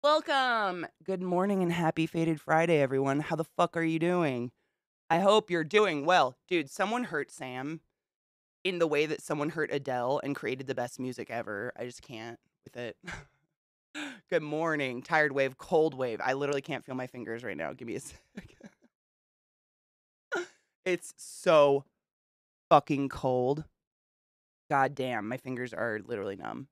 Welcome. Good morning and happy Fated Friday, everyone. How the fuck are you doing? I hope you're doing well. Dude, someone hurt Sam in the way that someone hurt Adele and created the best music ever. I just can't with it. Good morning. Tired wave, cold wave. I literally can't feel my fingers right now. Give me a sec. It's so fucking cold. God damn, my fingers are literally numb.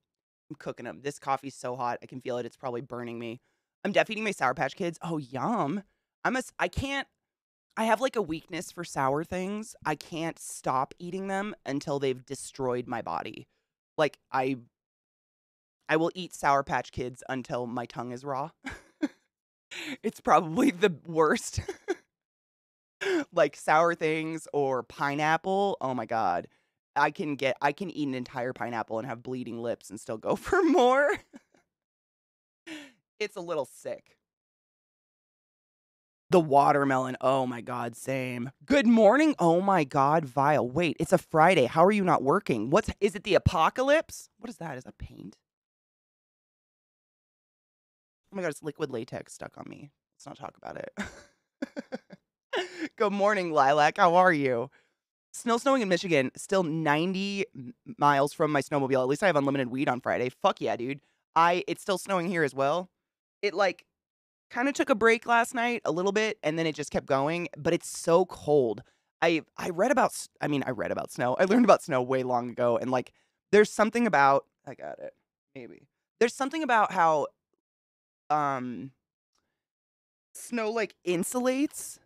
I'm cooking them. This coffee's so hot. I can feel it. It's probably burning me. I'm deaf eating my Sour Patch Kids. Oh, yum. I can't, I have like a weakness for sour things. I can't stop eating them until they've destroyed my body. Like I will eat Sour Patch Kids until my tongue is raw. It's probably the worst. Like sour things or pineapple. Oh my god. I can eat an entire pineapple and have bleeding lips and still go for more. It's a little sick. The watermelon. Oh my god, same. Good morning. Oh my god, Vile. Wait, it's a Friday. How are you not working? Is it the apocalypse? What is that? Is that paint? Oh my god, it's liquid latex stuck on me. Let's not talk about it. Good morning, Lilac. How are you? Snowing in Michigan, still 90 miles from my snowmobile. At least I have unlimited weed on Friday. Fuck yeah, dude. It's still snowing here as well. It like kind of took a break last night a little bit and then it just kept going, but it's so cold. I read about I read about snow. I learned about snow way long ago and like there's something about I got it. Maybe. There's something about how um snow like insulates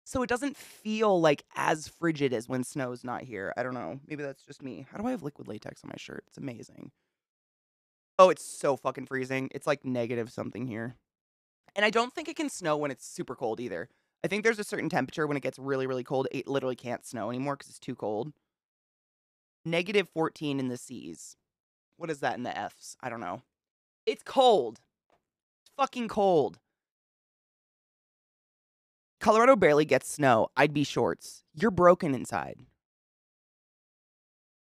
so it doesn't feel like as frigid as when snow's not here. I don't know. Maybe that's just me. How do I have liquid latex on my shirt? It's amazing. Oh, it's so fucking freezing. It's like negative something here. And I don't think it can snow when it's super cold either. I think there's a certain temperature when it gets really, really cold. It literally can't snow anymore because it's too cold. -14 in the C's. What is that in the F's? I don't know. It's cold. It's fucking cold. Colorado barely gets snow. I'd be shorts. You're broken inside.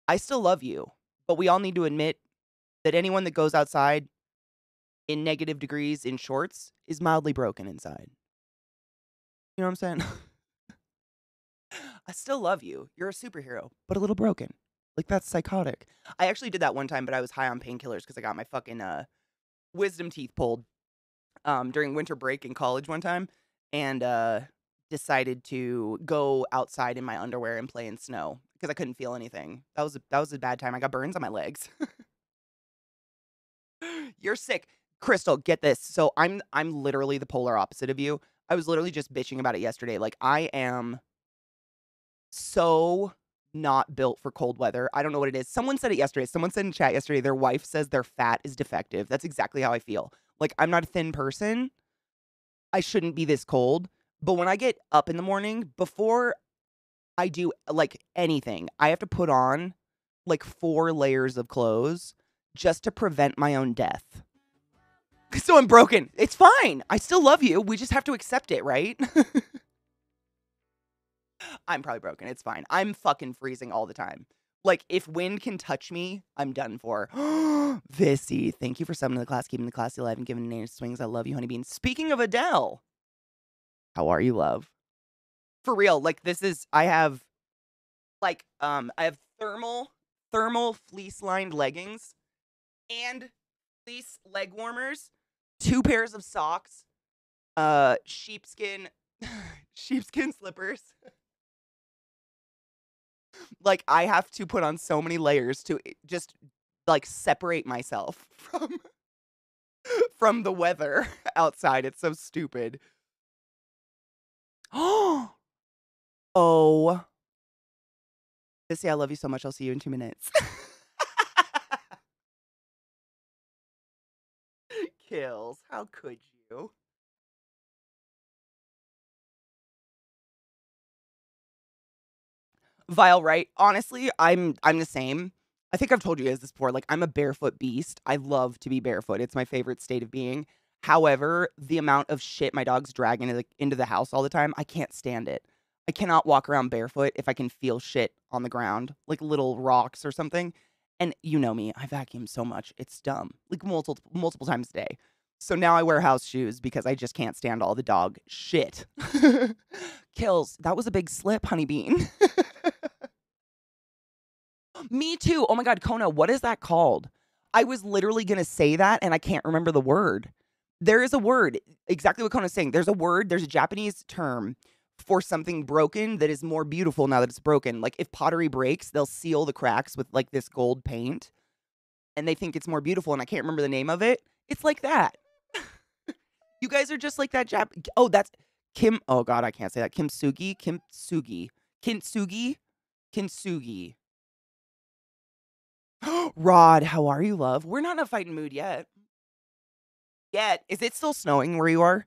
I still love you, but we all need to admit that anyone that goes outside in negative degrees in shorts is mildly broken inside. You know what I'm saying? I still love you. You're a superhero, but a little broken. Like, that's psychotic. I actually did that one time, but I was high on painkillers because I got my fucking wisdom teeth pulled during winter break in college one time and decided to go outside in my underwear and play in snow because I couldn't feel anything. That was a bad time. I got burns on my legs. You're sick. Crystal, get this. So I'm literally the polar opposite of you. I was literally just bitching about it yesterday. Like, I am so not built for cold weather. I don't know what it is. Someone said it yesterday. Someone said in chat yesterday their wife says their fat is defective. That's exactly how I feel. Like, I'm not a thin person. I shouldn't be this cold. But when I get up in the morning, before I do like anything, I have to put on like 4 layers of clothes just to prevent my own death. So I'm broken. It's fine. I still love you. We just have to accept it, right? I'm probably broken. It's fine. I'm fucking freezing all the time. Like, if wind can touch me, I'm done for. Vissy, thank you for summoning the class, keeping the classy alive, and giving names swings. I love you, honeybean. Speaking of Adele, how are you, love? For real, like, I have, like, I have thermal fleece-lined leggings and fleece leg warmers, 2 pairs of socks, sheepskin slippers. Like, I have to put on so many layers to just, like, separate myself from the weather outside. It's so stupid. Oh, Missy, I love you so much. I'll see you in 2 minutes. Kills. How could you? Vile, right? Honestly, I'm the same. I think I've told you guys this before. Like, I'm a barefoot beast. I love to be barefoot. It's my favorite state of being. However, the amount of shit my dogs drag into the house all the time, I can't stand it. I cannot walk around barefoot if I can feel shit on the ground, like little rocks or something. And you know me, I vacuum so much. It's dumb. Like multiple times a day. So now I wear house shoes because I just can't stand all the dog shit. Kills. That was a big slip, honey bean. Me too. Oh my God, Kona, what is that called? I was literally going to say that and I can't remember the word. There is a word, exactly what Kona's saying. There's a word, there's a Japanese term for something broken that is more beautiful now that it's broken. Like if pottery breaks, they'll seal the cracks with like this gold paint and they think it's more beautiful and I can't remember the name of it. It's like that. You guys are just like that Oh, that's Kim. Oh God, I can't say that. Kintsugi. Rod, how are you, love? We're not in a fighting mood yet. Is it still snowing where you are?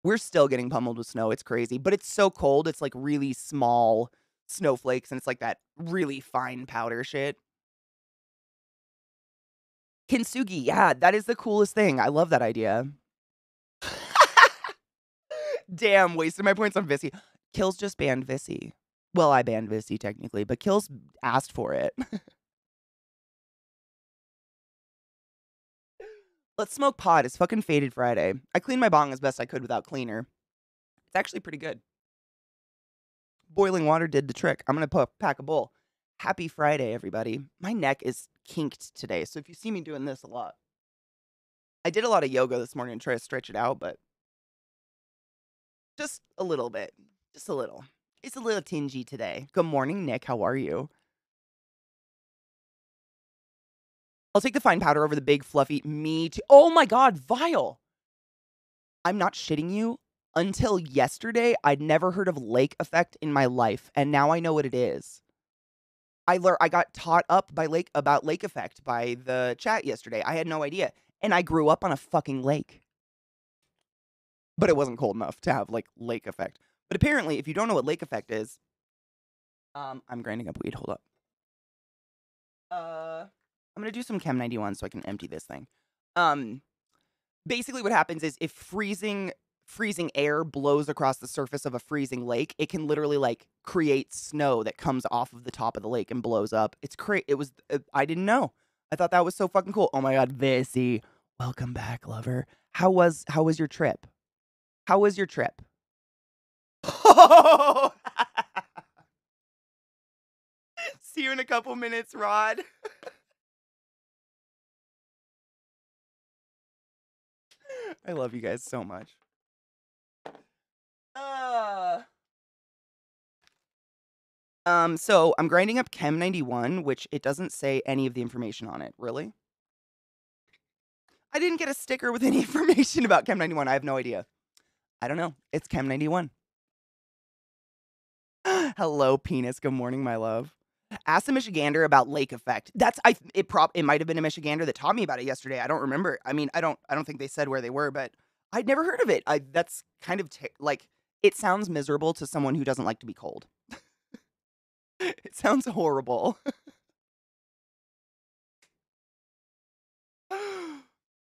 We're still getting pummeled with snow. It's crazy, but it's so cold. It's like really small snowflakes and it's like that really fine powder shit. Kintsugi. Yeah, that is the coolest thing. I love that idea. Damn, wasted my points on Vissy. Kills just banned Vissy. Well, I banned Vissy technically, but Kills asked for it. Let's smoke pot. It's fucking Faded Friday. I cleaned my bong as best I could without cleaner. It's actually pretty good. Boiling water did the trick. I'm going to pack a bowl. Happy Friday, everybody. My neck is kinked today, so if you see me doing this a lot. I did a lot of yoga this morning to try to stretch it out, but just a little bit. Just a little. It's a little tingy today. Good morning, Nick. How are you? I'll take the fine powder over the big fluffy me too. Oh my God, vile. I'm not shitting you. Until yesterday, I'd never heard of lake effect in my life, and now I know what it is. I got taught up about lake effect by the chat yesterday. I had no idea, and I grew up on a fucking lake. But it wasn't cold enough to have like lake effect. But apparently, if you don't know what lake effect is, I'm grinding up weed. Hold up. I'm gonna do some Chem 91 so I can empty this thing. Basically what happens is if freezing air blows across the surface of a freezing lake, it can literally like create snow that comes off of the top of the lake and blows up. It's crazy. It was I didn't know. I thought that was so fucking cool. Oh my God, Vissy. Welcome back, lover. How was your trip? How was your trip? See you in a couple minutes, Rod. I love you guys so much. So I'm grinding up Chem 91, which it doesn't say any of the information on it. Really? I didn't get a sticker with any information about Chem 91. I have no idea. I don't know. It's Chem 91. Hello, penis. Good morning, my love. Ask the Michigander about lake effect. It might have been a Michigander that taught me about it yesterday. I don't remember. I mean, I don't think they said where they were, but I'd never heard of it. That's kind of like it sounds miserable to someone who doesn't like to be cold. It sounds horrible.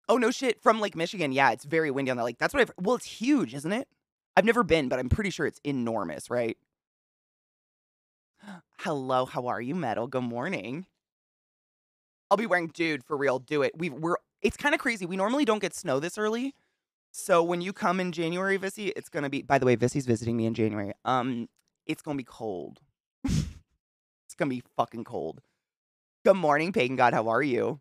Oh no shit, from Lake Michigan. Yeah, it's very windy on that lake. That's what well, it's huge, isn't it? I've never been, but I'm pretty sure it's enormous, right? Hello, how are you, Metal? Good morning. I'll be wearing, dude, for real, do it. It's kind of crazy. We normally don't get snow this early. So when you come in January, Vissy, it's going to be, by the way, Vissy's visiting me in January. It's going to be cold. It's going to be fucking cold. Good morning, Pagan God. How are you?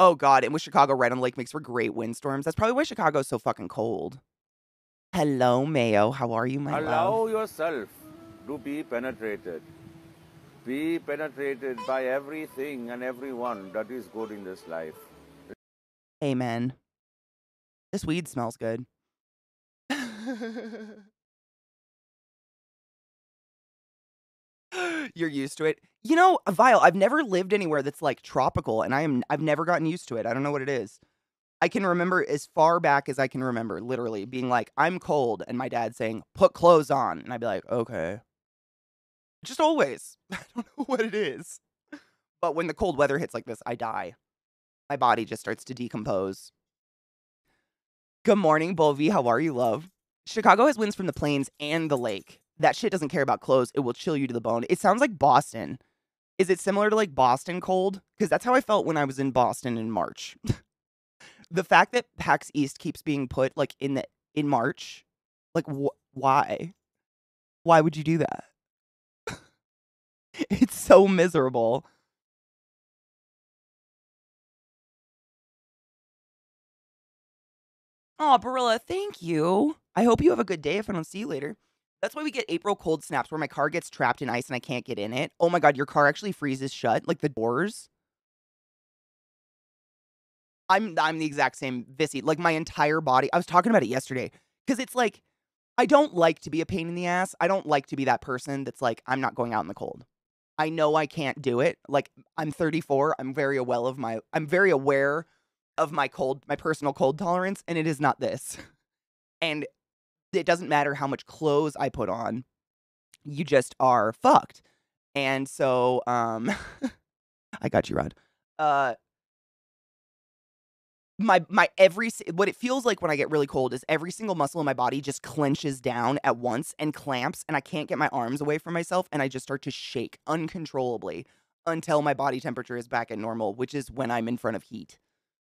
Oh God, and with Chicago right on the lake makes for great windstorms. That's probably why Chicago's so fucking cold. Hello, Mayo. How are you, my love? Allow yourself to be penetrated. Be penetrated by everything and everyone that is good in this life. Amen. This weed smells good. You're used to it. You know, Vile, I've never lived anywhere that's like tropical, and I've never gotten used to it. I don't know what it is. I can remember as far back as I can remember, literally being like, I'm cold, and my dad saying, put clothes on. And I'd be like, okay. Just always. I don't know what it is. But when the cold weather hits like this, I die. My body just starts to decompose. Good morning, Bolvi. How are you, love? Chicago has winds from the plains and the lake. That shit doesn't care about clothes. It will chill you to the bone. It sounds like Boston. Is it similar to like Boston cold? Because that's how I felt when I was in Boston in March. The fact that PAX East keeps being put, like, in March, like, why? Why would you do that? It's so miserable. Aw, Barilla, thank you. I hope you have a good day if I don't see you later. That's why we get April cold snaps where my car gets trapped in ice and I can't get in it. Oh my god, your car actually freezes shut, like the doors. I'm the exact same, Vissy. Like my entire body. I was talking about it yesterday because it's like I don't like to be a pain in the ass. I don't like to be that person that's like I'm not going out in the cold. I know I can't do it. Like I'm 34. I'm very aware of my personal cold tolerance, and it is not this. And it doesn't matter how much clothes I put on. You just are fucked. And so I got you, Rod. Uh what it feels like when I get really cold is every single muscle in my body just clenches down at once and clamps, and I can't get my arms away from myself, and I just start to shake uncontrollably until my body temperature is back at normal, which is when I'm in front of heat.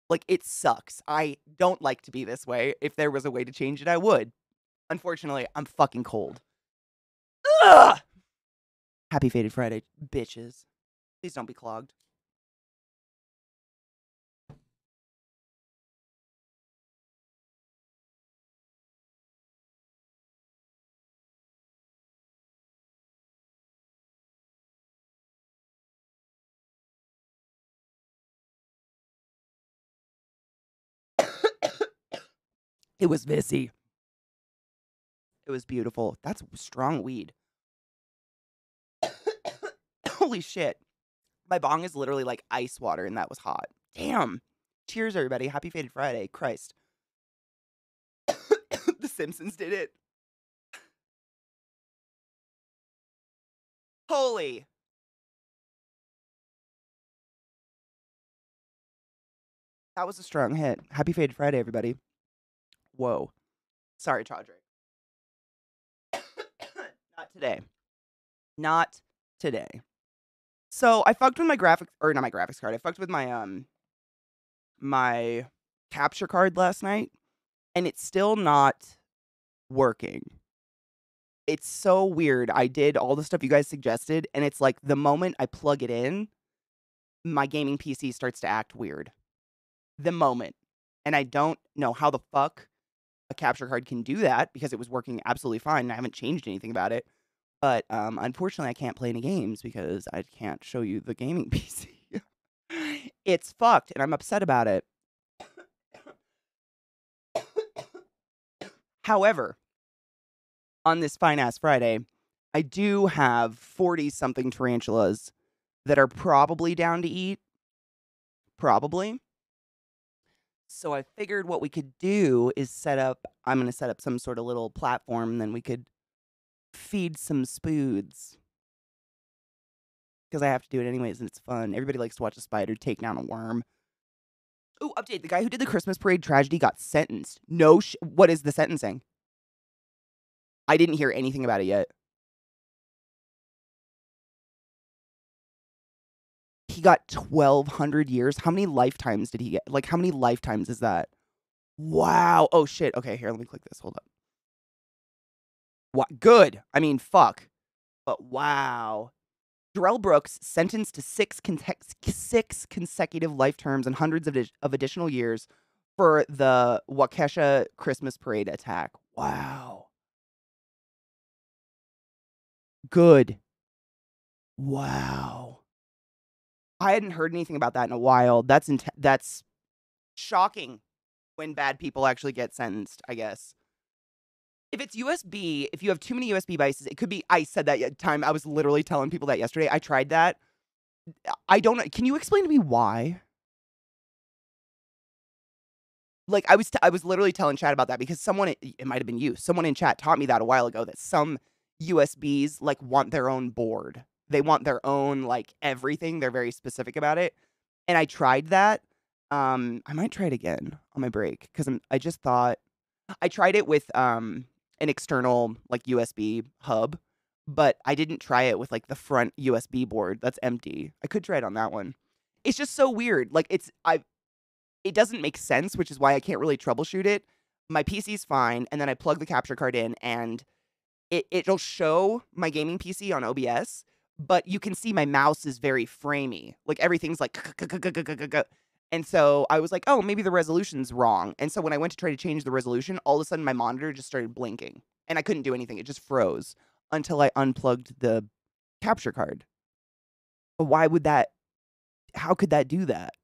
Like, it sucks. I don't like to be this way. If there was a way to change it, I would. Unfortunately, I'm fucking cold. Ugh! Happy Faded Friday, bitches. Please don't be clogged. It was Vissy. It was beautiful. That's strong weed. Holy shit. My bong is literally like ice water, and that was hot. Damn. Cheers, everybody. Happy Faded Friday. Christ. The Simpsons did it. Holy. That was a strong hit. Happy Faded Friday, everybody. Whoa. Sorry, Chaudry. Not today. Not today. So I fucked with my graphics, or not my graphics card. I fucked with my capture card last night, and it's still not working. It's so weird. I did all the stuff you guys suggested, and it's like the moment I plug it in, my gaming PC starts to act weird. The moment. And I don't know how the fuck a capture card can do that because it was working absolutely fine and I haven't changed anything about it. But unfortunately, I can't play any games because I can't show you the gaming PC. It's fucked, and I'm upset about it. However, on this fine-ass Friday, I do have 40-something tarantulas that are probably down to eat. Probably. So I figured what we could do is I'm going to set up some sort of little platform, and then we could feed some spoods. Because I have to do it anyways, and it's fun. Everybody likes to watch a spider take down a worm. Ooh, update. The guy who did the Christmas parade tragedy got sentenced. What is the sentencing? I didn't hear anything about it yet. He got 1,200 years. How many lifetimes did he get? Like, how many lifetimes is that? Wow. Oh, shit. Okay, here, let me click this. Hold up. What? Good. I mean, fuck. But wow. Darrell Brooks sentenced to six consecutive life terms and hundreds of additional years for the Waukesha Christmas parade attack. Wow. Good. Wow. I hadn't heard anything about that in a while. That's shocking when bad people actually get sentenced, I guess. If it's USB, if you have too many USB devices, it could be. I said that time. I was literally telling people that yesterday. I tried that. I don't know. Can you explain to me why? Like, I was literally telling chat about that because it might have been you. Someone in chat taught me that a while ago that some USBs, like, want their own board. They want their own, like, everything. They're very specific about it. And I tried that. I might try it again on my break because I just thought I tried it with an external, like, USB hub, but I didn't try it with, like, the front USB board that's empty. I could try it on that one. It's just so weird. Like, it doesn't make sense, which is why I can't really troubleshoot it. My PC's fine, and then I plug the capture card in, and it'll show my gaming PC on OBS, but you can see my mouse is very framey. Like, everything's like, and so I was like, oh, maybe the resolution's wrong. And so when I went to try to change the resolution, all of a sudden my monitor just started blinking, and I couldn't do anything. It just froze until I unplugged the capture card. But why would that? How could that do that?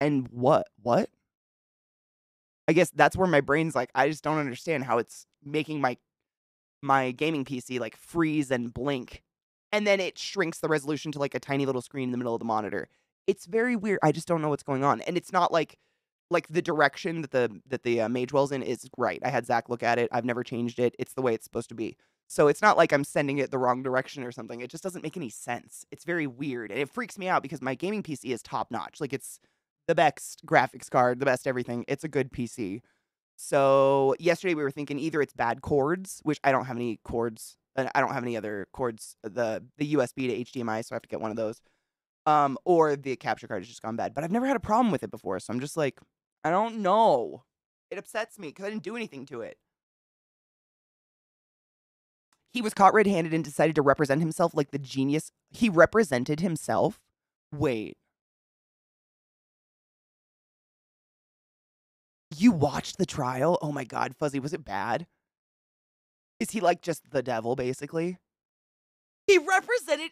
And what? What? I guess that's where my brain's like, I just don't understand how it's making my gaming PC like freeze and blink. And then it shrinks the resolution to like a tiny little screen in the middle of the monitor. It's very weird. I just don't know what's going on. And it's not like the direction that the mage wells in is right. I had Zach look at it. I've never changed it. It's the way it's supposed to be. So it's not like I'm sending it the wrong direction or something. It just doesn't make any sense. It's very weird. And it freaks me out because my gaming PC is top notch. Like, it's the best graphics card, the best everything. It's a good PC. So yesterday we were thinking either it's bad cords, which I don't have any cords. I don't have any other cords, the USB to HDMI, so I have to get one of those. Or the capture card has just gone bad. But I've never had a problem with it before, so I'm just like, I don't know. It upsets me because I didn't do anything to it. He was caught red-handed and decided to represent himself like the genius. He represented himself? Wait. You watched the trial? Oh my god, Fuzzy, was it bad? Is he like just the devil, basically? He represented.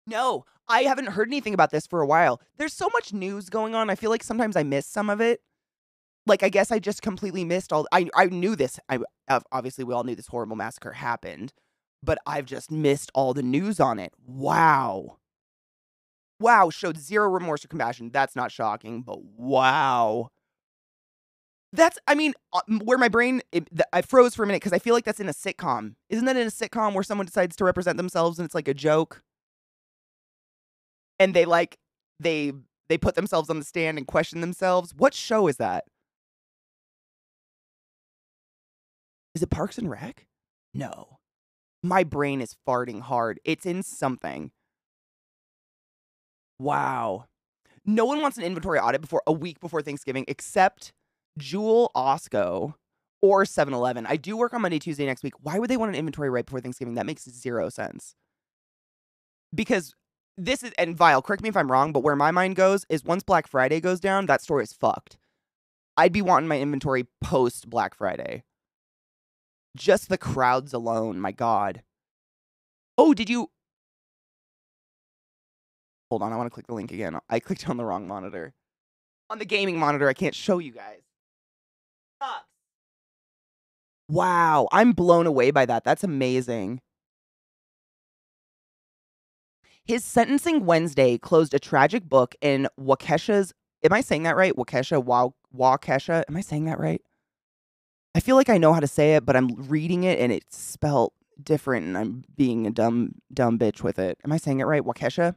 No, I haven't heard anything about this for a while. There's so much news going on. I feel like sometimes I miss some of it. Like, I guess I just completely missed all. I knew this. Obviously, we all knew this horrible massacre happened, but I've just missed all the news on it. Wow. Wow, showed zero remorse or compassion. That's not shocking, but wow. That's, I mean, where my brain, I froze for a minute because I feel like that's in a sitcom. Isn't that in a sitcom where someone decides to represent themselves and it's like a joke? And they like, they put themselves on the stand and question themselves? What show is that? Is it Parks and Rec? No. My brain is farting hard. It's in something. Wow. No one wants an inventory audit before a week before Thanksgiving except Jewel Osco or 7-Eleven. I do work on Monday, Tuesday next week. Why would they want an inventory right before Thanksgiving? That makes zero sense. Because this is, and Vile, correct me if I'm wrong, but where my mind goes is once Black Friday goes down, that store is fucked. I'd be wanting my inventory post Black Friday. Just the crowds alone, my god. Oh, did you... Hold on, I want to click the link again. I clicked on the wrong monitor. On the gaming monitor, I can't show you guys. Sucks. Wow, I'm blown away by that. That's amazing. His sentencing Wednesday closed a tragic book in Waukesha's... Am I saying that right? Waukesha? Am I saying that right? I feel like I know how to say it, but I'm reading it and it's spelled different and I'm being a dumb bitch with it. Am I saying it right? Waukesha?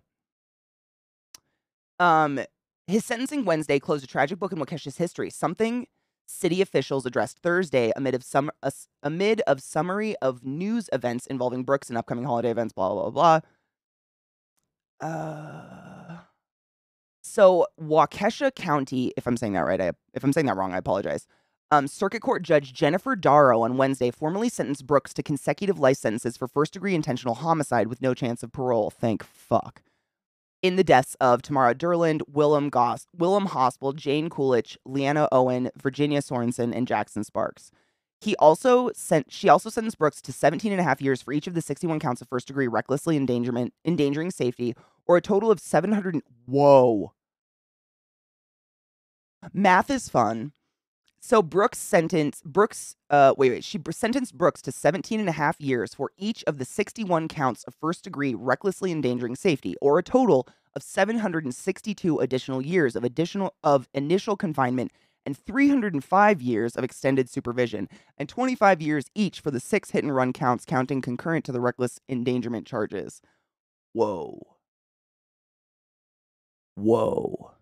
His sentencing Wednesday closed a tragic book in Waukesha's history, something city officials addressed Thursday amid of summary of news events involving Brooks and upcoming holiday events, blah, blah, blah, blah. So Waukesha County, if I'm saying that right, if I'm saying that wrong, I apologize. Circuit Court Judge Jennifer Darrow on Wednesday formally sentenced Brooks to consecutive life sentences for first-degree intentional homicide with no chance of parole. Thank fuck. In the deaths of Tamara Durland, Willem Hospital, Jane Coolidge, Leanna Owen, Virginia Sorensen, and Jackson Sparks. She also sentenced Brooks to 17 and a half years for each of the 61 counts of first-degree recklessly endangering safety, or a total of 700. Whoa. Math is fun. So she sentenced Brooks to 17 and a half years for each of the 61 counts of first-degree recklessly endangering safety, or a total of 762 additional years of initial confinement and 305 years of extended supervision, and 25 years each for the 6 hit-and-run counts counting concurrent to the reckless endangerment charges. Whoa. Whoa.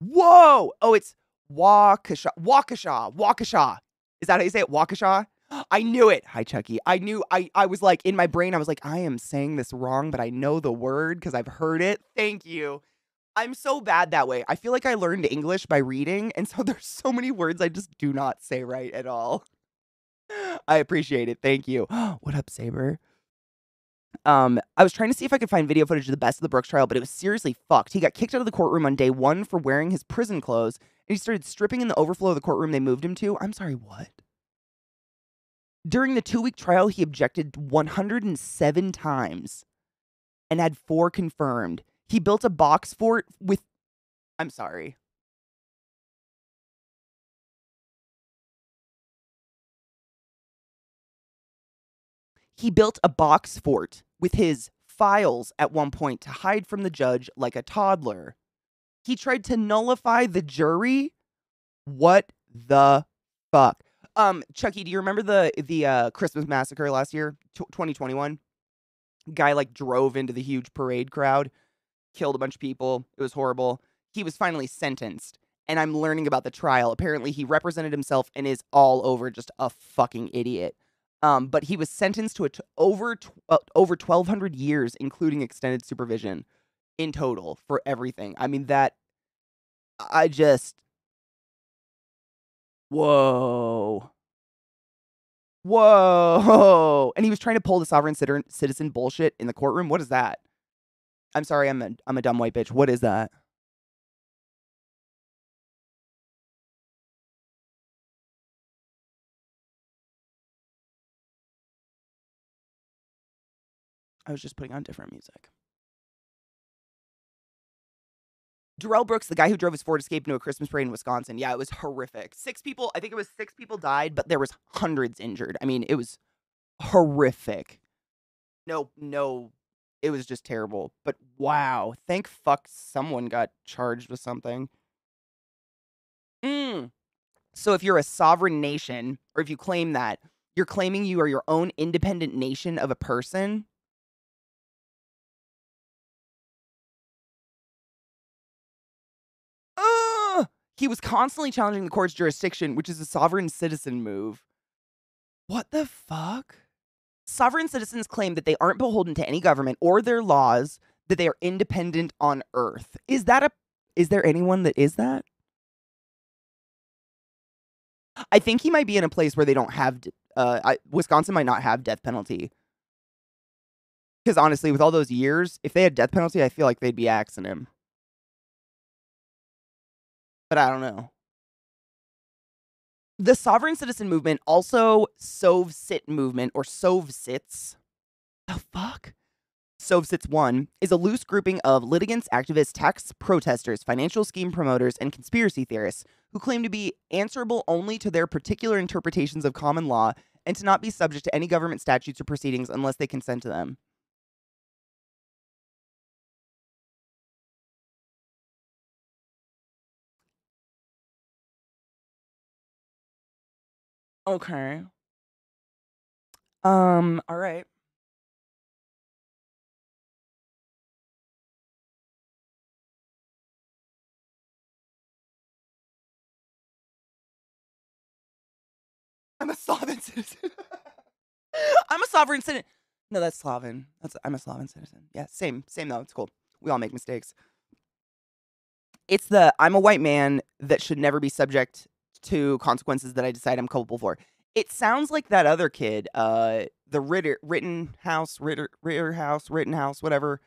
Whoa! Oh, it's Waukesha. Waukesha. Waukesha. Is that how you say it? Waukesha? I knew it. Hi, Chucky. I was like, in my brain, I was like, I am saying this wrong, but I know the word because I've heard it. Thank you. I'm so bad that way. I feel like I learned English by reading, and so there's so many words I just do not say right at all. I appreciate it. Thank you. What up, Saber? I was trying to see if I could find video footage of the best of the Brooks trial, but it was seriously fucked. He got kicked out of the courtroom on day one for wearing his prison clothes, and he started stripping in the overflow of the courtroom they moved him to. I'm sorry, what? During the 2-week trial, he objected 107 times and had 4 confirmed. He built a box fort with. I'm sorry. He built a box fort with his files at one point to hide from the judge like a toddler. He tried to nullify the jury. What the fuck? Chucky, do you remember the Christmas massacre last year, 2021? Guy like drove into the huge parade crowd, killed a bunch of people. It was horrible. He was finally sentenced, and I'm learning about the trial. Apparently, he represented himself and is all over just a fucking idiot. But he was sentenced to over 1,200 years, including extended supervision, in total for everything. I mean, that I just whoa. Whoa! And he was trying to pull the sovereign citizen bullshit in the courtroom. What is that? I'm sorry, I'm a dumb white bitch. What is that? I was just putting on different music. Darrell Brooks, the guy who drove his Ford Escape into a Christmas parade in Wisconsin. Yeah, it was horrific. 6 people, I think it was 6 people died, but there was hundreds injured. I mean, it was horrific. No, it was just terrible. But wow, thank fuck someone got charged with something. Mm. So if you're a sovereign nation, or if you claim that, you're claiming you are your own independent nation of a person. Ugh! He was constantly challenging the court's jurisdiction, which is a sovereign citizen move. What the fuck? Sovereign citizens claim that they aren't beholden to any government or their laws, that they are independent on earth. Is there anyone that is that? I think he might be in a place where they don't have Wisconsin might not have death penalty. Because honestly, with all those years, if they had death penalty, I feel like they'd be axing him. But I don't know. The sovereign citizen movement, also Sovsit movement or Sovsits. The fuck? Sovsits 1 is a loose grouping of litigants, activists, tax protesters, financial scheme promoters, and conspiracy theorists who claim to be answerable only to their particular interpretations of common law and to not be subject to any government statutes or proceedings unless they consent to them. Okay. All right. I'm a Slavic citizen. I'm a sovereign citizen. No, that's Slavic. I'm a Slavic citizen. Yeah, same though. It's cool. We all make mistakes. It's the I'm a white man that should never be subject to consequences that I decide I'm culpable for. It sounds like that other kid, the Rittenhouse, whatever.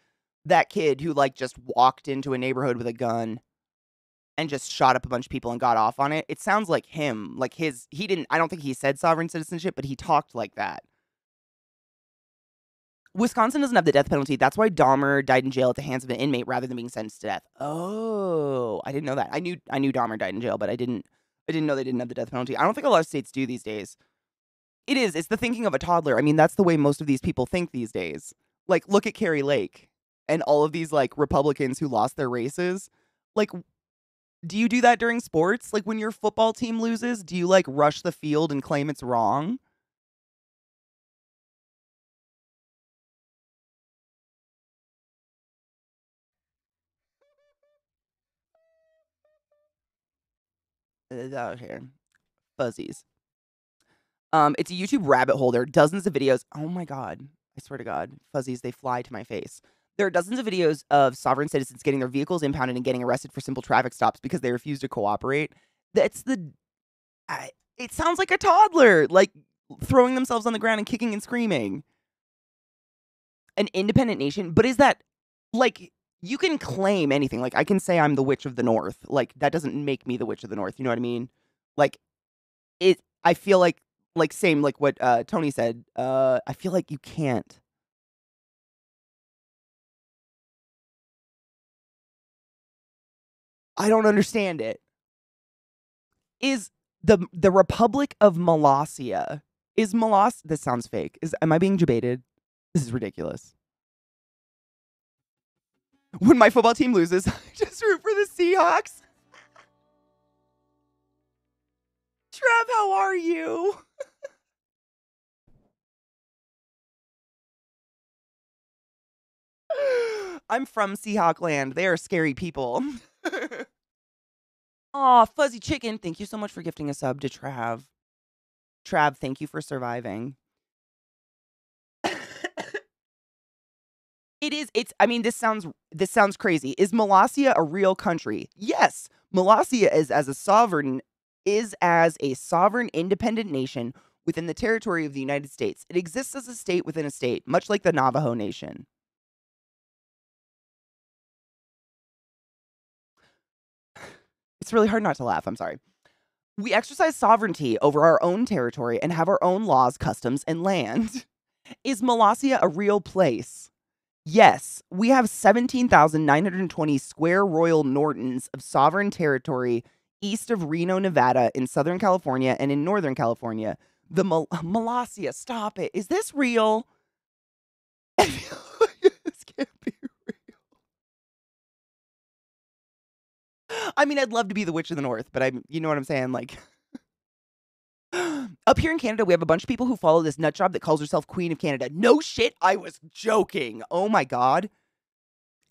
That kid who like just walked into a neighborhood with a gun and just shot up a bunch of people and got off on it. It sounds like him. Like he didn't. I don't think he said sovereign citizenship, but he talked like that. Wisconsin doesn't have the death penalty. That's why Dahmer died in jail at the hands of an inmate rather than being sentenced to death. Oh, I didn't know that. I knew Dahmer died in jail, but I didn't know they didn't have the death penalty. I don't think a lot of states do these days. It is. It's the thinking of a toddler. I mean, that's the way most of these people think these days. Like, look at Carrie Lake and all of these like Republicans who lost their races. Like, do you do that during sports? Like when your football team loses, do you like rush the field and claim it's wrong? Out here. Fuzzies. It's a YouTube rabbit hole. There are dozens of videos. Oh my God. I swear to God. Fuzzies, they fly to my face. There are dozens of videos of sovereign citizens getting their vehicles impounded and getting arrested for simple traffic stops because they refuse to cooperate. That's the. It sounds like a toddler, like throwing themselves on the ground and kicking and screaming. An independent nation, but is that like you can claim anything? Like I can say I'm the witch of the North. Like that doesn't make me the witch of the North. You know what I mean? Like it. I feel like same like what Tony said. I feel like you can't. I don't understand it. Is the Republic of Molossia is Molos? This sounds fake. Am I being debated? This is ridiculous. When my football team loses, I just root for the Seahawks. Trev, how are you? I'm from Seahawk land. They are scary people. Aw, Fuzzy Chicken, thank you so much for gifting a sub to Trav. Trav, thank you for surviving. I mean, this sounds crazy. Is Molossia a real country? Yes. Molossia is as a sovereign independent nation within the territory of the United States. It exists as a state within a state, much like the Navajo Nation. It's really hard not to laugh. I'm sorry. We exercise sovereignty over our own territory and have our own laws, customs, and land. Is Molossia a real place? Yes, we have 17,920 square Royal Nortons of sovereign territory east of Reno, Nevada, in Southern California, and in Northern California. The Molossia, stop it. Is this real? I feel like this can't be real. I mean, I'd love to be the Witch of the North, but you know what I'm saying? Like, up here in Canada, we have a bunch of people who follow this nut job that calls herself Queen of Canada. No shit, I was joking. Oh my God.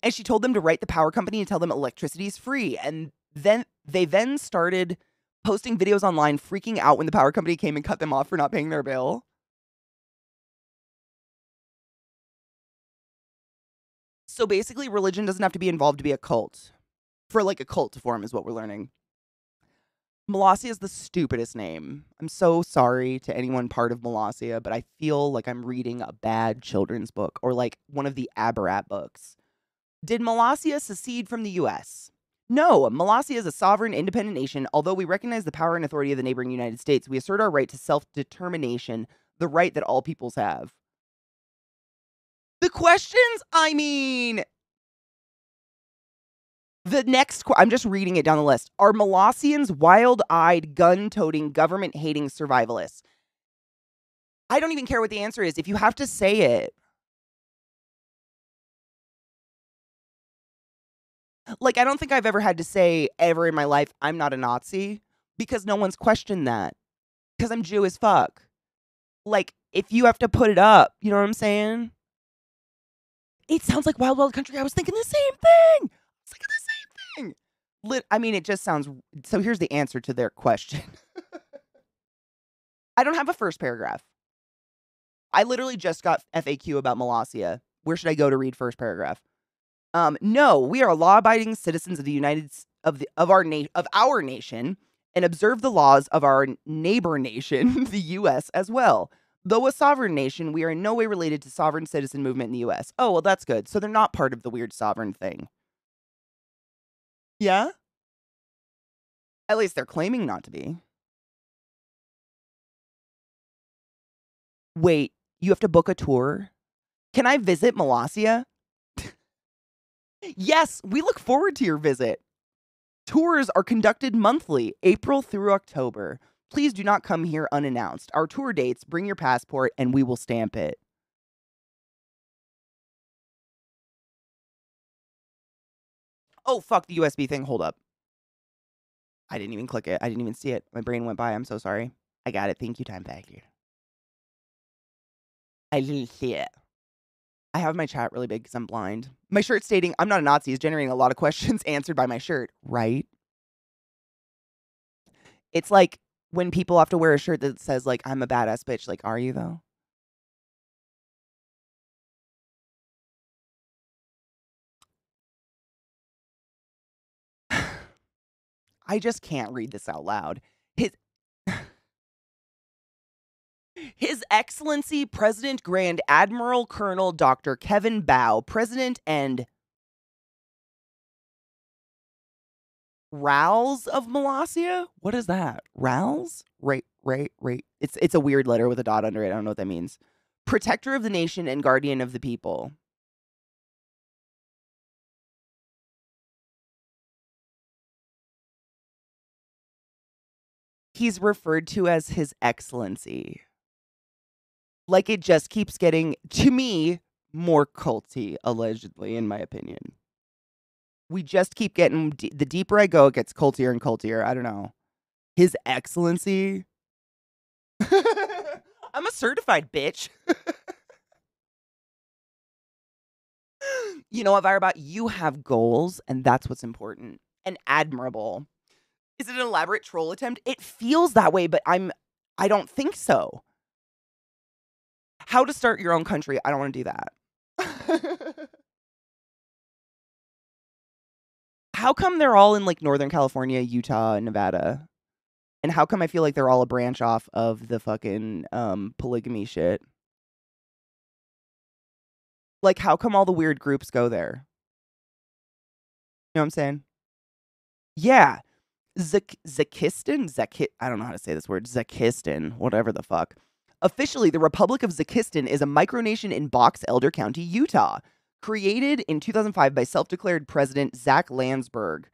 And she told them to write the power company and tell them electricity is free. And then they started posting videos online freaking out when the power company came and cut them off for not paying their bill. So basically, religion doesn't have to be involved to be a cult. For like a cult to form is what we're learning. Molossia is the stupidest name. I'm so sorry to anyone part of Molossia, but I feel like I'm reading a bad children's book or like one of the Abarat books. Did Molossia secede from the U.S.? No, Molossia is a sovereign, independent nation. Although we recognize the power and authority of the neighboring United States, we assert our right to self-determination, the right that all peoples have. The questions, I mean... The next, I'm just reading it down the list. Are Molossians wild-eyed, gun-toting, government-hating survivalists? I don't even care what the answer is if you have to say it. Like, I don't think I've ever had to say ever in my life, I'm not a Nazi, because no one's questioned that. Because I'm Jew as fuck. Like, if you have to put it up, you know what I'm saying? It sounds like Wild Wild Country. I was thinking the same thing. I mean, it just sounds... So here's the answer to their question. I don't have a first paragraph. I literally just got FAQ about Molossia. Where should I go to read first paragraph? No, we are law-abiding citizens of the our nation and observe the laws of our neighbor nation, the U.S. as well. Though a sovereign nation, we are in no way related to sovereign citizen movement in the U.S. Oh, well, that's good. So they're not part of the weird sovereign thing. Yeah? At least they're claiming not to be. Wait, you have to book a tour? Can I visit Molossia? Yes, we look forward to your visit. Tours are conducted monthly, April through October. Please do not come here unannounced. Our tour dates, bring your passport, and we will stamp it. Oh, fuck the USB thing. Hold up. I didn't even click it. I didn't even see it. My brain went by. I'm so sorry. I got it. Thank you, Time Factor. I didn't see it. I have my chat really big because I'm blind. My shirt stating, I'm not a Nazi, is generating a lot of questions answered by my shirt, right? It's like when people have to wear a shirt that says, like, I'm a badass bitch. Like, are you, though? I just can't read this out loud. His His Excellency President Grand Admiral Colonel Dr. Kevin Bow, President and Rals of Molossia? What is that? Rals? Right. It's a weird letter with a dot under it. I don't know what that means. Protector of the nation and guardian of the people. He's referred to as His Excellency. Like, it just keeps getting, to me, more culty, allegedly, in my opinion. We just keep getting, the deeper I go, it gets cultier and cultier. I don't know. His Excellency? I'm a certified bitch. You know what, Virabot? You have goals, and that's what's important. And admirable. Is it an elaborate troll attempt? It feels that way, but I don't think so. How to start your own country. I don't want to do that. How come they're all in, like, Northern California, Utah, and Nevada? And how come I feel like they're all a branch off of the fucking polygamy shit? Like, how come all the weird groups go there? You know what I'm saying? Yeah. Zakistan? I don't know how to say this word. Zakistan, whatever the fuck. Officially, the Republic of Zakistan is a micronation in Box Elder County, Utah, created in 2005 by self-declared President Zach Landsberg.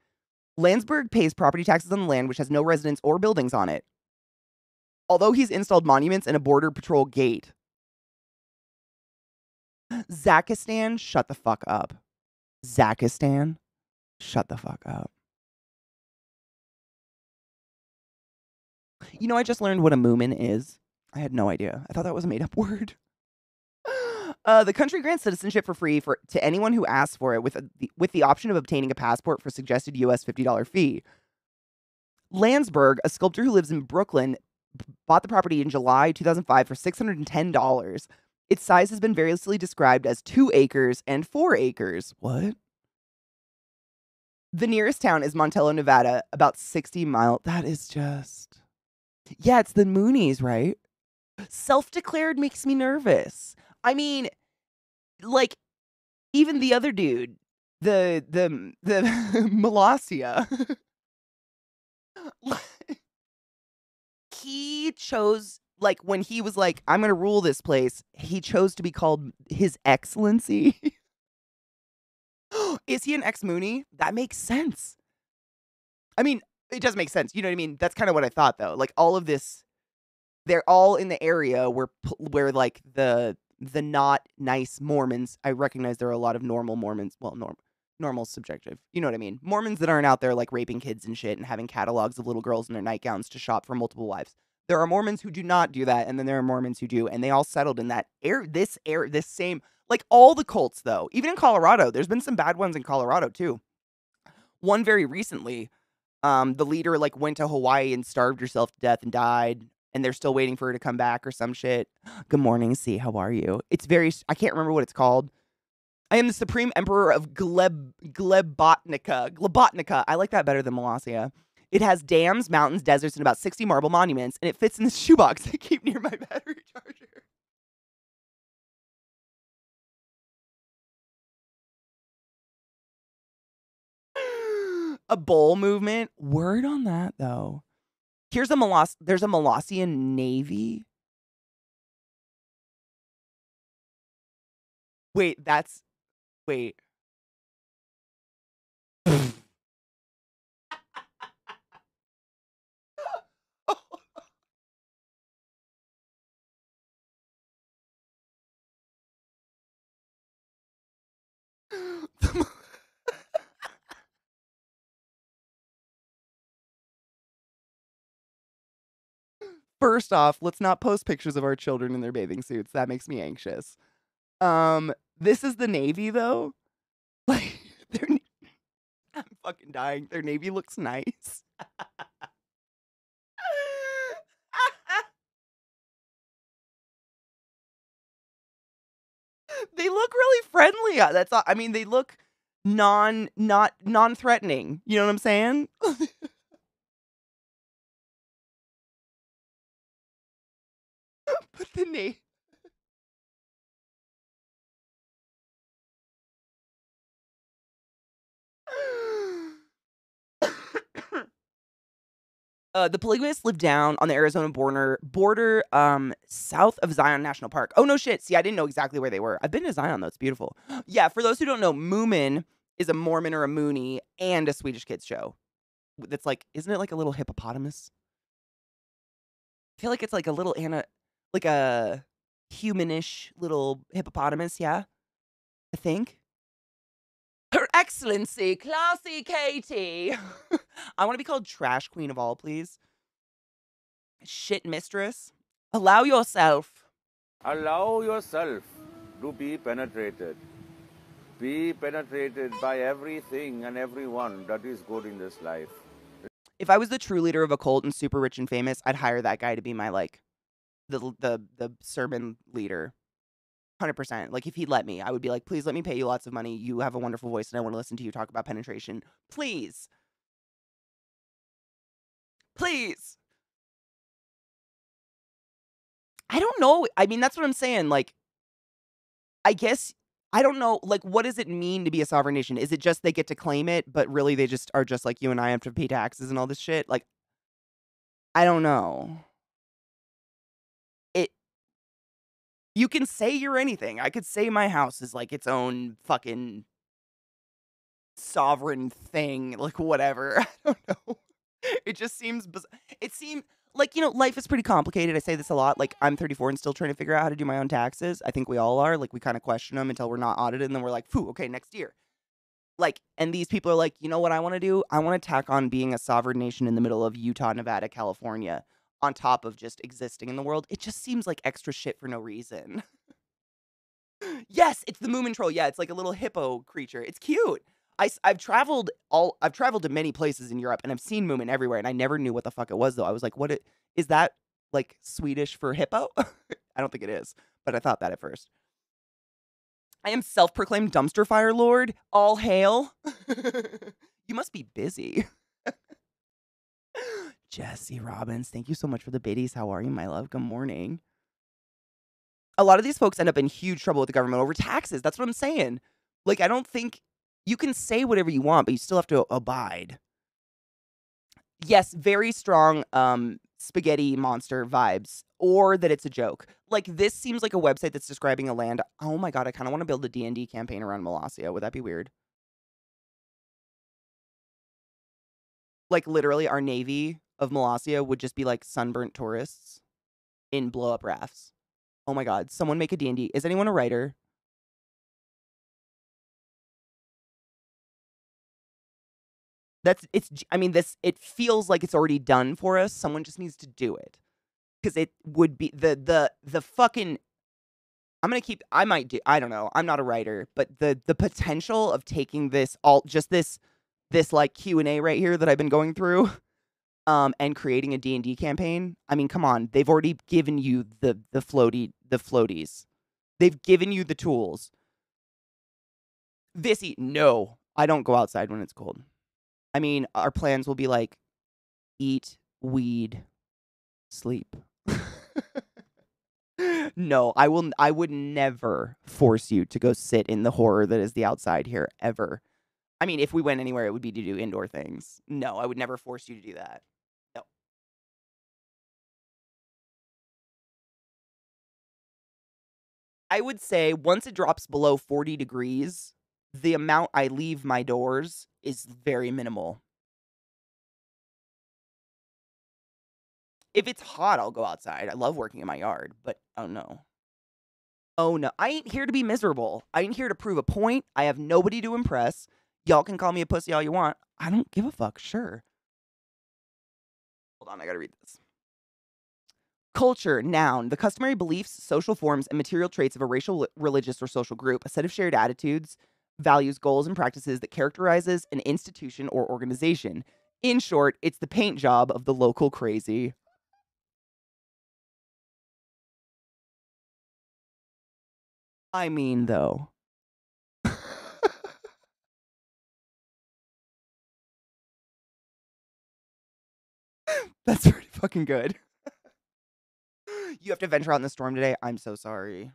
Landsberg pays property taxes on the land, which has no residents or buildings on it. Although he's installed monuments and a border patrol gate. Zakistan, shut the fuck up. Zakistan, shut the fuck up. You know, I just learned what a moomin is. I had no idea. I thought that was a made-up word. The country grants citizenship for free to anyone who asks for it, with the option of obtaining a passport for suggested US $50 fee. Landsberg, a sculptor who lives in Brooklyn, bought the property in July 2005 for $610. Its size has been variously described as 2 acres and 4 acres. What? The nearest town is Montello, Nevada, about 60 miles. That is just... Yeah, it's the Moonies, right? Self-declared makes me nervous. I mean, like, even the other dude, the Molossia, he chose, like, when he was like, I'm going to rule this place, he chose to be called His Excellency. Is he an ex-Mooney? That makes sense. I mean, it does make sense. You know what I mean? That's kind of what I thought, though. Like, all of this, they're all in the area where like, the not nice Mormons, I recognize there are a lot of normal Mormons. Well, normal's subjective. You know what I mean? Mormons that aren't out there, like, raping kids and shit and having catalogs of little girls in their nightgowns to shop for multiple wives. There are Mormons who do not do that, and then there are Mormons who do, and they all settled in that this same, like, all the cults, though. Even in Colorado, there's been some bad ones in Colorado, too. One very recently, the leader, like, went to Hawaii and starved herself to death and died, and they're still waiting for her to come back or some shit. Good morning, C. How are you? It's very... I can't remember what it's called. I am the Supreme Emperor of Glebotnica. Glebotnica. I like that better than Molossia. It has dams, mountains, deserts, and about 60 marble monuments, and it fits in this shoebox I keep near my battery charger. A bowl movement. Word on that, though. There's a Molossian Navy. Wait. First off, let's not post pictures of our children in their bathing suits. That makes me anxious. This is the Navy, though. Like, I'm fucking dying. Their Navy looks nice. They look really friendly. That's all. I mean, they look not non-threatening. You know what I'm saying? But the name. The polygamists live down on the Arizona border, south of Zion National Park. Oh, no shit. See, I didn't know exactly where they were. I've been to Zion, though. It's beautiful. Yeah, for those who don't know, Moomin is a Mormon or a Mooney and a Swedish kids show. That's like, isn't it like a little hippopotamus? I feel like it's like a little like a humanish little hippopotamus, yeah? I think. Her Excellency, ClassyKatie. I want to be called Trash Queen of all, please. Shit mistress. Allow yourself. Allow yourself to be penetrated. Be penetrated by everything and everyone that is good in this life. If I was the true leader of a cult and super rich and famous, I'd hire that guy to be my like the sermon leader. 100%. Like if he'd let me, I would be like, please let me pay you lots of money. You have a wonderful voice and I want to listen to you talk about penetration. Please. Please. I don't know. I mean, that's what I'm saying. Like, I guess I don't know. Like, what does it mean to be a sovereign nation? Is it just they get to claim it, but really they just are just like you and I have to pay taxes and all this shit? Like, I don't know. It. You can say you're anything. I could say my house is like its own fucking sovereign thing, like whatever. I don't know. It just seems it seems like, life is pretty complicated. I say this a lot. Like I'm 34 and still trying to figure out how to do my own taxes. I think we all are. Like we kind of question them until we're not audited and then we're like, "Phew, okay, next year." Like and these people are like, "You know what I want to do? I want to tack on being a sovereign nation in the middle of Utah, Nevada, California on top of just existing in the world." It just seems like extra shit for no reason. Yes, it's the Moomin troll. Yeah, it's like a little hippo creature. It's cute. I've traveled to many places in Europe and I've seen Moomin everywhere and I never knew what the fuck it was though. I was like, is that like Swedish for hippo? I don't think it is, but I thought that at first. I am self-proclaimed dumpster fire lord. All hail. You must be busy. Jesse Robbins, thank you so much for the biddies. How are you, my love? Good morning. A lot of these folks end up in huge trouble with the government over taxes. That's what I'm saying. Like, I don't think you can say whatever you want, but you still have to abide. Yes, very strong spaghetti monster vibes, or that it's a joke. Like, this seems like a website that's describing a land. Oh my god, I kind of want to build a D&D campaign around Molossia. Would that be weird? Like, literally, our navy of Molossia would just be like sunburnt tourists in blow-up rafts. Oh my god, someone make a D&D. Is anyone a writer? It feels like it's already done for us. Someone just needs to do it. Because it would be the fucking I might do I don't know. I'm not a writer, but the potential of taking this like Q&A right here that I've been going through and creating a D&D campaign. I mean, come on. They've already given you the floaties. They've given you the tools. Vissy, no. I don't go outside when it's cold. I mean, our plans will be like eat, weed, sleep. No, I would never force you to go sit in the horror that is the outside here ever. I mean, if we went anywhere, it would be to do indoor things. No, I would never force you to do that. No. I would say once it drops below 40 degrees, the amount I leave my doors is very minimal. If it's hot, I'll go outside. I love working in my yard, but oh no. Oh no. I ain't here to be miserable. I ain't here to prove a point. I have nobody to impress. Y'all can call me a pussy all you want. I don't give a fuck, sure. Hold on, I gotta read this. Culture, noun, the customary beliefs, social forms, and material traits of a racial, religious, or social group, a set of shared attitudes, values, goals, and practices that characterizes an institution or organization. In short, it's the paint job of the local crazy. I mean, though. That's pretty fucking good. You have to venture out in the storm today? I'm so sorry.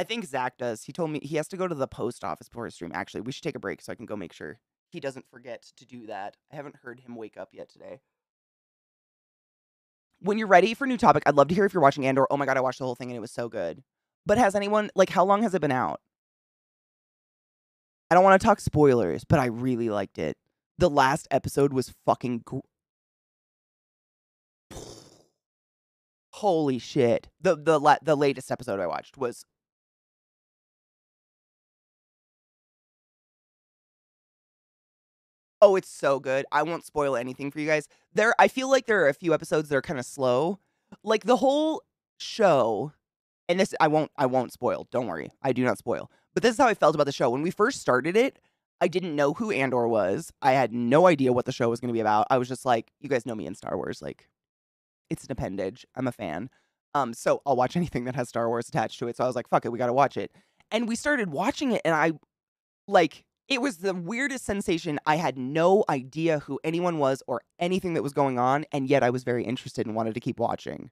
I think Zach does. He told me he has to go to the post office before his stream. Actually, we should take a break so I can go make sure he doesn't forget to do that. I haven't heard him wake up yet today. When you're ready for a new topic, I'd love to hear if you're watching Andor. Oh my god, I watched the whole thing and it was so good. But has anyone, like, how long has it been out? I don't want to talk spoilers, but I really liked it. The last episode was fucking holy shit. The latest episode I watched was oh, it's so good. I won't spoil anything for you guys. I feel like there are a few episodes that are kind of slow. Like the whole show, and this I won't spoil. Don't worry. I do not spoil. But this is how I felt about the show. When we first started it, I didn't know who Andor was. I had no idea what the show was going to be about. I was just like, you guys know me in Star Wars, like it's an appendage. I'm a fan. So I'll watch anything that has Star Wars attached to it. So I was like, fuck it, we got to watch it. And we started watching it and I like it was the weirdest sensation. I had no idea who anyone was or anything that was going on, and yet I was very interested and wanted to keep watching.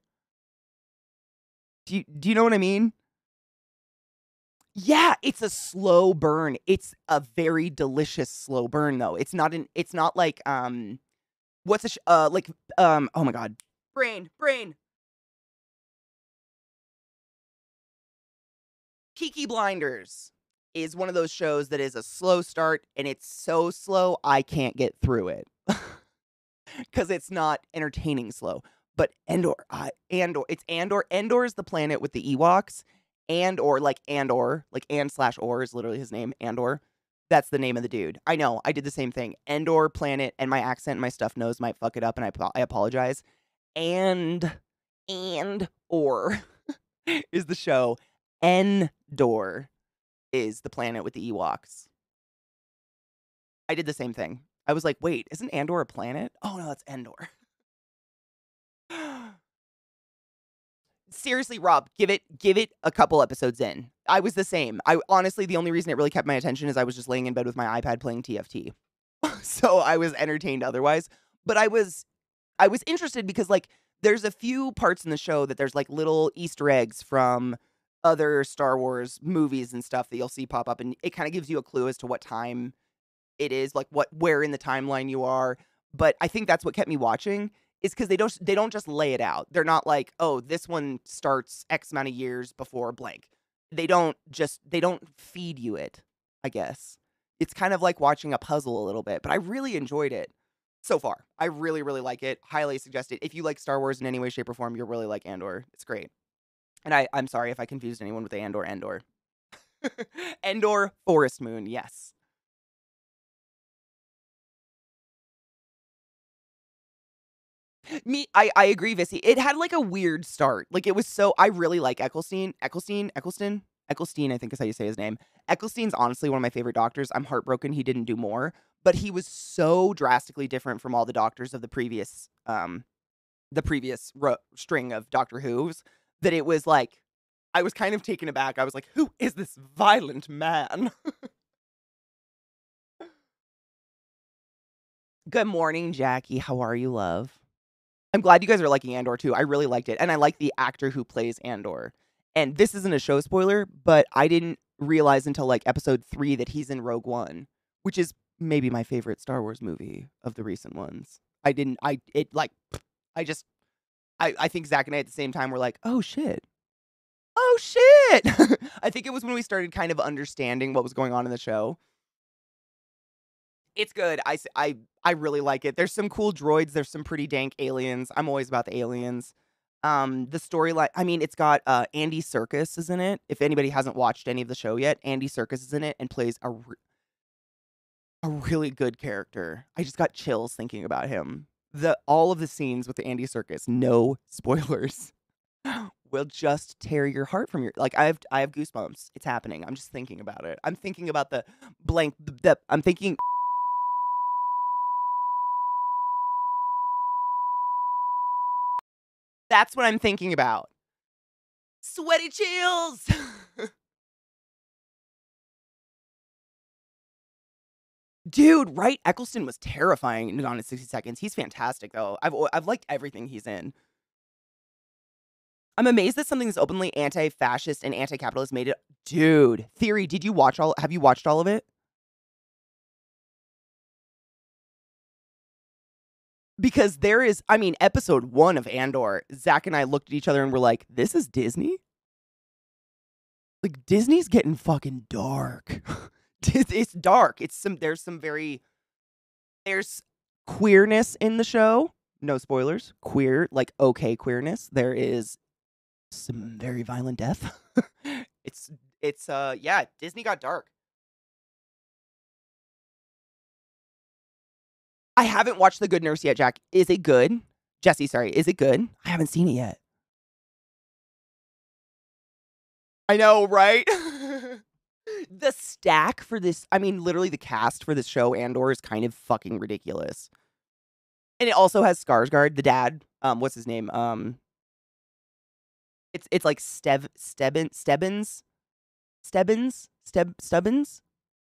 Do you know what I mean? Yeah, it's a slow burn. It's a very delicious slow burn though. It's not like what's a like oh my god. Brain. Peaky Blinders is one of those shows that is a slow start and it's so slow I can't get through it. Cuz it's not entertaining slow. But Andor, it's Andor. Andor is the planet with the Ewoks. Andor, like and/or is literally his name, Andor. That's the name of the dude. I know, I did the same thing. Endor planet, and my accent and my stuff nose might fuck it up, and I apologize. And or is the show. Endor is the planet with the Ewoks. I did the same thing. I was like, wait, isn't Andor a planet? Oh no, that's Endor. Seriously, Rob, give it a couple episodes in. I was the same. I honestly, the only reason it really kept my attention is I was just laying in bed with my iPad playing TFT. So I was entertained otherwise. But I was interested because like there's a few parts in the show that there's like little Easter eggs from other Star Wars movies and stuff that you'll see pop up, and it kind of gives you a clue as to what time it is, like where in the timeline you are. But I think that's what kept me watching is because they don't just lay it out. They're not like, oh, this one starts X amount of years before blank. They don't feed you it, I guess. It's kind of like watching a puzzle a little bit, but I really enjoyed it so far. I really, really like it. Highly suggest it. If you like Star Wars in any way, shape, or form, you'll really like Andor. It's great. And I'm sorry if I confused anyone with the Endor. Endor Forest Moon, yes. I agree, Vissy. It had like a weird start. Like it was so I really like Eccleston, I think is how you say his name. Eccleston's honestly one of my favorite doctors. I'm heartbroken he didn't do more, but he was so drastically different from all the doctors of the previous string of Doctor Who's that it was like I was kind of taken aback. I was like, "Who is this violent man?" Good morning, Jackie. How are you, love? I'm glad you guys are liking Andor too. I really liked it. And I like the actor who plays Andor. And this isn't a show spoiler, but I didn't realize until like episode 3 that he's in Rogue One, which is maybe my favorite Star Wars movie of the recent ones. I didn't I it like I just I think Zach and I at the same time were like, "Oh shit. Oh shit." I think it was when we started kind of understanding what was going on in the show. It's good. I really like it. There's some cool droids, there's some pretty dank aliens. I'm always about the aliens. The storyline, I mean, it's got, Andy Serkis is in it. If anybody hasn't watched any of the show yet, Andy Serkis is in it and plays a really good character. I just got chills thinking about him. All of the scenes with Andy Serkis, no spoilers, will just tear your heart from your like, I have goosebumps. It's happening. I'm just thinking about it. I'm thinking about the blank the I'm thinking that's what I'm thinking about. Sweaty chills. Dude, right? Eccleston was terrifying in Gone in 60 Seconds. He's fantastic, though. I've liked everything he's in. I'm amazed that something that's openly anti-fascist and anti-capitalist made it. Dude, Theory, have you watched all of it? Because there is, I mean, episode 1 of Andor, Zach and I looked at each other and were like, this is Disney? Like, Disney's getting fucking dark. It's dark. There's queerness in the show. No spoilers. Queer, like, okay queerness. There is some very violent death. Yeah, Disney got dark. I haven't watched The Good Nurse yet, Jack. Is it good? Jesse, sorry. Is it good? I haven't seen it yet. I know, right? The stack for this, I mean, literally the cast for this show, Andor, is kind of fucking ridiculous. And it also has Skarsgård, the dad. What's his name? It's like Stebbins?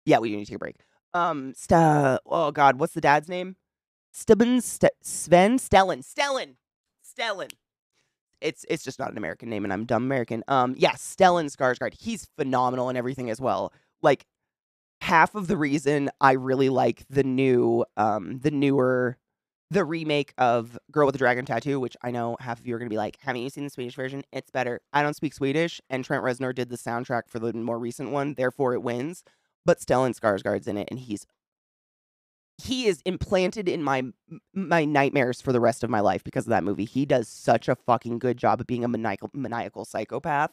Yeah, we need to take a break. Oh god, what's the dad's name? Stellan. It's just not an American name, and I'm dumb American. Yeah, Stellan Skarsgård. He's phenomenal and everything as well. Like, half of the reason I really like the remake of Girl with the Dragon Tattoo, which I know half of you are going to be like, haven't you seen the Swedish version? It's better. I don't speak Swedish, and Trent Reznor did the soundtrack for the more recent one, therefore it wins. But Stellan Skarsgård's in it, and he is implanted in my nightmares for the rest of my life because of that movie. He does such a fucking good job of being a maniacal psychopath.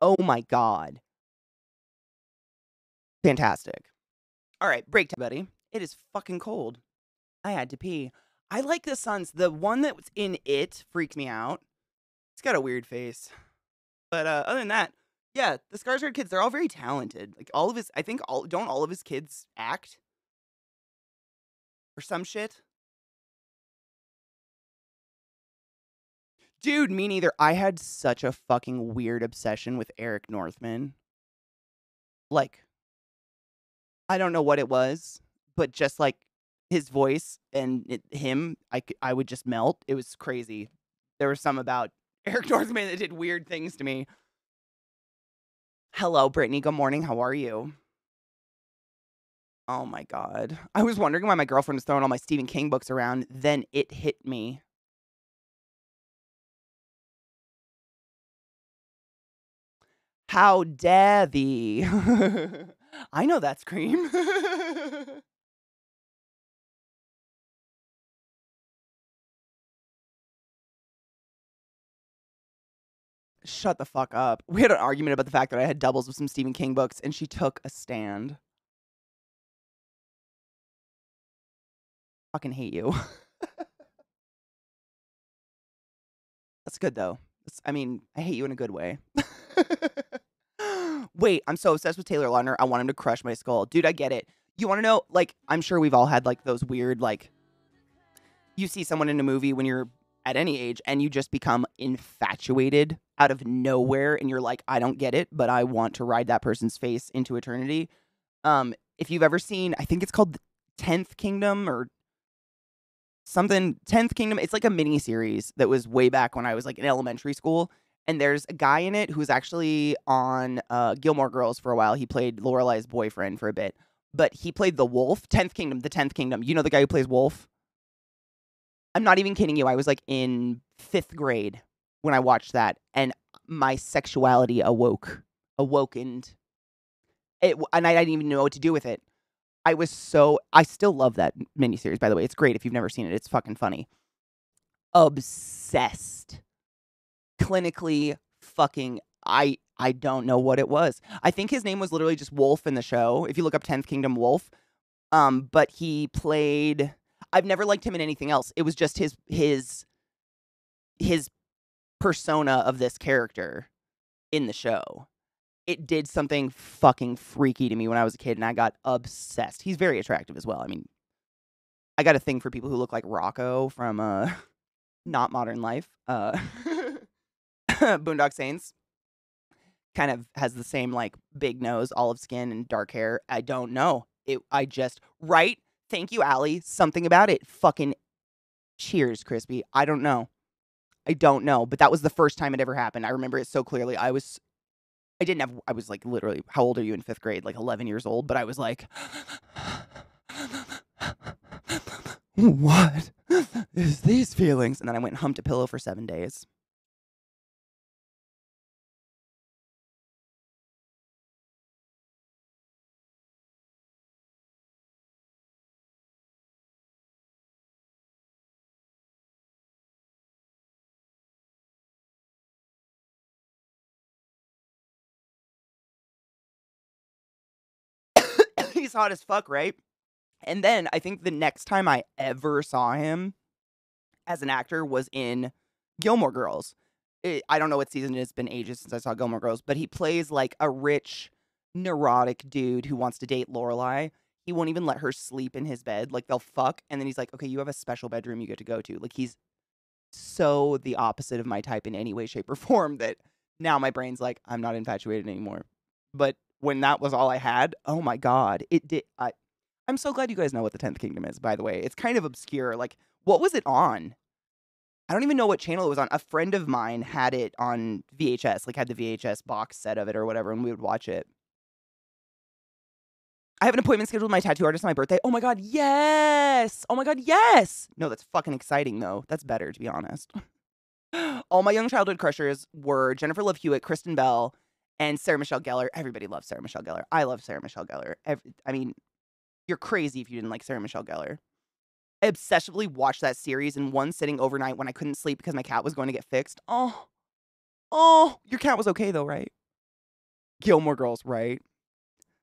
Oh my god. Fantastic. All right, break time, buddy. It is fucking cold. I had to pee. I like the Suns. The one that was in It freaked me out. He's got a weird face. But other than that, yeah, the Skarsgård kids, they're all very talented. Like, don't all of his kids act? Or some shit? Dude, me neither. I had such a fucking weird obsession with Eric Northman. Like, I don't know what it was, but just like his voice and him, I would just melt. It was crazy. There was some about Eric Northman that did weird things to me. Hello, Brittany. Good morning. How are you? Oh my god. I was wondering why my girlfriend was throwing all my Stephen King books around. Then it hit me. How dare thee? I know that scream. Shut the fuck up. We had an argument about the fact that I had doubles of some Stephen King books, and she took a stand. Fucking hate you. That's good, though. I mean, I hate you in a good way. Wait, I'm so obsessed with Taylor Lautner. I want him to crush my skull. Dude, I get it. You want to know, like, I'm sure we've all had, like, those weird, like, you see someone in a movie when you're at any age and you just become infatuated out of nowhere and you're like, I don't get it, but I want to ride that person's face into eternity. If you've ever seen, I think it's called 10th Kingdom or something, 10th Kingdom. It's like a mini series that was way back when I was like in elementary school. And there's a guy in it who's actually on Gilmore Girls for a while. He played Lorelai's boyfriend for a bit, but he played the wolf. 10th Kingdom, the 10th Kingdom. You know the guy who plays Wolf? I'm not even kidding you. I was like in 5th grade when I watched that, and my sexuality awokened. And I didn't even know what to do with it. I still love that miniseries, by the way. It's great if you've never seen it. It's fucking funny. Obsessed. Clinically fucking, I don't know what it was. I think his name was literally just Wolf in the show. If you look up 10th Kingdom Wolf. But he played, I've never liked him in anything else. It was just his persona of this character in the show. It did something fucking freaky to me when I was a kid, and I got obsessed. He's very attractive as well. I mean, I got a thing for people who look like Rocco from Not Modern Life. Boondock Saints kind of has the same like big nose, olive skin, and dark hair. I don't know. right? Thank you, Allie. Something about it. Fucking cheers, Crispy. I don't know. But that was the first time it ever happened. I remember it so clearly. I was like literally, how old are you in 5th grade? Like 11 years old, but I was like, what is these feelings? And then I went and humped a pillow for 7 days. He's hot as fuck, right? And then I think the next time I ever saw him as an actor was in Gilmore Girls. I don't know what season it is. It's been ages since I saw Gilmore Girls, but he plays like a rich, neurotic dude who wants to date Lorelai. He won't even let her sleep in his bed. Like they'll fuck, and then he's like, "Okay, you have a special bedroom you get to go to." Like he's so the opposite of my type in any way, shape, or form that now my brain's like, I'm not infatuated anymore. But when that was all I had, oh my god, it did. I'm so glad you guys know what the 10th Kingdom is. By the way, it's kind of obscure. Like, what was it on? I don't even know what channel it was on. A friend of mine had it on VHS, like had the VHS box set of it or whatever, and we would watch it. I have an appointment scheduled with my tattoo artist on my birthday. Oh my god, yes! Oh my god, yes! No, that's fucking exciting though. That's better, to be honest. All my young childhood crushers were Jennifer Love Hewitt, Kristen Bell, and Sarah Michelle Gellar. Everybody loves Sarah Michelle Gellar. I love Sarah Michelle Gellar. I mean, you're crazy if you didn't like Sarah Michelle Gellar. I obsessively watched that series in one sitting overnight when I couldn't sleep because my cat was going to get fixed. Oh, your cat was okay though, right? Gilmore Girls, right?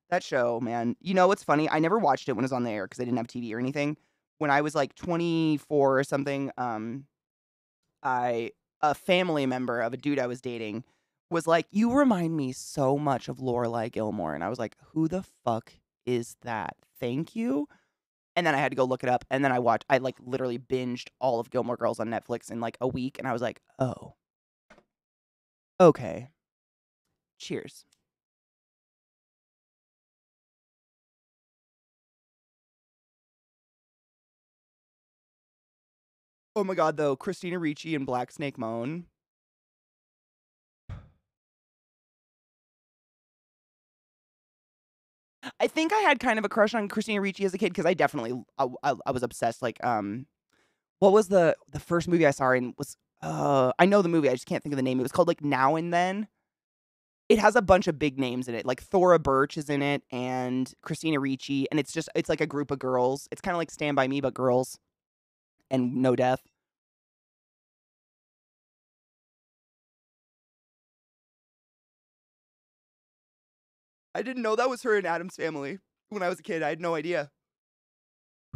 That show, man. You know what's funny? I never watched it when it was on the air because I didn't have TV or anything. When I was like 24 or something, a family member of a dude I was dating was like, "You remind me so much of Lorelai Gilmore," and I was like, "Who the fuck is that? Thank you." And then I had to go look it up, and then I like literally binged all of Gilmore Girls on Netflix in like a week, and I was like, "Oh, okay. Cheers." Oh my god, though, Christina Ricci and Black Snake Moan. I think I had kind of a crush on Christina Ricci as a kid because I definitely I was obsessed. Like, what was the first movie I saw her in? Was I know the movie, I just can't think of the name. It was called like Now and Then. It has a bunch of big names in it. Like Thora Birch is in it, and Christina Ricci, and it's like a group of girls. It's kind of like Stand by Me, but girls and no death. I didn't know that was her in Addams Family when I was a kid. I had no idea.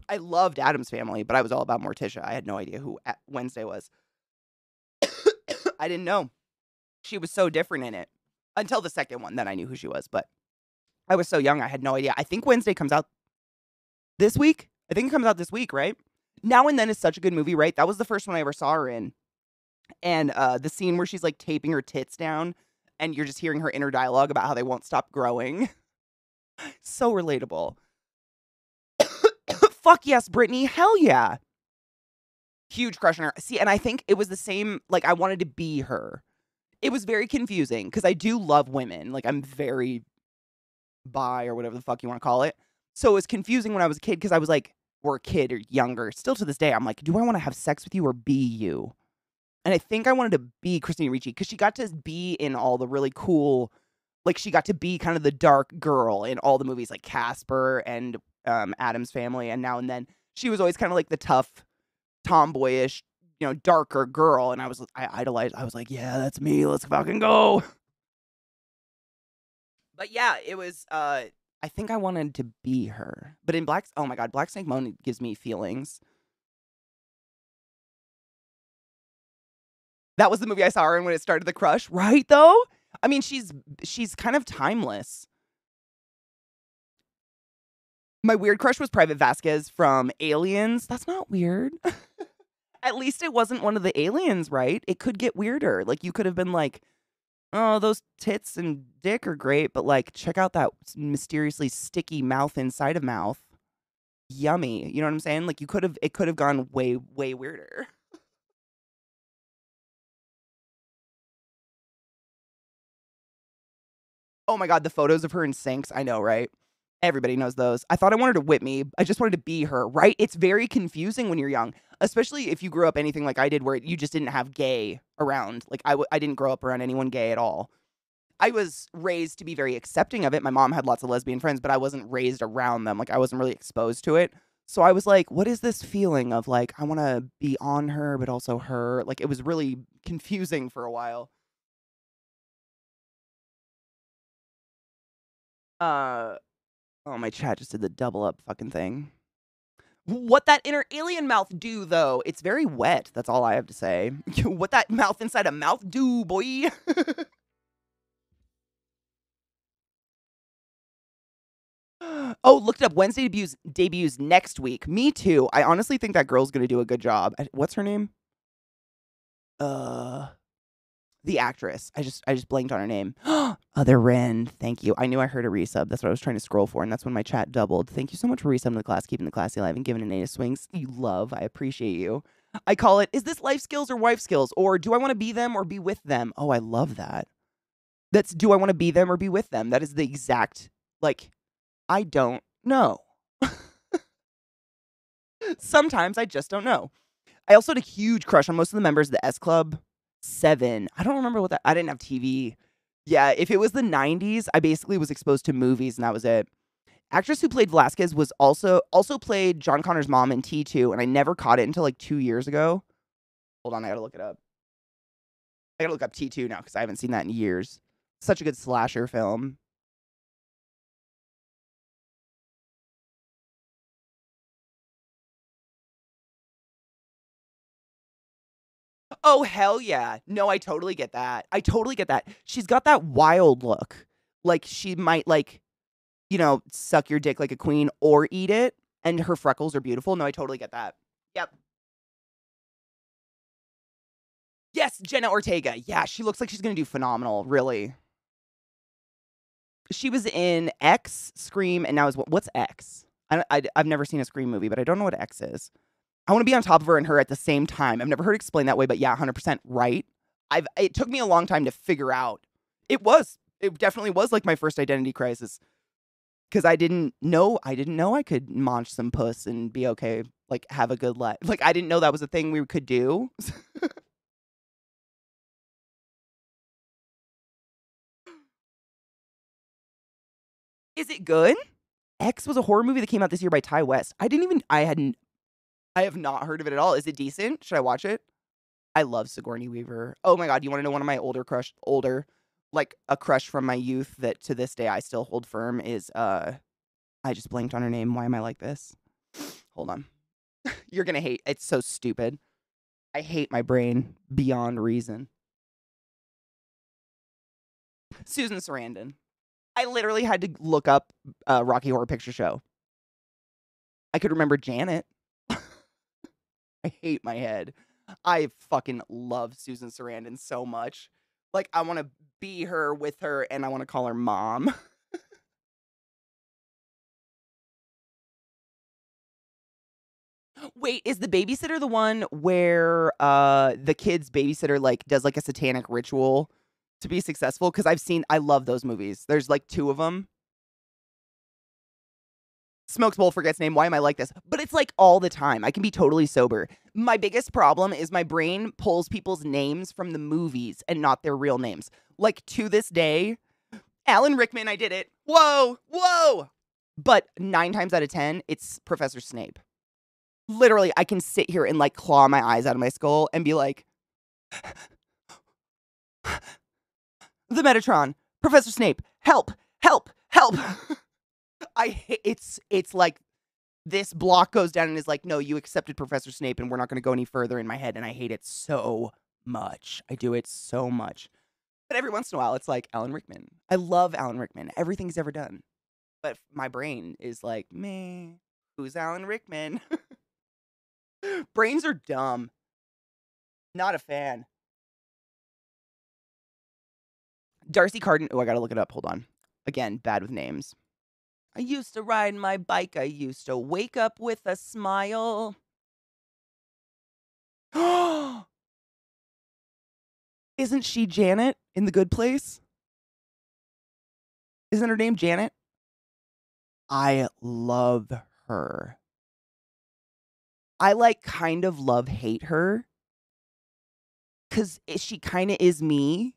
I loved Addams Family, but I was all about Morticia. I had no idea who Wednesday was. I didn't know. She was so different in it. Until the second one, then I knew who she was, but I was so young, I had no idea. I think Wednesday comes out this week. I think it comes out this week, right? Now and Then is such a good movie, right? That was the first one I ever saw her in. And the scene where she's like taping her tits down and you're just hearing her inner dialogue about how they won't stop growing. So relatable. Fuck yes, Brittany. Hell yeah. Huge crush on her. See, and I think it was the same, like I wanted to be her. It was very confusing because I do love women. Like I'm very bi or whatever the fuck you want to call it. So it was confusing when I was a kid because I was like, or a kid or younger. Still to this day, I'm like, do I want to have sex with you or be you? And I think I wanted to be Christina Ricci because she got to be in all the really cool, like she got to be kind of the dark girl in all the movies like Casper and Addams Family and Now and Then. She was always kind of like the tough, tomboyish, darker girl. And I idolized. I was like, yeah, that's me. Let's fucking go. But yeah, it was. I think I wanted to be her. But in oh my god, Black Snake Moan gives me feelings. That was the movie I saw her in when it started the crush, right? Though, I mean, she's kind of timeless. My weird crush was Private Vasquez from Aliens. That's not weird. At least it wasn't one of the aliens, right? It could get weirder. Like you could have been like Oh, those tits and dick are great, but like, check out that mysteriously sticky mouth inside of mouth. Yummy. You know what I'm saying? Like, it could have gone way, way weirder. Oh my god, the photos of her in sinks. I know, right? Everybody knows those. I thought I wanted to whip me. I just wanted to be her, right? It's very confusing when you're young, especially if you grew up anything like I did, where you just didn't have gay around. Like I didn't grow up around anyone gay at all. I was raised to be very accepting of it. My mom had lots of lesbian friends, but I wasn't raised around them. Like I wasn't really exposed to it. So I was like, what is this feeling of like I want to be on her but also her? Like it was really confusing for a while. Uh oh, my chat just did the double up fucking thing. What that inner alien mouth do though, it's very wet. That's all I have to say. What that mouth inside a mouth do, boy. Oh, looked up. Wednesday debuts next week. Me too. I honestly think that girl's gonna do a good job. What's her name? Uh, the actress. I just blanked on her name. Other Ren. Thank you. I knew I heard a resub. That's what I was trying to scroll for, and that's when my chat doubled. Thank you so much for resubbing the class, keeping the classy alive, and giving an A to swings. You love. I appreciate you. I call it, is this life skills or wife skills? Or do I want to be them or be with them? Oh, I love that. That's do I want to be them or be with them? That is the exact, like, I don't know. Sometimes I just don't know. I also had a huge crush on most of the members of the S Club 7. I don't remember what that, I didn't have TV. Yeah, if it was the 90s, I basically was exposed to movies and that was it. Actress who played Velasquez was also played John Connor's mom in T2, and I never caught it until like 2 years ago. Hold on, I gotta look it up. I gotta look up T2 now because I haven't seen that in years. Such a good slasher film. Oh, hell yeah. No, I totally get that. I totally get that. She's got that wild look. Like she might like, suck your dick like a queen or eat it, and her freckles are beautiful. No, I totally get that. Yep. Yes, Jenna Ortega. Yeah, she looks like she's gonna do phenomenal, really. She was in X, Scream, and now is what's X? I've never seen a Scream movie, but I don't know what X is. I want to be on top of her and her at the same time. I've never heard it explained that way, but yeah, 100% right. It took me a long time to figure out. It definitely was like my first identity crisis because I didn't know I could munch some puss and be okay, like have a good life. Like I didn't know that was a thing we could do. Is it good? X was a horror movie that came out this year by Ty West. I have not heard of it at all. Is it decent? Should I watch it? I love Sigourney Weaver. Oh my god, you wanna know one of my like a crush from my youth that to this day I still hold firm is, I just blanked on her name. Why am I like this? Hold on. You're gonna hate it's so stupid. I hate my brain beyond reason. Susan Sarandon. I literally had to look up, Rocky Horror Picture Show. I could remember Janet. I hate my head. I fucking love Susan Sarandon so much. Like, I wanna be her with her, and I wanna call her mom. Wait, is the babysitter the one where, the kid's babysitter, like, does, like, a satanic ritual to be successful? Because I love those movies. There's, like, 2 of them. Smokes Bowl forgets name. Why am I like this? But it's like all the time. I can be totally sober. My biggest problem is my brain pulls people's names from the movies and not their real names. Like to this day, Alan Rickman, I did it. Whoa, whoa. But 9 times out of 10, it's Professor Snape. Literally, I can sit here and like claw my eyes out of my skull and be like, the Metatron, Professor Snape, help, help, help. It's like this block goes down and is like, no, you accepted Professor Snape and we're not going to go any further in my head. And I hate it so much. I do it so much. But every once in a while, it's like Alan Rickman. I love Alan Rickman. Everything he's ever done. But my brain is like, meh, who's Alan Rickman? Brains are dumb. Not a fan. Darcy Carden. Oh, I gotta look it up. Hold on. Again, bad with names. I used to ride my bike. I used to wake up with a smile. Isn't she Janet in The Good Place? Isn't her name Janet? I love her. I like kind of love hate her because she kind of is me.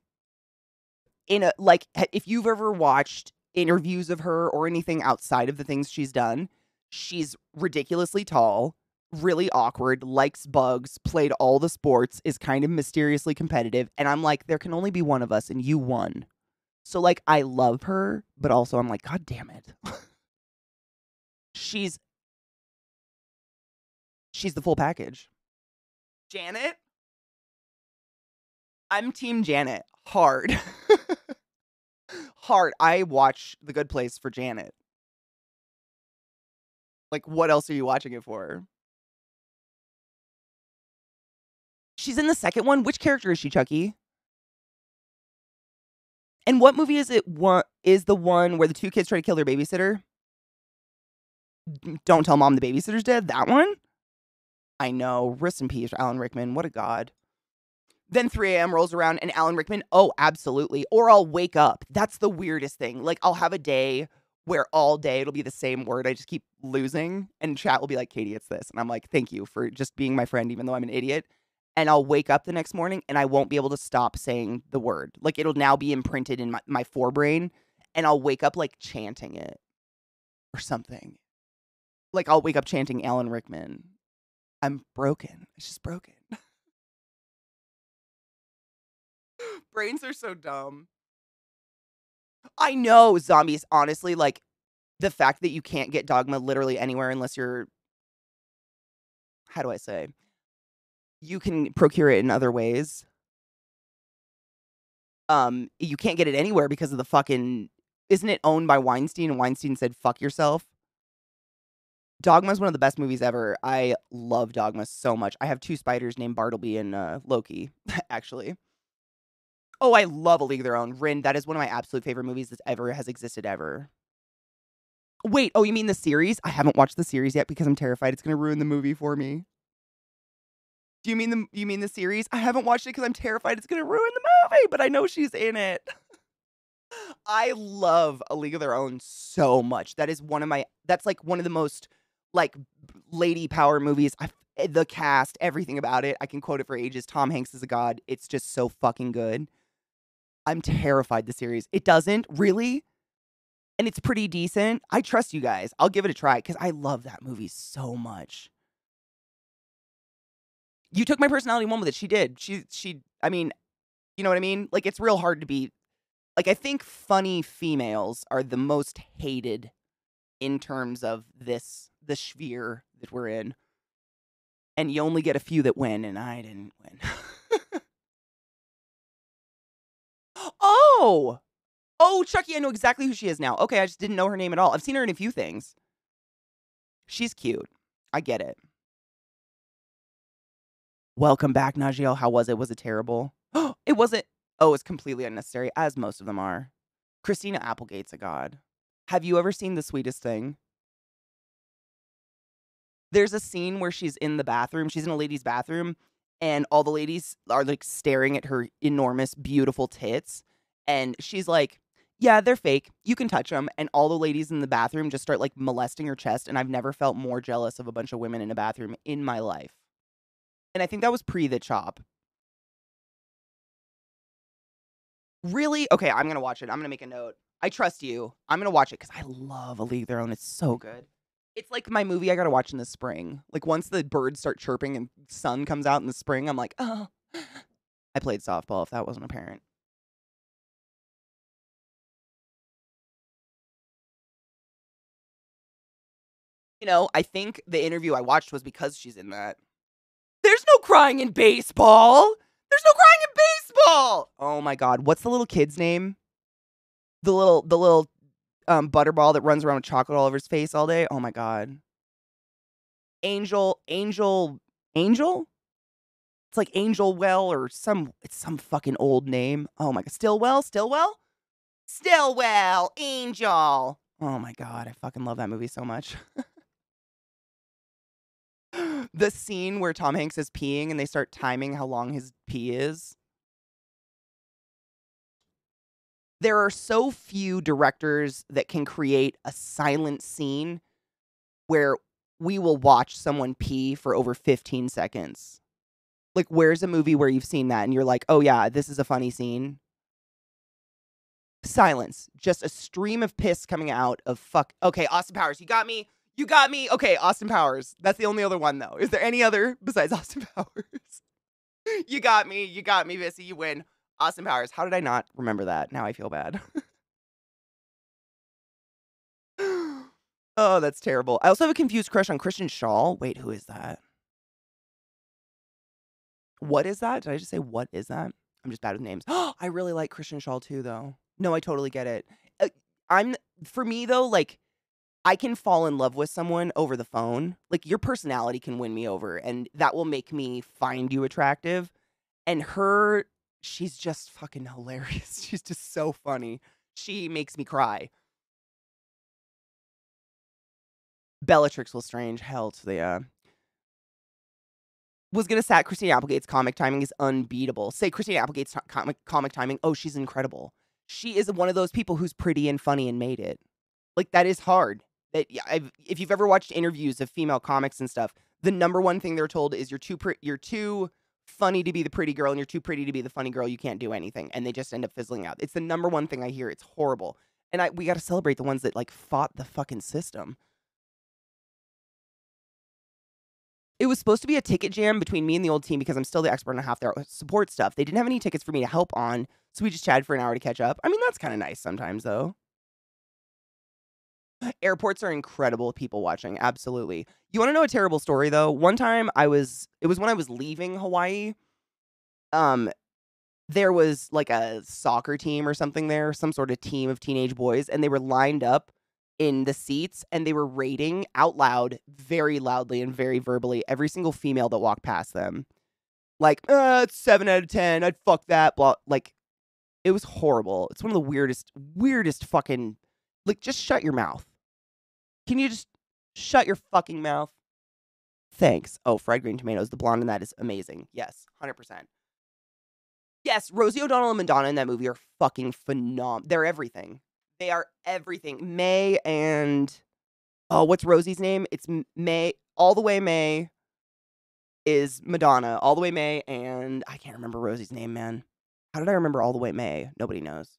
Like, if you've ever watched interviews of her or anything outside of the things she's done, she's ridiculously tall, really awkward, likes bugs, played all the sports, is kind of mysteriously competitive. And I'm like, there can only be one of us, and you won. So, like, I love her, but also I'm like, God damn it. She's the full package. Janet? I'm Team Janet. Hard. Hard. I watch The Good Place for Janet. Like, what else are you watching it for? She's in the second one. Which character is she, Chucky? And what movie is it? What is the one where the two kids try to kill their babysitter? Don't tell mom the babysitter's dead. That one? I know. Rest in peace, Alan Rickman. What a god. Then 3 a.m. rolls around and Alan Rickman, oh, absolutely. Or I'll wake up. That's the weirdest thing. Like, I'll have a day where all day it'll be the same word. I just keep losing. And chat will be like, Katie, it's this. And I'm like, thank you for just being my friend, even though I'm an idiot. And I'll wake up the next morning and I won't be able to stop saying the word. Like, it'll now be imprinted in my forebrain. And I'll wake up, like, chanting it or something. Like, I'll wake up chanting Alan Rickman. I'm broken. It's just broken. Brains are so dumb. I know, zombies. Honestly, like, the fact that you can't get Dogma literally anywhere unless you're, how do I say? You can procure it in other ways. You can't get it anywhere because of the fucking, isn't it owned by Weinstein? And Weinstein said, fuck yourself. Dogma is one of the best movies ever. I love Dogma so much. I have 2 spiders named Bartleby and Loki, actually. Oh, I love A League of Their Own. Rin, that is one of my absolute favorite movies that ever has existed ever. Wait, oh, you mean the series? I haven't watched the series yet because I'm terrified it's going to ruin the movie for me. Do you mean the series? I haven't watched it because I'm terrified it's going to ruin the movie, but I know she's in it. I love A League of Their Own so much. That is that's like one of the most like lady power movies. The cast, everything about it. I can quote it for ages. Tom Hanks is a god. It's just so fucking good. I'm terrified the series. It doesn't really. And it's pretty decent. I trust you guys. I'll give it a try because I love that movie so much. You took my personality one with it. She did. I mean, you know what I mean? Like, it's real hard to be, like, I think funny females are the most hated in terms of the sphere that we're in. And you only get a few that win, and I didn't win. Oh! Oh, Chucky, I know exactly who she is now. Okay, I just didn't know her name at all. I've seen her in a few things. She's cute. I get it. Welcome back, Najiel. How was it? Was it terrible? It wasn't. Oh, it's completely unnecessary, as most of them are. Christina Applegate's a god. Have you ever seen The Sweetest Thing? There's a scene where she's in the bathroom. She's in a lady's bathroom, and all the ladies are, like, staring at her enormous, beautiful tits. And she's like, yeah, they're fake. You can touch them. And all the ladies in the bathroom just start, like, molesting her chest. And I've never felt more jealous of a bunch of women in a bathroom in my life. And I think that was pre the chop. Really? Okay, I'm going to watch it. I'm going to make a note. I trust you. I'm going to watch it because I love A League of Their Own. It's so good. It's like my movie I got to watch in the spring. Like, once the birds start chirping and sun comes out in the spring, I'm like, oh. I played softball, if that wasn't apparent. You know, I think the interview I watched was because she's in that. There's no crying in baseball. There's no crying in baseball. Oh my God. What's the little kid's name? The little butterball that runs around with chocolate all over his face all day. Oh my God. Angel. It's like Angel Well or it's some fucking old name. Oh my God. Stillwell? Stillwell, Angel. Oh my god, I fucking love that movie so much. The scene where Tom Hanks is peeing and they start timing how long his pee is. There are so few directors that can create a silent scene where we will watch someone pee for over 15 seconds. Like, where's a movie where you've seen that and you're like, oh yeah, this is a funny scene? Silence. Just a stream of piss coming out of fuck. Okay, Austin Powers, you got me. You got me. Okay, Austin Powers. That's the only other one, though. Is there any other besides Austin Powers? You got me. You got me, Vissy. You win. Austin Powers. How did I not remember that? Now I feel bad. Oh, that's terrible. I also have a confused crush on Christian Shaw. Wait, who is that? What is that? Did I just say what is that? I'm just bad with names. I really like Christian Shaw too, though. No, I totally get it. Uh, I'm for me though, like I can fall in love with someone over the phone. Like your personality can win me over, and that will make me find you attractive. And her, she's just fucking hilarious. She's just so funny. She makes me cry. Bellatrix Lestrange, hell to the was gonna say Christina Applegate's comic timing is unbeatable. Say Christina Applegate's comic timing. Oh, she's incredible. She is one of those people who's pretty and funny and made it. Like that is hard. That if you've ever watched interviews of female comics and stuff, the number one thing they're told is you're too funny to be the pretty girl and you're too pretty to be the funny girl. You can't do anything, and they just end up fizzling out. It's the number one thing I hear. It's horrible, and we got to celebrate the ones that like fought the fucking system. It was supposed to be a ticket jam between me and the old team because I'm still the expert on half their support stuff. They didn't have any tickets for me to help on, so we just chatted for an hour to catch up. I mean, that's kind of nice sometimes, though. Airports are incredible people watching, absolutely. You wanna know a terrible story, though? One time it was when I was leaving Hawaii, um, there was, like, a soccer team or something there, some sort of team of teenage boys, and they were lined up in the seats, and they were rating out loud, very loudly and very verbally, every single female that walked past them. Like, it's 7 out of 10, I'd fuck that, blah like, it was horrible. It's one of the weirdest fucking like, just shut your mouth. Can you just shut your fucking mouth? Thanks. Oh, fried green tomatoes. The blonde in that is amazing. Yes, 100%. Yes, Rosie O'Donnell and Madonna in that movie are fucking phenomenal. They're everything. They are everything. May and oh, what's Rosie's name? It's May. All the Way May is Madonna. All the Way May and I can't remember Rosie's name, man. How did I remember All the Way May? Nobody knows.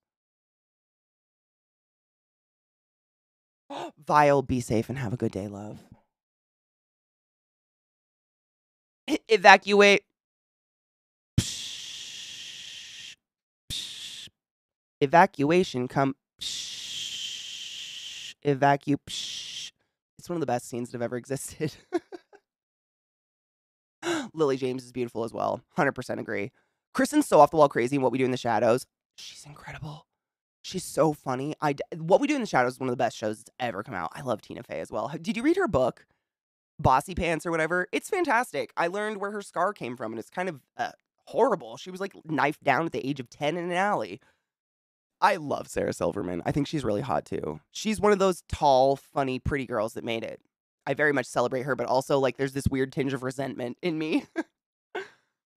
Vile, be safe and have a good day, love. Evacuate. Psh, psh, evacuation come. Psh, psh. It's one of the best scenes that have ever existed. Lily James is beautiful as well. 100% agree. Kristen's so off the wall crazy in What We Do in the Shadows. She's incredible. She's so funny. What We Do in the Shadows is one of the best shows that's ever come out. I love Tina Fey as well. Did you read her book? Bossy Pants or whatever? It's fantastic. I learned where her scar came from, and it's kind of horrible. She was, like, knifed down at the age of 10 in an alley. I love Sarah Silverman. I think she's really hot, too. She's one of those tall, funny, pretty girls that made it. I very much celebrate her, but also, like, there's this weird tinge of resentment in me.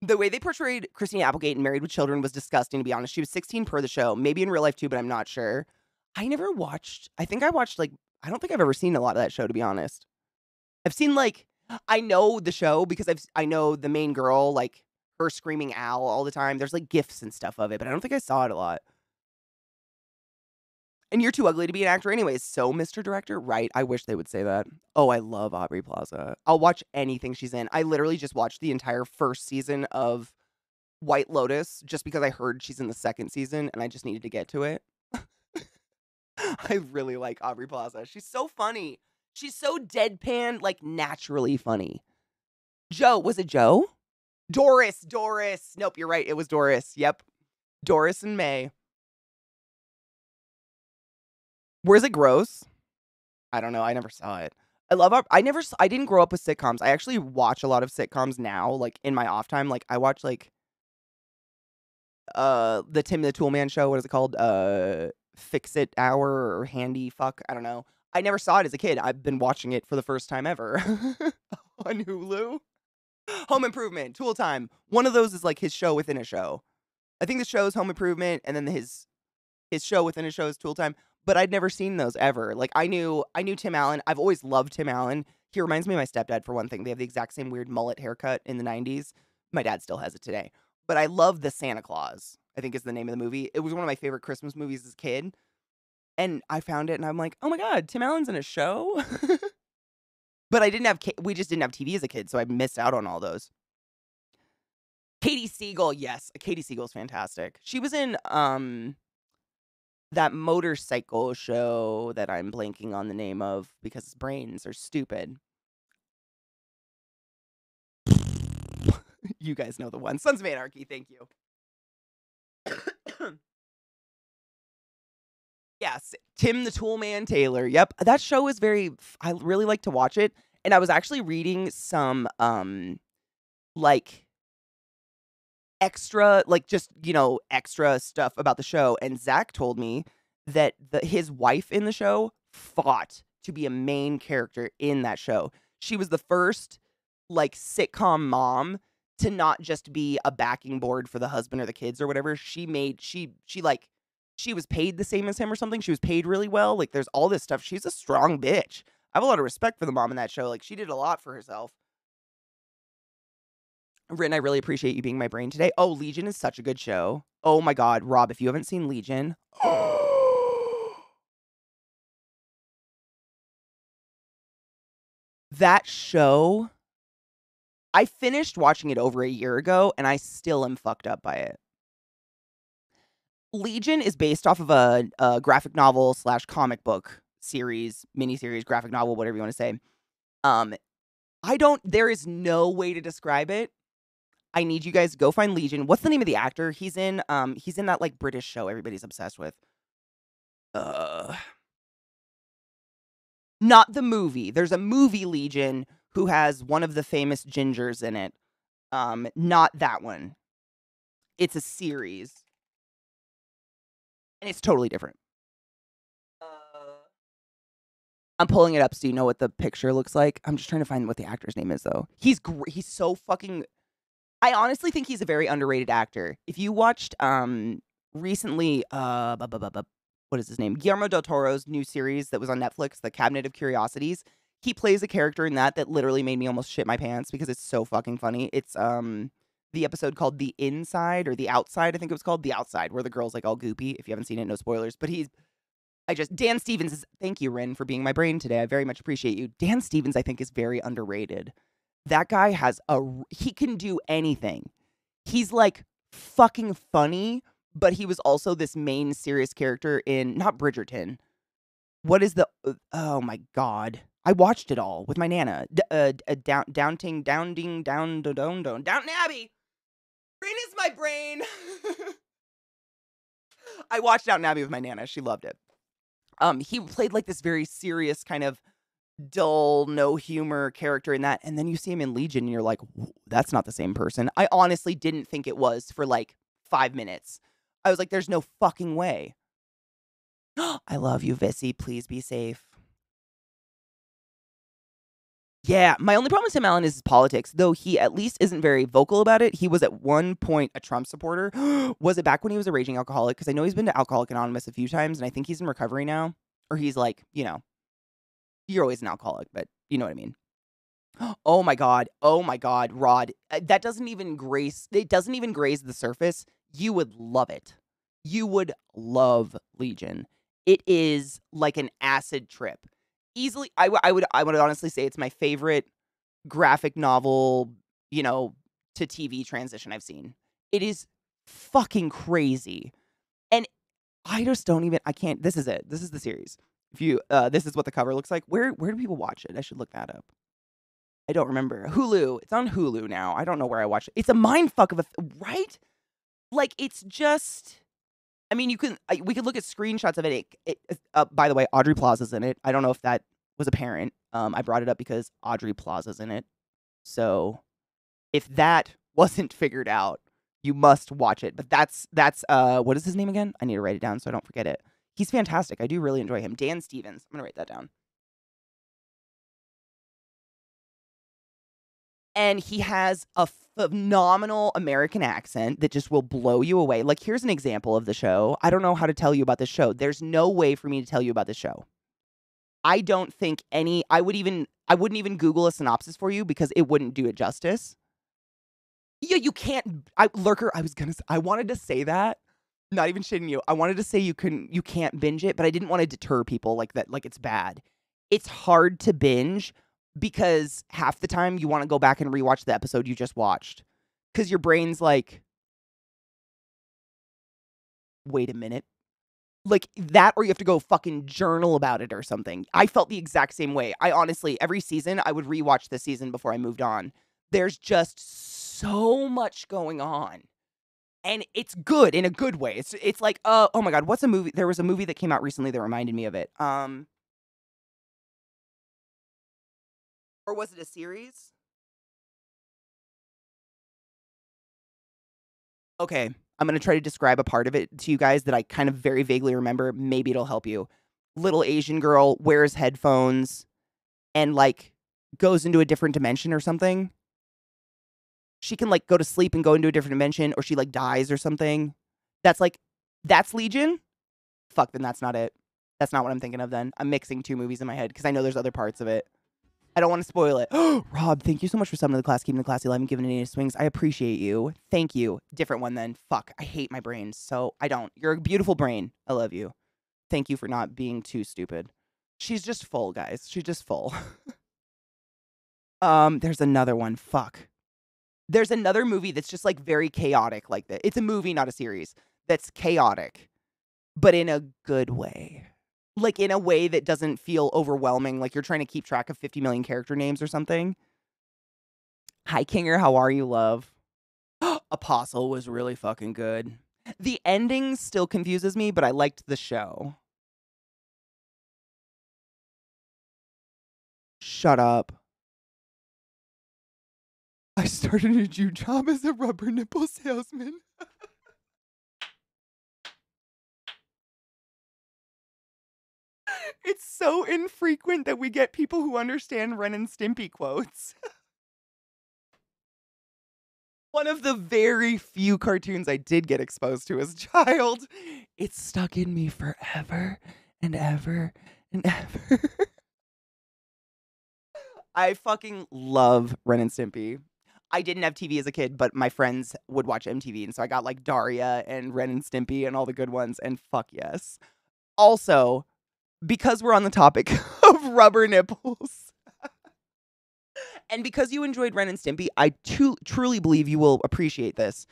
The way they portrayed Christina Applegate in Married with Children was disgusting, to be honest. She was 16 per the show. Maybe in real life, too, but I'm not sure. I never watched... I think I watched, like... I don't think I've ever seen a lot of that show, to be honest. I've seen, like... I know the show because I know the main girl, like, her screaming owl all the time. There's, like, GIFs and stuff of it, but I don't think I saw it a lot. And you're too ugly to be an actor anyways, so, Mr. Director, right? I wish they would say that. Oh, I love Aubrey Plaza. I'll watch anything she's in. I literally just watched the entire first season of White Lotus just because I heard she's in the second season, and I just needed to get to it. I really like Aubrey Plaza. She's so funny. She's so deadpan, like, naturally funny. Joe. Was it Joe? Doris. Nope, you're right. It was Doris. Yep. Doris and May. Was it gross? I don't know. I never saw it. I didn't grow up with sitcoms. I actually watch a lot of sitcoms now, like, in my off time. Like, I watch, like, the Tim the Toolman show. What is it called? fix-it hour or handy fuck, I don't know. I never saw it as a kid. I've been watching it for the first time ever on Hulu. Home Improvement, Tool Time. One of those is like his show within a show. I think the show is Home Improvement, and then his show within a show is Tool Time. But I'd never seen those ever. Like I knew Tim Allen. I've always loved Tim Allen. He reminds me of my stepdad for one thing. They have the exact same weird mullet haircut in the 90s. My dad still has it today. But I love The Santa Claus, I think is the name of the movie. It was one of my favorite Christmas movies as a kid. And I found it and I'm like, oh my God, Tim Allen's in a show? But we just didn't have TV as a kid, so I missed out on all those. Katie Siegel, yes. Katie Siegel's fantastic. She was in that motorcycle show that I'm blanking on the name of because his brains are stupid. You guys know the one. Sons of Anarchy, thank you. Yes, Tim the Toolman Taylor. Yep, that show is I really like to watch it. And I was actually reading some, like, extra, like, just, extra stuff about the show. And Zach told me that his wife in the show fought to be a main character in that show. She was the first, like, sitcom mom to not just be a backing board for the husband or the kids or whatever. She was paid the same as him or something. She was paid really well. Like, there's all this stuff. She's a strong bitch. I have a lot of respect for the mom in that show. Like, she did a lot for herself. Rin, I really appreciate you being my brain today. Oh, Legion is such a good show. Oh my God, Rob, if you haven't seen Legion. That show, I finished watching it over a year ago, and I still am fucked up by it. Legion is based off of a graphic novel / comic book series, miniseries, graphic novel, whatever you want to say. There is no way to describe it. I need you guys to go find Legion. What's the name of the actor? He's in that like British show everybody's obsessed with. Not the movie. There's a movie Legion who has one of the famous gingers in it. Not that one. It's a series. And it's totally different. I'm pulling it up so you know what the picture looks like. I'm just trying to find what the actor's name is, though. He's so fucking... I honestly think he's a very underrated actor. If you watched recently, what is his name? Guillermo del Toro's new series that was on Netflix, The Cabinet of Curiosities. He plays a character in that literally made me almost shit my pants because it's so fucking funny. It's the episode called The Inside or The Outside, I think it was called The Outside, where the girl's like all goopy. If you haven't seen it, no spoilers. But Dan Stevens is, thank you, Rin, for being my brain today. I very much appreciate you. Dan Stevens, I think, is very underrated. That guy he can do anything. He's like fucking funny, but he was also this main serious character in, not Bridgerton. What is oh my God. I watched it all with my Nana. Downton Abbey. Rin is my brain. I watched Downton Abbey with my Nana. She loved it. He played like this very serious kind of dull, no humor character in that. And then you see him in Legion and you're like, that's not the same person. I honestly didn't think it was for like 5 minutes. I was like, there's no fucking way. I love you, Vissy. Please be safe. Yeah, my only problem with Tim Allen is his politics, though he at least isn't very vocal about it. He was at one point a Trump supporter. Was it back when he was a raging alcoholic? Because I know he's been to Alcoholic Anonymous a few times, and I think he's in recovery now. Or he's like, you're always an alcoholic, but you know what I mean. Oh my God, Rod. That doesn't even graze the surface. You would love it. You would love Legion. It is like an acid trip. Easily, I would honestly say it's my favorite graphic novel, to TV transition I've seen. It is fucking crazy. And I just don't even, I can't, this is it. This is the series. If you, this is what the cover looks like. Where do people watch it? I should look that up. I don't remember. Hulu. It's on Hulu now. I don't know where I watched it. It's a mindfuck of right? Like, it's just, I mean, we could look at screenshots of it. By the way, Audrey Plaza's in it. I don't know if that was apparent. I brought it up because Audrey Plaza's in it. So if that wasn't figured out, you must watch it. But that's what is his name again? I need to write it down so I don't forget it. He's fantastic. I do really enjoy him. Dan Stevens. I'm gonna write that down. And he has a phenomenal American accent that just will blow you away. Like, here's an example of the show. I don't know how to tell you about this show. There's no way for me to tell you about this show. I don't think I wouldn't even Google a synopsis for you because it wouldn't do it justice. Yeah, you can't. Lurker. I wanted to say that. Not even shitting you. I wanted to say you can't binge it, but I didn't want to deter people like that. Like, it's bad. It's hard to binge because half the time you want to go back and rewatch the episode you just watched because your brain's like, wait a minute. Like that, or you have to go fucking journal about it or something. I felt the exact same way. I honestly, every season, I would rewatch the season before I moved on. There's just so much going on. And it's good in a good way. It's like, oh my God, what's a movie? There was a movie that came out recently that reminded me of it. Or was it a series? Okay, I'm gonna try to describe a part of it to you guys that I kind of very vaguely remember. Maybe it'll help you. Little Asian girl wears headphones and like goes into a different dimension or something. She can like go to sleep and go into a different dimension, or she like dies or something. That's Legion? Fuck, then that's not it. That's not what I'm thinking of then. I'm mixing two movies in my head because I know there's other parts of it. I don't want to spoil it. Rob, thank you so much for summoning the class, keeping the classy alive, and giving it any swings. I appreciate you. Thank you. Different one then. Fuck, I hate my brain, so I don't. You're a beautiful brain. I love you. Thank you for not being too stupid. She's just full, guys. She's just full. There's another one. Fuck. There's another movie that's just like very chaotic like that. It's a movie, not a series. That's chaotic, but in a good way. Like in a way that doesn't feel overwhelming, like you're trying to keep track of 50 million character names or something. Hi, Kinger. How are you, love? Apostle was really fucking good. The ending still confuses me, but I liked the show. Shut up. I started a new job as a rubber nipple salesman. It's so infrequent that we get people who understand Ren and Stimpy quotes. One of the very few cartoons I did get exposed to as a child. It's stuck in me forever and ever and ever. I fucking love Ren and Stimpy. I didn't have TV as a kid, but my friends would watch MTV, and so I got like Daria and Ren and Stimpy and all the good ones, and fuck yes. Also, because we're on the topic of rubber nipples, and because you enjoyed Ren and Stimpy, I truly believe you will appreciate this.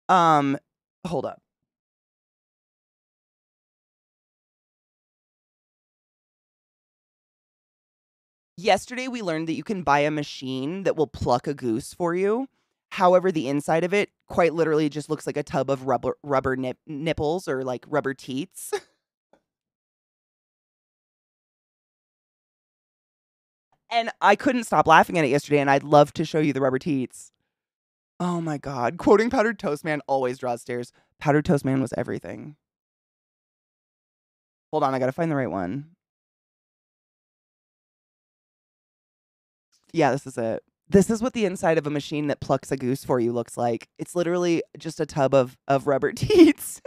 Hold up. Yesterday, we learned that you can buy a machine that will pluck a goose for you. However, the inside of it quite literally just looks like a tub of rubber nipples or like rubber teats. And I couldn't stop laughing at it yesterday, and I'd love to show you the rubber teats. Oh my God. Quoting Powdered Toast Man always draws stares. Powdered Toast Man was everything. Hold on, I gotta find the right one. Yeah, this is it. This is what the inside of a machine that plucks a goose for you looks like. It's literally just a tub of rubber teats.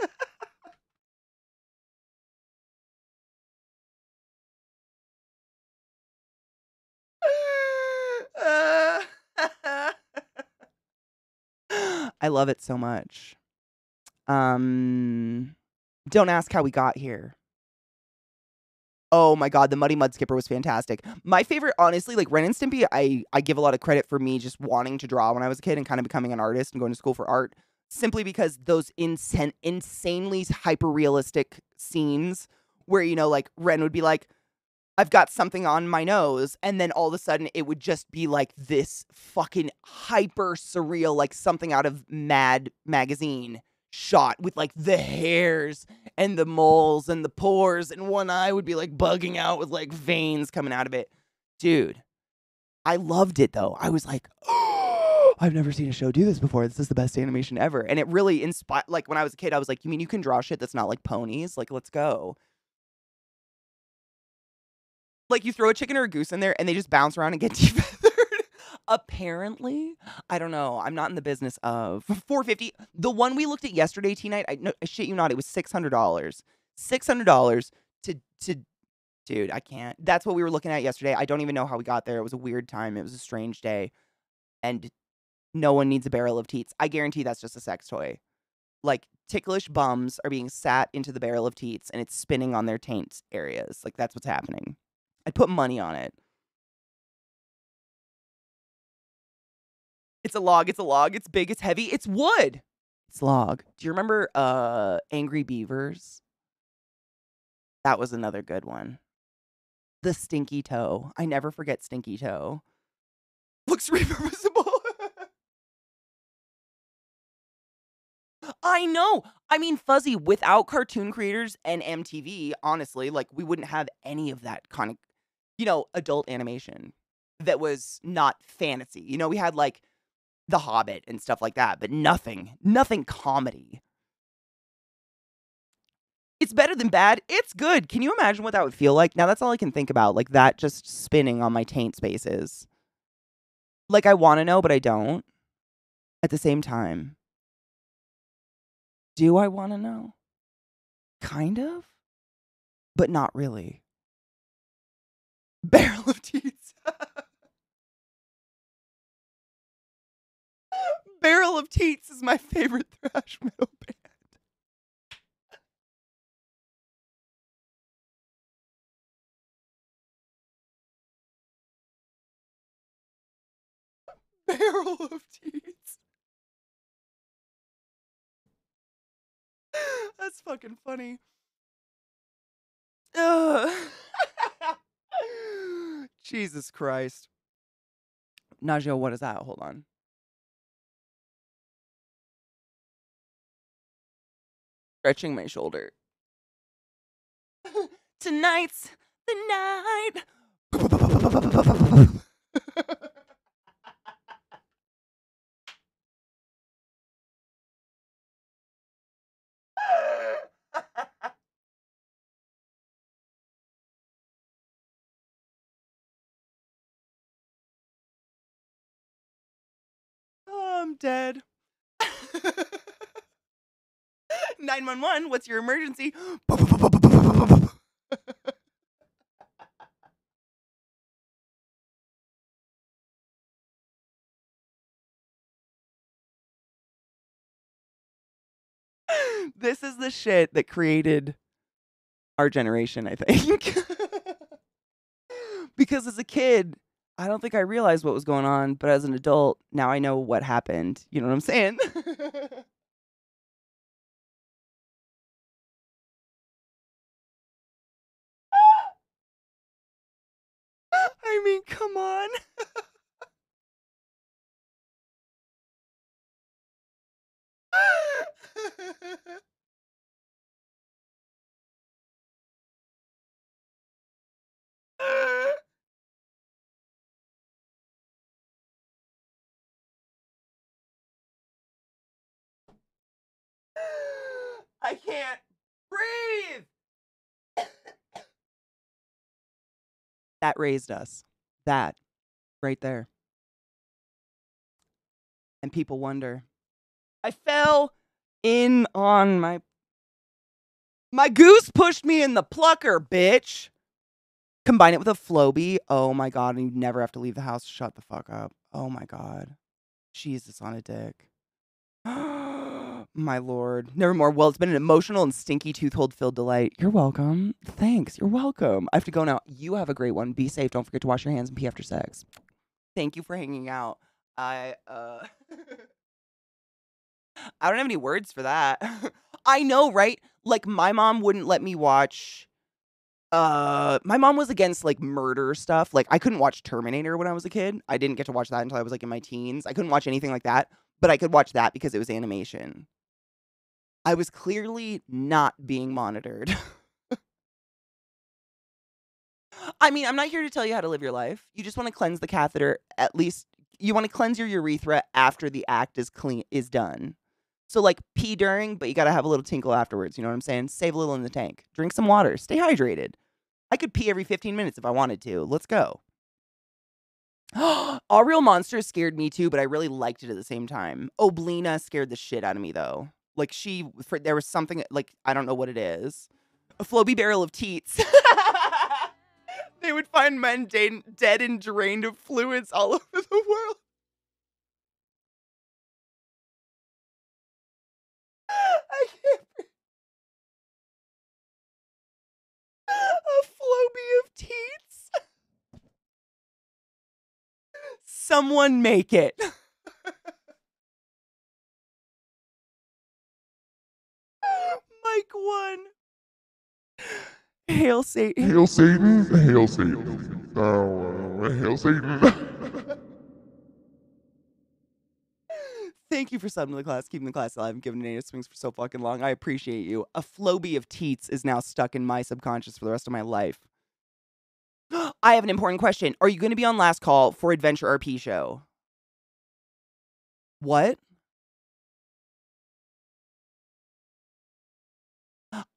I love it so much. Don't ask how we got here. Oh my God, the Muddy Mud Skipper was fantastic. My favorite, honestly, like Ren and Stimpy, I give a lot of credit for me just wanting to draw when I was a kid and kind of becoming an artist and going to school for art, simply because those insanely hyper-realistic scenes where, you know, like Ren would be like, I've got something on my nose, and then all of a sudden it would just be like this fucking hyper surreal, like something out of Mad magazine shot with like the hairs and the moles and the pores, and one eye would be like bugging out with like veins coming out of it. Dude, I loved it though. I was like, oh, I've never seen a show do this before. This is the best animation ever. And it really inspired, like when I was a kid, I was like, you mean you can draw shit that's not like ponies? Like, let's go. Like, you throw a chicken or a goose in there, and they just bounce around and get defeathered. Apparently. I don't know. I'm not in the business of $450. The one we looked at yesterday, T-Night, I shit you not, it was $600. $600 to dude, I can't. That's what we were looking at yesterday. I don't even know how we got there. It was a weird time. It was a strange day. And no one needs a barrel of teats. I guarantee that's just a sex toy. Like, ticklish bums are being sat into the barrel of teats, and it's spinning on their taint areas. Like, that's what's happening. I'd put money on it. It's a log, it's big, it's heavy, it's wood. It's log. Do you remember Angry Beavers? That was another good one. The Stinky Toe. I never forget Stinky Toe. Looks reversible. I know. I mean, Fuzzy, without cartoon creators and MTV, honestly, like, we wouldn't have any of that kind of, adult animation that was not fantasy. We had, like, The Hobbit and stuff like that, but nothing comedy. It's better than bad. It's good. Can you imagine what that would feel like? Now that's all I can think about, like that just spinning on my taint spaces. Like, I want to know, but I don't. At the same time, do I want to know? Kind of, but not really. Barrel of Teats. Barrel of Teats is my favorite thrash metal band. Barrel of Teats. That's fucking funny. Jesus Christ. Najio, what is that? Hold on. Stretching my shoulder. Tonight's the night. Oh, I'm dead. 911, what's your emergency? This is the shit that created our generation, I think. Because as a kid, I don't think I realized what was going on, but as an adult, now I know what happened. You know what I'm saying? I mean, come on. I can't breathe. That raised us. That right there. And people wonder. I fell in on my goose pushed me in the plucker, bitch. Combine it with a Floby. Oh my god, and you never have to leave the house. Shut the fuck up. Oh my god. Jesus on a dick. My lord. Nevermore. Well, it's been an emotional and stinky tooth-hole filled delight. You're welcome. Thanks. You're welcome. I have to go now. You have a great one. Be safe. Don't forget to wash your hands and pee after sex. Thank you for hanging out. I don't have any words for that. I know, right? Like, my mom wouldn't let me watch my mom was against, like, murder stuff. Like, I couldn't watch Terminator when I was a kid. I didn't get to watch that until I was, like, in my teens. I couldn't watch anything like that, but I could watch that because it was animation. I was clearly not being monitored. I mean, I'm not here to tell you how to live your life. You just wanna cleanse the catheter, at least you wanna cleanse your urethra after the act is done. So, like, pee during, but you gotta have a little tinkle afterwards, you know what I'm saying? Save a little in the tank. Drink some water. Stay hydrated. I could pee every 15 minutes if I wanted to. Let's go. All Real Monsters scared me too, but I really liked it at the same time. Oblina scared the shit out of me though. Like there was something like I don't know what it is. A Floby barrel of teats. They would find men dead and drained of fluids all over the world. I can't. A Floby of teats. Someone make it. Mike 1. Hail Satan. Hail Satan. Hail Satan. Hail Satan. Thank you for subbing to the class, keeping the class alive, and giving native swings for so fucking long. I appreciate you. A Floby of teats is now stuck in my subconscious for the rest of my life. I have an important question. Are you going to be on last call for Adventure RP show? What?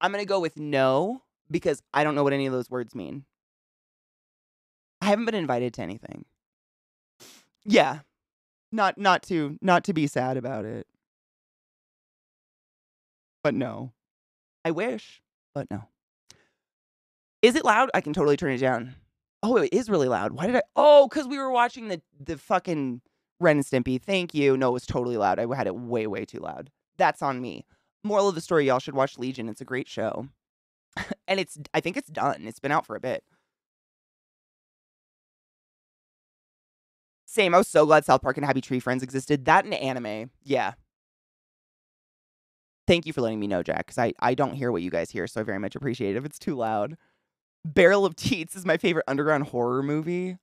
I'm going to go with no, because I don't know what any of those words mean. I haven't been invited to anything. Yeah. Not to be sad about it. But no. I wish, but no. Is it loud? I can totally turn it down. Oh, it is really loud. Why did I? Oh, because we were watching the fucking Ren and Stimpy. Thank you. No, it was totally loud. I had it way, way too loud. That's on me. Moral of the story, y'all should watch Legion. It's a great show. And I think it's done. It's been out for a bit. Same. I was so glad South Park and Happy Tree Friends existed. That and anime. Yeah. Thank you for letting me know, Jack, because I don't hear what you guys hear, so I very much appreciate it if it's too loud. Barrel of Teats is my favorite underground horror movie.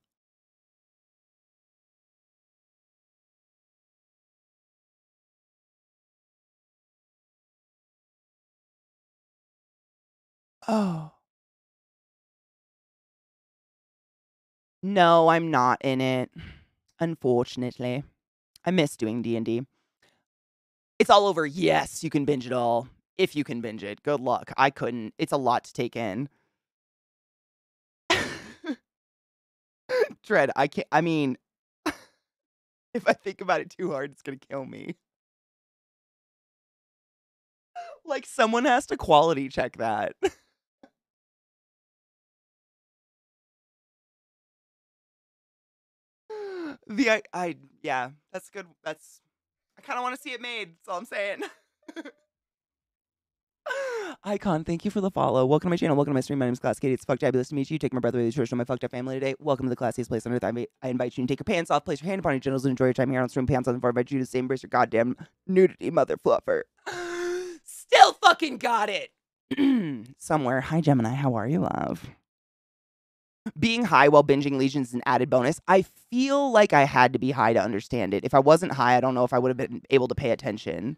Oh. No, I'm not in it. Unfortunately. I miss doing D&D. It's all over. Yes, you can binge it all. If you can binge it. Good luck. I couldn't. It's a lot to take in. Dread, I can't. I mean, if I think about it too hard, it's going to kill me. Like, someone has to quality check that. Yeah, that's good. I kind of want to see it made. That's all I'm saying. Icon, thank you for the follow. Welcome to my channel. Welcome to my stream. My name is ClassyKatie. It's fucktabulous to meet you. Take my breath away with the show my fucked up family today. Welcome to the classiest place on earth. I invite you to take your pants off, place your hand upon your genitals, and enjoy your time here on stream. Pants on the floor. I invite you to say embrace your goddamn nudity, mother fluffer. Still fucking got it. Somewhere. Hi, Gemini. How are you, love? Being high while binging Legion is an added bonus. I feel like I had to be high to understand it. If I wasn't high, I don't know if I would have been able to pay attention.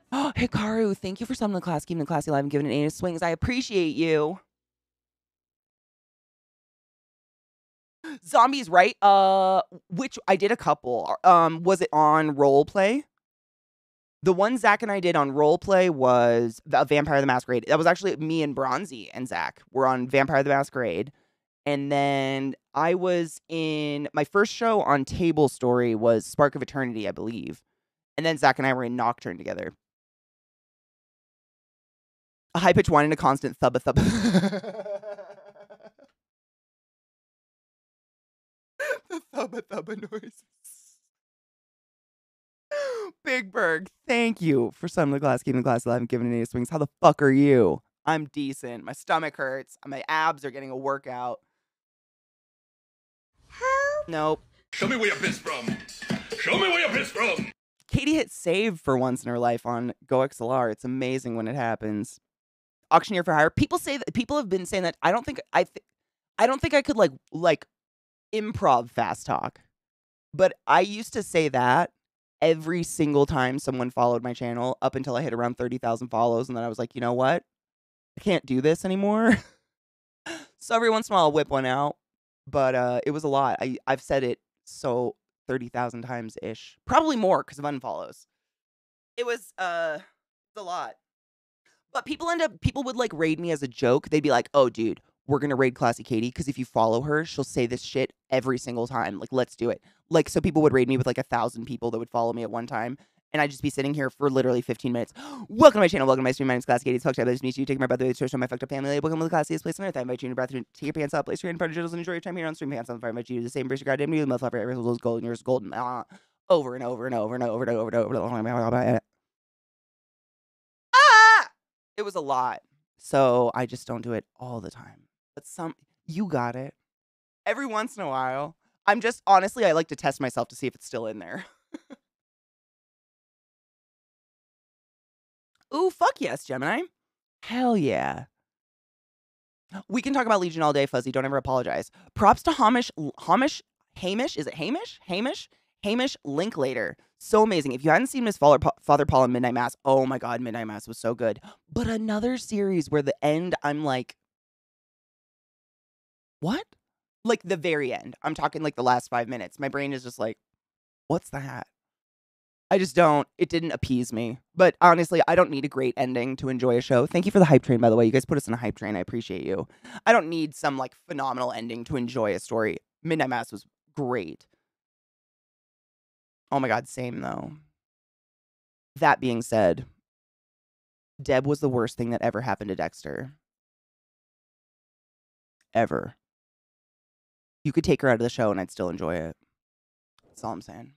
Oh, Hikaru, thank you for summoning the class, keeping the classy alive, and giving it 8 swings. I appreciate you. Zombies, right? Which I did a couple. Was it on roleplay? The one Zach and I did on roleplay was the Vampire the Masquerade. That was actually me and Bronzy and Zach were on Vampire the Masquerade. And then I was in my first show on Table Story was Spark of Eternity, I believe. And then Zach and I were in Nocturne together. A high-pitched whine and a constant thubba thubba. The thubba thubba noises. Big Berg, thank you for summoning the class, keeping the class alive, and giving it 8 swings. How the fuck are you? I'm decent. My stomach hurts. My abs are getting a workout. Help. Nope. Show me where you pissed from. Show me where you pissed from. Katie hit save for once in her life on GoXLR. It's amazing when it happens. Auctioneer for hire. People say that. People have been saying that. I don't think I could like improv fast talk, but I used to say that every single time someone followed my channel up until I hit around 30,000 follows, and then I was like, you know what? I can't do this anymore. So every once in a while I'll whip one out, but it was a lot. I've said it so 30,000 times ish, probably more because of unfollows. It was a lot. But people would like raid me as a joke. They'd be like, "Oh, dude, we're going to raid ClassyKatie because if you follow her, she'll say this shit every single time. Like, let's do it. Like, so people would raid me with like 1,000 people that would follow me at one time. And I'd just be sitting here for literally 15 minutes. Welcome to my channel. Welcome to my stream. My name's ClassyKatie. Fuck, nice to meet you. Take my breath away. Show my fucked up family. Welcome to the classiest place on earth. I invite you in your bathroom. Take your pants off. Place your hand in front of jittles and enjoy your time here on stream. Pants on fire. I invite you to the same embrace your goddamn new motherfucker. Every was golden. Yours is golden. Over and over and over and over and over and over. Ah! It was a lot. So I just don't do it all the time. But you got it. Every once in a while. I'm just, honestly, I like to test myself to see if it's still in there. Ooh, fuck yes, Gemini. Hell yeah. We can talk about Legion all day, Fuzzy. Don't ever apologize. Props to Hamish, is it Hamish? Hamish Linklater. So amazing. If you hadn't seen Miss Father Paul in Midnight Mass, oh my God, Midnight Mass was so good. But another series where the end, I'm like, what? Like the very end. I'm talking like the last 5 minutes. My brain is just like, what's that? I just don't. It didn't appease me. But honestly, I don't need a great ending to enjoy a show. Thank you for the hype train, by the way. You guys put us in a hype train. I appreciate you. I don't need some like phenomenal ending to enjoy a story. Midnight Mass was great. Oh my God, same though. That being said, Deb was the worst thing that ever happened to Dexter. Ever. You could take her out of the show and I'd still enjoy it. That's all I'm saying.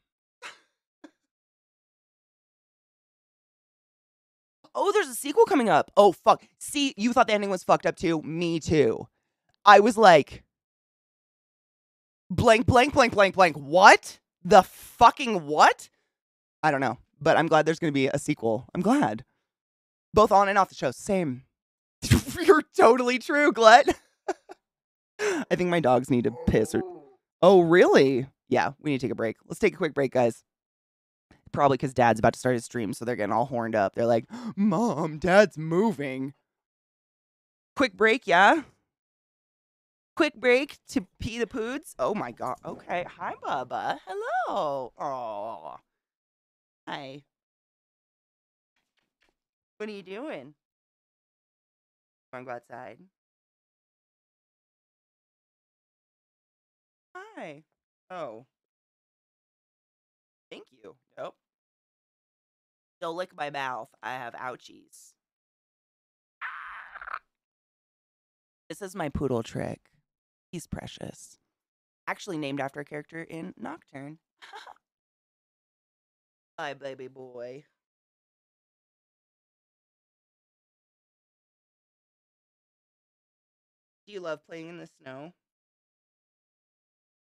Oh, there's a sequel coming up. Oh, fuck. See, you thought the ending was fucked up too. Me too. I was like, blank, blank, blank, blank, blank. What? The fucking what? I don't know. But I'm glad there's going to be a sequel. I'm glad. Both on and off the show. Same. You're totally true, Glut. I think my dogs need to piss or... Oh, really? Yeah, we need to take a break. Let's take a quick break, guys. Probably because Dad's about to start his stream, so they're getting all horned up. They're like, Mom, Dad's moving. Quick break, yeah? Quick break to pee the poods? Oh my God. Okay. Hi, Bubba. Hello. Oh. Hi. What are you doing? Want to go outside? Hi. Oh. Thank you. Nope. Don't lick my mouth. I have ouchies. This is my poodle Trick. He's precious. Actually named after a character in Nocturne. Hi, baby boy. Do you love playing in the snow?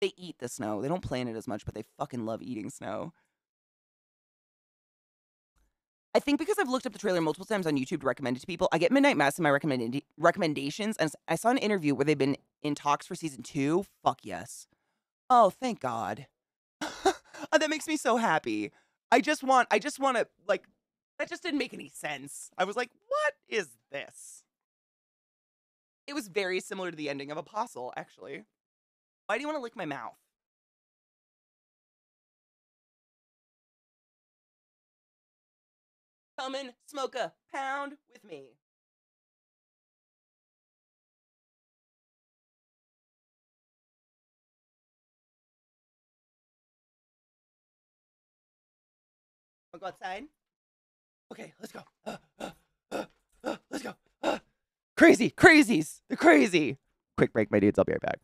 They eat the snow. They don't play in it as much, but they fucking love eating snow. I think because I've looked up the trailer multiple times on YouTube to recommend it to people, I get Midnight Mass in my recommendations, and I saw an interview where they've been in talks for season 2. Fuck yes. Oh, thank God. That makes me so happy. I just want to, like, that just didn't make any sense. I was like, what is this? It was very similar to the ending of Apostle, actually. Why do you want to lick my mouth? Come and smoke a pound with me. Wanna go outside? Okay, let's go. Let's go. Crazies. They're crazy. Quick break, my dudes. I'll be right back.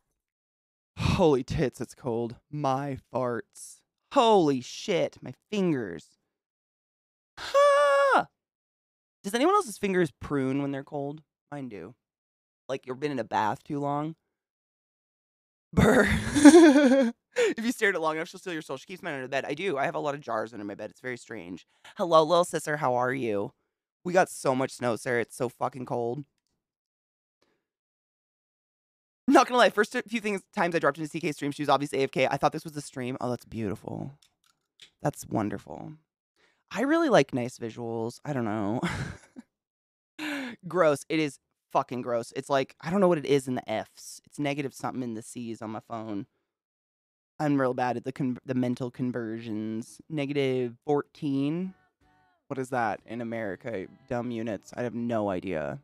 Holy tits, it's cold. My farts. Holy shit, my fingers. Ah! Does anyone else's fingers prune when they're cold? Mine do. Like you've been in a bath too long. Brr. If you stare at it long enough, she'll steal your soul. She keeps mine under the bed. I do. I have a lot of jars under my bed. It's very strange. Hello, little sister. How are you? We got so much snow, Sarah. It's so fucking cold. Not gonna lie. First few times I dropped into CK stream, she was obviously AFK. I thought this was the stream. Oh, that's beautiful. That's wonderful. I really like nice visuals. I don't know. Gross. It is fucking gross. It's like, I don't know what it is in the Fs. It's negative something in the Cs on my phone. I'm real bad at the mental conversions. -14. What is that in America? Dumb units. I have no idea.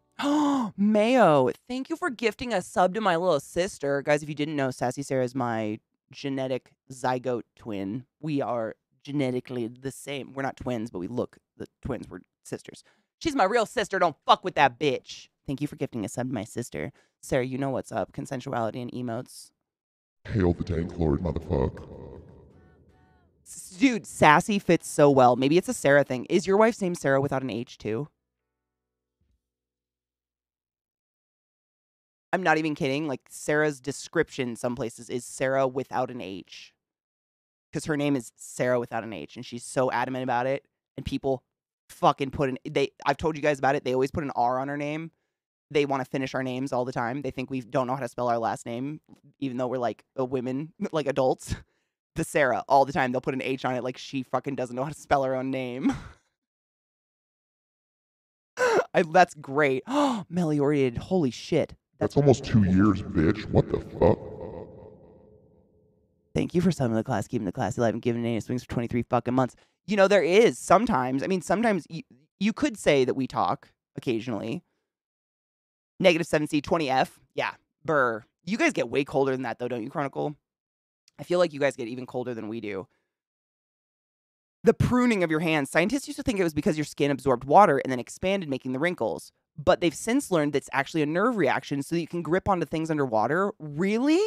Mayo, thank you for gifting a sub to my little sister. Guys, if you didn't know, Sassy Sarah is my genetic zygote twin. We are genetically the same. We're not twins, but we look the twins. We're sisters. She's my real sister. Don't fuck with that bitch. Thank you for gifting a sub to my sister. Sarah, you know what's up. Consensuality and emotes. Hail the Tank Lord, motherfucker. Dude, Sassy fits so well. Maybe it's a Sarah thing. Is your wife's name Sarah without an H too? I'm not even kidding. Like, Sarah's description some places is Sarah without an H. Because her name is Sarah without an H. And she's so adamant about it. And people fucking put I've told you guys about it. They always put an R on her name. They want to finish our names all the time. They think we don't know how to spell our last name, even though we're like women, like adults. The Sarah, all the time. They'll put an H on it like she fucking doesn't know how to spell her own name. That's great. Meliorated. Holy shit. That's almost 2 years, bitch. What the fuck? Thank you for subbing the class, keeping the class alive, and giving Nana swings for 23 fucking months. You know, there is sometimes, I mean, sometimes you could say that we talk occasionally. -7C, 20F. Yeah, burr. You guys get way colder than that, though, don't you, Chronicle? I feel like you guys get even colder than we do. The pruning of your hands. Scientists used to think it was because your skin absorbed water and then expanded, making the wrinkles. But they've since learned that's actually a nerve reaction so that you can grip onto things underwater. Really?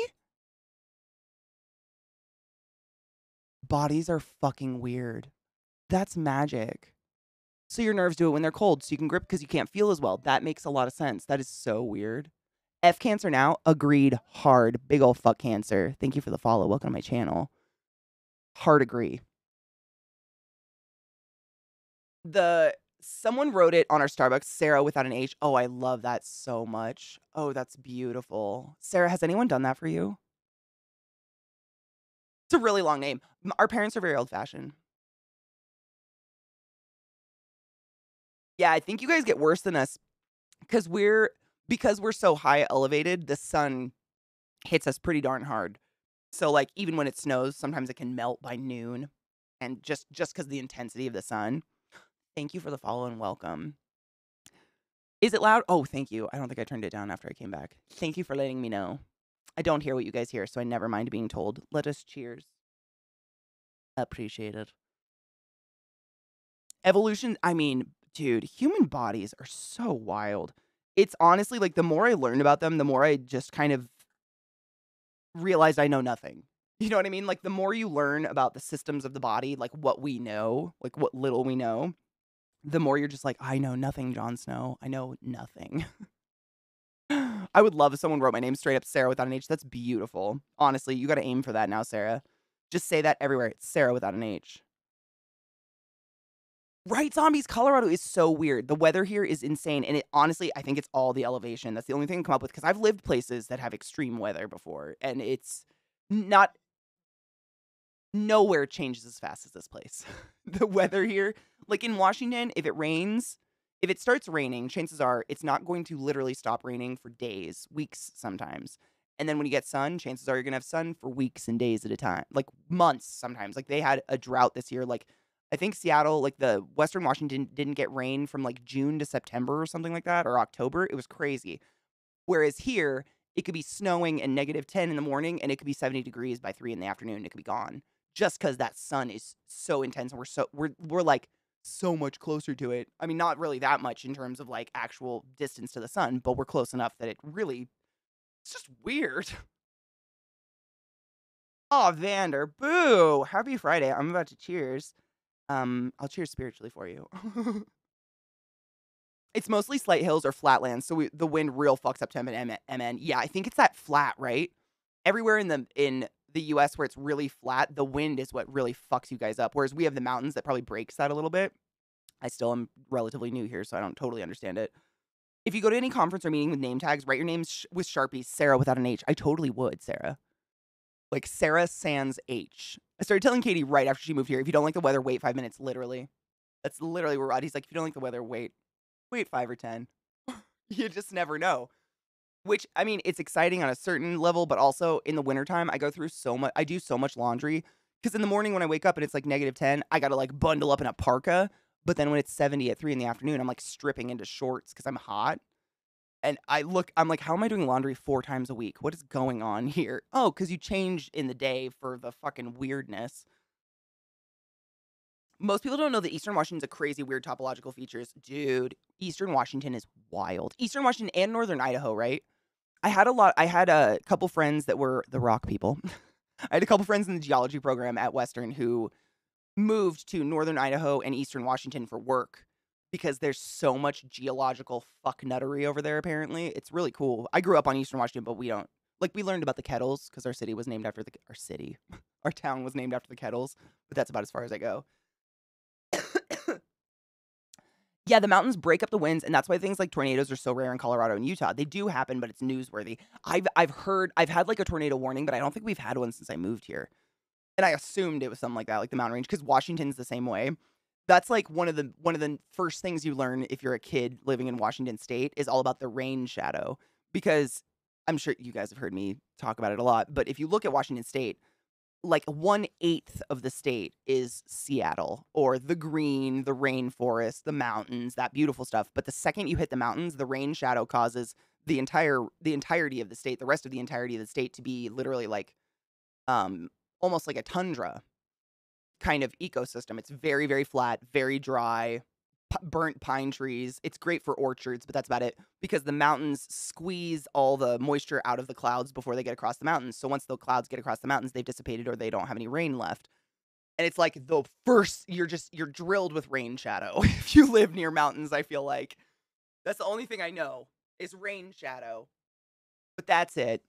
Bodies are fucking weird. That's magic. So your nerves do it when they're cold, so you can grip because you can't feel as well. That makes a lot of sense. That is so weird. F Cancer now? Agreed. Hard. Big ol' fuck Cancer. Thank you for the follow. Welcome to my channel. Hard agree. Someone wrote it on our Starbucks, Sarah without an H. Oh, I love that so much. Oh, that's beautiful. Sarah, has anyone done that for you? It's a really long name. Our parents are very old-fashioned. Yeah, I think you guys get worse than us because we're so high elevated, the sun hits us pretty darn hard. So, like, even when it snows, sometimes it can melt by noon, and just because of the intensity of the sun. Thank you for the follow and welcome. Is it loud? Oh, thank you. I don't think I turned it down after I came back. Thank you for letting me know. I don't hear what you guys hear, so I never mind being told. Let us cheers. Appreciate it. Evolution, I mean, dude, human bodies are so wild. It's honestly, like, the more I learn about them, the more I just kind of realize I know nothing. You know what I mean? Like, the more you learn about the systems of the body, like, what we know, like, what little we know, the more you're just like, I know nothing, Jon Snow. I know nothing. I would love if someone wrote my name straight up Sarah without an H. That's beautiful. Honestly, you got to aim for that now, Sarah. Just say that everywhere. It's Sarah without an H. Right, zombies. Colorado is so weird. The weather here is insane. And honestly, I think it's all the elevation. That's the only thing I come up with because I've lived places that have extreme weather before. And it's not... Nowhere changes as fast as this place. The weather here, like in Washington, if it starts raining, chances are it's not going to literally stop raining for days, weeks sometimes. And then when you get sun, chances are you're going to have sun for weeks and days at a time, like months sometimes. Like they had a drought this year. Like I think Seattle, like the Western Washington didn't get rain from like June to September or something like that, or October. It was crazy. Whereas here, it could be snowing and -10 in the morning and it could be 70 degrees by 3 in the afternoon. It could be gone. Just because that sun is so intense and we're like so much closer to it. I mean, not really that much in terms of like actual distance to the sun, but we're close enough that it's just weird. Oh, Vander, boo! Happy Friday. I'm about to cheers. I'll cheers spiritually for you. It's mostly slight hills or flatlands, so the wind real fucks up temp and MN. Yeah, I think it's that flat, right? Everywhere in the US where it's really flat, the wind is what really fucks you guys up. Whereas we have the mountains that probably breaks that a little bit. I still am relatively new here, so I don't totally understand it. If you go to any conference or meeting with name tags, write your names with Sharpies, Sarah without an H. I totally would, Sarah. Like Sarah sans H. I started telling Katie right after she moved here, if you don't like the weather, wait 5 minutes, literally. That's literally where Roddy's like, if you don't like the weather, wait 5 or 10. You just never know. Which, I mean, it's exciting on a certain level, but also in the wintertime, I go through I do so much laundry. Because in the morning when I wake up and it's like -10, I gotta like bundle up in a parka. But then when it's 70 at 3 in the afternoon, I'm like stripping into shorts because I'm hot. And I'm like, how am I doing laundry 4 times a week? What is going on here? Oh, because you change in the day for the fucking weirdness. Most people don't know that Eastern Washington's a crazy weird topological features. Dude, Eastern Washington is wild. Eastern Washington and Northern Idaho, right? I had a couple friends that were the rock people. I had a couple friends in the geology program at Western who moved to Northern Idaho and Eastern Washington for work because there's so much geological fucknuttery over there, apparently. It's really cool. I grew up on Eastern Washington, but we learned about the kettles because our city was named after our town was named after the kettles, but that's about as far as I go. Yeah, the mountains break up the winds, and that's why things like tornadoes are so rare in Colorado and Utah. They do happen, but it's newsworthy. I've had like a tornado warning, but I don't think we've had one since I moved here. And I assumed it was something like that, like the mountain range, because Washington's the same way. That's like one of the first things you learn if you're a kid living in Washington State is all about the rain shadow. Because I'm sure you guys have heard me talk about it a lot, but if you look at Washington State, like 1/8 of the state is Seattle or the green, the rainforest, the mountains, that beautiful stuff. But the second you hit the mountains, the rain shadow causes the entirety of the state, the rest of the entirety of the state to be literally like almost like a tundra kind of ecosystem. It's very, very flat, very dry, burnt pine trees. It's great for orchards, but that's about it because the mountains squeeze all the moisture out of the clouds before they get across the mountains. So once the clouds get across the mountains, they've dissipated or they don't have any rain left. And it's like you're drilled with rain shadow. If you live near mountains, I feel like that's the only thing I know is rain shadow. But that's it.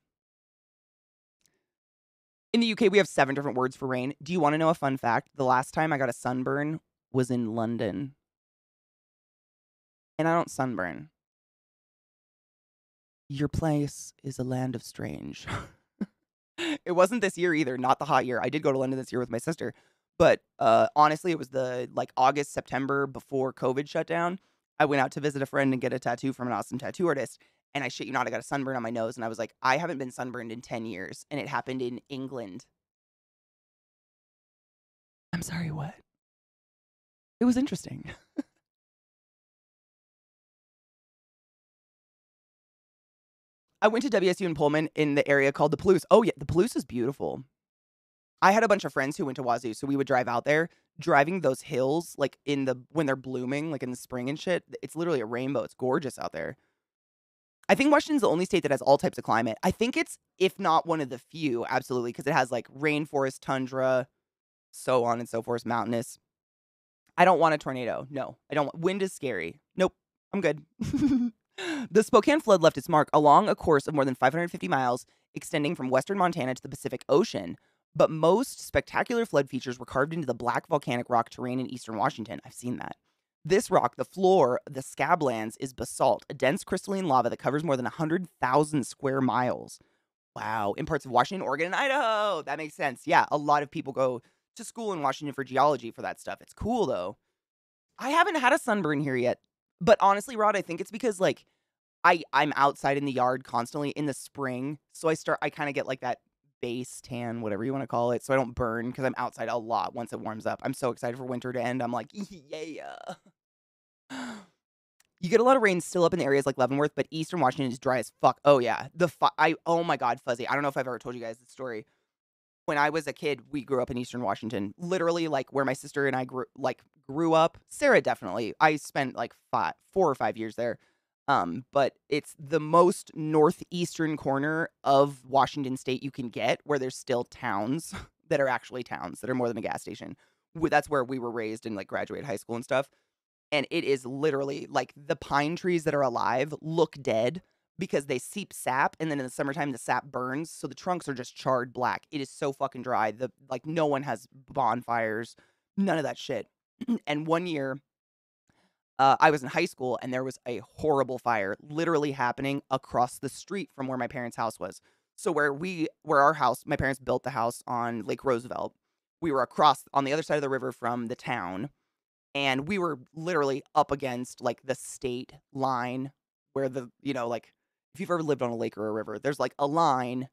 In the UK, we have 7 different words for rain. Do you want to know a fun fact? The last time I got a sunburn was in London. And I don't sunburn. Your place is a land of strange. It wasn't this year either, not the hot year. I did go to London this year with my sister. But honestly, it was the August, September before COVID shut down. I went out to visit a friend and get a tattoo from an awesome tattoo artist. And I shit you not, I got a sunburn on my nose. And I was like, I haven't been sunburned in 10 years. And it happened in England. I'm sorry, what? It was interesting. I went to WSU in Pullman in the area called the Palouse. Oh, yeah, the Palouse is beautiful. I had a bunch of friends who went to Wazoo, so we would drive out there. Driving those hills, like when they're blooming, like in the spring and shit, it's literally a rainbow. It's gorgeous out there. I think Washington's the only state that has all types of climate. I think it's, if not one of the few, absolutely, because it has like rainforest, tundra, so on and so forth, mountainous. I don't want a tornado. No, I don't. Wind is scary. Nope, I'm good. The Spokane flood left its mark along a course of more than 550 miles, extending from western Montana to the Pacific Ocean. But most spectacular flood features were carved into the black volcanic rock terrain in eastern Washington. I've seen that. This rock, the floor, the scablands, is basalt, a dense crystalline lava that covers more than 100,000 square miles. Wow. In parts of Washington, Oregon, and Idaho. That makes sense. Yeah, a lot of people go to school in Washington for geology for that stuff. It's cool, though. I haven't had a sunburn here yet. But honestly, Rod, I think it's because, like, I'm outside in the yard constantly in the spring. So I kind of get, like, that base tan, whatever you want to call it. So I don't burn because I'm outside a lot once it warms up. I'm so excited for winter to end. I'm like, yeah. You get a lot of rain still up in areas like Leavenworth, but eastern Washington is dry as fuck. Oh, yeah. Oh, my God, Fuzzy. I don't know if I've ever told you guys this story. When I was a kid, we grew up in eastern Washington. Literally, like, where my sister and I grew up. Sarah, definitely. I spent, like, 4 or 5 years there. But it's the most northeastern corner of Washington State you can get, where there's still towns that are actually towns, that are more than a gas station. That's where we were raised and, like, graduated high school and stuff. And it is literally, like, the pine trees that are alive look dead because they seep sap, and then in the summertime, the sap burns, so the trunks are just charred black. It is so fucking dry. No one has bonfires, none of that shit. And one year, I was in high school, and there was a horrible fire literally happening across the street from where my parents' house was. So where our house, my parents built the house on Lake Roosevelt. We were across on the other side of the river from the town, and we were literally up against, like, the state line where like, if you've ever lived on a lake or a river, there's, like, a line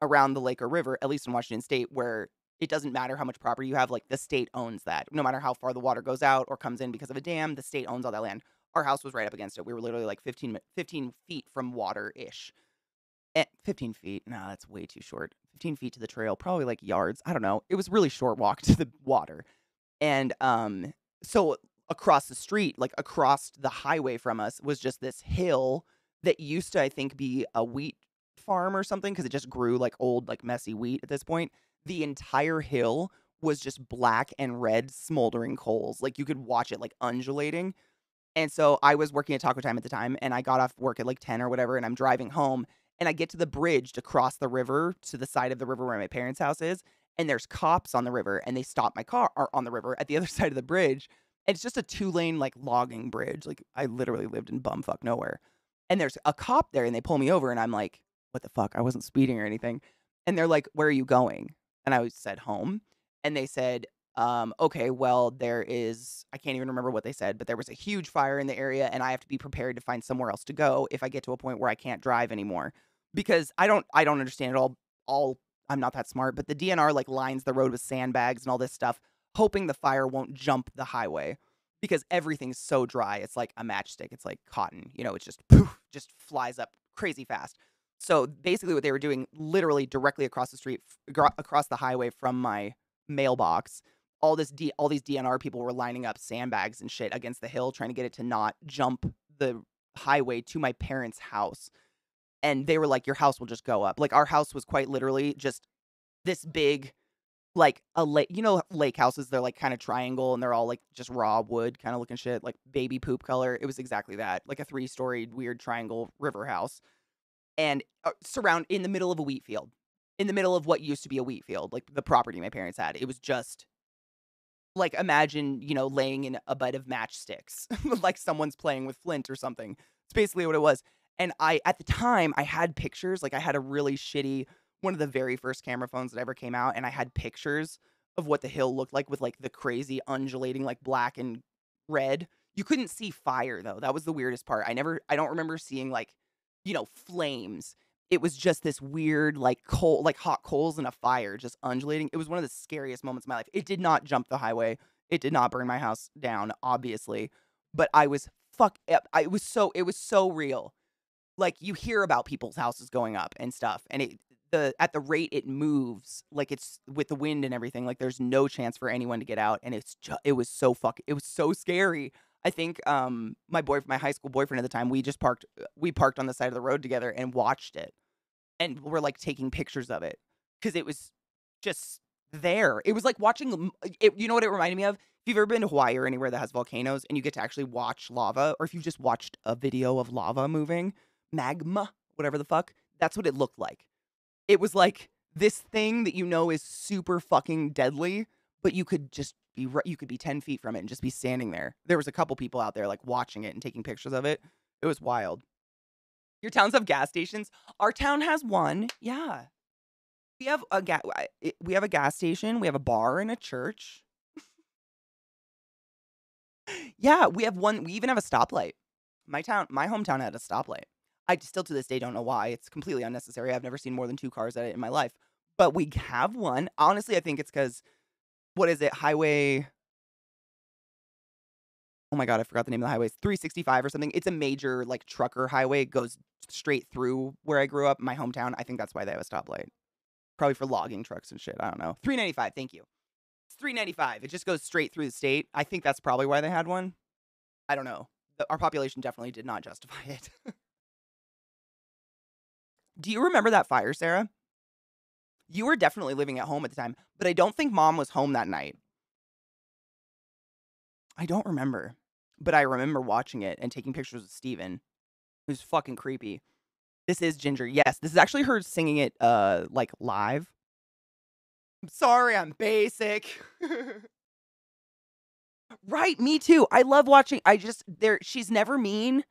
around the lake or river, at least in Washington State, where it doesn't matter how much property you have, like, the state owns that. No matter how far the water goes out or comes in because of a dam, the state owns all that land. Our house was right up against it. We were literally like 15 feet from water-ish. 15 feet. No, that's way too short. 15 feet to the trail, probably like yards. I don't know. It was a really short walk to the water. And so across the street, like across the highway from us, was just this hill that used to, I think, be a wheat farm or something because it just grew like old, like messy wheat at this point. The entire hill was just black and red smoldering coals. Like you could watch it like undulating. And so I was working at Taco Time at the time, and I got off work at like 10 or whatever, and I'm driving home, and I get to the bridge to cross the river to the side of the river where my parents' house is, and there's cops on the river, and they stop my car or on the river at the other side of the bridge. And it's just a 2-lane like logging bridge. Like I literally lived in bumfuck nowhere. And there's a cop there, and they pull me over, and I'm like, what the fuck? I wasn't speeding or anything. And they're like, where are you going? And I said, home. And they said, okay, well, I can't even remember what they said, but there was a huge fire in the area and I have to be prepared to find somewhere else to go if I get to a point where I can't drive anymore. Because I don't understand it all. I'm not that smart, but the DNR like lines the road with sandbags and all this stuff, hoping the fire won't jump the highway because everything's so dry. It's like a matchstick. It's like cotton, it's just poof, just flies up crazy fast. So basically what they were doing literally directly across the street, across the highway from my mailbox, all these DNR people were lining up sandbags and shit against the hill trying to get it to not jump the highway to my parents' house. And they were like, your house will just go up. Like our house was quite literally just this big, like a lake, lake houses, they're like kind of triangle and they're all like just raw wood kind of looking shit, like baby poop color. It was exactly that, like a 3-story weird triangle river house. And surround in the middle of a wheat field, in the middle of what used to be a wheat field, like the property my parents had. It was just like imagine, laying in a bed of matchsticks, like someone's playing with flint or something. It's basically what it was. And at the time, I had pictures. Like I had a really shitty, one of the very first camera phones that ever came out, and I had pictures of what the hill looked like with like the crazy undulating, like black and red. You couldn't see fire though. That was the weirdest part. I don't remember seeing like, flames. It was just this weird, like hot coals in a fire, just undulating. It was one of the scariest moments of my life. It did not jump the highway. It did not burn my house down, obviously. But I was it was so real. Like you hear about people's houses going up and stuff, and at the rate it moves, like it's with the wind and everything, like there's no chance for anyone to get out, and it was so scary. I think my high school boyfriend at the time, we parked on the side of the road together and watched it, and we're like taking pictures of it because it was just there. It was like watching it. You know what it reminded me of? If you've ever been to Hawaii or anywhere that has volcanoes and you get to actually watch lava, or if you've just watched a video of lava moving, magma, whatever the fuck, that's what it looked like. It was like this thing that is super fucking deadly, but you could just you could be 10 feet from it and just be standing there. There was a couple people out there like watching it and taking pictures of it. It was wild. Your towns have gas stations? Our town has one. Yeah. We have a gas station, we have a bar and a church. Yeah, we have one. We even have a stoplight. My hometown had a stoplight. I still to this day don't know why. It's completely unnecessary. I've never seen more than 2 cars at it in my life. But we have one. Honestly, I think it's because, what is it? Highway. Oh my God, I forgot the name of the highway. It's 365 or something. It's a major like trucker highway. It goes straight through where I grew up, my hometown. I think that's why they have a stoplight. Probably for logging trucks and shit. I don't know. 395. Thank you. It's 395. It just goes straight through the state. I think that's probably why they had one. I don't know. Our population definitely did not justify it. Do you remember that fire, Sarah? You were definitely living at home at the time, but I don't think mom was home that night. I don't remember, but I remember watching it and taking pictures of Steven. It was fucking creepy. This is Ginger. Yes, this is actually her singing it like live. I'm sorry, I'm basic. Right, me too. I love watching. She's never mean.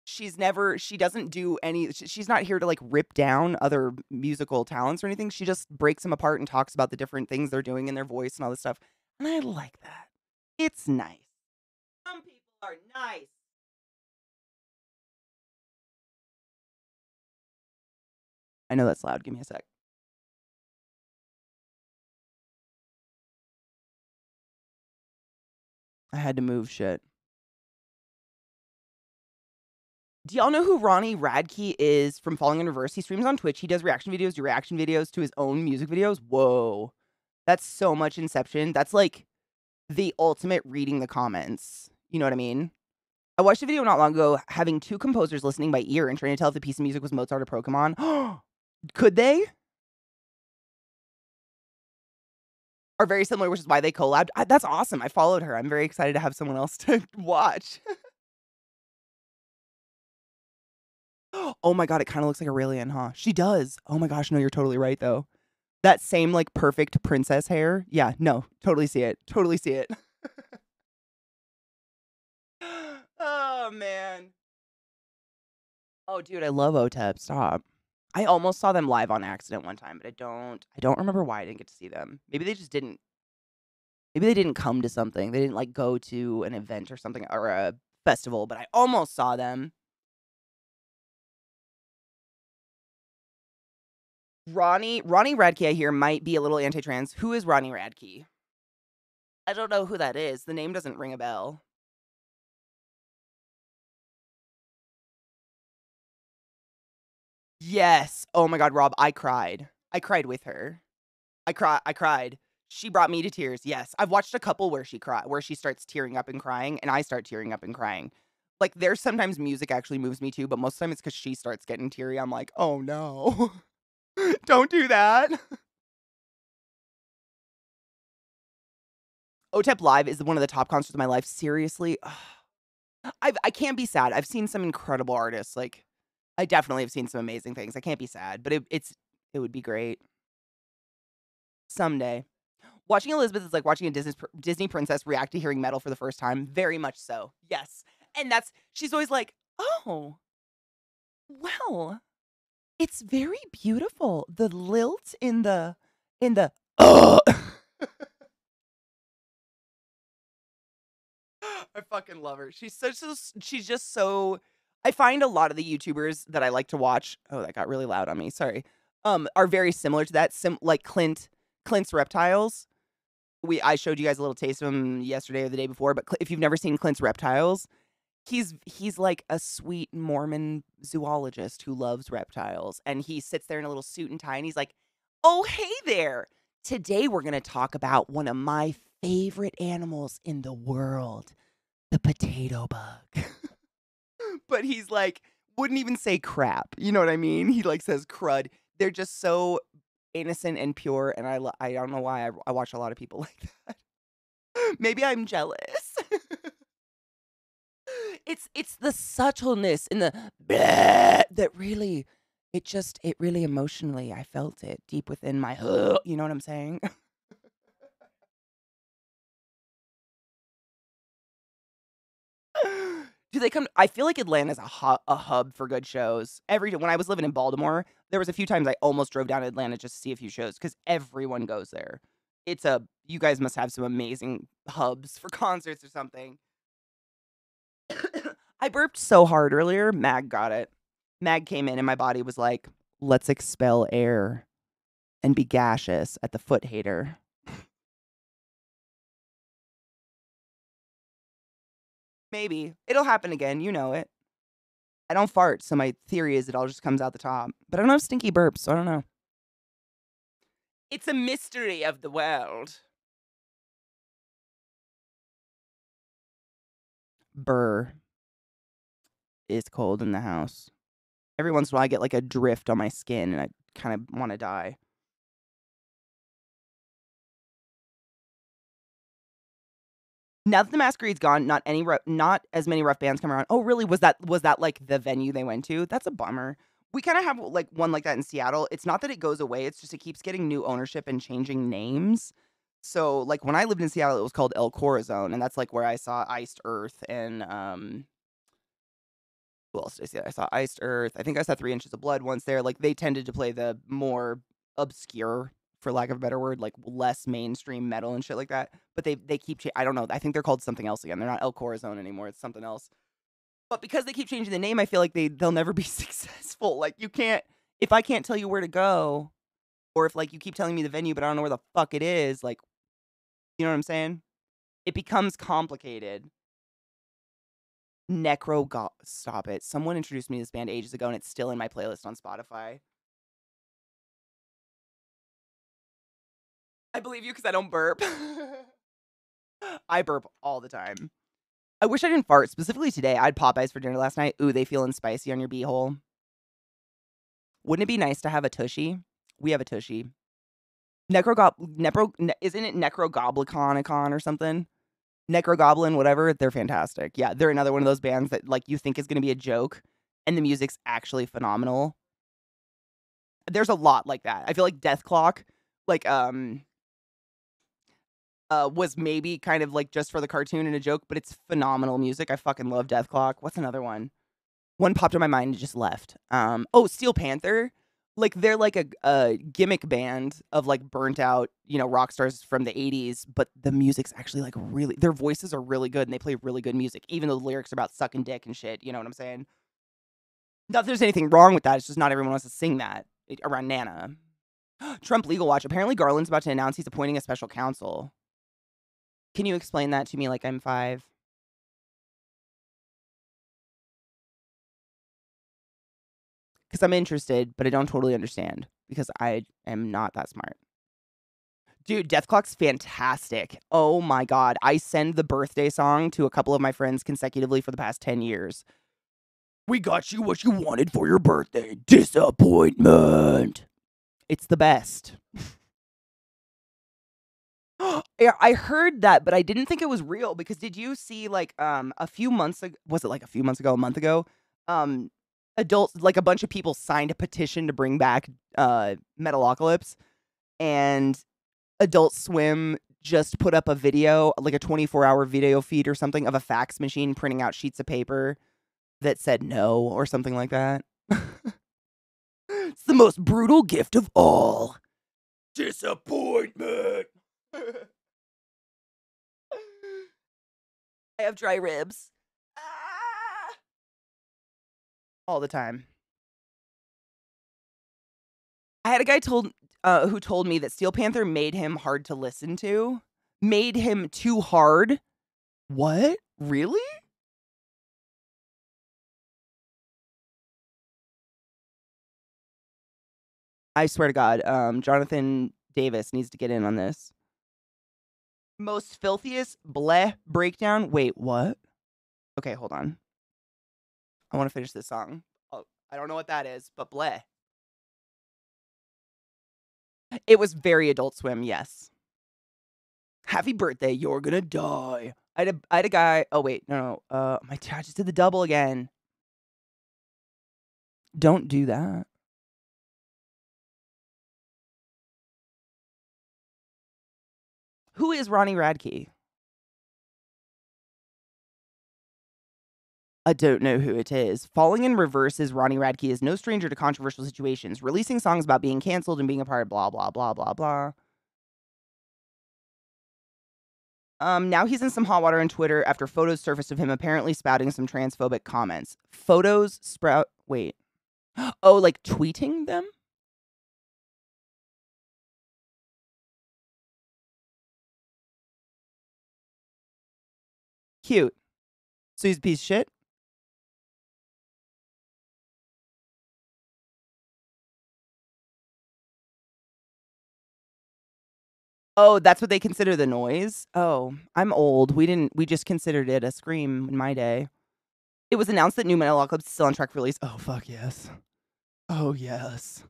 She doesn't do she's not here to like rip down other musical talents or anything. She just breaks them apart and talks about the different things they're doing in their voice and all this stuff. And I like that. It's nice. Some people are nice. I know that's loud. Give me a sec. I had to move shit. Do y'all know who Ronnie Radke is from Falling in Reverse? He streams on Twitch. He does reaction videos to his own music videos. Whoa. That's so much Inception. That's like the ultimate reading the comments. You know what I mean? I watched a video not long ago having two composers listening by ear and trying to tell if the piece of music was Mozart or Pokemon. Could they? Are very similar, which is why they collabed. That's awesome. I followed her. I'm very excited to have someone else to watch. Oh my god, it kind of looks like Aurelian, huh? She does. Oh my gosh, no, you're totally right, though. That same, like, perfect princess hair. Yeah, no, totally see it. Totally see it. Oh, man. Oh, dude, I love OTEP. Stop. I almost saw them live on accident one time, but I don't remember why I didn't get to see them. Maybe they just didn't. Maybe they didn't come to something. They didn't, like, go to an event or something or a festival, but I almost saw them. Ronnie Radke, I hear, might be a little anti-trans. Who is Ronnie Radke? I don't know who that is. The name doesn't ring a bell. Yes. Oh my god, Rob, I cried. I cried with her. I cried. She brought me to tears. Yes. I've watched a couple where she starts tearing up and crying, and I start tearing up and crying. Like, there's sometimes music actually moves me too, but most of the time it's because she starts getting teary. I'm like, oh no. Don't do that. OTEP Live is one of the top concerts of my life. Seriously. I can't be sad. I've seen some incredible artists. Like, I definitely have seen some amazing things. I can't be sad, but it would be great someday. Watching Elizabeth is like watching a Disney princess react to hearing metal for the first time. Very much so. Yes. And she's always like, oh, well, it's very beautiful. The lilt in the, I fucking love her. She's just so, I find a lot of the YouTubers that I like to watch, oh, that got really loud on me, sorry, are very similar to that, like Clint's Reptiles. I showed you guys a little taste of him yesterday or the day before, but if you've never seen Clint's Reptiles, he's like a sweet Mormon zoologist who loves reptiles, and he sits there in a little suit and tie, and he's like, "Oh, hey there. Today we're going to talk about one of my favorite animals in the world, the potato bug." But he's like, wouldn't even say crap. You know what I mean? He like says crud. They're just so innocent and pure, and I don't know why I watch a lot of people like that. Maybe I'm jealous. It's the subtleness and the bleh that really it really emotionally I felt it deep within my you know what I'm saying? Do they come? I feel like Atlanta's a hub for good shows. When I was living in Baltimore, there was a few times I almost drove down to Atlanta just to see a few shows because everyone goes there. You guys must have some amazing hubs for concerts or something. I burped so hard earlier. Mag got it. Mag came in and my body was like, let's expel air and be gaseous at the foot hater. Maybe. It'll happen again. You know it. I don't fart, so my theory is it all just comes out the top. But I don't have stinky burps, so I don't know. It's a mystery of the world. Burr is cold in the house. Every once in a while I get like a drift on my skin and I kind of want to die. Now that the Masquerade's gone, not as many rough bands come around. Oh, really? Was that like the venue they went to? That's a bummer. We kind of have like one like that in Seattle. It's not that it goes away. It's just it keeps getting new ownership and changing names. So like when I lived in Seattle, it was called El Corazon, and that's like where I saw Iced Earth and who else did I see? I saw Iced Earth. I think I saw 3 Inches of Blood once there. Like they tended to play the more obscure, for lack of a better word, like less mainstream metal and shit like that. But they keep I don't know. I think they're called something else again. They're not El Corazon anymore. It's something else. But because they keep changing the name, I feel like they'll never be successful. Like you can't if I can't tell you where to go, or if like you keep telling me the venue, but I don't know where the fuck it is, like you know what I'm saying? It becomes complicated. Stop it. Someone introduced me to this band ages ago, and it's still in my playlist on Spotify. I believe you because I don't burp. I burp all the time. I wish I didn't fart. Specifically today, I had Popeyes for dinner last night. Ooh, they feeling spicy on your beehole. Wouldn't it be nice to have a tushy? We have a tushy. Isn't it Necrogoblicon or something? Necrogoblin, whatever. They're fantastic. Yeah, they're another one of those bands that like you think is going to be a joke, and the music's actually phenomenal. There's a lot like that. I feel like Death Clock, like was maybe kind of like just for the cartoon and a joke, but it's phenomenal music. I fucking love Death Clock. What's another one? One popped in my mind and just left. Steel Panther. Like they're like a gimmick band of like burnt out, rock stars from the 80s, but the music's actually like really their voices are really good and they play really good music, even though the lyrics are about sucking dick and shit, you know what I'm saying? Not that there's anything wrong with that, it's just not everyone wants to sing that around Nana. Trump Legal Watch. Apparently Garland's about to announce he's appointing a special counsel. Can you explain that to me like I'm 5? Because I'm interested, but I don't totally understand because I am not that smart. Dude, Death Clock's fantastic. Oh my god. I send the birthday song to a couple of my friends consecutively for the past 10 years. We got you what you wanted for your birthday. Disappointment. It's the best. Yeah, I heard that, but I didn't think it was real because did you see like a few months ago, was it like a few months ago, a month ago? Adults, like a bunch of people signed a petition to bring back Metalocalypse, and Adult Swim just put up a video, like a 24-hour video feed or something of a fax machine printing out sheets of paper that said no or something like that. It's the most brutal gift of all. Disappointment. I have dry ribs. Ah! All the time. I had a guy who told me that Steel Panther made him hard to listen to. Made him too hard. What? Really? I swear to God, Jonathan Davis needs to get in on this. Most filthiest bleh breakdown. Wait, what? Okay, hold on. I want to finish this song. Oh, I don't know what that is, but bleh. It was very Adult Swim, yes. Happy birthday, you're gonna die. I had a guy. Oh wait, no. I just did the double again. Don't do that. Who is Ronnie Radke? I don't know who it is. Falling in Reverse is Ronnie Radke is no stranger to controversial situations, releasing songs about being canceled and being a part of blah, blah, blah, blah, blah. Now he's in some hot water on Twitter after photos surfaced of him apparently spouting some transphobic comments. Wait. Oh, like tweeting them? Cute. So he's a piece of shit? Oh, that's what they consider the noise? Oh, I'm old. We just considered it a scream in my day. It was announced that new Metalocalypse is still on track for release. Oh, fuck yes. Oh, yes.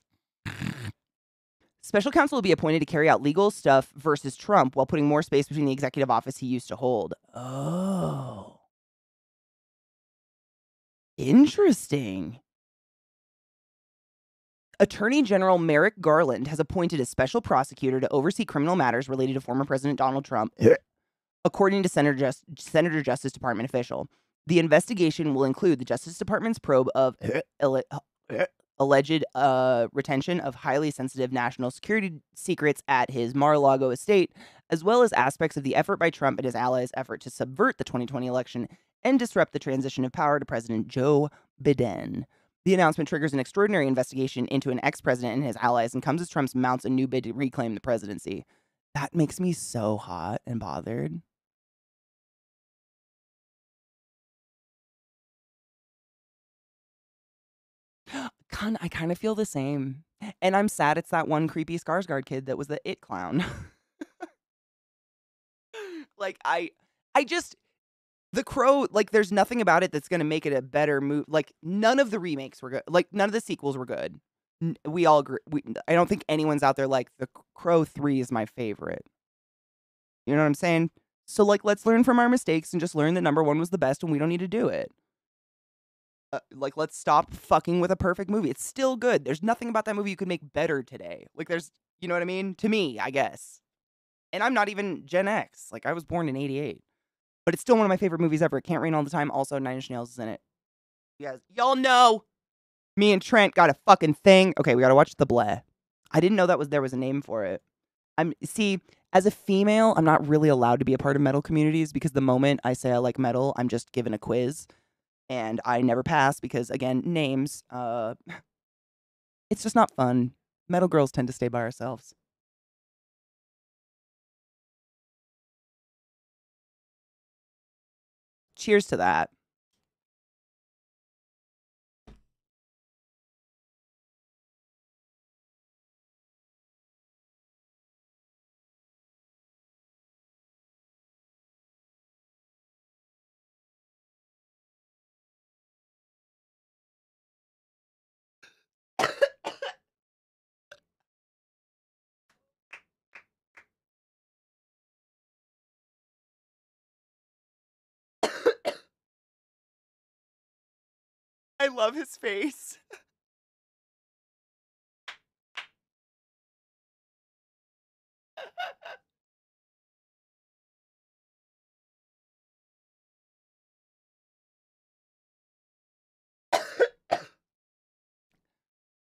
Special counsel will be appointed to carry out legal stuff versus Trump while putting more space between the executive office he used to hold. Oh. Interesting. Attorney General Merrick Garland has appointed a special prosecutor to oversee criminal matters related to former President Donald Trump, according to Senator Justice Department official. The investigation will include the Justice Department's probe of alleged retention of highly sensitive national security secrets at his Mar-a-Lago estate, as well as aspects of the effort by Trump and his allies' effort to subvert the 2020 election and disrupt the transition of power to President Joe Biden. The announcement triggers an extraordinary investigation into an ex-president and his allies and comes as Trump mounts a new bid to reclaim the presidency. That makes me so hot and bothered. I kind of feel the same. And I'm sad it's that one creepy Skarsgård kid that was the it clown. Like, I just The Crow, like, there's nothing about it that's gonna make it a better movie. Like, none of the remakes were good. Like, none of the sequels were good. We all agree. I don't think anyone's out there like, The Crow 3 is my favorite. You know what I'm saying? So, like, let's learn from our mistakes and just learn that number 1 was the best and we don't need to do it. Like, let's stop fucking with a perfect movie. It's still good. There's nothing about that movie you could make better today. Like, you know what I mean? To me, I guess. And I'm not even Gen X. Like, I was born in 88. But it's still one of my favorite movies ever. It Can't Rain All the Time. Also, Nine Inch Nails is in it. Y'all know me and Trent got a fucking thing. Okay, we gotta watch The Bleh. I didn't know there was a name for it. See, as a female, I'm not really allowed to be a part of metal communities because the moment I say I like metal, I'm just given a quiz. And I never pass because, again, names. It's just not fun. Metal girls tend to stay by ourselves. Cheers to that. I love his face.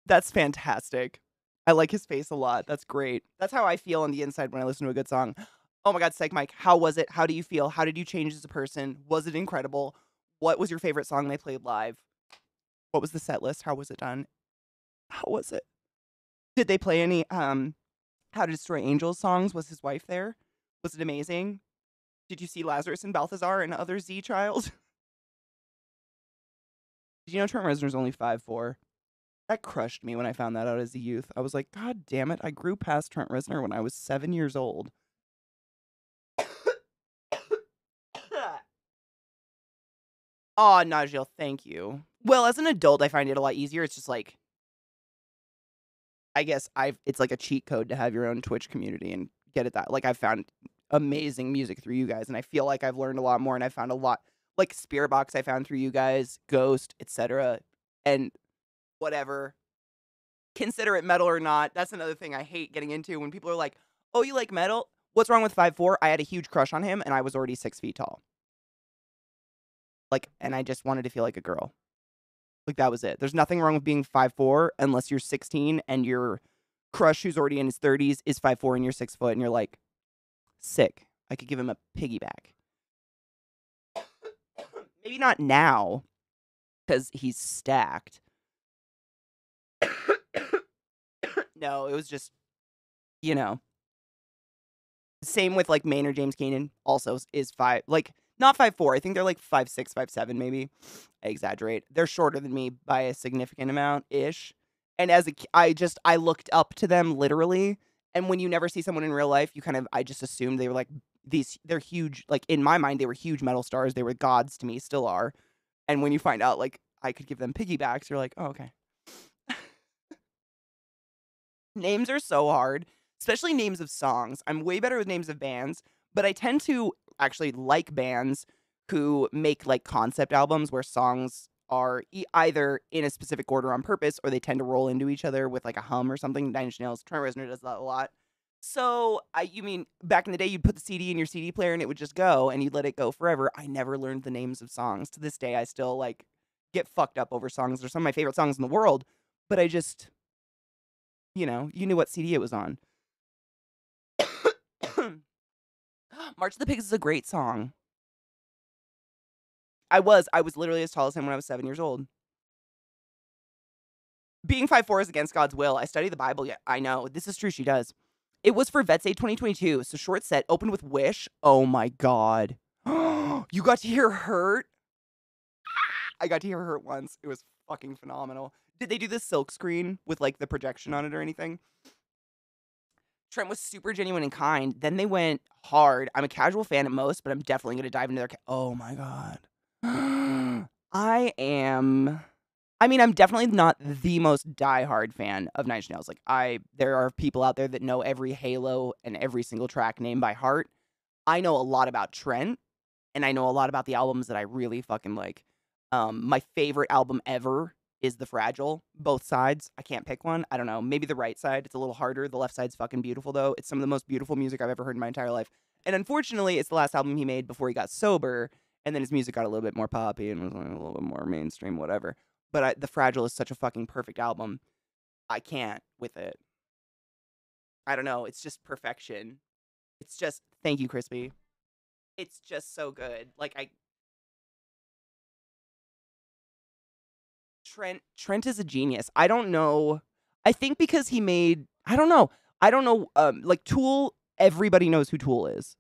That's fantastic. I like his face a lot. That's great. That's how I feel on the inside when I listen to a good song. Oh my God, Psych Mike, how was it? How do you feel? How did you change as a person? Was it incredible? What was your favorite song they played live? What was the set list? How was it done? How was it? Did they play any How to Destroy Angels songs? Was his wife there? Was it amazing? Did you see Lazarus and Balthazar and other Z Child? Did you know Trent Reznor's only 5'4"? That crushed me when I found that out as a youth. I was like, God damn it, I grew past Trent Reznor when I was 7 years old. Oh, Najil, thank you. Well, as an adult, I find it a lot easier. It's just like, I guess it's like a cheat code to have your own Twitch community and get it that. Like, I've found amazing music through you guys, and I feel like I've learned a lot more, and I found a lot, like Spirit Box I found through you guys, Ghost, etc. And whatever. Consider it metal or not. That's another thing I hate getting into when people are like, oh, you like metal? What's wrong with 5'4"? I had a huge crush on him, and I was already 6 feet tall. Like, and I just wanted to feel like a girl. Like, that was it. There's nothing wrong with being 5'4" unless you're 16 and your crush who's already in his 30s is 5'4" and you're 6 foot, and you're like, sick. I could give him a piggyback. Maybe not now, because he's stacked. No, it was just, you know. Same with, like, Maynard James Keenan also is not 5'4". I think they're like 5'6", 5'7", maybe. I exaggerate. They're shorter than me by a significant amount-ish. And as I looked up to them literally. And when you never see someone in real life, I just assumed they were like they're huge. Like, in my mind, they were huge metal stars. They were gods to me, still are. And when you find out, like, I could give them piggybacks, you're like, oh, okay. Names are so hard, especially names of songs. I'm way better with names of bands, but I tend to actually like bands who make, like, concept albums where songs are either in a specific order on purpose or they tend to roll into each other with, like, a hum or something. Nine Inch Nails, Trent Reznor does that a lot. So, you mean back in the day, you'd put the CD in your CD player and it would just go and you'd let it go forever. I never learned the names of songs. To this day, I still, like, get fucked up over songs. They're some of my favorite songs in the world, but I just, you knew what CD it was on. March of the Pigs is a great song. I was literally as tall as him when I was 7 years old. Being 5'4" is against God's will. I study the Bible. Yeah, I know. This is true. She does. It was for Vets Aid 2022. So short set opened with Wish. Oh my God. You got to hear Hurt? I got to hear Hurt once. It was fucking phenomenal. Did they do the silk screen with like the projection on it or anything? Trent was super genuine and kind. Then they went hard. I'm a casual fan at most, but I'm definitely gonna dive into their. Oh my god, I am. I mean, I'm definitely not the most diehard fan of Nine Inch Nails. Like, there are people out there that know every Halo and every single track name by heart. I know a lot about Trent, and I know a lot about the albums that I really fucking like. My favorite album ever is The Fragile. Both sides. I can't pick one. I don't know. Maybe the right side. It's a little harder. The left side's fucking beautiful, though. It's some of the most beautiful music I've ever heard in my entire life. And unfortunately, it's the last album he made before he got sober, and then his music got a little bit more poppy and was a little bit more mainstream, whatever. But The Fragile is such a fucking perfect album. I can't with it. I don't know. It's just perfection. It's just, thank you, Crispy. It's just so good. Like, Trent is a genius. I don't know. I think because he made, I don't know. Like Tool, everybody knows who Tool is.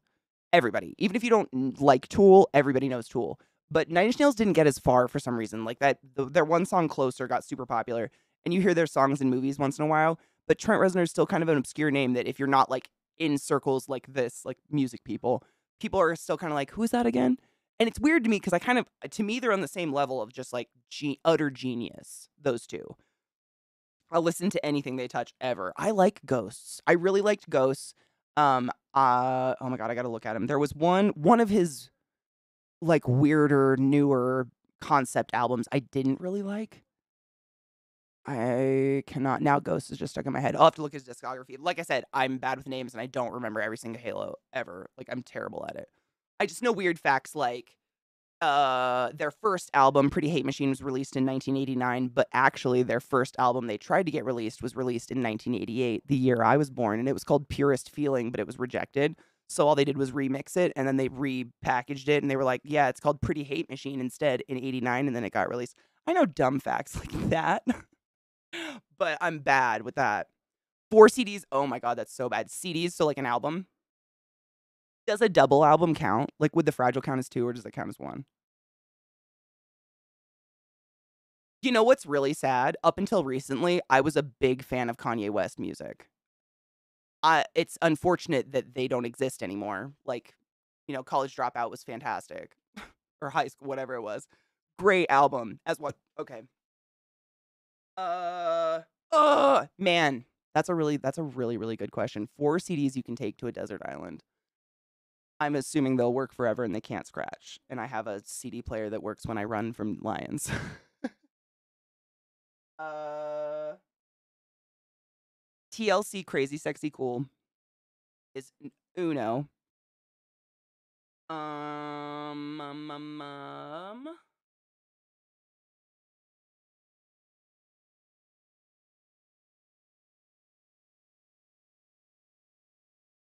Everybody. Even if you don't like Tool, everybody knows Tool. But Nine Inch Nails didn't get as far for some reason. Like their one song Closer got super popular, and you hear their songs in movies once in a while. But Trent Reznor is still kind of an obscure name that if you're not like in circles like this, like music people are still kind of like, who is that again? And it's weird to me because to me, they're on the same level of just like utter genius, those two. I'll listen to anything they touch ever. I like Ghosts. I really liked Ghosts. Oh my god, I gotta look at him. There was one of his like weirder, newer concept albums I didn't really like. I cannot now. Ghost is just stuck in my head. I'll have to look at his discography. Like I said, I'm bad with names and I don't remember every single Halo ever. Like I'm terrible at it. I just know weird facts like their first album, Pretty Hate Machine, was released in 1989, but actually their first album they tried to get released was released in 1988, the year I was born, and it was called Purest Feeling, but it was rejected. So all they did was remix it, and then they repackaged it, and they were like, yeah, it's called Pretty Hate Machine instead in 89, and then it got released. I know dumb facts like that, but I'm bad with that. 4 CDs, oh my god, that's so bad. CDs, so like an album. Does a double album count? Like, would The Fragile count as 2, or does it count as 1? You know what's really sad? Up until recently, I was a big fan of Kanye West music. It's unfortunate that they don't exist anymore. Like, College Dropout was fantastic. Or High School, whatever it was. Great album. As what? Okay. Man, that's a really, really good question. 4 CDs you can take to a desert island. I'm assuming they'll work forever and they can't scratch. And I have a CD player that works when I run from lions. TLC Crazy Sexy Cool is Uno.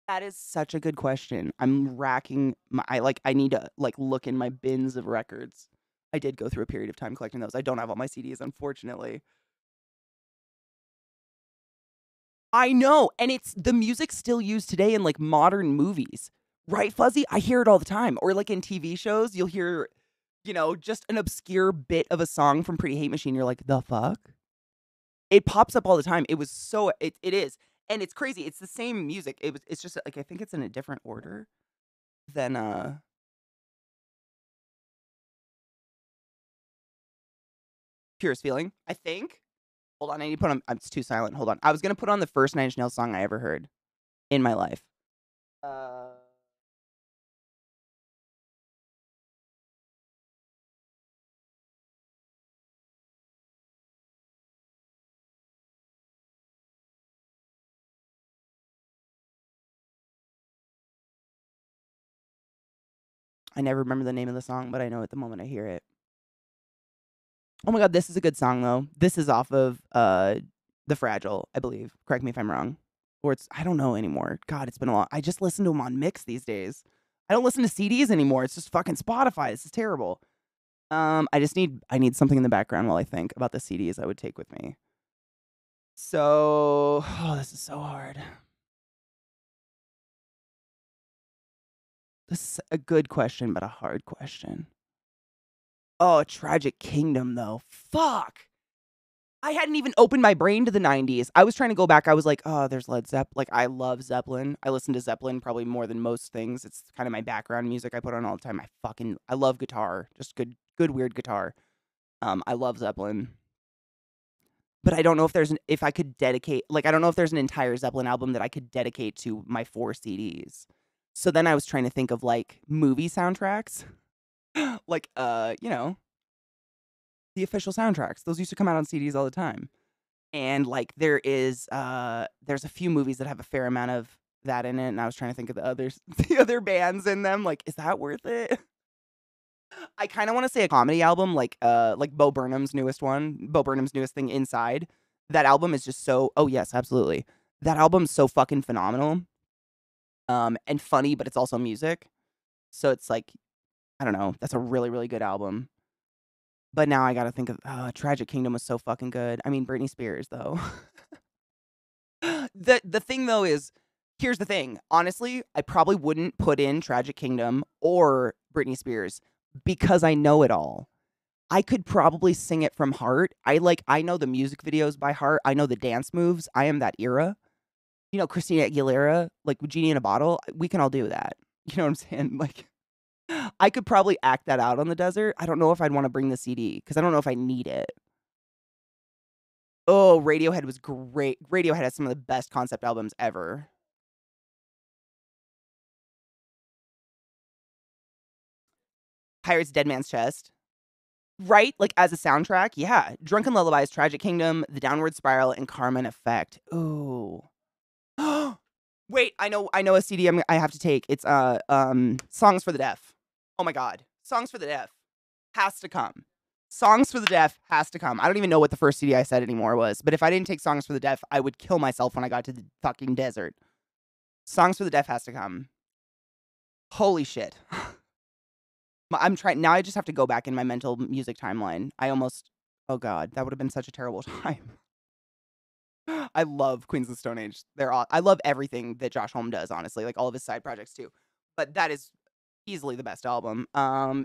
That is such a good question. I'm racking I need to look in my bins of records. I did go through a period of time collecting those. I don't have all my CDs, unfortunately. I know, and it's the music still used today in like modern movies. Right, Fuzzy? I hear it all the time. Or like in TV shows, you'll hear, just an obscure bit of a song from Pretty Hate Machine. You're like, the fuck? It pops up all the time. It was so it is. And it's crazy. It's the same music. It's just like I think it's in a different order than Purest Feeling, I think. Hold on, I need to put on it's too silent. Hold on. I was gonna put on the first Nine Inch Nails song I ever heard in my life. I never remember the name of the song, but I know at the moment I hear it. Oh my god, this is a good song though. This is off of The Fragile, I believe. Correct me if I'm wrong. Or I don't know anymore. God, it's been a long. I just listen to them on mix these days. I don't listen to CDs anymore. It's just fucking Spotify. This is terrible. I need something in the background while I think about the CDs I would take with me. So, this is so hard. This is a good question, but a hard question. Oh, Tragic Kingdom, though. Fuck. I hadn't even opened my brain to the 90s. I was trying to go back. I was like, oh, there's Led Zeppelin. Like, I love Zeppelin. I listen to Zeppelin probably more than most things. It's kind of my background music I put on all the time. I love guitar. Just good, weird guitar. I love Zeppelin. But I don't know if if I could dedicate, like, I don't know if there's an entire Zeppelin album that I could dedicate to my 4 CDs. So then I was trying to think of, like, movie soundtracks. Like, you know, the official soundtracks. Those used to come out on CDs all the time. And, like, there's a few movies that have a fair amount of that in it, and I was trying to think of the others, the other bands in them. Like, is that worth it? I kind of want to say a comedy album, like Bo Burnham's newest one, Bo Burnham's newest thing, Inside. That album is just so. Oh yes, absolutely. That album's so fucking phenomenal, and funny, but it's also music. So it's like, I don't know. That's a really, really good album. But now I gotta think of Tragic Kingdom was so fucking good. I mean, Britney Spears though. The thing though is, here's the thing. Honestly, I probably wouldn't put in Tragic Kingdom or Britney Spears because I know it all. I could probably sing it from heart. I know the music videos by heart. I know the dance moves. I am that era. You know, Christina Aguilera, like Genie in a Bottle. We can all do that. You know what I'm saying? Like, I could probably act that out on the desert. I don't know if I'd want to bring the CD because I don't know if I need it. Oh, Radiohead was great. Radiohead has some of the best concept albums ever. Pirates Dead Man's Chest. Right? Like, as a soundtrack, yeah. Drunken Lullabies, Tragic Kingdom, The Downward Spiral, and Carmen Effect. Ooh. Wait, I know a CD I have to take. It's Songs for the Deaf. Oh my god. Songs for the Deaf has to come. Songs for the Deaf has to come. I don't even know what the first CD I said anymore was, but if I didn't take Songs for the Deaf, I would kill myself when I got to the fucking desert. Songs for the Deaf has to come. Holy shit. I'm trying now. I just have to go back in my mental music timeline. Oh god, that would have been such a terrible time. I love Queens of the Stone Age. I love everything that Josh Homme does, honestly, like all of his side projects too. But that is easily the best album.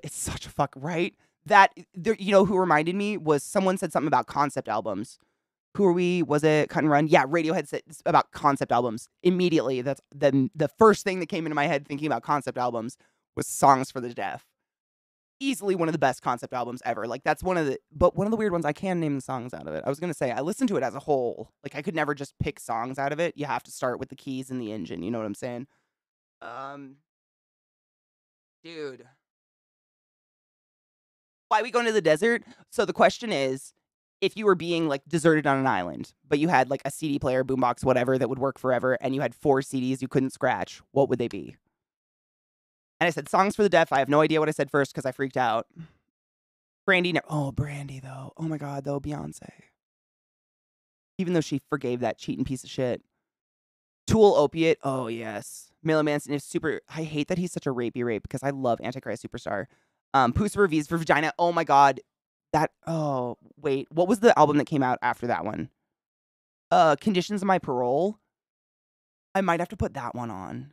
It's such a right? You know who reminded me was someone said something about concept albums. Who are we? Was it Cut and Run? Yeah, Radiohead said about concept albums. Immediately, that's the first thing that came into my head thinking about concept albums was Songs for the Deaf. Easily one of the best concept albums ever. Like, that's one of the weird ones. I can name the songs out of it. I was gonna say I listened to it as a whole. Like, I could never just pick songs out of it. You have to start with the keys and the engine. You know what I'm saying? Dude, why are we going to the desert? So the question is, if you were being like deserted on an island, but you had like a CD player, boombox, whatever that would work forever, and you had 4 CDs you couldn't scratch, what would they be? And I said Songs for the Deaf. I have no idea what I said first because I freaked out. Brandy. Oh, Brandy, though. Oh, my God, though. Beyonce. Even though she forgave that cheating piece of shit. Tool, Opiate. Oh, yes. Marilyn Manson is super. I hate that he's such a rapey rape because I love Antichrist Superstar. Pucifer V's for Vagina. Oh, my God. Oh, wait. What was the album that came out after that one? Conditions of My Parole. I might have to put that one on.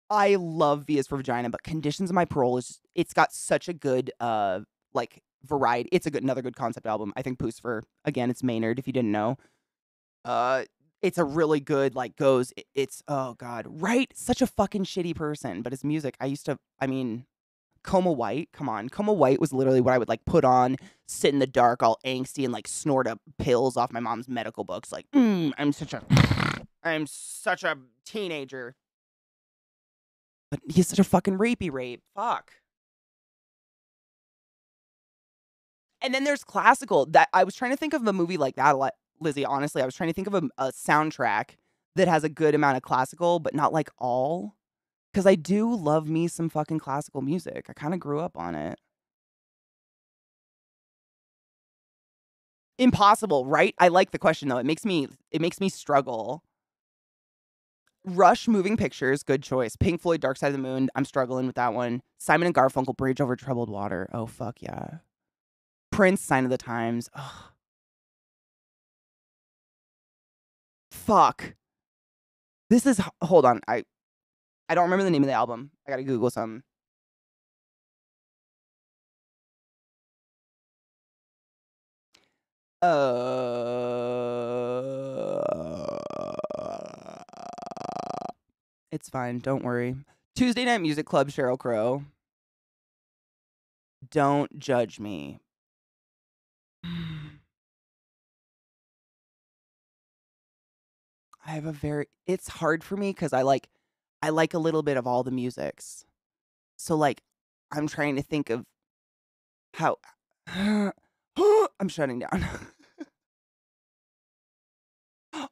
I love V is for Vagina, but Conditions of My Parole it's got such a good, like, variety. It's another good concept album. I think Pucifer, again, it's Maynard, if you didn't know. It's a really good, like, oh, God. Right? Such a fucking shitty person, but his music, Coma White, come on. Coma White was literally what I would, like, put on, sit in the dark, all angsty, and, like, snort up pills off my mom's medical books. Like, I'm such a teenager. But he's such a fucking rapey rape. Fuck. And then there's classical. That I was trying to think of a movie like that a lot, Lizzie. Honestly, I was trying to think of a soundtrack that has a good amount of classical, but not like all. Because I do love me some fucking classical music. I kind of grew up on it. Impossible, right? I like the question though. It makes me struggle. Rush, Moving Pictures, good choice. Pink Floyd, Dark Side of the Moon, I'm struggling with that one. Simon and Garfunkel, Bridge Over Troubled Water. Oh, fuck yeah. Prince, Sign of the Times. Ugh. Fuck. Hold on. I don't remember the name of the album. I gotta Google something. It's fine. Don't worry. Tuesday Night Music Club, Sheryl Crow. Don't judge me. I have a very it's hard for me because I like a little bit of all the musics. So like I'm trying to think of how I'm shutting down.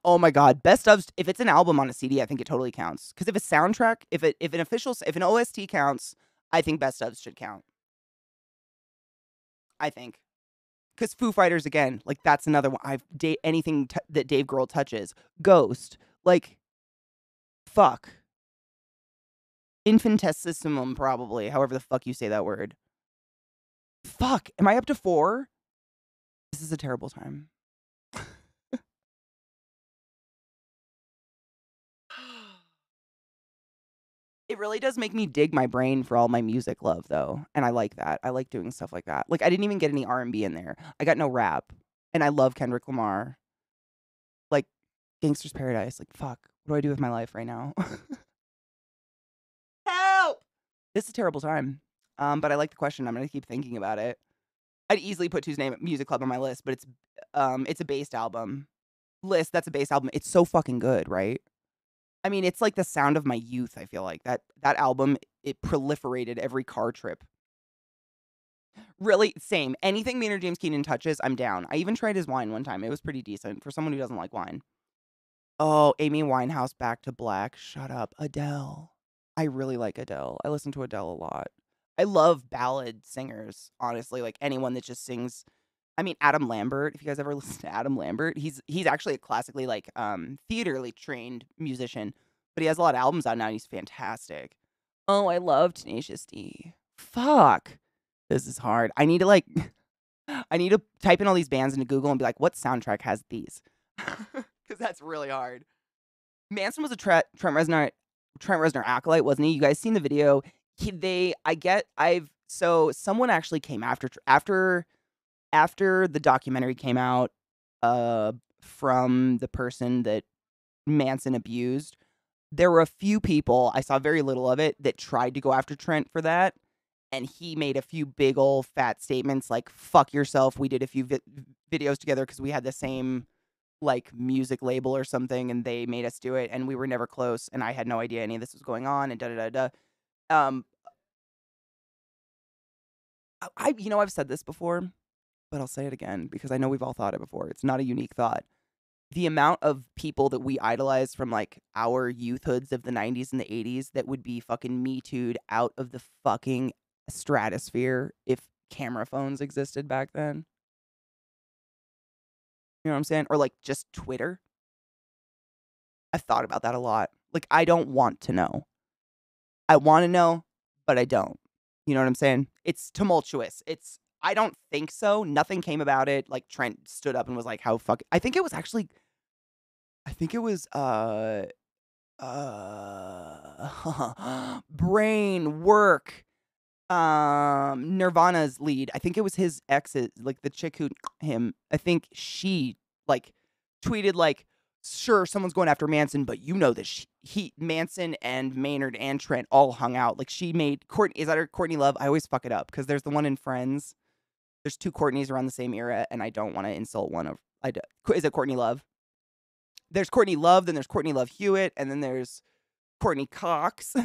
Oh my god, best ofs if it's an album on a CD, I think it totally counts. Because if a soundtrack, if an OST counts, I think best ofs should count. I think. Because Foo Fighters again, like that's another one. Anything that Dave Grohl touches, Ghost, like fuck, infinitesimum probably. However the fuck you say that word. Fuck, am I up to 4? This is a terrible time. It really does make me dig my brain for all my music love, though, and I like that. I like doing stuff like that. Like, I didn't even get any R&B in there. I got no rap, and I love Kendrick Lamar. Like, Gangsta's Paradise. Like, fuck. What do I do with my life right now? Help! This is a terrible time. But I like the question. I'm gonna keep thinking about it. I'd easily put Tuesday Music Club on my list, but it's a based album. That's a based album. It's so fucking good, right? I mean, it's like the sound of my youth, I feel like. That album, it proliferated every car trip. Really, same. Anything Maynard James Keenan touches, I'm down. I even tried his wine one time. It was pretty decent for someone who doesn't like wine. Oh, Amy Winehouse, Back to Black. Shut up. Adele. I really like Adele. I listen to Adele a lot. I love ballad singers, honestly. Like anyone that just sings. I mean, Adam Lambert. If you guys ever listen to Adam Lambert, he's actually a classically like theaterly trained musician, but he has a lot of albums out now. And he's fantastic. Oh, I love Tenacious D. Fuck, this is hard. I need to like, I need to type in all these bands into Google and be like, what soundtrack has these? Because that's really hard. Manson was a Trent Reznor acolyte, wasn't he? You guys seen the video? So someone actually came after the documentary came out from the person that Manson abused. There were a few people, I saw very little of it, that tried to go after Trent for that. And he made a few big old fat statements like, fuck yourself. We did a few videos together because we had the same like music label or something and they made us do it and we were never close and I had no idea any of this was going on and da da da da. I've said this before, but I'll say it again because I know we've all thought it before. It's not a unique thought. The amount of people that we idolize from like our youthhoods of the 90s and the 80s that would be fucking Me Too'd out of the fucking stratosphere if camera phones existed back then. You know what I'm saying? Or like just Twitter. I've thought about that a lot. Like, I don't want to know. I want to know, but I don't. You know what I'm saying? It's tumultuous. I don't think so. Nothing came about it. Like, Trent stood up and was like, how fuck. I think it was Brain Work. Nirvana's lead. I think it was his ex's, like the chick who him. I think she like tweeted like, sure, someone's going after Manson, but you know that Manson and Maynard and Trent all hung out. Like she made Courtney. Is that her Courtney Love? I always fuck it up because there's the one in Friends. There's two Courtneys around the same era, and I don't want to insult one of. Is it Courtney Love? There's Courtney Love, then there's Courtney Love Hewitt, and then there's Courtney Cox.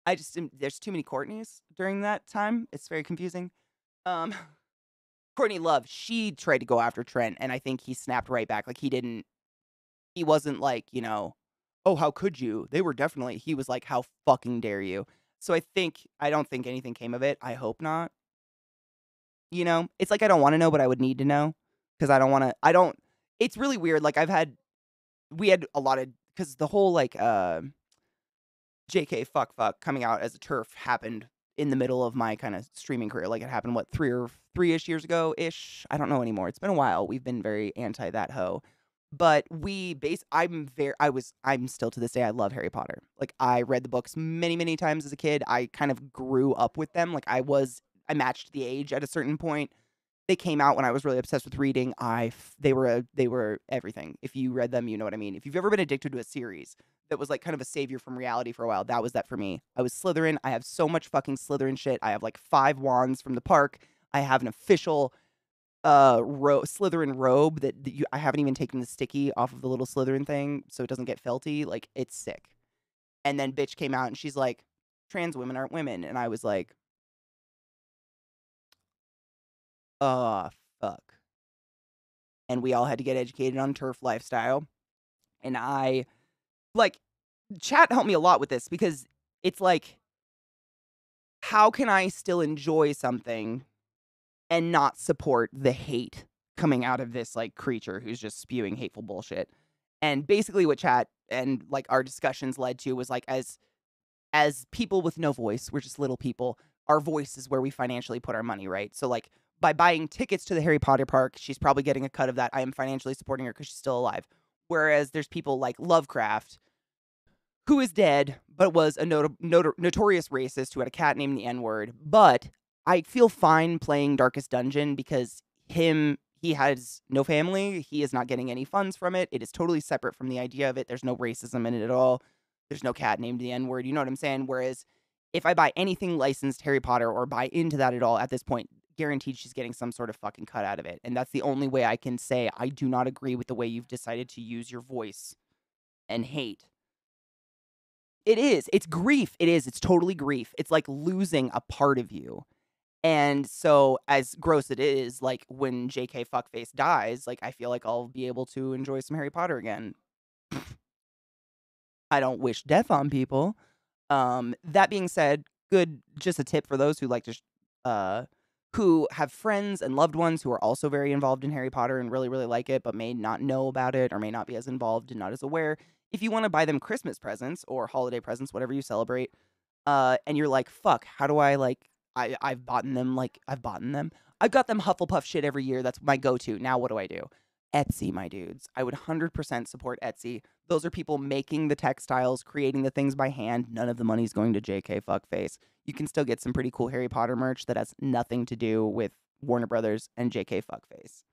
There's too many Courtneys during that time. It's very confusing. Um, Courtney Love, she tried to go after Trent, and I think he snapped right back. Like he wasn't like, oh, how could you? He was like, how fucking dare you? So I don't think anything came of it. I hope not. It's like I don't want to know, but I would need to know because it's really weird. Like we had a lot of, because the whole like, JK fuck coming out as a TERF happened in the middle of my kind of streaming career. Like it happened, 3-ish years ago ish. I don't know anymore. It's been a while. We've been very anti that hoe. But I'm still to this day, I love Harry Potter. Like I read the books many, many times as a kid. I kind of grew up with them. Like I matched the age at a certain point. They came out when I was really obsessed with reading. They were everything. If you read them, you know what I mean. If you've ever been addicted to a series that was like kind of a savior from reality for a while, that was that for me. I was Slytherin. I have so much fucking Slytherin shit. I have like 5 wands from the park. I have an official Slytherin robe I haven't even taken the sticky off of the little Slytherin thing so it doesn't get felty. Like, it's sick. And then bitch came out and she's like, trans women aren't women. And I was like, oh, fuck. And we all had to get educated on turf lifestyle. And like, chat helped me a lot with this because it's like, how can I still enjoy something and not support the hate coming out of this like creature who's just spewing hateful bullshit? And basically what chat and like our discussions led to was like, as people with no voice, we're just little people, our voice is where we financially put our money, right? So like, by buying tickets to the Harry Potter park, she's probably getting a cut of that. I am financially supporting her because she's still alive. Whereas there's people like Lovecraft, who is dead, but was a notorious racist who had a cat named the N-word. But I feel fine playing Darkest Dungeon because he has no family. He is not getting any funds from it. It is totally separate from the idea of it. There's no racism in it at all. There's no cat named the N-word. You know what I'm saying? Whereas if I buy anything licensed Harry Potter or buy into that at all at this point, guaranteed she's getting some sort of fucking cut out of it. And that's the only way I can say I do not agree with the way you've decided to use your voice and hate. It is. It's grief. It is. It's totally grief. It's like losing a part of you. And so, as gross it is, like when JK Fuckface dies, like I feel like I'll be able to enjoy some Harry Potter again. I don't wish death on people. That being said, just a tip for those who like to, who have friends and loved ones who are also very involved in Harry Potter and really, really like it, but may not know about it or may not be as involved and not as aware. If you want to buy them Christmas presents or holiday presents, whatever you celebrate, and you're like, fuck, how do I like, I've bought them. I've got them Hufflepuff shit every year. That's my go-to. Now what do I do? Etsy, my dudes. I would 100% support Etsy. Those are people making the textiles, creating the things by hand. None of the money's going to JK Fuckface. You can still get some pretty cool Harry Potter merch that has nothing to do with Warner Brothers and JK Fuckface.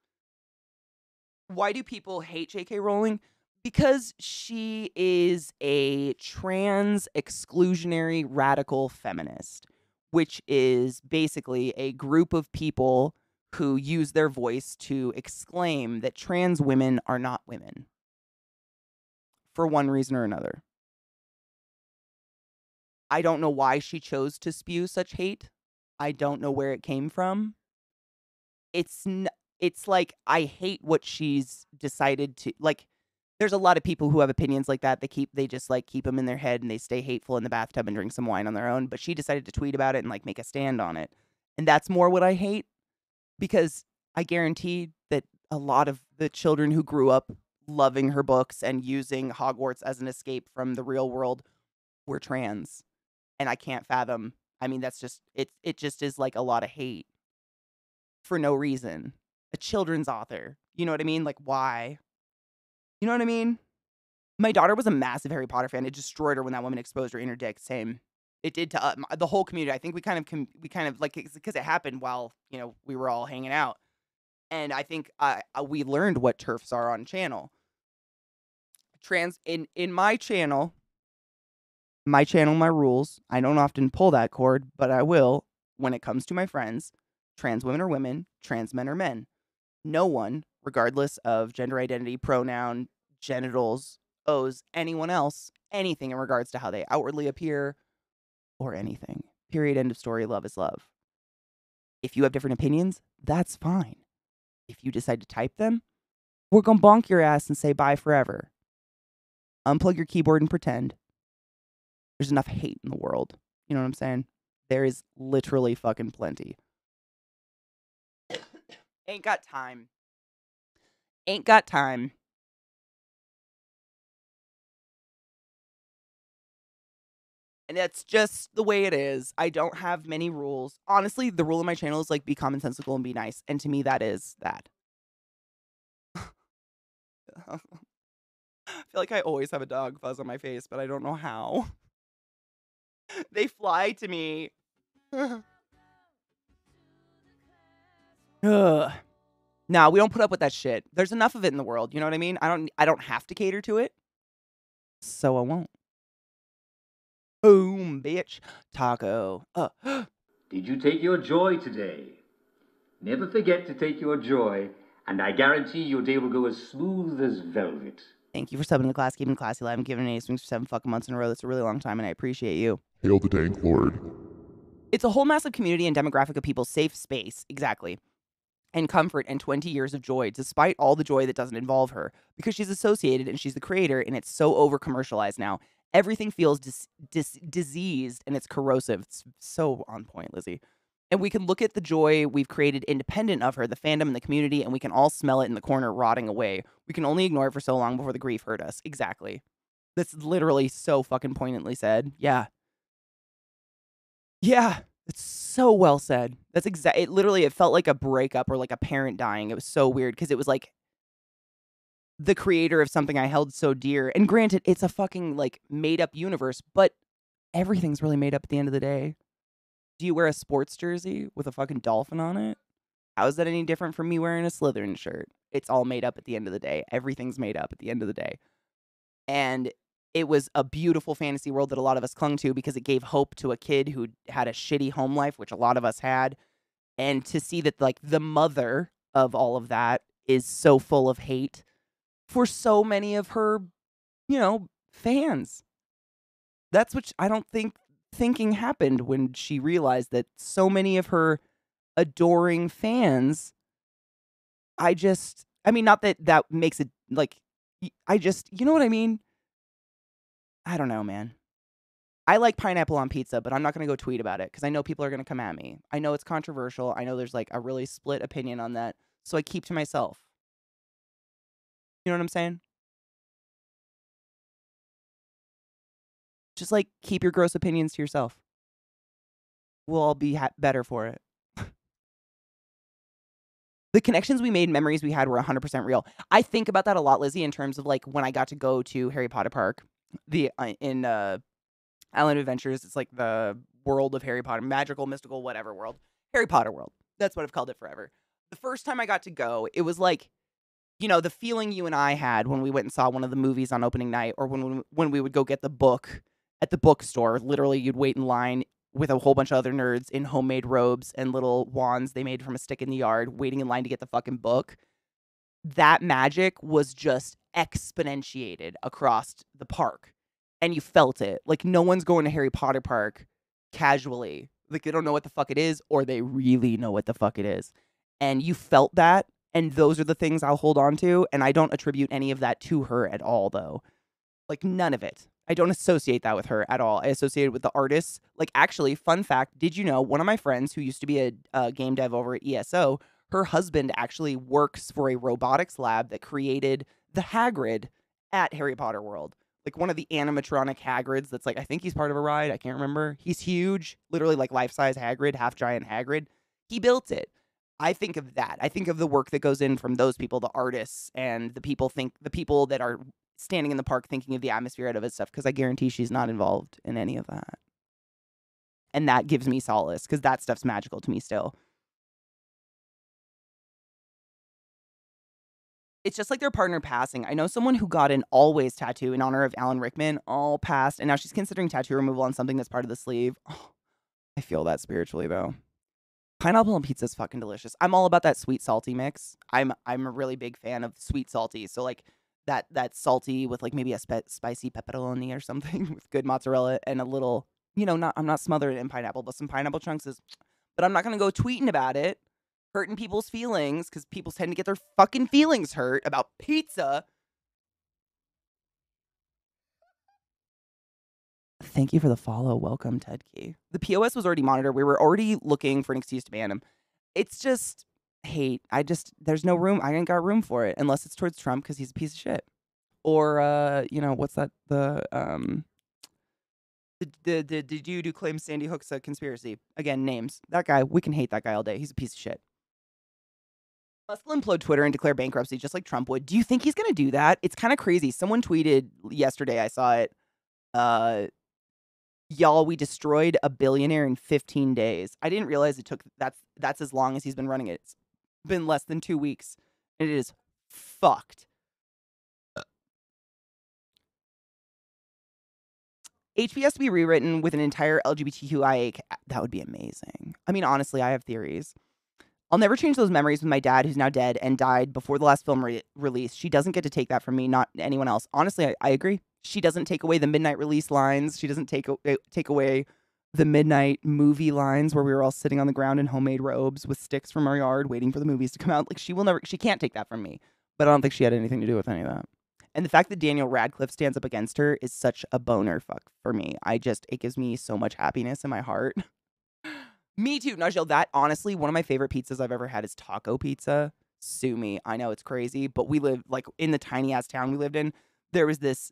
Why do people hate JK Rowling? Because she is a trans exclusionary radical feminist, which is basically a group of people who use their voice to exclaim that trans women are not women for one reason or another. I don't know why she chose to spew such hate. I don't know where it came from. It's like, I hate what she's decided to, like, there's a lot of people who have opinions like that. They just like keep them in their head and they stay hateful in the bathtub and drink some wine on their own. But she decided to tweet about it and like make a stand on it. And that's more what I hate, because I guarantee that a lot of the children who grew up loving her books and using Hogwarts as an escape from the real world were trans. And I can't fathom. I mean, that's just, it just is like a lot of hate for no reason. A children's author. You know what I mean? Like, why? You know what I mean? My daughter was a massive Harry Potter fan. It destroyed her when that woman exposed her inner dick. Same. It did to the whole community. I think we kind of like, because it happened while, you know, we were all hanging out. And I think we learned what TERFs are on channel. In my channel, my rules. I don't often pull that cord, but I will when it comes to my friends. Trans women are women, trans men are men. No one, regardless of gender identity, pronoun, genitals, owes anyone else anything in regards to how they outwardly appear or anything. Period. End of story. Love is love. If you have different opinions, that's fine. If you decide to type them, we're going to bonk your ass and say bye forever. Unplug your keyboard and pretend. There's enough hate in the world. You know what I'm saying? There is literally fucking plenty. Ain't got time. Ain't got time. And that's just the way it is. I don't have many rules. Honestly, the rule of my channel is like be commonsensical and be nice. And to me, that is that. I feel like I always have a dog fuzz on my face, but I don't know how. They fly to me. Ugh. Nah, we don't put up with that shit. There's enough of it in the world. You know what I mean? I don't have to cater to it, so I won't. Boom, bitch. Taco. Did you take your joy today? Never forget to take your joy, and I guarantee your day will go as smooth as velvet. Thank you for subbing to Class, keeping Classy alive, and giving A swings for 7 fucking months in a row. That's a really long time, and I appreciate you. Hail the Dank Lord. It's a whole massive community and demographic of people's safe space, exactly, and comfort and 20 years of joy, despite all the joy that doesn't involve her, because she's associated and she's the creator, and it's so over-commercialized now. Everything feels diseased, and it's corrosive. It's so on point, Lizzie. And we can look at the joy we've created independent of her, the fandom and the community, and we can all smell it in the corner rotting away. We can only ignore it for so long before the grief hurt us. Exactly. That's literally so fucking poignantly said. Yeah. Yeah. It's so well said. That's it literally, it felt like a breakup or like a parent dying. It was so weird because it was like the creator of something I held so dear. And granted, it's a fucking like made up universe, but everything's really made up at the end of the day. Do you wear a sports jersey with a fucking dolphin on it? How is that any different from me wearing a Slytherin shirt? It's all made up at the end of the day. Everything's made up at the end of the day. And it was a beautiful fantasy world that a lot of us clung to because it gave hope to a kid who had a shitty home life, which a lot of us had. And to see that like the mother of all of that is so full of hate for so many of her, fans. That's what I don't think thinking happened when she realized that so many of her adoring fans, not that makes it like, you know what I mean? I don't know, man. I like pineapple on pizza, but I'm not going to go tweet about it because I know people are going to come at me. I know it's controversial. I know there's like a really split opinion on that. So I keep to myself. You know what I'm saying? Just like keep your gross opinions to yourself. We'll all be better for it. The connections we made, memories we had were 100% real. I think about that a lot, Lizzie, in terms of like when I got to go to Harry Potter Park, in Island Adventures. It's like the world of Harry Potter, magical, mystical, whatever world. Harry Potter world. That's what I've called it forever. The first time I got to go, it was like, the feeling you and I had when we went and saw one of the movies on opening night, or when we would go get the book at the bookstore. Literally, you'd wait in line with a whole bunch of other nerds in homemade robes and little wands they made from a stick in the yard, waiting in line to get the fucking book. That magic was just exponentiated across the park. And you felt it. Like, no one's going to Harry Potter Park casually. Like, they don't know what the fuck it is, or they really know what the fuck it is. And you felt that, and those are the things I'll hold on to, and I don't attribute any of that to her at all, though. Like, none of it. I don't associate that with her at all. I associate it with the artists. Like, actually, fun fact, did you know one of my friends who used to be a game dev over at ESO, her husband actually works for a robotics lab that created the Hagrid at Harry Potter World. Like one of the animatronic Hagrids that's like, I think he's part of a ride. I can't remember. He's huge, literally like life-size Hagrid, half-giant Hagrid. He built it. I think of that. I think of the work that goes in from those people, the artists, and the people that are standing in the park thinking of the atmosphere out of it stuff, because I guarantee she's not involved in any of that. And that gives me solace, because that stuff's magical to me still. It's just like their partner passing. I know someone who got an always tattoo in honor of Alan Rickman, all passed, and now she's considering tattoo removal on something that's part of the sleeve. Oh, I feel that spiritually, though. Pineapple on pizza is fucking delicious. I'm all about that sweet salty mix. I'm a really big fan of sweet salty. So like that salty with like maybe a spicy pepperoni or something with good mozzarella and a little, I'm not smothered in pineapple, but some pineapple chunks is. But I'm not gonna go tweeting about it, hurting people's feelings, because people tend to get their fucking feelings hurt about pizza. Thank you for the follow. Welcome, Ted Key. The POS was already monitored. We were already looking for an excuse to ban him. It's just hate. There's no room. I ain't got room for it unless it's towards Trump because he's a piece of shit. Or, what's that? The dude who claims Sandy Hook's a conspiracy. Again, names. That guy, we can hate that guy all day. He's a piece of shit. Musk will implode Twitter and declare bankruptcy just like Trump would. Do you think he's going to do that? It's kind of crazy. Someone tweeted yesterday, I saw it, y'all, we destroyed a billionaire in 15 days. I didn't realize it took, that's as long as he's been running it. It's been less than 2 weeks. And it is fucked. HP has to be rewritten with an entire LGBTQIA. That would be amazing. I mean, honestly, I have theories. I'll never change those memories with my dad, who's now dead and died before the last film release. She doesn't get to take that from me, not anyone else. Honestly, I agree. She doesn't take away the midnight release lines. She doesn't take away the midnight movie lines where we were all sitting on the ground in homemade robes with sticks from our yard waiting for the movies to come out. Like, she can't take that from me. But I don't think she had anything to do with any of that. And the fact that Daniel Radcliffe stands up against her is such a boner fuck for me. It gives me so much happiness in my heart. Me too, Najel. That, honestly, one of my favorite pizzas I've ever had is taco pizza. Sue me. I know it's crazy, but we live, like, in the tiny-ass town we lived in. There was this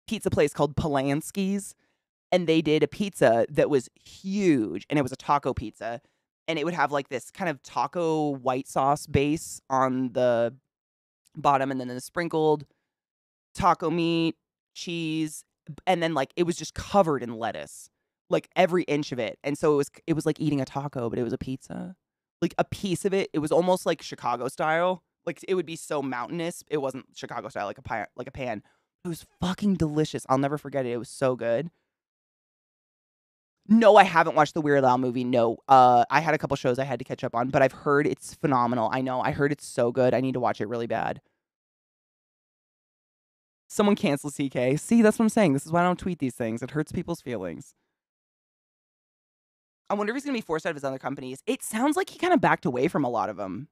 pizza place called Polanski's, and they did a pizza that was huge, and it was a taco pizza, and it would have, like, this kind of taco white sauce base on the bottom, and then the sprinkled taco meat, cheese, and then, like, it was just covered in lettuce. Like, every inch of it. And so it was like eating a taco, but it was a pizza. Like, a piece of it was almost like Chicago style. Like, it would be so mountainous. It wasn't Chicago style, like a pan. It was fucking delicious. I'll never forget it. It was so good. No, I haven't watched the Weird Al movie. No. I had a couple shows I had to catch up on, but I've heard it's phenomenal. I know. I heard it's so good. I need to watch it really bad. Someone cancel CK. See, that's what I'm saying. This is why I don't tweet these things. It hurts people's feelings. I wonder if he's going to be forced out of his other companies. It sounds like he kind of backed away from a lot of them.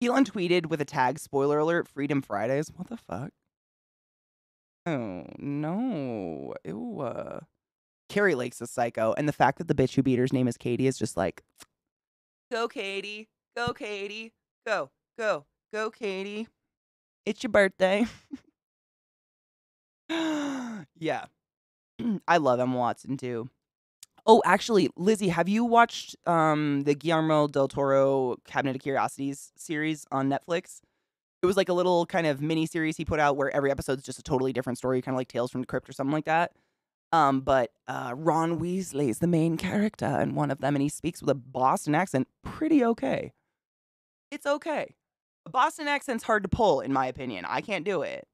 Elon tweeted with a tag, spoiler alert, Freedom Fridays. What the fuck? Oh, no. Ew. Carrie Lake's a psycho. And the fact that the bitch who beat her's name is Katie is just like, go, Katie. Go, Katie. Go, go, go, Katie. It's your birthday. Yeah. I love Emma Watson, too. Oh, actually, Lizzie, have you watched the Guillermo del Toro Cabinet of Curiosities series on Netflix? It was like a little kind of mini series he put out where every episode's just a totally different story, kind of like Tales from the Crypt or something like that. But Ron Weasley is the main character in one of them, and he speaks with a Boston accent pretty okay. It's okay. A Boston accent's hard to pull, in my opinion. I can't do it.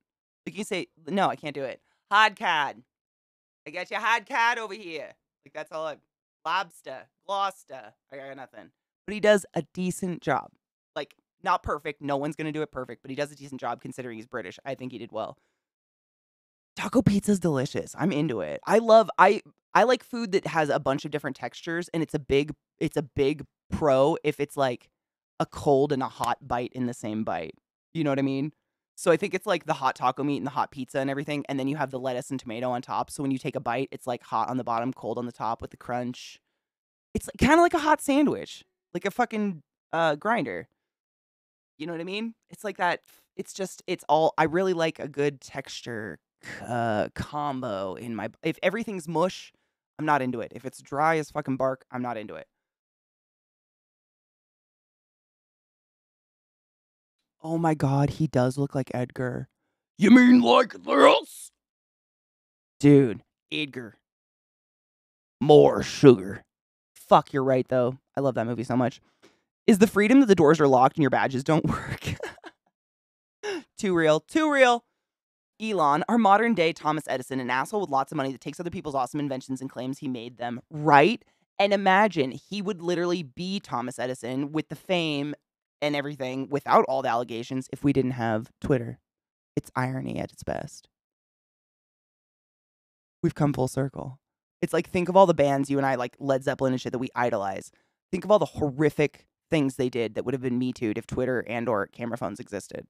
Like, you say, no, I can't do it. Hard cad. I got your hard cad over here. Like, that's all lobster, Gloucester. I got nothing. But he does a decent job. Like, not perfect. No one's going to do it perfect, but he does a decent job considering he's British. I think he did well. Taco pizza's delicious. I'm into it. I like food that has a bunch of different textures, and it's a big pro if it's like a cold and a hot bite in the same bite. You know what I mean? So I think it's like the hot taco meat and the hot pizza and everything, and then you have the lettuce and tomato on top. So when you take a bite, it's like hot on the bottom, cold on the top with the crunch. It's like, kind of like a hot sandwich, like a fucking grinder. You know what I mean? It's like that. I really like a good texture combo in my. If everything's mush, I'm not into it. If it's dry as fucking bark, I'm not into it. Oh my god, he does look like Edgar. You mean like this? Dude, Edgar. More sugar. Fuck, you're right, though. I love that movie so much. Is the freedom that the doors are locked and your badges don't work? Too real. Too real. Elon, our modern day Thomas Edison, an asshole with lots of money that takes other people's awesome inventions and claims he made them, right? And imagine he would literally be Thomas Edison with the fame and everything without all the allegations if we didn't have Twitter. It's irony at its best. We've come full circle. It's like, think of all the bands you and I, like Led Zeppelin and shit, that we idolize. Think of all the horrific things they did that would have been Me Too'd if Twitter and or camera phones existed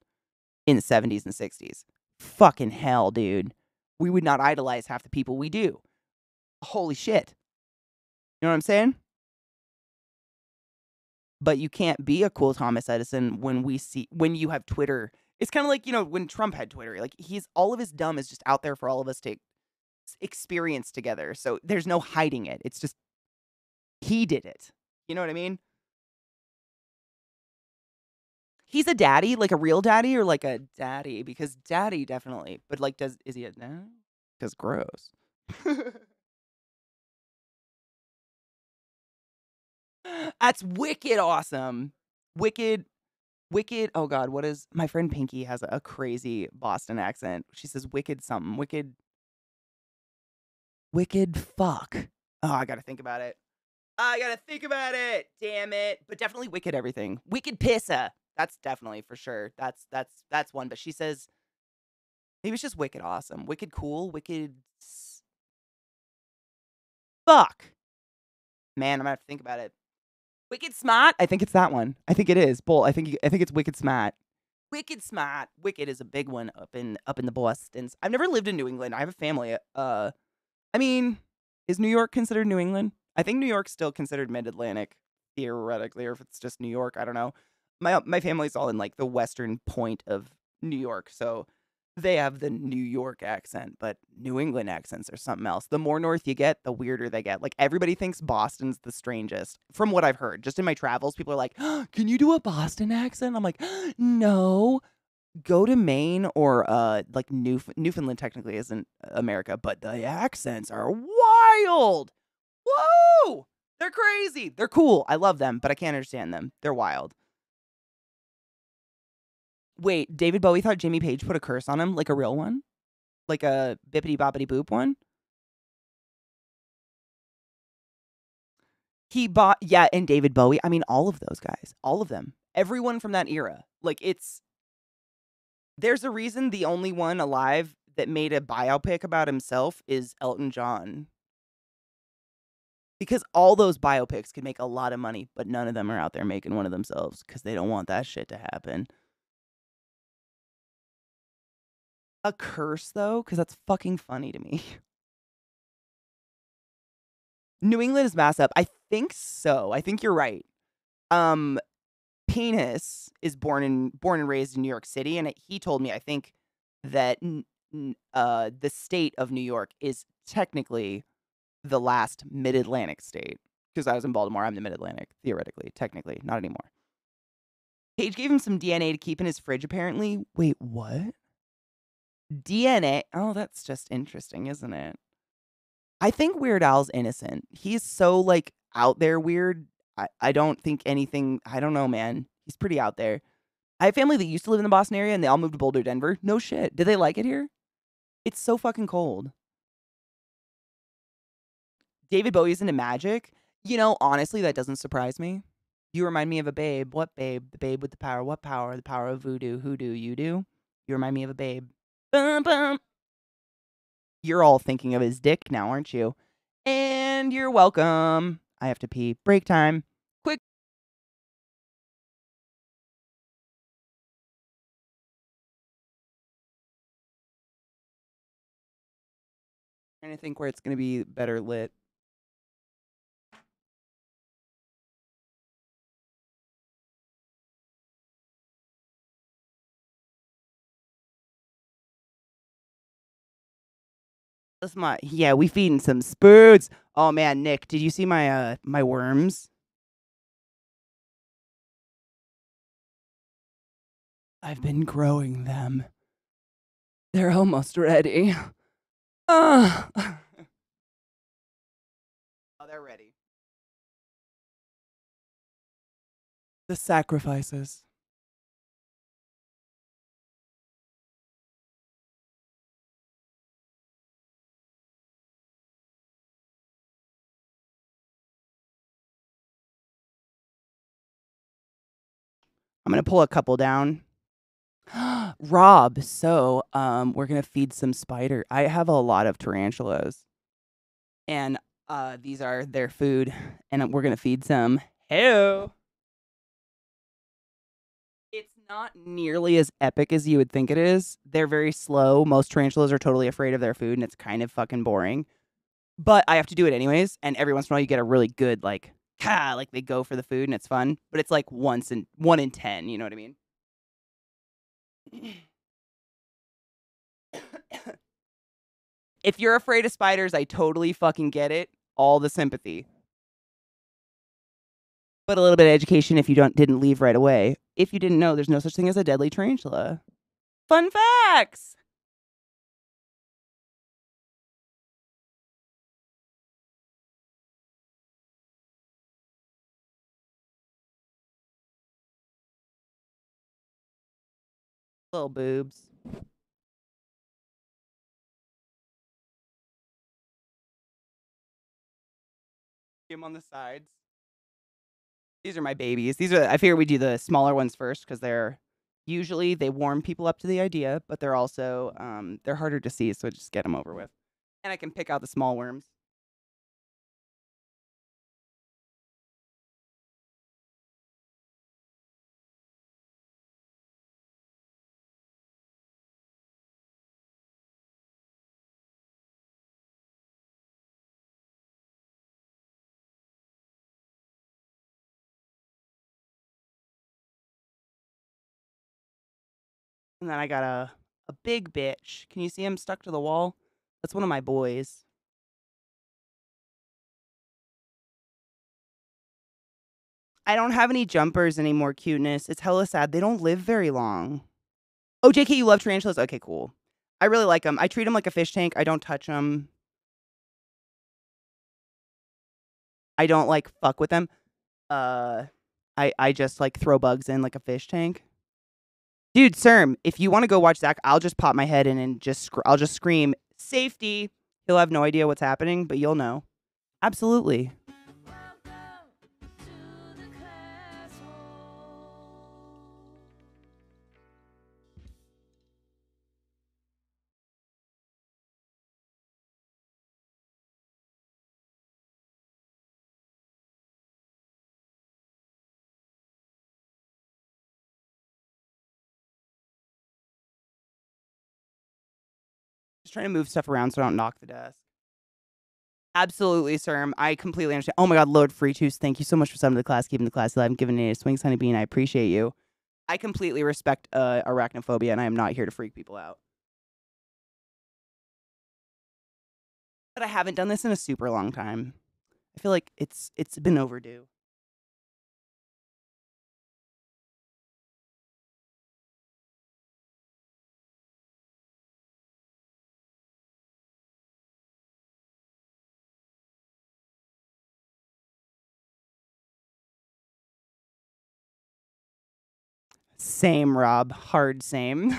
in the 70s and 60s. Fucking hell, dude. We would not idolize half the people we do. Holy shit. You know what I'm saying? But you can't be a cool Thomas Edison when you have Twitter. It's kind of like, when Trump had Twitter. Like, all of his dumb is just out there for all of us to experience together. So there's no hiding it. It's just, he did it. You know what I mean? He's a daddy, like a real daddy, or like a daddy? Because daddy definitely. But like, is he a dad? Because gross. That's wicked awesome. Wicked. Oh God, what is my friend Pinky has a crazy Boston accent. She says wicked something. Wicked fuck. Oh, I gotta think about it. Damn it. But definitely wicked everything. Wicked pissa. That's definitely for sure. That's one. But she says maybe it's just wicked awesome. Wicked cool. Fuck. Man, I'm gonna have to think about it. Wicked smart. I think it's that one. I think it is. Bull. I think it's wicked smart. Wicked smart. Wicked is a big one up in the Bostons. I've never lived in New England. I have a family. I mean, is New York considered New England? I think New York's still considered Mid-Atlantic, theoretically, or if it's just New York, I don't know. My family's all in like the western point of New York, so they have the New York accent, but New England accents are something else. The more north you get, the weirder they get. Like everybody thinks Boston's the strangest, from what I've heard. Just in my travels, people are like, oh, "Can you do a Boston accent?" I'm like, "No." Go to Maine or like Newfoundland technically isn't America, but the accents are wild. Whoa! They're crazy. They're cool. I love them, but I can't understand them. They're wild. Wait, David Bowie thought Jimmy Page put a curse on him, like a real one? Like a bippity boppity boop one? He bought, yeah, and David Bowie. I mean, all of those guys, all of them, everyone from that era. Like, there's a reason the only one alive that made a biopic about himself is Elton John. Because all those biopics can make a lot of money, but none of them are out there making one of themselves because they don't want that shit to happen. A curse, though, because that's fucking funny to me. New England is mass up. I think so. I think you're right. Penis is born and raised in New York City, and he told me I think that the state of New York is technically the last Mid-Atlantic state. Because I was in Baltimore, I'm the Mid-Atlantic, theoretically, technically, not anymore. Page gave him some DNA to keep in his fridge, apparently. Wait, what? DNA? Oh, that's just interesting, isn't it? I think Weird Al's innocent. He's so, like, out there weird. I don't think anything, I don't know, man. He's pretty out there. I have family that used to live in the Boston area, and they all moved to Boulder, Denver. No shit. Did they like it here? It's so fucking cold. David Bowie's into magic. You know, honestly, that doesn't surprise me. You remind me of a babe. What babe? The babe with the power. What power? The power of voodoo. Who do you do? You remind me of a babe. Bum, bum. You're all thinking of his dick now, aren't you? And you're welcome. I have to pee. Break time. Quick. Trying to think where it's going to be better lit. That's yeah, we feeding some spoods. Oh man, Nick, did you see my my worms? I've been growing them. They're almost ready. Oh, they're ready. The sacrifices. I'm gonna pull a couple down. Rob, so we're gonna feed some spider. I have a lot of tarantulas. And these are their food, and we're gonna feed some. Hello. It's not nearly as epic as you would think it is. They're very slow. Most tarantulas are totally afraid of their food, and it's kind of fucking boring. But I have to do it anyways, and every once in a while you get a really good like, like they go for the food and it's fun. But it's like 1 in 10. You know what I mean? If you're afraid of spiders, I totally fucking get it. All the sympathy. But a little bit of education if you didn't leave right away. If you didn't know, there's no such thing as a deadly tarantula. Fun facts! Little boobs. Him on the sides. These are my babies. I figure we do the smaller ones first because they warm people up to the idea, but they're also they're harder to see, so just get them over with. And I can pick out the small worms. And then I got a big bitch. Can you see him stuck to the wall? That's one of my boys. I don't have any jumpers anymore, cuteness. It's hella sad. They don't live very long. Oh, JK, you love tarantulas? Okay, cool. I really like them. I treat them like a fish tank. I don't touch them. I don't like fuck with them. I just like throw bugs in like a fish tank. Dude, Serm, if you want to go watch Zach, I'll just pop my head in and I'll just scream safety. He'll have no idea what's happening, but you'll know. Absolutely. Just trying to move stuff around so I don't knock the desk. Absolutely, sir. I completely understand. Oh my God, Lord Freetus, thank you so much for summoning the class, keeping the class alive, and giving it a swings, honey bean. I appreciate you. I completely respect arachnophobia, and I am not here to freak people out. But I haven't done this in a super long time. I feel like it's been overdue. Same, Rob. Hard same.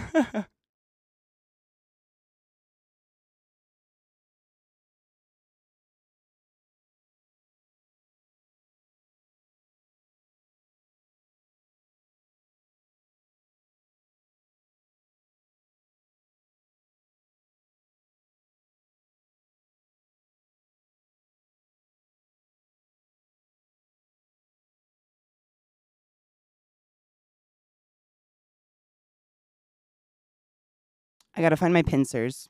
I gotta find my pincers.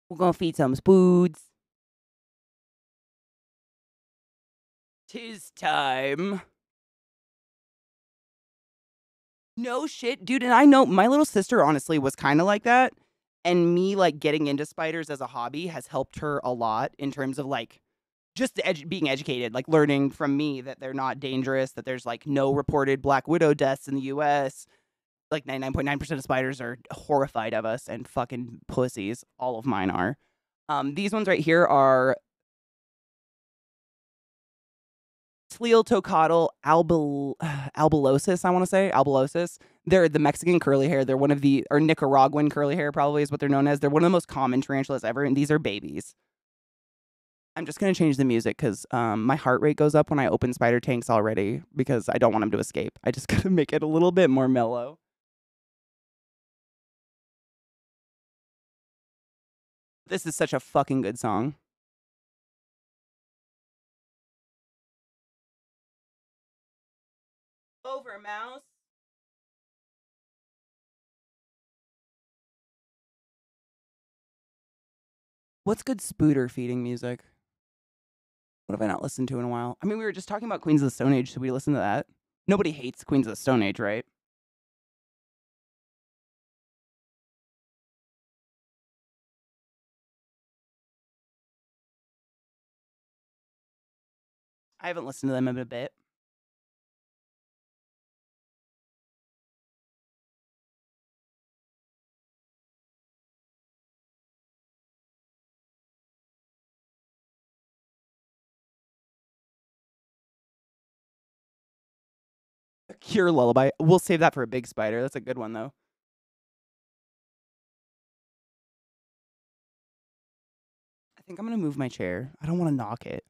We're gonna feed some spoods. 'Tis time. No shit, dude. And I know my little sister honestly was kind of like that. And me like getting into spiders as a hobby has helped her a lot in terms of like just being educated, like learning from me that they're not dangerous, that there's like no reported Black Widow deaths in the US. Like 99.9% of spiders are horrified of us and fucking pussies. All of mine are. These ones right here are Tleotocotyle albilosis, I want to say. Albilosis. They're the Mexican curly hair. They're one of the, or Nicaraguan curly hair probably is what they're known as. They're one of the most common tarantulas ever, and these are babies. I'm just going to change the music because my heart rate goes up when I open spider tanks already because I don't want them to escape. I just got to make it a little bit more mellow. This is such a fucking good song. Over, mouse. What's good spooder feeding music? What have I not listened to in a while? I mean, we were just talking about Queens of the Stone Age. Should we listen to that? Nobody hates Queens of the Stone Age, right? I haven't listened to them in a bit. Cure lullaby. We'll save that for a big spider. That's a good one, though. I think I'm going to move my chair. I don't want to knock it.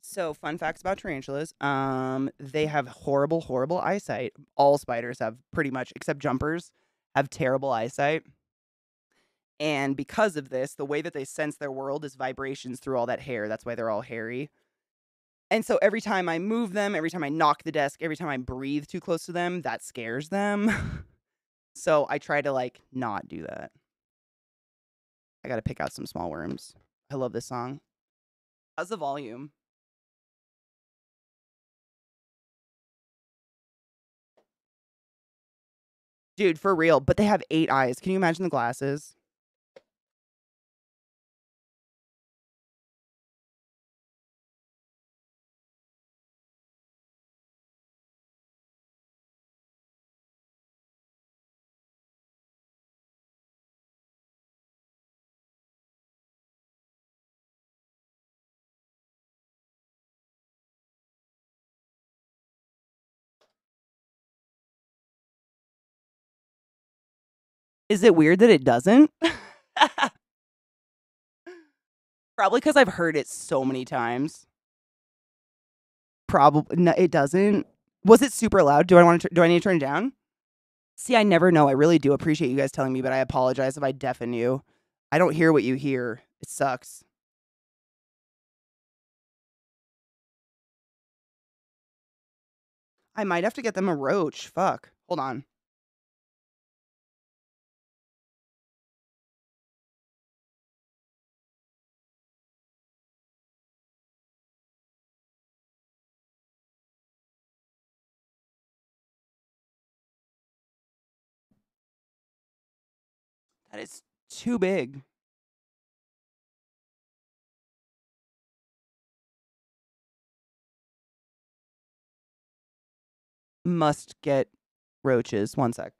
So, fun facts about tarantulas. They have horrible, horrible eyesight. All spiders have pretty much, except jumpers, have terrible eyesight. And because of this, the way that they sense their world is vibrations through all that hair. That's why they're all hairy. And so every time I move them, every time I knock the desk, every time I breathe too close to them, that scares them. So I try to like not do that. I got to pick out some small worms. I love this song. How's the volume? Dude, for real. But they have 8 eyes. Can you imagine the glasses? Is it weird that it doesn't? Probably because I've heard it so many times. Probably no, it doesn't. Was it super loud? Do I need to turn it down? See, I never know. I really do appreciate you guys telling me, but I apologize if I deafen you. I don't hear what you hear. It sucks. I might have to get them a roach. Fuck. Hold on. That is too big. Must get roaches. One sec.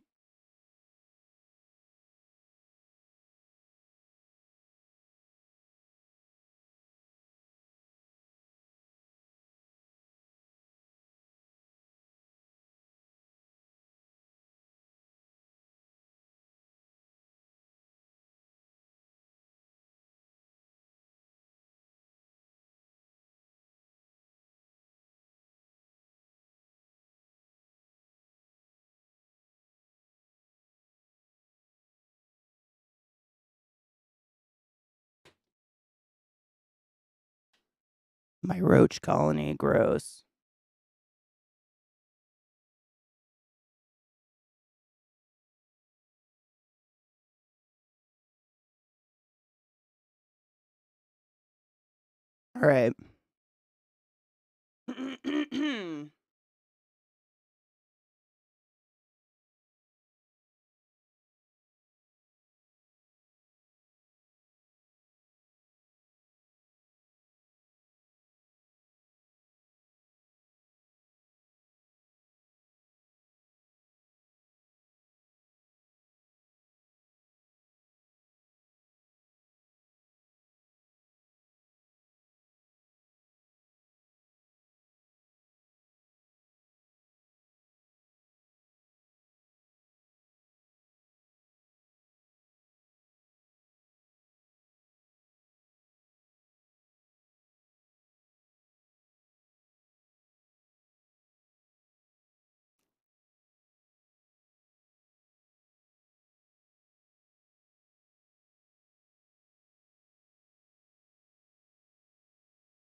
My roach colony. Gross. All right.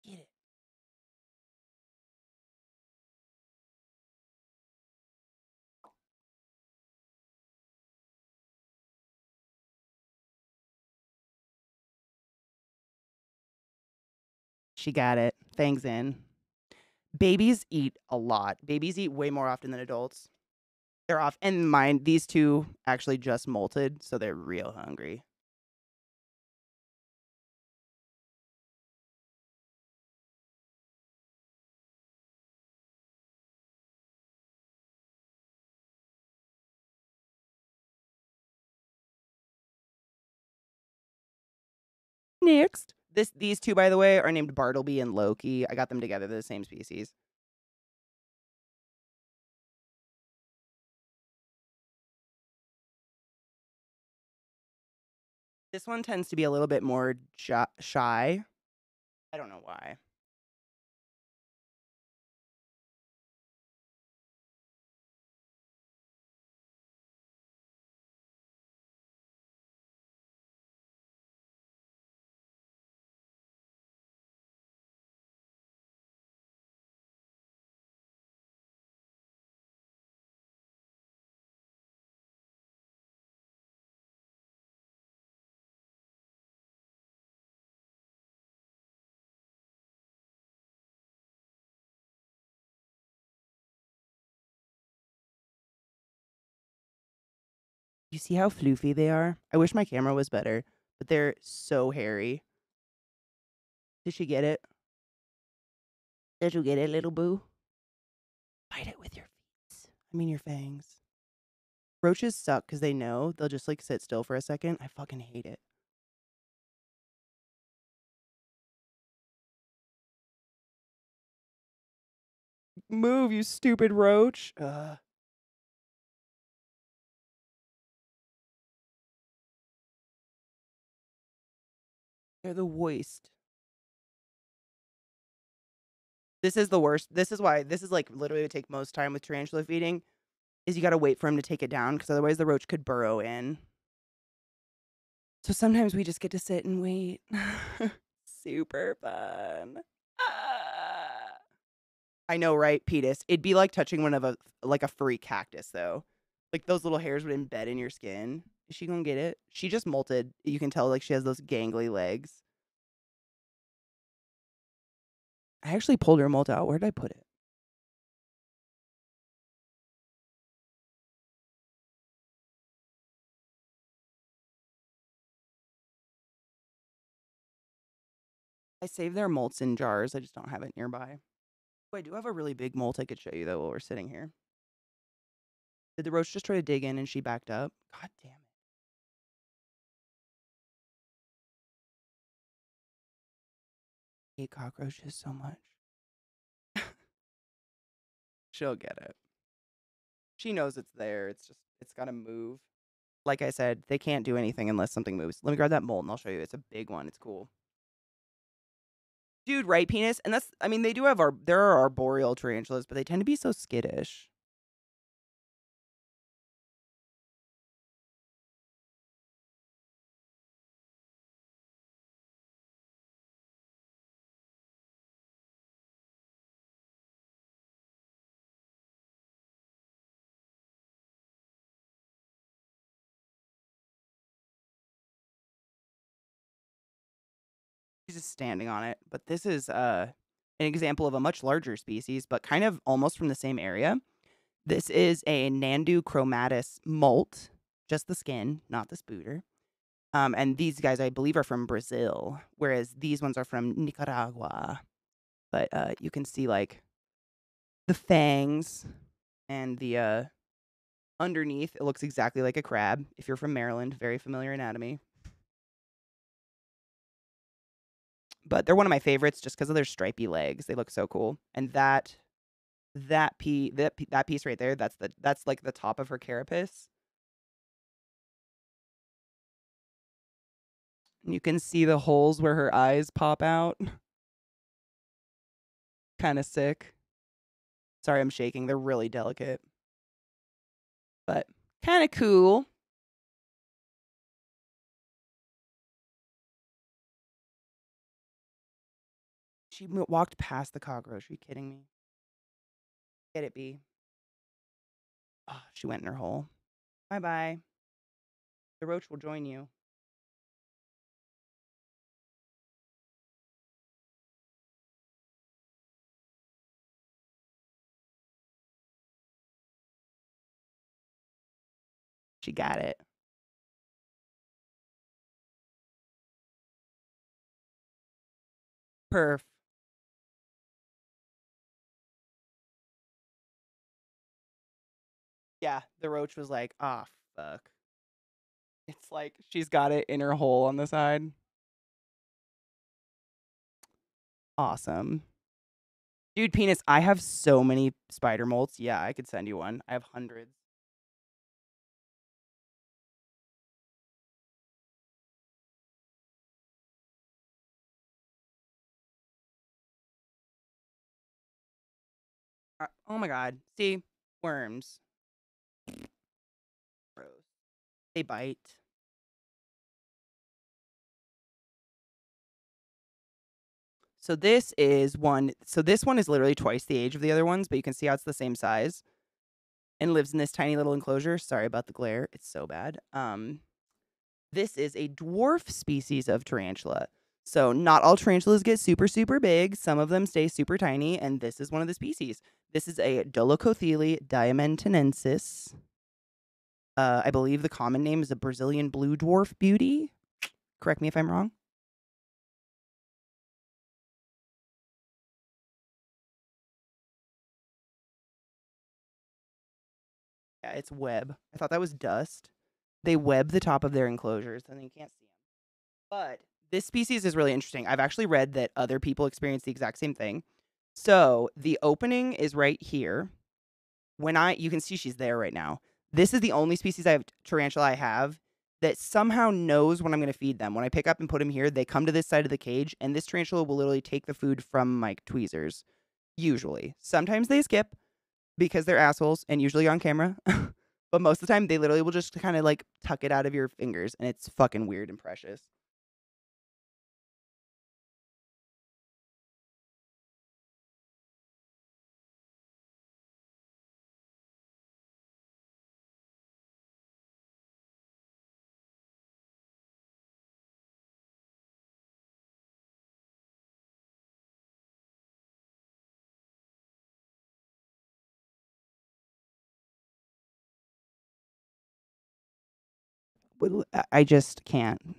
Get it. She got it. Fangs in. Babies eat a lot. Babies eat way more often than adults. They're off. And mine, these two actually just molted, so they're real hungry. Next. These two, by the way, are named Bartleby and Loki. I got them together. They're the same species. This one tends to be a little bit more shy. I don't know why. You see how floofy they are? I wish my camera was better, but they're so hairy. Did she get it? Did you get it, little boo? Bite it with your feet. I mean your fangs. Roaches suck because they know they'll just like sit still for a second. I fucking hate it. Move, you stupid roach. They're the worst. This is the worst. This is why this is like literally would take most time with tarantula feeding. Is you got to wait for him to take it down because otherwise the roach could burrow in. So sometimes we just get to sit and wait. Super fun. Ah. I know, right, Petus? It'd be like touching one of a furry cactus, though. Like those little hairs would embed in your skin. Is she gonna get it? She just molted. You can tell like she has those gangly legs. I actually pulled her molt out. Where did I put it? I saved their molts in jars. I just don't have it nearby. Oh, I do have a really big molt I could show you though while we're sitting here. Did the roach just try to dig in and she backed up? God damn it. I hate cockroaches so much. She'll get it. She knows it's there. It's got to move. Like I said, they can't do anything unless something moves. Let me grab that molt and I'll show you. It's a big one. It's cool. Dude, right, Penis? And that's, I mean, they do have there are arboreal tarantulas, but they tend to be so skittish. She's just standing on it. But this is an example of a much larger species, but kind of almost from the same area. This is a Nandu chromatus molt, just the skin, not the spooter. And these guys, I believe, are from Brazil, whereas these ones are from Nicaragua. But you can see like the fangs and the underneath. It looks exactly like a crab. If you're from Maryland, very familiar anatomy. But they're one of my favorites just because of their stripy legs. They look so cool. And that piece right there, that's like the top of her carapace. And you can see the holes where her eyes pop out. Kind of sick. Sorry, I'm shaking. They're really delicate. But kind of cool. She walked past the cockroach. Are you kidding me? Get it, B. Oh, she went in her hole. Bye-bye. The roach will join you. She got it. Perf. Yeah, the roach was like, ah, fuck. It's like she's got it in her hole on the side. Awesome. Dude, penis, I have so many spider molts. Yeah, I could send you one. I have hundreds. Oh my god. See? Worms. Gross. They bite. So this is one. So this one is literally twice the age of the other ones, but you can see how it's the same size and lives in this tiny little enclosure. Sorry about the glare. It's so bad. This is a dwarf species of tarantula. So not all tarantulas get super, super big. Some of them stay super tiny, and this is one of the species. This is a Dolichothele diamantinensis. I believe the common name is a Brazilian blue dwarf beauty. Correct me if I'm wrong. Yeah, it's web. I thought that was dust. They web the top of their enclosures, and then you can't see them. But this species is really interesting. I've actually read that other people experience the exact same thing. So the opening is right here. You can see she's there right now. This is the only species tarantula I have that somehow knows when I'm going to feed them. When I pick up and put them here, they come to this side of the cage, and this tarantula will literally take the food from my tweezers. Usually. Sometimes they skip because they're assholes and usually on camera. But most of the time, they literally will just kind of like tuck it out of your fingers, and it's fucking weird and precious. I just can't. Go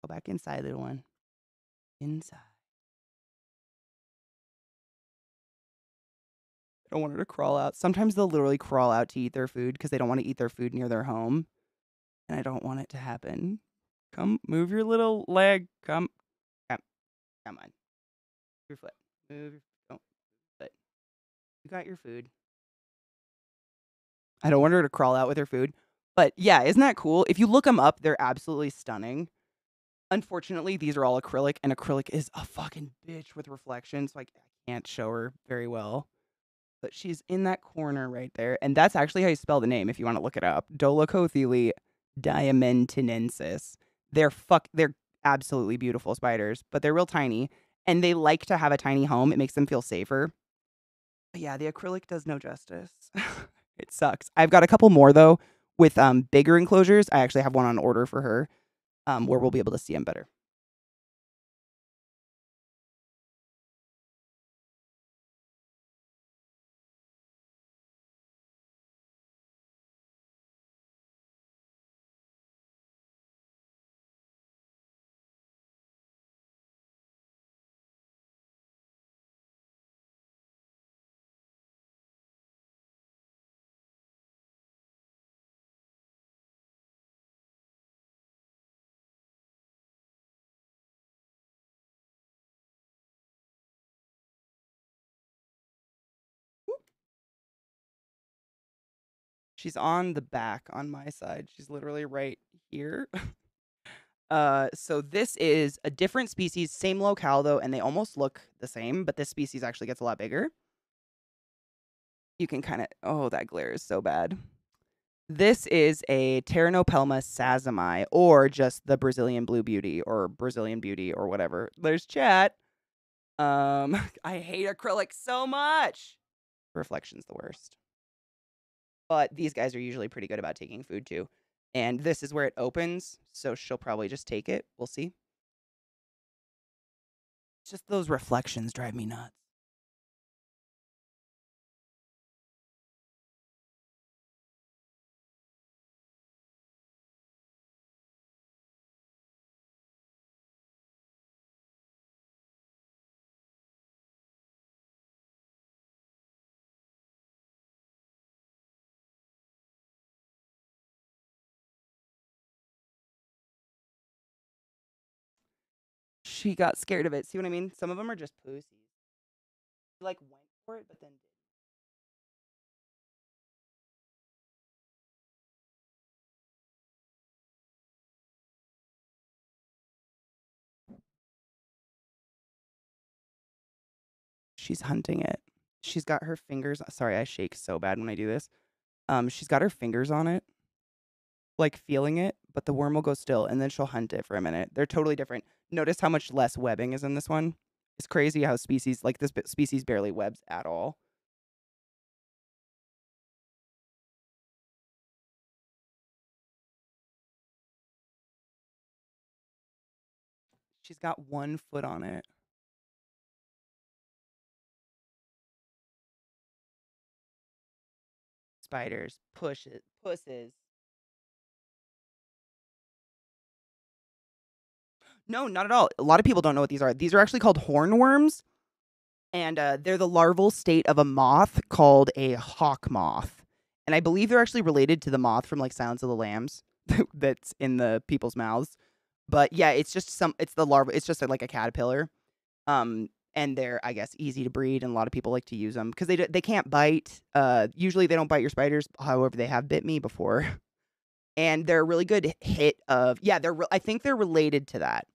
back inside, little one. Inside. I don't want her to crawl out. Sometimes they'll literally crawl out to eat their food because they don't want to eat their food near their home. And I don't want it to happen. Come, move your little leg. Come on. Your foot. Move your foot. You got your food. I don't want her to crawl out with her food. But yeah, isn't that cool? If you look them up, they're absolutely stunning. Unfortunately, these are all acrylic, and acrylic is a fucking bitch with reflections. So I can't show her very well. But she's in that corner right there. And that's actually how you spell the name if you want to look it up. Dolichothele diamantinensis. They're absolutely beautiful spiders, but they're real tiny. And they like to have a tiny home. It makes them feel safer. But yeah, the acrylic does no justice. It sucks. I've got a couple more though with bigger enclosures. I actually have one on order for her where we'll be able to see them better. She's on the back on my side. She's literally right here. So this is a different species, same locale though, and they almost look the same, but this species actually gets a lot bigger. You can kind of, oh, that glare is so bad. This is a Pteranopelma sazami, or just the Brazilian blue beauty, or Brazilian beauty, or whatever. There's chat. I hate acrylic so much. Reflection's the worst. But these guys are usually pretty good about taking food too. And this is where it opens, so she'll probably just take it. We'll see. Just those reflections drive me nuts. She got scared of it. See what I mean? Some of them are just pussies. She, like, went for it, but then didn't. She's hunting it. She's got her fingers. Sorry, I shake so bad when I do this. She's got her fingers on it, like feeling it, but the worm will go still, and then she'll hunt it for a minute. They're totally different. Notice how much less webbing is in this one. It's crazy how species like this species barely webs at all. She's got 1 foot on it. Spiders, pusses. No, not at all. A lot of people don't know what these are. These are actually called hornworms, and they're the larval state of a moth called a hawk moth. And I believe they're actually related to the moth from like Silence of the Lambs that's in the people's mouths. But yeah, it's the larva. It's just like a caterpillar. And they're, I guess, easy to breed, and a lot of people like to use them because they can't bite. Usually they don't bite your spiders. However, they have bit me before, and they're a really good hit of I think they're related to that.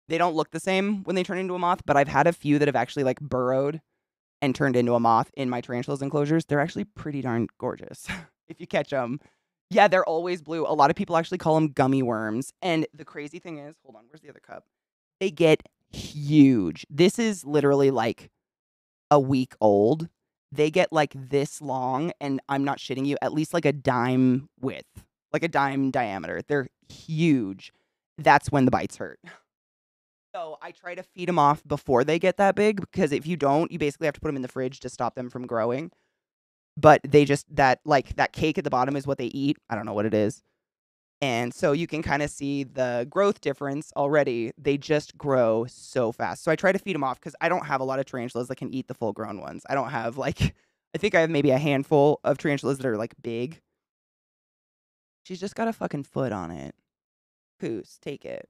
They don't look the same when they turn into a moth, but I've had a few that have actually like burrowed and turned into a moth in my tarantulas enclosures. They're actually pretty darn gorgeous if you catch them. Yeah, they're always blue. A lot of people actually call them gummy worms. And the crazy thing is, hold on, where's the other cup? They get huge. This is literally like a week old. They get like this long, and I'm not shitting you, at least like a dime width, like a dime diameter. They're huge. That's when the bites hurt. So I try to feed them off before they get that big, because if you don't, you basically have to put them in the fridge to stop them from growing. But they just that cake at the bottom is what they eat. I don't know what it is. And so you can kind of see the growth difference already. They just grow so fast. So I try to feed them off because I don't have a lot of tarantulas that can eat the full grown ones. I don't have like, I think I have maybe a handful of tarantulas that are like big. She's just got a fucking foot on it. Poos, take it.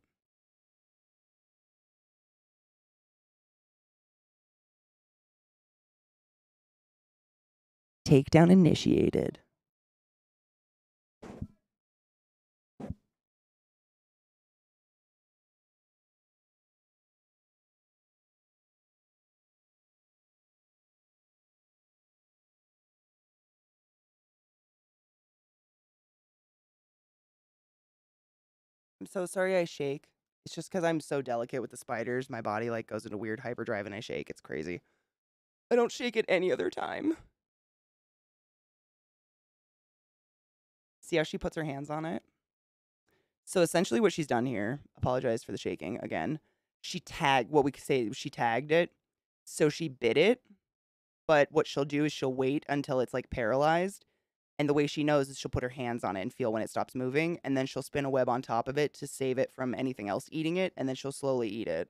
Takedown initiated. I'm so sorry I shake. It's just because I'm so delicate with the spiders. My body like goes into weird hyperdrive and I shake. It's crazy. I don't shake at any other time. See how she puts her hands on it? So essentially what she's done here, apologize for the shaking again. She tagged it. So she bit it. But what she'll do is she'll wait until it's like paralyzed. And the way she knows is she'll put her hands on it and feel when it stops moving. And then she'll spin a web on top of it to save it from anything else eating it. And then she'll slowly eat it.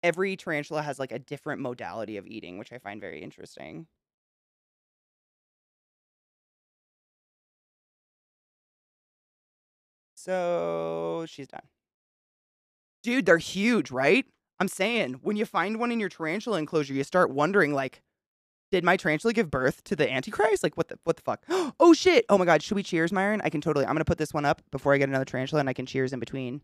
Every tarantula has like a different modality of eating, which I find very interesting. So she's done. Dude, they're huge, right? I'm saying, when you find one in your tarantula enclosure, you start wondering, like, did my tarantula give birth to the Antichrist? Like, what the fuck? Oh, shit. Oh, my God. Should we cheers, Myron? I'm going to put this one up before I get another tarantula, and I can cheers in between.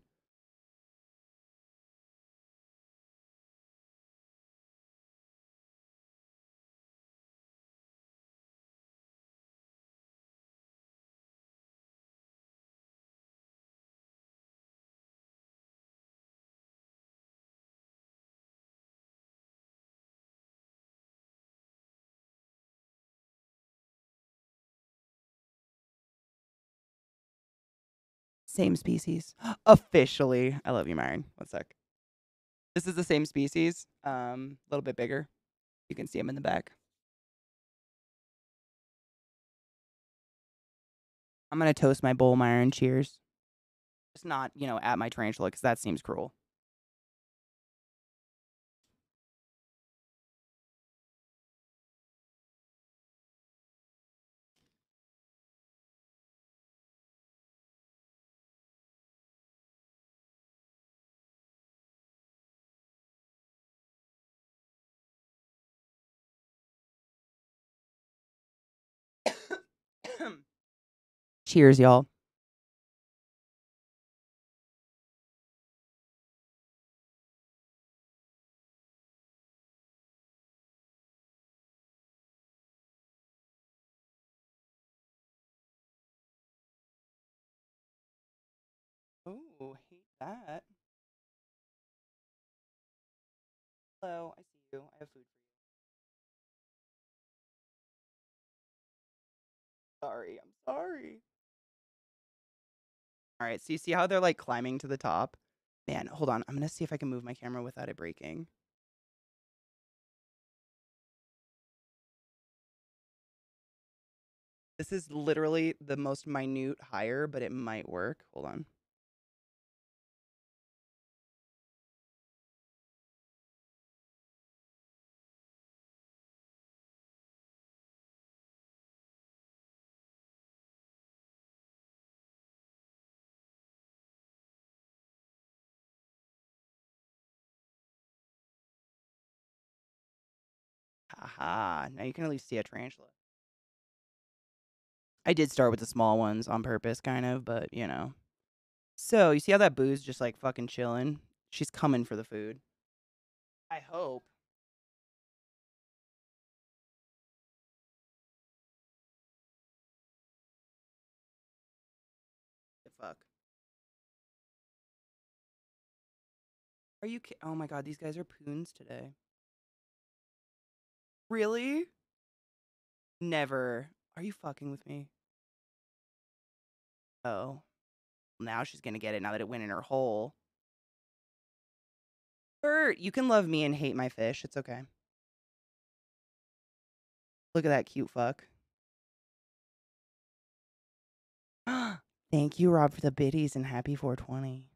Same species. Officially. I love you, Myron. One sec. This is the same species. A little bit bigger. You can see him in the back. I'm going to toast my bowl, Myron. Cheers. Just not, at my tarantula, because that seems cruel. Cheers, y'all. Oh, hate that. Hello, I see you. I have food for you. Sorry, I'm sorry. All right, so you see how they're like climbing to the top? Man, hold on. I'm gonna see if I can move my camera without it breaking. This is literally the most minute hire, but it might work. Hold on. Haha. Now you can at least see a tarantula. I did start with the small ones on purpose, kind of, but you know. So, you see how that boo's just like fucking chilling? She's coming for the food. I hope. The fuck. Are you oh my god, these guys are poons today. Really? Never. Are you fucking with me? Oh. Now she's gonna get it now that it went in her hole. Bert, you can love me and hate my fish. It's okay. Look at that cute fuck. Thank you, Rob, for the biddies and happy 420.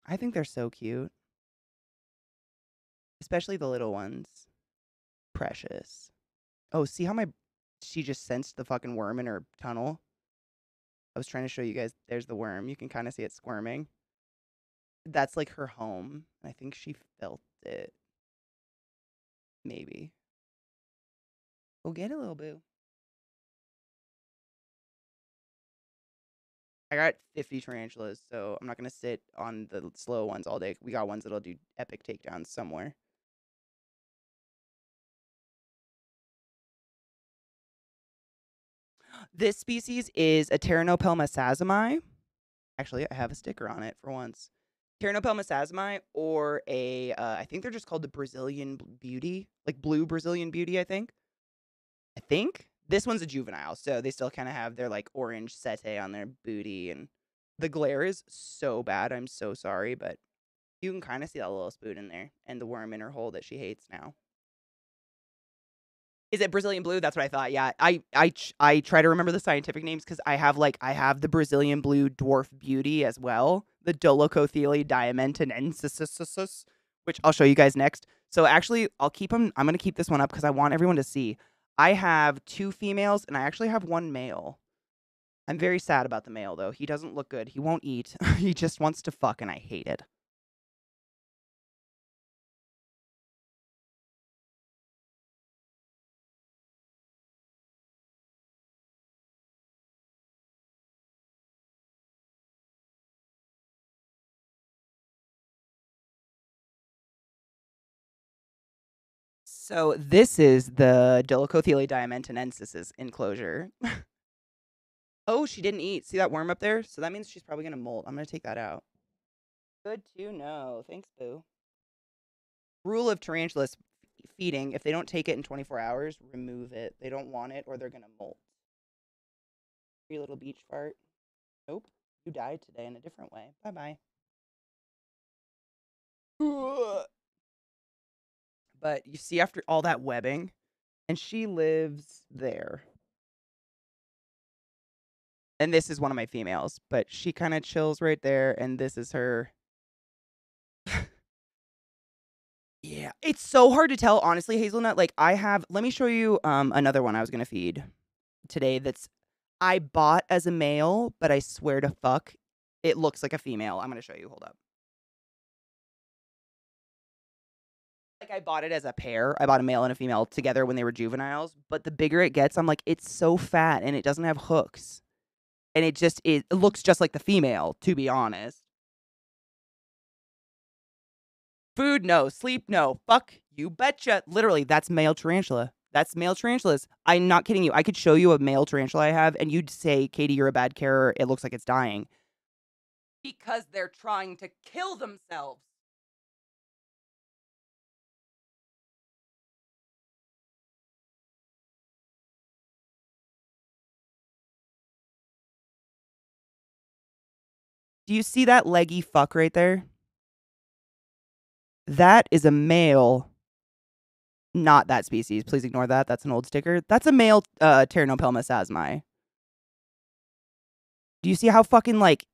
I think they're so cute. Especially the little ones. Precious. Oh, see how she just sensed the fucking worm in her tunnel? I was trying to show you guys. There's the worm. You can kind of see it squirming. That's like her home. I think she felt it. Maybe. Go get it, little boo. I got 50 tarantulas, so I'm not going to sit on the slow ones all day. We got ones that'll do epic takedowns somewhere. This species is a Pteranopelma sazami. Actually, I have a sticker on it for once. Pteranopelma sazami, or I think they're just called the Brazilian beauty, like blue Brazilian beauty, I think. This one's a juvenile, so they still kind of have their like orange sete on their booty, and the glare is so bad. I'm so sorry, but you can kind of see that little spoon in there and the worm in her hole that she hates now. Is it Brazilian blue? That's what I thought. Yeah, I try to remember the scientific names because I have the Brazilian blue dwarf beauty as well, the Dolichothele diamantinensis, which I'll show you guys next. So actually, I'll keep them. I'm gonna keep this one up because I want everyone to see. I have 2 females and I actually have 1 male. I'm very sad about the male though. He doesn't look good. He won't eat. He just wants to fuck, and I hate it. So this is the Dolichothele diamantinensis enclosure. Oh, she didn't eat. See that worm up there? So that means she's probably going to molt. I'm going to take that out. Good to know. Thanks, boo. Rule of tarantulas feeding. If they don't take it in 24 hours, remove it. They don't want it or they're going to molt. Your little beach fart. Nope. You died today in a different way. Bye-bye. But you see after all that webbing, and she lives there. And this is one of my females, but she kind of chills right there, and this is her. Yeah, it's so hard to tell, honestly, Hazelnut. Like, let me show you another one I was going to feed today I bought as a male, but I swear to fuck, it looks like a female. I'm going to show you. Hold up. Like, I bought it as a pair. I bought a male and a female together when they were juveniles, but the bigger it gets, I'm like, it's so fat and it doesn't have hooks. And it looks just like the female, to be honest. Food, no. Sleep, no. Fuck, you betcha. Literally, that's male tarantula. That's male tarantulas. I'm not kidding you. I could show you a male tarantula I have, and you'd say, Katie, you're a bad carer. It looks like it's dying. Because they're trying to kill themselves. Do you see that leggy fuck right there? That is a male. Not that species. Please ignore that. That's an old sticker. That's a male Pteranopelma asmi. Do you see how fucking, like,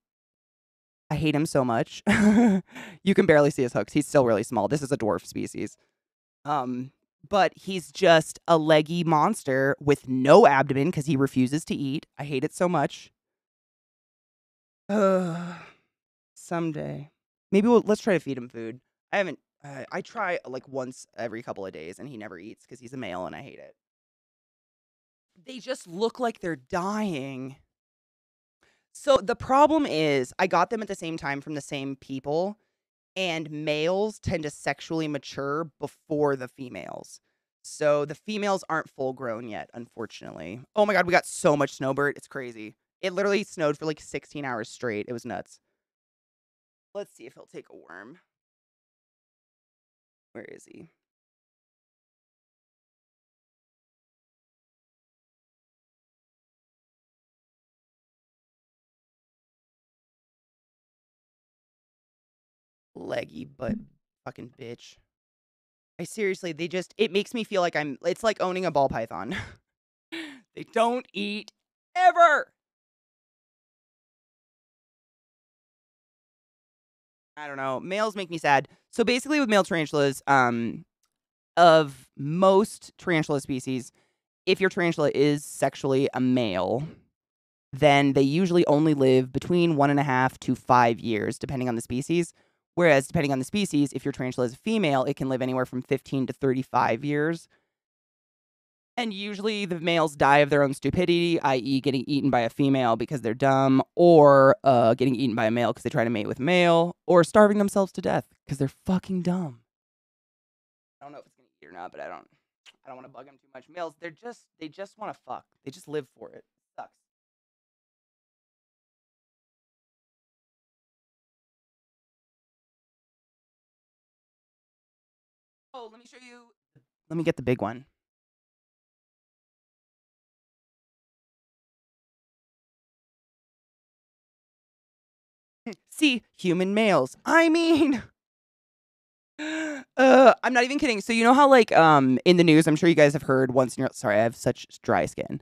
I hate him so much. You can barely see his hooks. He's still really small. This is a dwarf species. But he's just a leggy monster with no abdomen because he refuses to eat. I hate it so much. Someday. Maybe let's try to feed him food. I haven't, I try like once every couple of days and he never eats because he's a male and I hate it. They just look like they're dying. So the problem is I got them at the same time from the same people, and males tend to sexually mature before the females. So the females aren't full grown yet, unfortunately. Oh my God, we got so much snowbird. It's crazy. It literally snowed for like 16 hours straight. It was nuts. Let's see if he'll take a worm. Where is he? Leggy butt fucking bitch. I seriously, it makes me feel like it's like owning a ball python. They don't eat ever. I don't know. Males make me sad. So basically with male tarantulas, of most tarantula species, if your tarantula is sexually a male, then they usually only live between 1.5 to 5 years, depending on the species. Whereas, depending on the species, if your tarantula is a female, it can live anywhere from 15 to 35 years. And usually the males die of their own stupidity, i.e. getting eaten by a female because they're dumb, or getting eaten by a male because they try to mate with a male, or starving themselves to death because they're fucking dumb. I don't know if it's going to eat or not, but I don't want to bug them too much. Males, they just want to fuck. They just live for it. It sucks. Oh, let me show you. Let me get the big one. See, human males. I mean, I'm not even kidding. So you know how like in the news, I'm sure you guys have heard once in your sorry, I have such dry skin.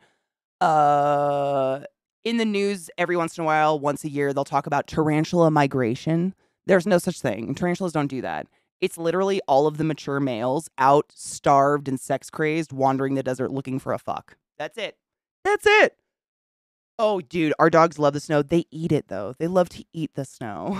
In the news every once in a while, once a year, they'll talk about tarantula migration. There's no such thing. Tarantulas don't do that. It's literally all of the mature males out starved and sex crazed, wandering the desert looking for a fuck. That's it. That's it. Oh, dude, our dogs love the snow. They eat it though. They love to eat the snow.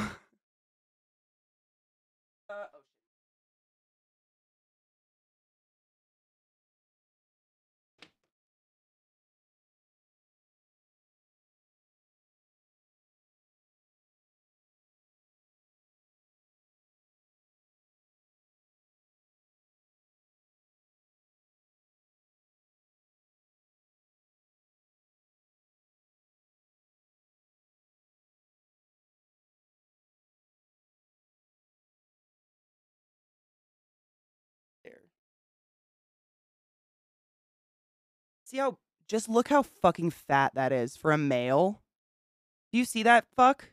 There. See how just look how fucking fat that is for a male. Do you see that fuck?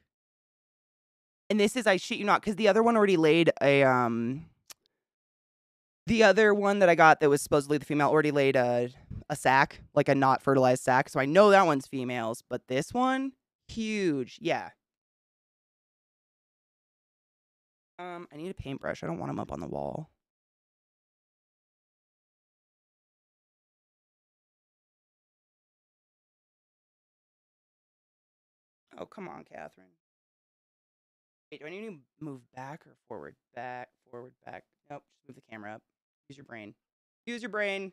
And this is I shit you not because the other one already laid the other one that I got that was supposedly the female already laid a sack, like a not fertilized sack. So I know that one's females, but this one huge. Yeah. I need a paintbrush. I don't want them up on the wall. Oh, come on, Catherine. Wait, do I need to move back or forward? Back, forward, back. Nope, just move the camera up. Use your brain. Use your brain.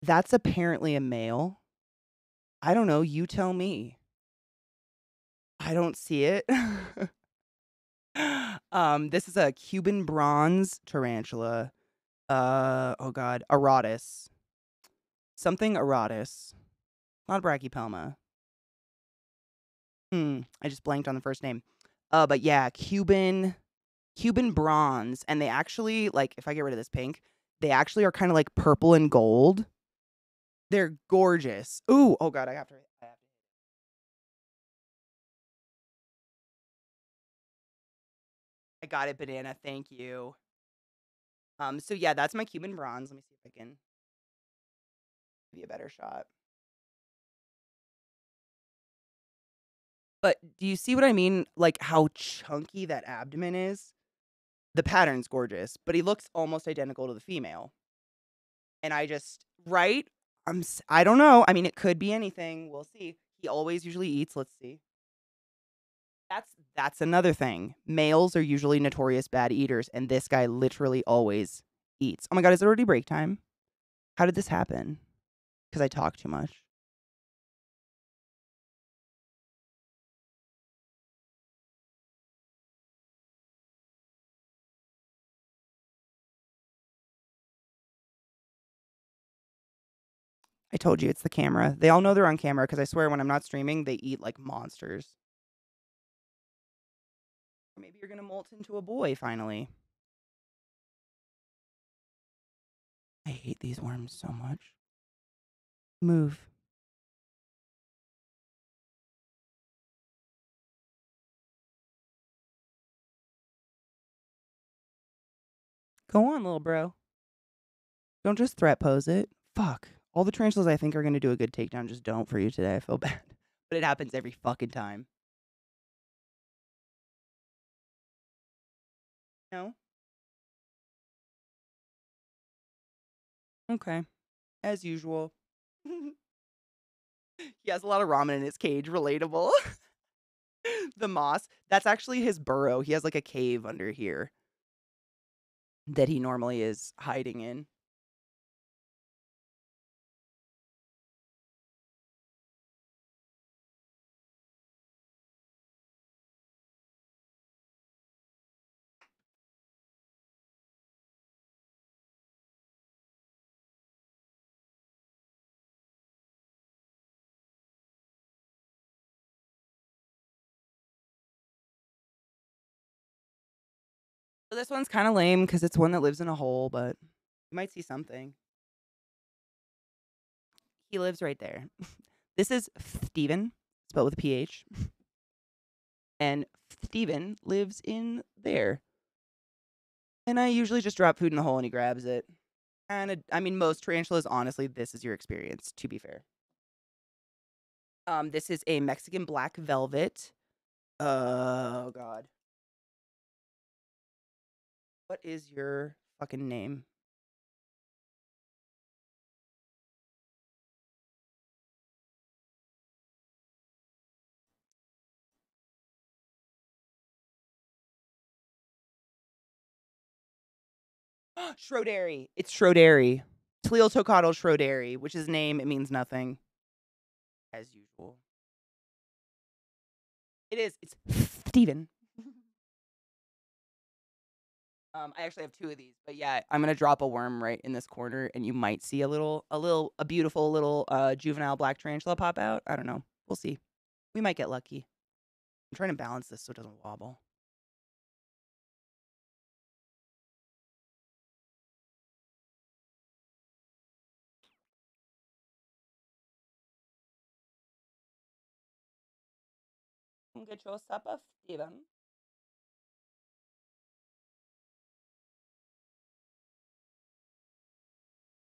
That's apparently a male. I don't know. You tell me. I don't see it. This is a Cuban bronze tarantula. Oh god, Aratus. Something Aratus. Not Brachypelma. I just blanked on the first name. But yeah, Cuban bronze, and they actually, like, if I get rid of this pink, they actually are kind of like purple and gold. They're gorgeous. Ooh, oh god, I have to. I got it, banana. Thank you. So yeah, that's my Cuban bronze. Let me see if I can give you a better shot. But do you see what I mean? Like how chunky that abdomen is? The pattern's gorgeous, but he looks almost identical to the female. And I just, right? I don't know. I mean, it could be anything. We'll see. He always usually eats. Let's see. That's another thing. Males are usually notorious bad eaters, and this guy literally always eats. Oh my god, is it already break time? How did this happen? Because I talk too much. I told you it's the camera. They all know they're on camera because I swear when I'm not streaming, they eat like monsters. Maybe you're gonna molt into a boy finally. I hate these worms so much. Move. Go on, little bro. Don't just threat pose it. Fuck. All the tarantulas I think are gonna do a good takedown just don't for you today. I feel bad. But it happens every fucking time. No? Okay. As usual. He has a lot of ramen in his cage. Relatable. The moss. That's actually his burrow. He has like a cave under here that he normally is hiding in. So this one's kind of lame because it's one that lives in a hole, but you might see something. He lives right there. This is Steven, spelled with a PH. And Steven lives in there. And I usually just drop food in the hole and he grabs it. And I mean, most tarantulas, honestly, this is your experience, to be fair. This is a Mexican black velvet. Oh, God. What is your fucking name? Schroderi. It's Schroderi. Tleotocotl Schroderi, which is name, it means nothing. As usual. It is. It's Steven. I actually have two of these, but yeah, I'm gonna drop a worm right in this corner, and you might see a beautiful little juvenile black tarantula pop out. I don't know. We'll see. We might get lucky. I'm trying to balance this so it doesn't wobble. Get your supper, Steven.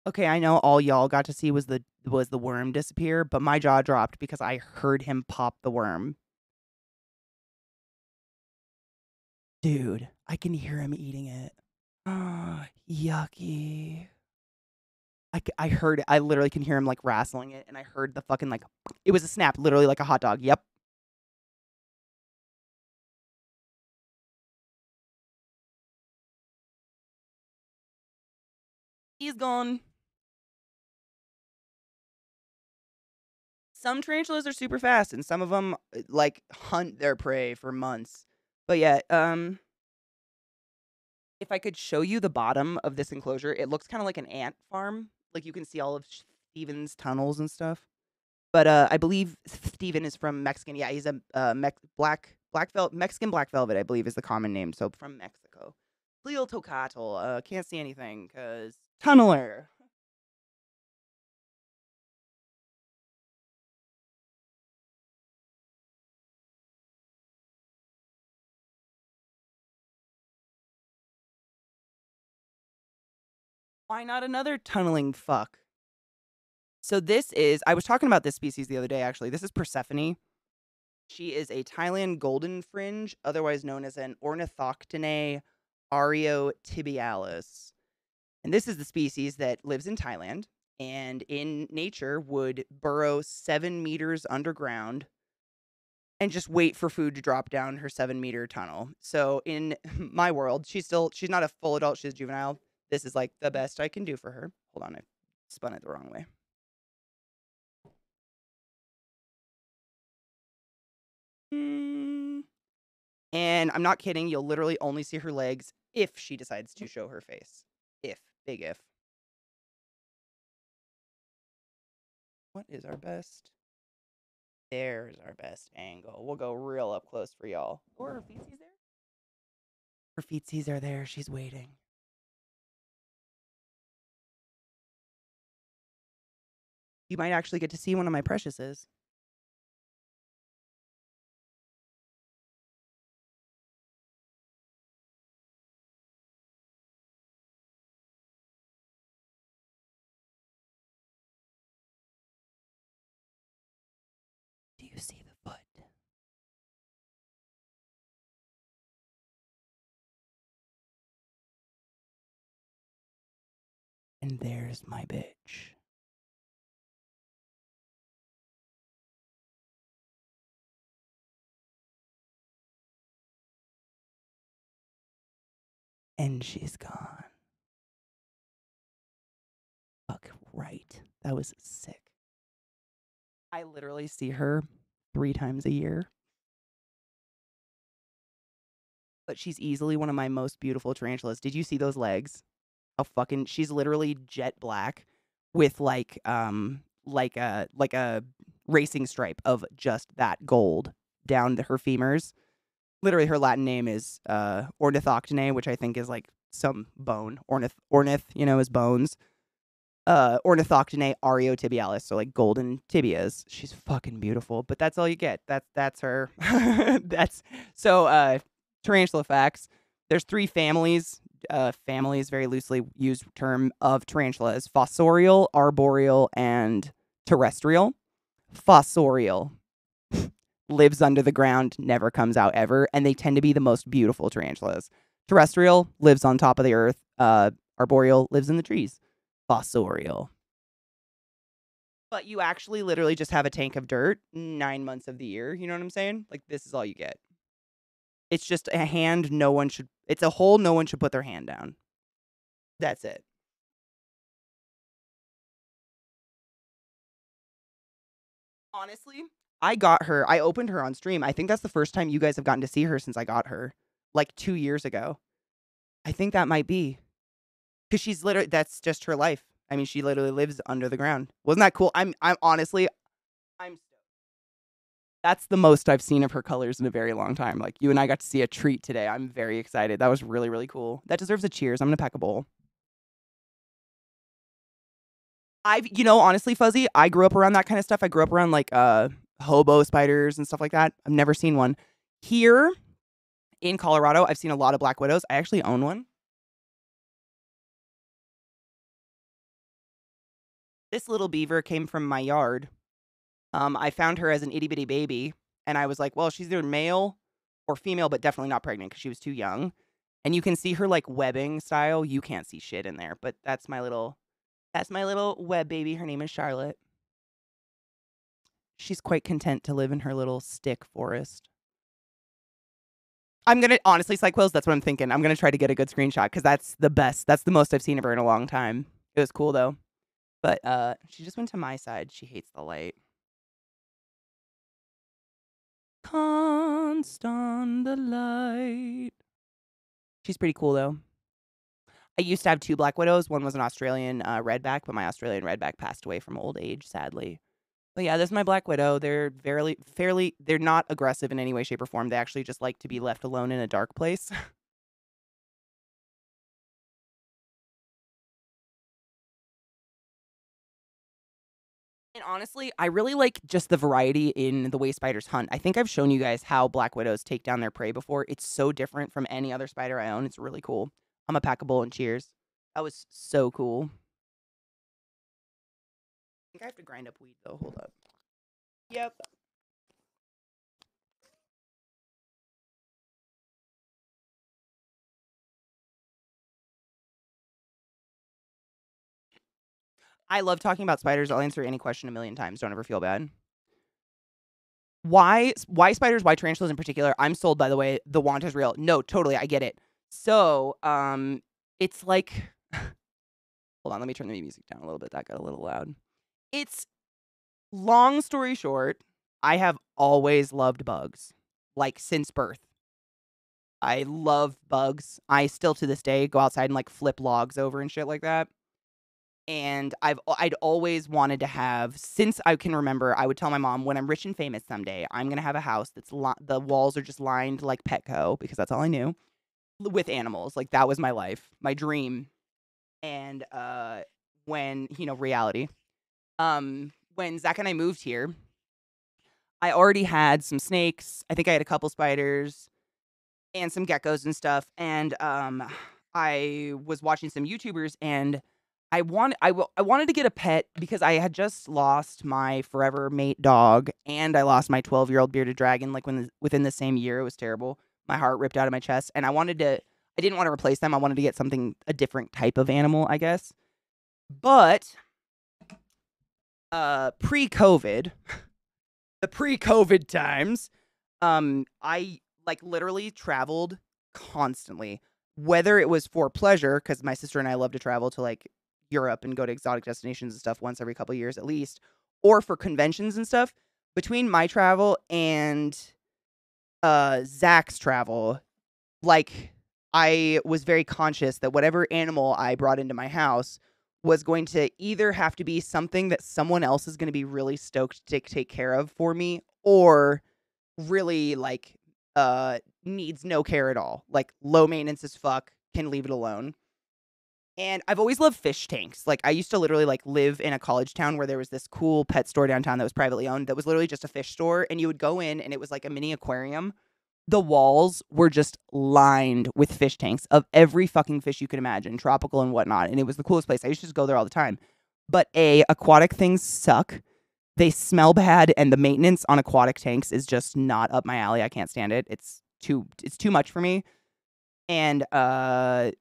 Okay, I know all y'all got to see was the worm disappear, but my jaw dropped because I heard him pop the worm. Dude, I can hear him eating it. Yucky. I heard it. I literally can hear him like wrestling it, and I heard the fucking like it was a snap, literally like a hot dog. Yep. He's gone. Some tarantulas are super fast, and some of them like hunt their prey for months. But yeah, if I could show you the bottom of this enclosure, it looks kind of like an ant farm. Like you can see all of Steven's tunnels and stuff. But I believe Steven is from Mexican. Yeah, he's a Mexican black velvet, I believe, is the common name. So from Mexico. Tleotocatl. Can't see anything because tunneler. Why not another tunneling fuck? So this is, I was talking about this species the other day, actually. This is Persephone. She is a Thailand golden fringe, otherwise known as an Ornithoctinae ariotibialis. And this is the species that lives in Thailand and in nature would burrow 7 meters underground and just wait for food to drop down her 7-meter tunnel. So in my world, she's not a full adult, she's juvenile. This is like the best I can do for her. Hold on, I spun it the wrong way. And I'm not kidding, you'll literally only see her legs if she decides to show her face. If. Big if. What is our best? There's our best angle. We'll go real up close for y'all. Or her feetsies there? Her feetsies are there. She's waiting. You might actually get to see one of my preciouses. Do you see the foot? And there's my bitch. And she's gone. Fuck right. That was sick. I literally see her 3 times a year. But she's easily one of my most beautiful tarantulas. Did you see those legs? How fucking, she's literally jet black with like a racing stripe of just that gold down her femurs. Literally, her Latin name is Ornithoctinae, which I think is like some bone. Ornith, is bones. Ornithoctinae ariotibialis, so like golden tibias. She's fucking beautiful, but that's all you get. That's her. That's so. Tarantula facts. There's 3 families. Families, very loosely used term of tarantulas: fossorial, arboreal, and terrestrial. Fossorial lives under the ground, never comes out ever, and they tend to be the most beautiful tarantulas. Terrestrial lives on top of the earth. Arboreal lives in the trees. Fossorial. But you actually literally just have a tank of dirt 9 months of the year. You know what I'm saying? Like, this is all you get. It's just a hand it's a hole no one should put their hand down. That's it. Honestly, I opened her on stream. I think that's the first time you guys have gotten to see her since I got her. Like 2 years ago. I think that might be. Because she's literally, that's just her life. I mean, she literally lives under the ground. Wasn't that cool? I'm honestly, I'm stoked. That's the most I've seen of her colors in a very long time. Like, you and I got to see a treat today. I'm very excited. That was really, really cool. That deserves a cheers. I'm going to pack a bowl. Honestly, Fuzzy, I grew up around that kind of stuff. I grew up around like hobo spiders and stuff like that. I've never seen one. Here in Colorado, I've seen a lot of black widows. I actually own one. This little beaver came from my yard. I found her as an itty bitty baby, and I was like, well, she's either male or female, but definitely not pregnant because she was too young. And you can see her like webbing style. You can't see shit in there, but that's my little web baby. Her name is Charlotte. She's quite content to live in her little stick forest. I'm gonna honestly, Cyclos, that's what I'm thinking. I'm gonna try to get a good screenshot because that's the best. That's the most I've seen of her in a long time. It was cool though. But she just went to my side. She hates the light. Constant the light. She's pretty cool though. I used to have 2 black widows. One was an Australian redback, but my Australian redback passed away from old age, sadly. But yeah, this is my black widow. They're fairly. They're not aggressive in any way, shape, or form. They actually just like to be left alone in a dark place. And honestly, I really like just the variety in the way spiders hunt. I think I've shown you guys how black widows take down their prey before. It's so different from any other spider I own. It's really cool. I'm a packable and cheers. That was so cool. I think I have to grind up weed though. Hold up. Yep. I love talking about spiders. I'll answer any question a million times. Don't ever feel bad. Why spiders? Why tarantulas in particular? I'm sold, by the way. The want is real. No, totally. I get it. So, it's like, hold on. Let me turn the music down a little bit. That got a little loud. It's long story short. I have always loved bugs, like since birth. I love bugs. I still to this day go outside and like flip logs over and shit like that. And I'd always wanted to have, since I can remember, I would tell my mom, when I'm rich and famous someday, I'm gonna have a house that's the walls are just lined like Petco, because that's all I knew, with animals. Like that was my life, my dream. And when reality, when Zach and I moved here, I already had some snakes. I think I had a couple spiders and some geckos and stuff. And I was watching some YouTubers, and I wanted to get a pet because I had just lost my forever mate dog, and I lost my 12-year-old bearded dragon like within the same year. It was terrible. My heart ripped out of my chest, and I didn't want to replace them. I wanted to get a different type of animal, I guess. But pre-COVID, the pre-COVID times, I like literally traveled constantly, whether it was for pleasure, because my sister and I love to travel to like Europe and go to exotic destinations and stuff once every couple of years at least, or for conventions and stuff. Between my travel and Zach's travel, like I was very conscious that whatever animal I brought into my house was going to either have to be something that someone else is going to be really stoked to take care of for me, or really like needs no care at all. Like low maintenance as fuck, can leave it alone. And I've always loved fish tanks. Like I used to literally like live in a college town where there was this cool pet store downtown that was privately owned that was literally just a fish store, and you would go in and it was like a mini aquarium. The walls were just lined with fish tanks of every fucking fish you could imagine, tropical and whatnot. And it was the coolest place. I used to just go there all the time. But aquatic things suck. They smell bad, and the maintenance on aquatic tanks is just not up my alley. I can't stand it. It's too much for me. And they're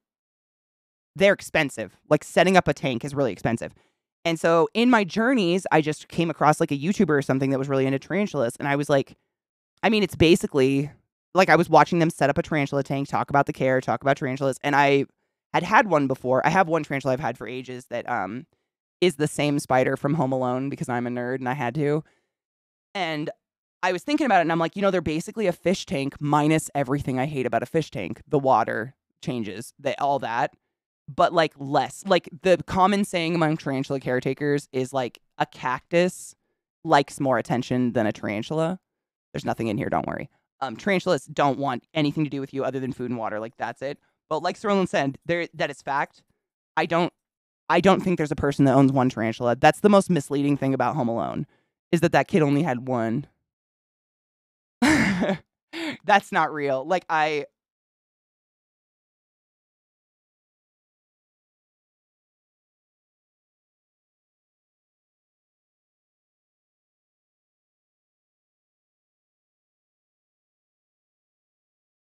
expensive. Like setting up a tank is really expensive. And so in my journeys, I just came across like a YouTuber or something that was really into tarantulas. And I was like, I mean, it's basically like I was watching them set up a tarantula tank, talk about the care, talk about tarantulas. And I had one before. I have one tarantula I've had for ages that is the same spider from Home Alone, because I'm a nerd and I had to. And I was thinking about it, and I'm like, they're basically a fish tank minus everything I hate about a fish tank. The water changes, all that. But like less. Like the common saying among tarantula caretakers is like a cactus likes more attention than a tarantula. There's nothing in here, don't worry. Tarantulas don't want anything to do with you other than food and water. Like that's it. But like Sterling said, that is fact. I don't think there's a person that owns one tarantula. That's the most misleading thing about Home Alone, is that kid only had one. That's not real. Like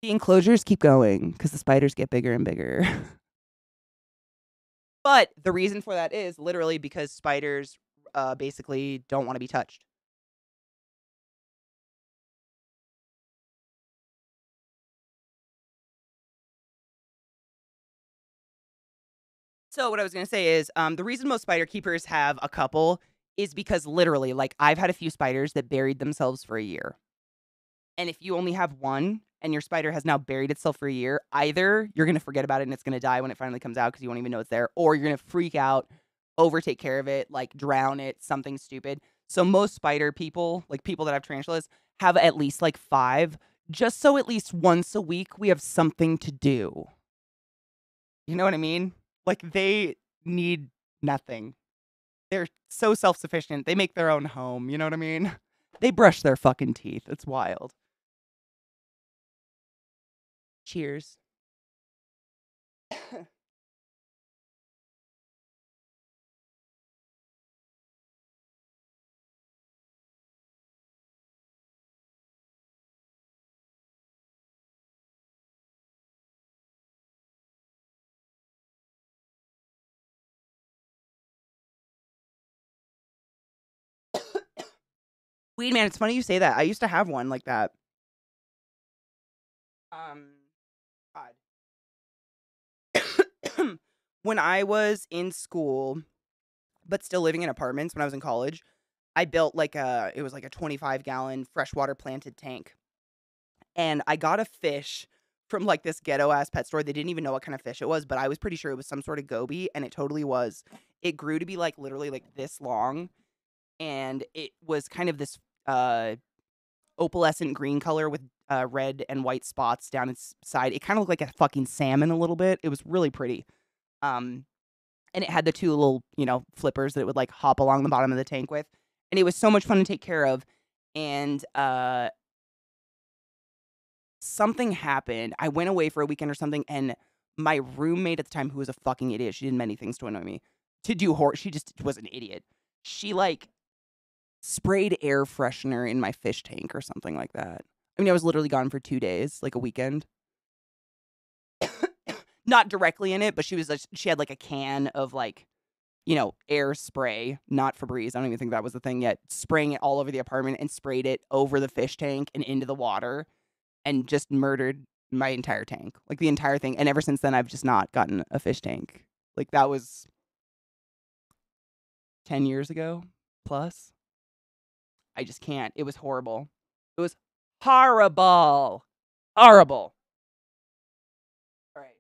the enclosures keep going because the spiders get bigger and bigger. But the reason for that is literally because spiders basically don't want to be touched. So what I was gonna say is, the reason most spider keepers have a couple is because literally, like, I've had a few spiders that buried themselves for a year. And if you only have one and your spider has now buried itself for a year, either you're gonna forget about it and it's gonna die when it finally comes out because you won't even know it's there, or you're gonna freak out, overtake care of it, like drown it, something stupid. So most spider people, like people that have tarantulas, have at least like 5, just so at least once a week we have something to do. You know what I mean? Like they need nothing. They're so self-sufficient. They make their own home, you know what I mean? They brush their fucking teeth. It's wild. Cheers. Weed man, it's funny you say that. I used to have one like that. Um, God. When I was in school, but still living in apartments when I was in college, I built like it was like a 25-gallon freshwater planted tank. And I got a fish from like this ghetto ass pet store. They didn't even know what kind of fish it was, but I was pretty sure it was some sort of goby, and it totally was. It grew to be like literally like this long, and it was kind of this opalescent green color with red and white spots down its side. It kind of looked like a fucking salmon a little bit. It was really pretty. Um, and it had the 2 little, flippers that it would like hop along the bottom of the tank with. And it was so much fun to take care of. And something happened. I went away for a weekend or something, and my roommate at the time, who was a fucking idiot, she did many things to annoy me. She just was an idiot. She like sprayed air freshener in my fish tank or something like that. I mean, I was literally gone for 2 days, like a weekend. Not directly in it, but she had like a can of like, air spray, not Febreze. I don't even think that was the thing yet. Spraying it all over the apartment and sprayed it over the fish tank and into the water and just murdered my entire tank, like the entire thing. And ever since then, I've just not gotten a fish tank. Like that was 10 years ago plus. I just can't. It was horrible. It was horrible. Horrible. All right.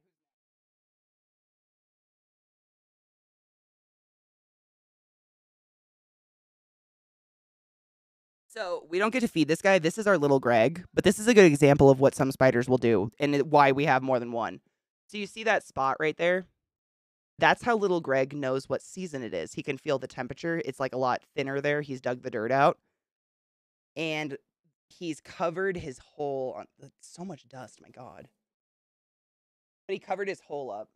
So we don't get to feed this guy. This is our little Greg, but this is a good example of what some spiders will do and why we have more than one. So you see that spot right there? That's how little Greg knows what season it is. He can feel the temperature. It's like a lot thinner there. He's dug the dirt out. And he's covered his hole on so much dust, my God. But he covered his hole up.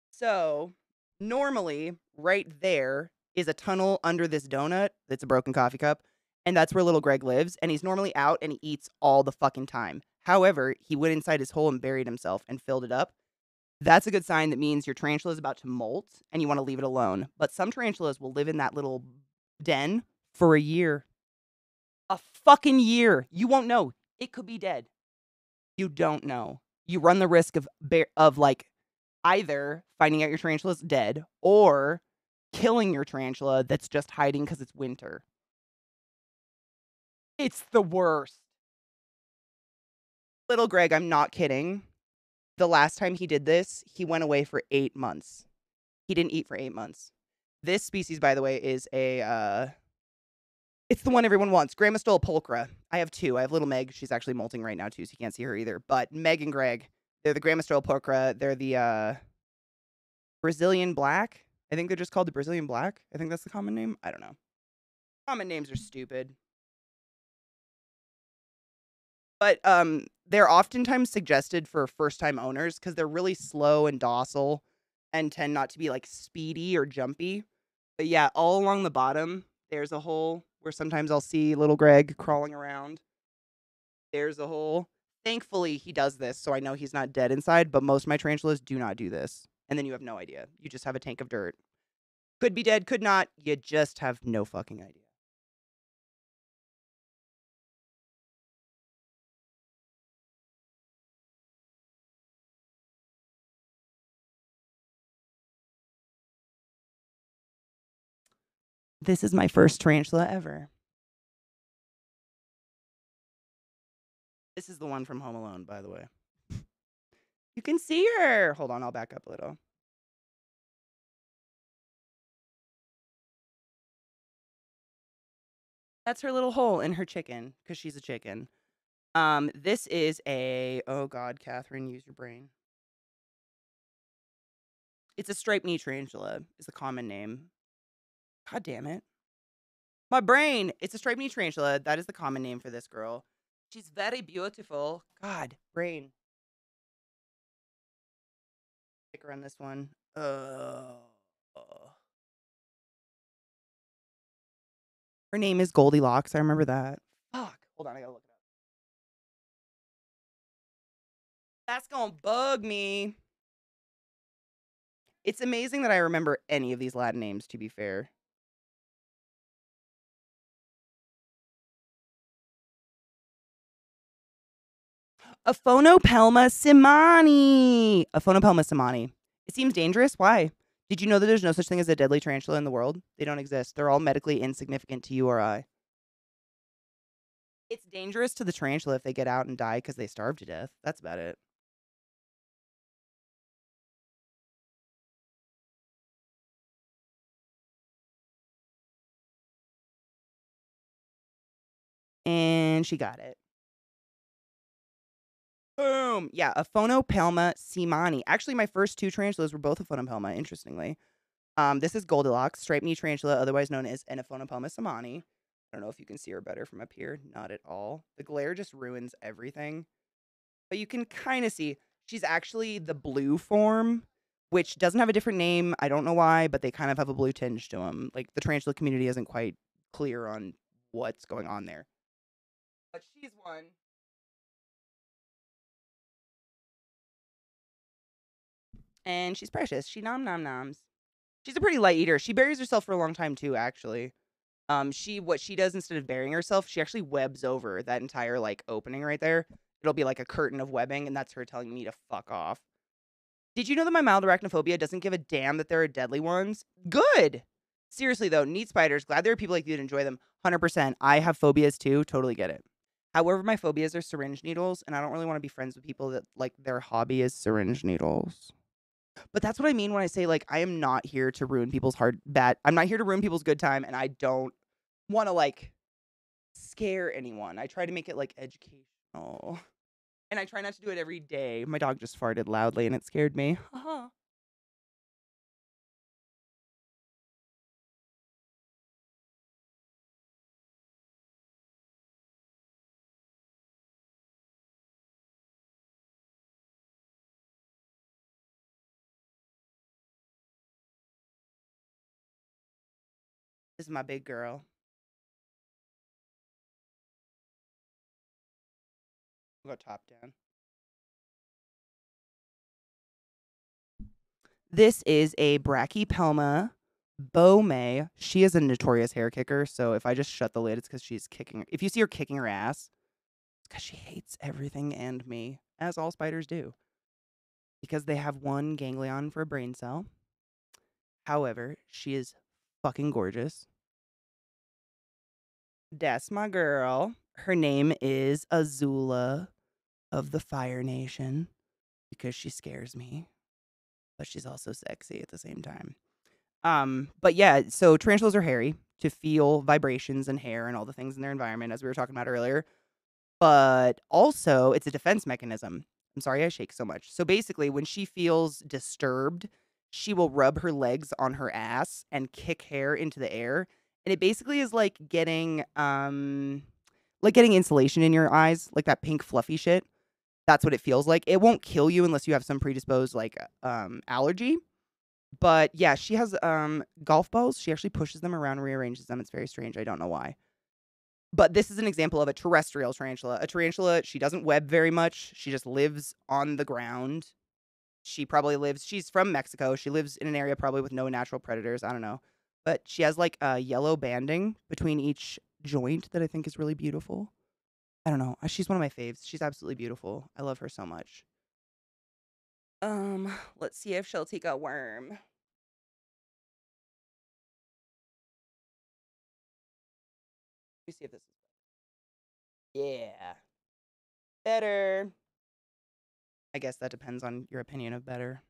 So normally, right there is a tunnel under this donut that's a broken coffee cup. And that's where little Greg lives. And he's normally out and he eats all the fucking time. However, he went inside his hole and buried himself and filled it up. That's a good sign. That means your tarantula is about to molt and you want to leave it alone. But some tarantulas will live in that little den for a year. A fucking year. You won't know. It could be dead. You don't know. You run the risk of like either finding out your tarantula's dead or killing your tarantula that's just hiding because it's winter. It's the worst. Little Greg, I'm not kidding. The last time he did this, he went away for 8 months. He didn't eat for 8 months. This species, by the way, is it's the one everyone wants. Grammostola pulchra. I have 2. I have little Meg. She's actually molting right now, too, so you can't see her either. But Meg and Greg, they're the Grammostola pulchra. They're the Brazilian black. I think they're just called the Brazilian black. I think that's the common name. I don't know. Common names are stupid. But they're oftentimes suggested for first-time owners because they're really slow and docile and tend not to be, like, speedy or jumpy. But, yeah, all along the bottom, there's a hole where sometimes I'll see little Greg crawling around. There's a hole. Thankfully, he does this, so I know he's not dead inside, but most of my tarantulas do not do this. And then you have no idea. You just have a tank of dirt. Could be dead, could not. You just have no fucking idea. This is my first tarantula ever. This is the one from Home Alone, by the way. You can see her. Hold on, I'll back up a little. That's her little hole in her chicken because she's a chicken. This is a, oh God, Catherine, use your brain. It's a striped knee tarantula is the common name. God damn it. My brain. It's a striped knee tarantula. That is the common name for this girl. She's very beautiful. God, brain. Pick her on this one. Her name is Goldilocks. I remember that. Fuck. Hold on, I gotta look it up. That's gonna bug me. It's amazing that I remember any of these Latin names, to be fair. A Phonopelma simani. A Phonopelma simani. It seems dangerous. Why? Did you know that there's no such thing as a deadly tarantula in the world? They don't exist. They're all medically insignificant to you or I. It's dangerous to the tarantula if they get out and die because they starve to death. That's about it. And she got it. Boom. Yeah, a Phonopelma simani. Actually, my first two tarantulas were both a Phonopelma, interestingly. This is Goldilocks, striped knee tarantula, otherwise known as Anaphonopelma simani. I don't know if you can see her better from up here. Not at all. The glare just ruins everything. But you can kind of see she's actually the blue form, which doesn't have a different name. I don't know why, but they kind of have a blue tinge to them. Like, the tarantula community isn't quite clear on what's going on there. But she's one. And she's precious. She noms. She's a pretty light eater. She buries herself for a long time too, actually. What she does instead of burying herself, she actually webs over that entire like opening right there. It'll be like a curtain of webbing, and that's her telling me to fuck off. Did you know that my mild arachnophobia doesn't give a damn that there are deadly ones? Good. Seriously though, neat spiders. Glad there are people like you that enjoy them. 100%. I have phobias too. Totally get it. However, my phobias are syringe needles, and I don't really want to be friends with people that like their hobby is syringe needles. But that's what I mean when I say, like, I am not here to ruin people's I'm not here to ruin people's good time, and I don't want to, like, scare anyone. I try to make it, like, educational. And I try not to do it every day. My dog just farted loudly, and it scared me. Haha. This is my big girl. We'll go top down. This is a Brachypelma Bome. She is a notorious hair kicker, so if I just shut the lid, it's because she's kicking. If you see her kicking her ass, it's because she hates everything and me, as all spiders do. Because they have one ganglion for a brain cell. However, she is fucking gorgeous. That's my girl. Her name is Azula of the Fire Nation because she scares me, but she's also sexy at the same time. But yeah, so tarantulas are hairy to feel vibrations and hair and all the things in their environment, as we were talking about earlier. But also, it's a defense mechanism. I'm sorry I shake so much. So basically, when she feels disturbed, she will rub her legs on her ass and kick hair into the air. And it basically is like getting insulation in your eyes, like that pink fluffy shit. That's what it feels like. It won't kill you unless you have some predisposed like allergy. But yeah, she has golf balls. She actually pushes them around, rearranges them. It's very strange. I don't know why. But this is an example of a terrestrial tarantula. A tarantula, she doesn't web very much. She just lives on the ground. She's from Mexico. She lives in an area probably with no natural predators. I don't know. But she has like a yellow banding between each joint that I think is really beautiful. I don't know. She's one of my faves. She's absolutely beautiful. I love her so much. Let's see if she'll take a worm. me see if this is yeah. Better. I guess that depends on your opinion of better.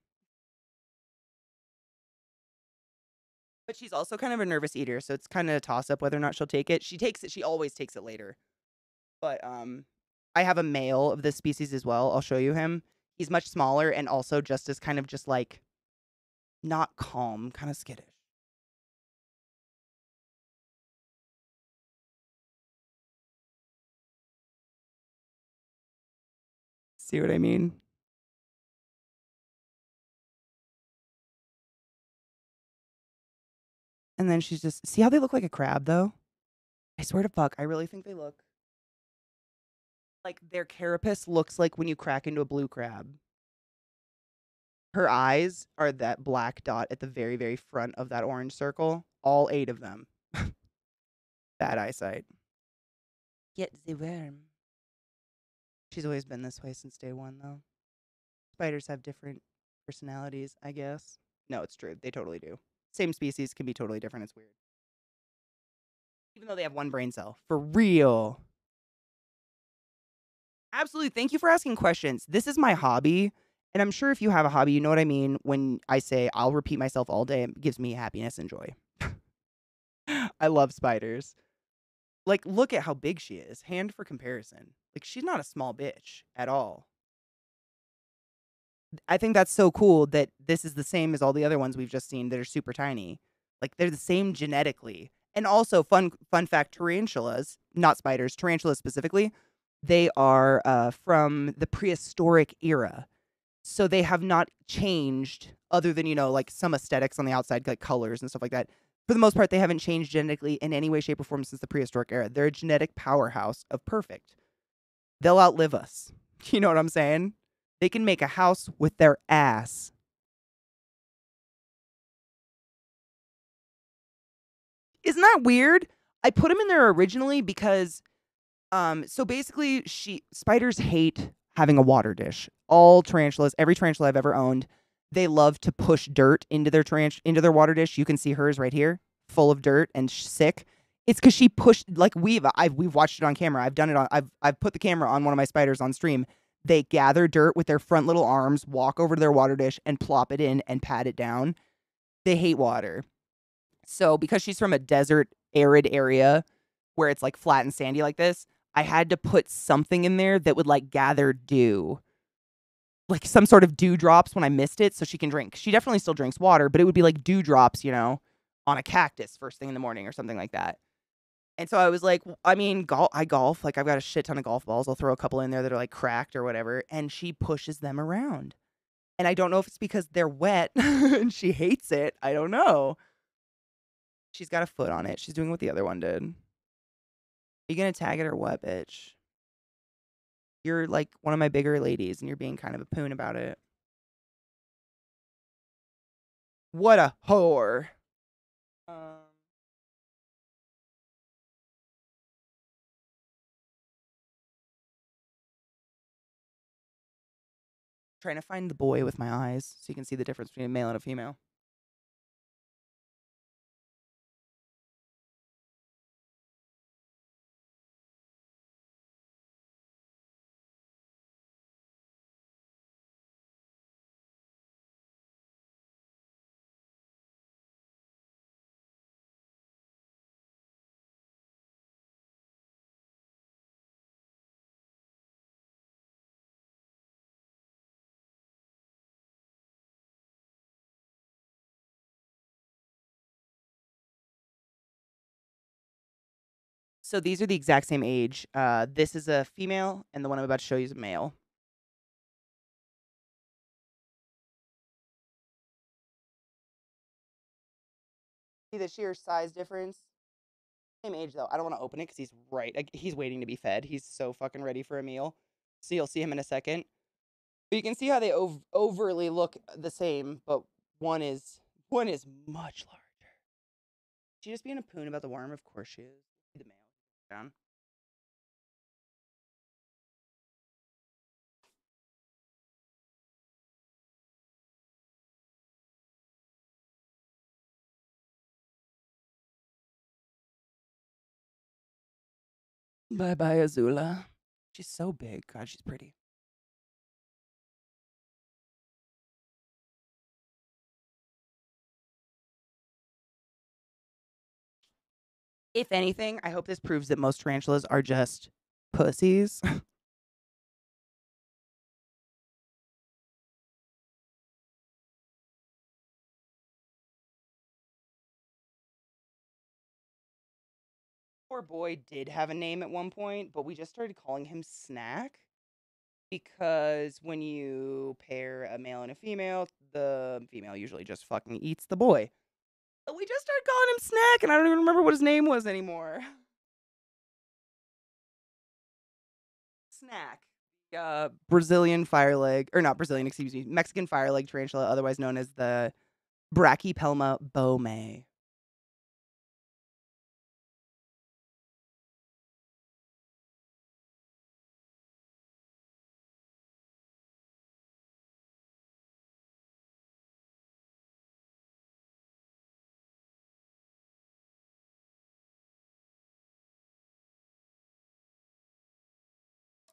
But she's also kind of a nervous eater, so it's kind of a toss up whether or not she'll take it. She takes it. She always takes it later. But I have a male of this species as well. I'll show you him. He's much smaller and also just as kind of just like not calm, kind of skittish. See what I mean? And then she's just see how they look like a crab though? I swear to fuck, I really think they look like their carapace looks like when you crack into a blue crab. Her eyes are that black dot at the very, very front of that orange circle. All 8 of them. Bad eyesight. Get the worm. She's always been this way since day one, though. Spiders have different personalities, I guess. No, it's true. They totally do. Same species can be totally different. It's weird. Even though they have one brain cell. For real. Absolutely. Thank you for asking questions. This is my hobby. And I'm sure if you have a hobby, you know what I mean when I say I'll repeat myself all day. It gives me happiness and joy. I love spiders. Like, look at how big she is. Hand for comparison. Like, she's not a small bitch at all. I think that's so cool that this is the same as all the other ones we've just seen that are super tiny. Like, they're the same genetically. And also, fun fact, tarantulas, not spiders, tarantulas specifically, they are from the prehistoric era. So they have not changed other than, you know, like some aesthetics on the outside, like colors and stuff like that. For the most part, they haven't changed genetically in any way, shape, or form since the prehistoric era. They're a genetic powerhouse of perfect. They'll outlive us. You know what I'm saying? They can make a house with their ass. Isn't that weird? I put them in there originally because so basically spiders hate having a water dish. All tarantulas, every tarantula I've ever owned, they love to push dirt into their water dish. You can see hers right here, full of dirt and sick. It's because she pushed like we've watched it on camera. I've done it on I've put the camera on one of my spiders on stream. They gather dirt with their front little arms, walk over to their water dish and plop it in and pat it down. They hate water. So because she's from a desert, arid area where it's like flat and sandy like this, I had to put something in there that would like gather dew. Like some sort of dewdrops when I missed it so she can drink. She definitely still drinks water, but it would be like dewdrops, you know, on a cactus first thing in the morning or something like that. And so I was like, I mean, I golf. Like, I've got a shit ton of golf balls. I'll throw a couple in there that are like cracked or whatever. And she pushes them around. And I don't know if it's because they're wet and she hates it. I don't know. She's got a foot on it. She's doing what the other one did. Are you going to tag it or what, bitch? You're like one of my bigger ladies and you're being kind of a poon about it. What a whore. Trying to find the boy with my eyes so you can see the difference between a male and a female. So these are the exact same age. This is a female, and the one I'm about to show you is a male. See the sheer size difference? Same age, though. I don't want to open it because he's right. He's waiting to be fed. He's so fucking ready for a meal. So you'll see him in a second. But you can see how they overly look the same, but one is much larger. She just being a poon about the worm? Of course she is. The male. Down. Bye-bye, Azula. She's so big. God, she's pretty. If anything, I hope this proves that most tarantulas are just pussies. Poor boy did have a name at one point, but we just started calling him Snack because when you pair a male and a female, the female usually just fucking eats the boy. But we just started calling him Snack, and I don't even remember what his name was anymore. Snack. Brazilian fireleg, or not Brazilian, excuse me, Mexican fireleg tarantula, otherwise known as the Brachypelma bowmay.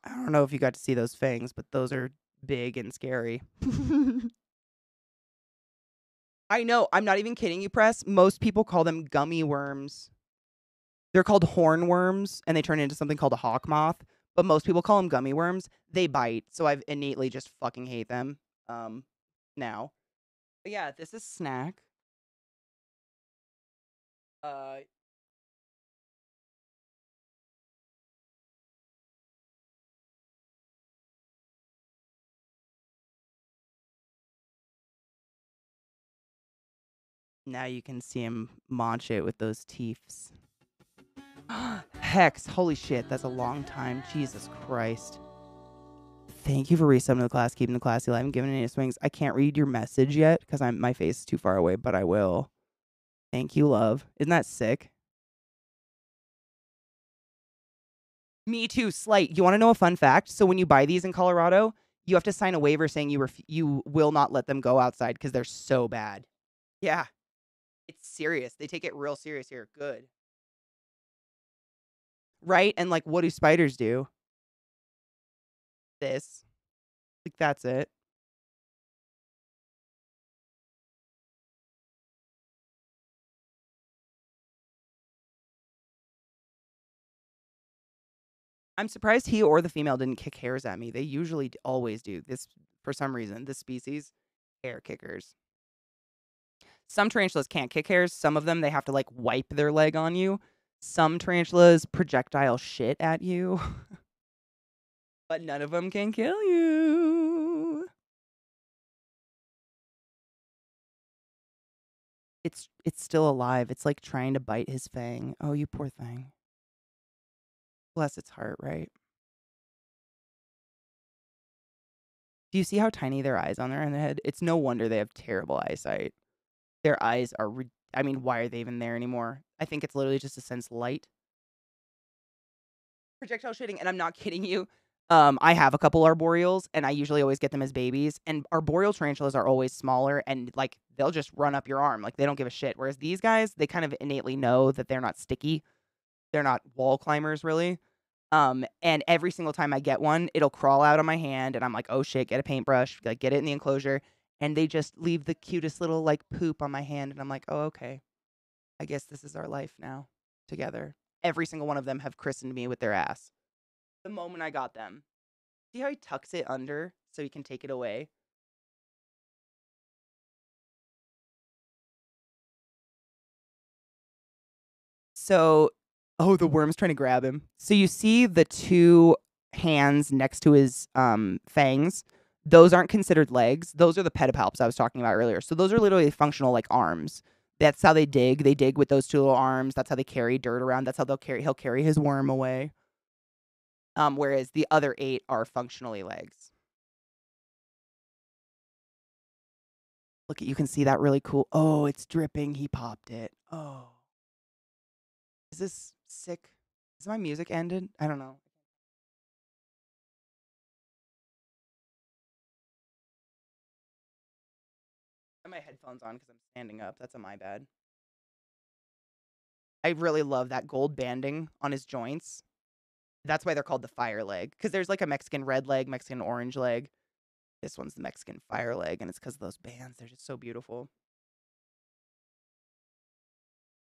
I don't know if you got to see those fangs, but those are big and scary. I know. I'm not even kidding you, Press. Most people call them gummy worms. They're called hornworms, and they turn into something called a hawk moth. But most people call them gummy worms. They bite, so I've innately just fucking hate them. Now. But yeah, this is Snack. Uh, Now you can see him munch it with those teeths. Hex, holy shit, that's a long time. Jesus Christ. Thank you for resubbing to the class, keeping the classy alive and giving it any swings. I can't read your message yet because my face is too far away, but I will. Thank you, love. Isn't that sick? Me too, Slight. You want to know a fun fact? So when you buy these in Colorado, you have to sign a waiver saying you will not let them go outside because they're so bad. Yeah. It's serious. They take it real serious here. Good. Right? And like, what do spiders do? This. Like, that's it. I'm surprised he or the female didn't kick hairs at me. They usually always do. This, for some reason, this species, hair kickers. Some tarantulas can't kick hairs. Some of them, they have to like wipe their leg on you. Some tarantulas projectile shit at you. But none of them can kill you. It's still alive. It's like trying to bite his fang. Oh, you poor thing. Bless its heart, right? Do you see how tiny their eyes on their head? It's no wonder they have terrible eyesight. Their eyes are, I mean, why are they even there anymore? I think it's literally just to sense light. Projectile shitting, and I'm not kidding you. I have a couple arboreals, and I usually always get them as babies. And arboreal tarantulas are always smaller, and like they'll just run up your arm, like they don't give a shit. Whereas these guys, they kind of innately know that they're not sticky. They're not wall climbers, really. And every single time I get one, it'll crawl out of my hand, and I'm like, oh shit, get a paintbrush, like get it in the enclosure, and they just leave the cutest little like poop on my hand, and I'm like, oh okay, I guess this is our life now together. Every single one of them have christened me with their ass. The moment I got them. See how he tucks it under so he can take it away? So, oh, the worm's trying to grab him. So you see the two hands next to his fangs. Those aren't considered legs. Those are the pedipalps I was talking about earlier. So those are literally functional like arms. That's how they dig. They dig with those two little arms. That's how they carry dirt around. That's how he'll carry his worm away. Whereas the other 8 are functionally legs. Look, you can see that really cool. Oh, it's dripping. He popped it. Oh. Is this sick? Is my music ended? I don't know. I have my headphones on because I'm standing up. That's my bad. I really love that gold banding on his joints. That's why they're called the fire leg, because there's like a Mexican red leg, Mexican orange leg. This one's the Mexican fire leg, and it's because of those bands. They're just so beautiful.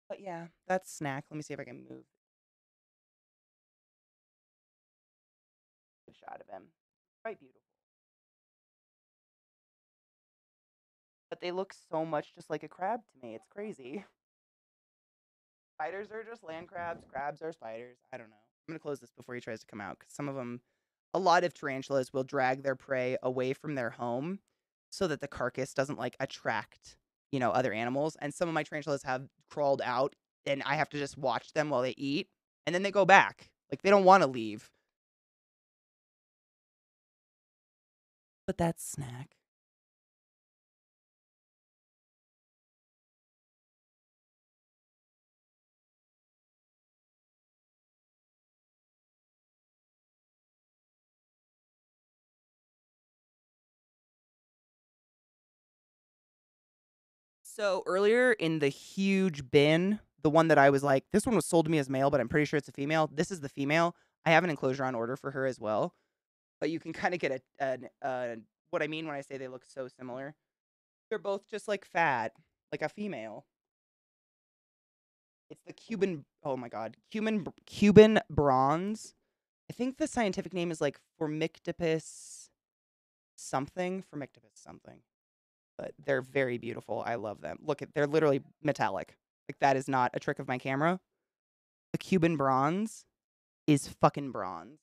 But yeah, that's Snack. Let me see if I can move a shot of him. Quite beautiful. But they look so much just like a crab to me. It's crazy. Spiders are just land crabs. Crabs are spiders. I don't know. I'm going to close this before he tries to come out, because some of them, a lot of tarantulas will drag their prey away from their home so that the carcass doesn't like attract, other animals. And some of my tarantulas have crawled out, and I have to just watch them while they eat, and then they go back. Like, they don't want to leave. But that's Snack. So earlier in the huge bin, the one that I was like, this one was sold to me as male, but I'm pretty sure it's a female. This is the female. I have an enclosure on order for her as well. But you can kind of get what I mean when I say they look so similar. They're both just like fat, like a female. It's the Cuban. Oh my god, Cuban bronze. I think the scientific name is like Formictopus something. But they're very beautiful. I love them. Look at, they're literally metallic. Like, that is not a trick of my camera. The Cuban bronze is fucking bronze.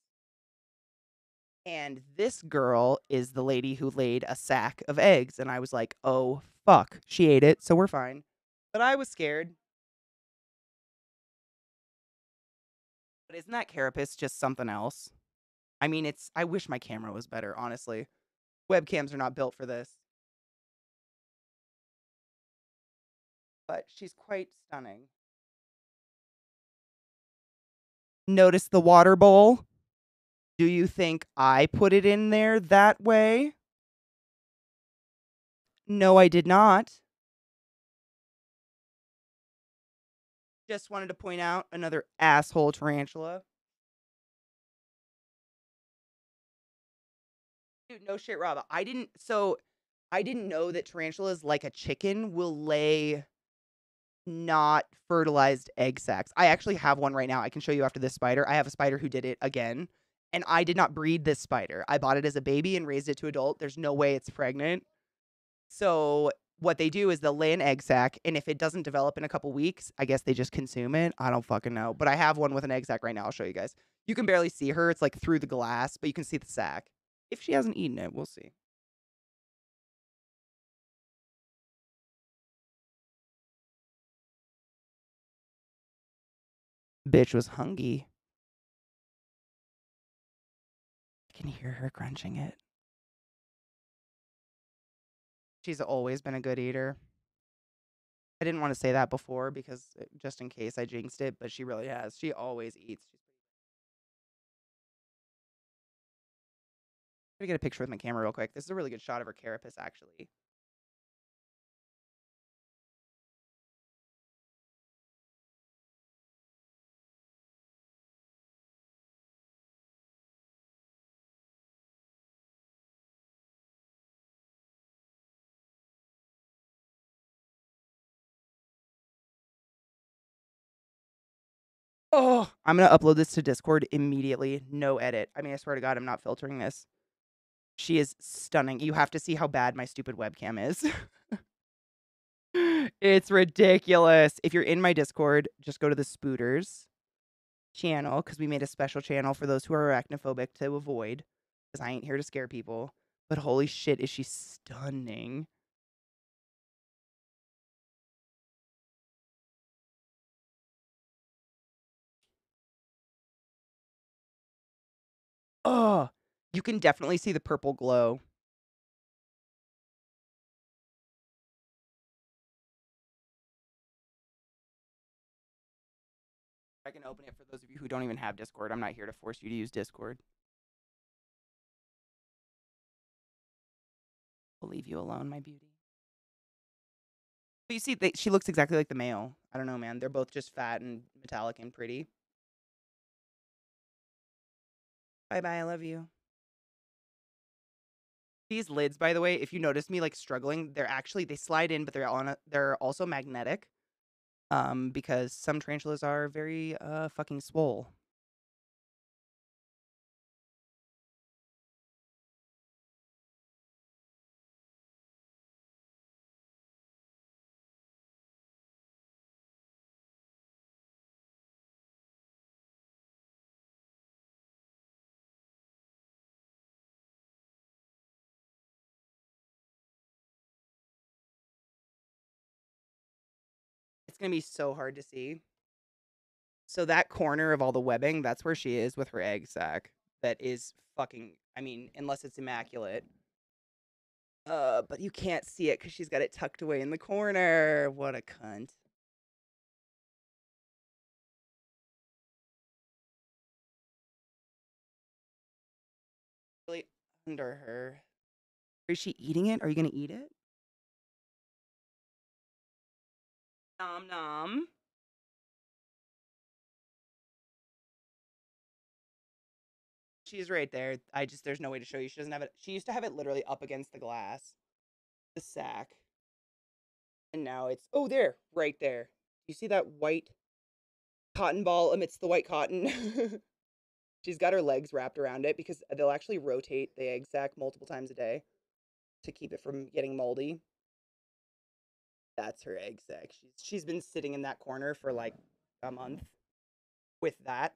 And this girl is the lady who laid a sack of eggs. And I was like, oh, fuck. She ate it, so we're fine. But I was scared. But isn't that carapace just something else? I mean, I wish my camera was better, honestly. Webcams are not built for this. But she's quite stunning. Notice the water bowl? Do you think I put it in there that way? No, I did not. Just wanted to point out another asshole tarantula. Dude, no shit, Rob. I didn't know that tarantulas, like a chicken, will lay not fertilized egg sacs. I actually have one right now. I can show you after this spider. I have a spider who did it again. And I did not breed this spider. I bought it as a baby and raised it to adult. There's no way it's pregnant. So what they do is they'll lay an egg sac, and if it doesn't develop in a couple weeks, I guess they just consume it. I don't fucking know. But I have one with an egg sac right now. I'll show you guys. You can barely see her. It's like through the glass, but you can see the sac. If she hasn't eaten it, we'll see. Bitch was hungry. I can hear her crunching it. She's always been a good eater. I didn't want to say that before because just in case I jinxed it, but she really has. She always eats. Let me get a picture with my camera real quick. This is a really good shot of her carapace, actually. Oh, I'm going to upload this to Discord immediately. No edit. I mean, I swear to God, I'm not filtering this. She is stunning. You have to see how bad my stupid webcam is. It's ridiculous. If you're in my Discord, just go to the Spooters channel, because we made a special channel for those who are arachnophobic to avoid, because I ain't here to scare people. But holy shit, is she stunning. Oh, you can definitely see the purple glow. I can open it for those of you who don't even have Discord. I'm not here to force you to use Discord. I'll leave you alone, my beauty. But you see, she looks exactly like the male. I don't know, man. They're both just fat and metallic and pretty. Bye-bye, I love you. These lids, by the way, if you notice me, like, struggling, they slide in, but they're also magnetic, because some tarantulas are very, fucking swole. It's gonna be so hard to see. So that corner of all the webbing, that's where she is with her egg sac. That is fucking, I mean, unless it's immaculate. But you can't see it because she's got it tucked away in the corner. What a cunt. Really under her. Is she eating it? Are you gonna eat it? Nom nom. She's right there. There's no way to show you. She doesn't have it. She used to have it literally up against the glass, the sack. And now it's, oh, there, right there. You see that white cotton ball amidst the white cotton? She's got her legs wrapped around it because they'll actually rotate the egg sac multiple times a day to keep it from getting moldy. That's her egg sac. She's been sitting in that corner for like a month with that.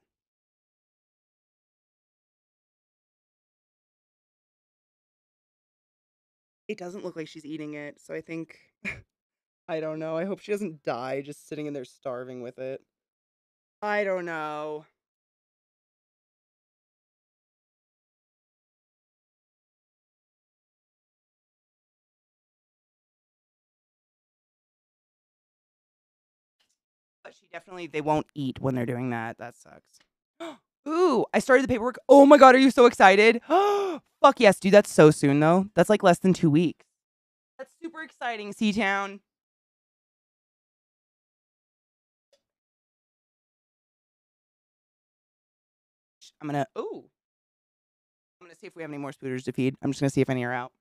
It doesn't look like she's eating it, so I think I don't know. I hope she doesn't die just sitting in there starving with it. I don't know. But they won't eat when they're doing that. That sucks. Ooh, I started the paperwork. Oh my God, are you so excited? Fuck yes, dude. That's so soon, though. That's like less than 2 weeks. That's super exciting, C-Town. I'm gonna see if we have any more spooters to feed. I'm just gonna see if any are out.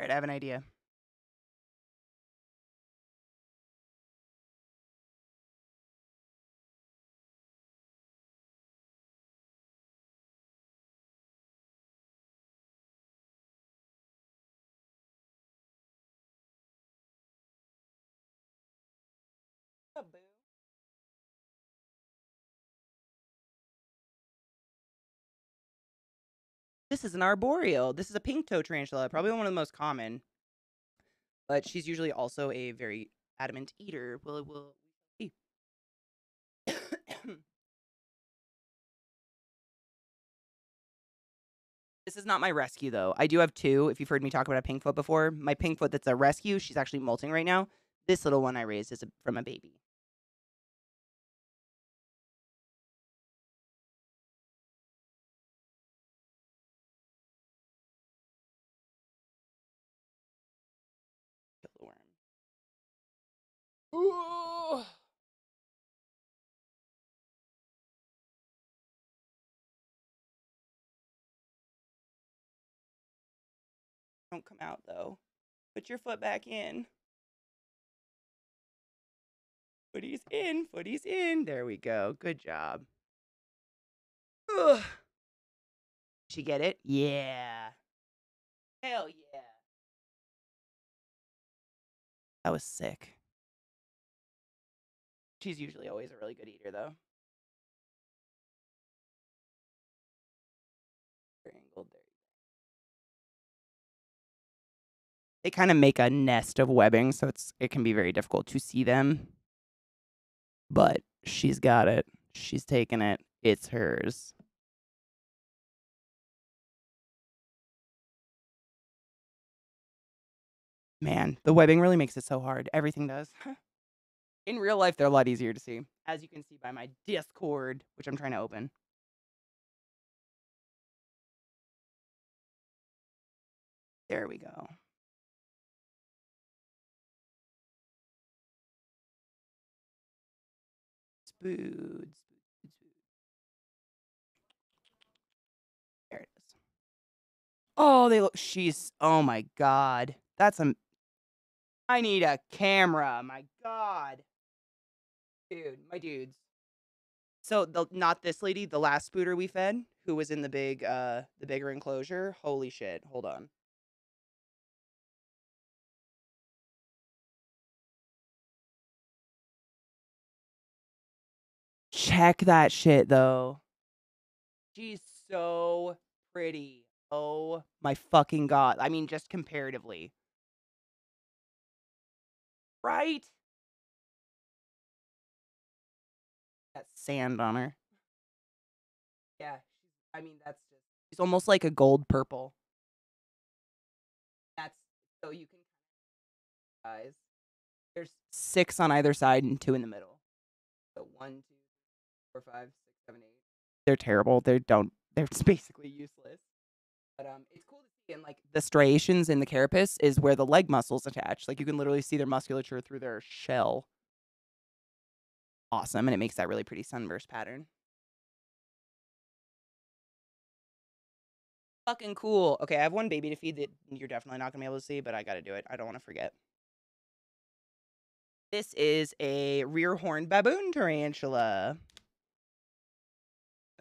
All right, I have an idea. Oh, boo. This is an arboreal. This is a pink toe tarantula, probably one of the most common. But she's usually also a very adamant eater. Will see. This is not my rescue, though. I do have two, if you've heard me talk about a pinkfoot before. My pinkfoot that's a rescue, she's actually molting right now. This little one I raised is from a baby. Kill the worm. Ooh. Don't come out, though. Put your foot back in. Footy's in. Footy's in. There we go. Good job. Ugh. Did she get it? Yeah. Hell yeah. That was sick. She's usually always a really good eater, though. Angled there. They kind of make a nest of webbing, so it can be very difficult to see them. But she's got it. She's taken it. It's hers. Man, the webbing really makes it so hard. Everything does. In real life, they're a lot easier to see, as you can see by my Discord, which I'm trying to open. There we go. Spood. There it is. Oh, they look. Oh my god. I need a camera. My god. Dude, my dudes. So not this lady, the last spooter we fed, who was in the bigger enclosure. Holy shit. Hold on. Check that shit though. She's so pretty. Oh my fucking god. I mean, just comparatively. Right? That sand on her. Yeah. I mean, she's almost like a gold purple. That's so you can guys. There's 6 on either side and 2 in the middle. So 1, 2, 4, 5, 6, 7, 8. They're terrible. They're basically useless. But it's cool to see. And like the striations in the carapace is where the leg muscles attach. Like you can literally see their musculature through their shell. Awesome, and it makes that really pretty sunburst pattern. Fucking cool. Okay, I have one baby to feed that you're definitely not gonna be able to see, but I gotta do it. I don't want to forget. This is a rear horn baboon tarantula.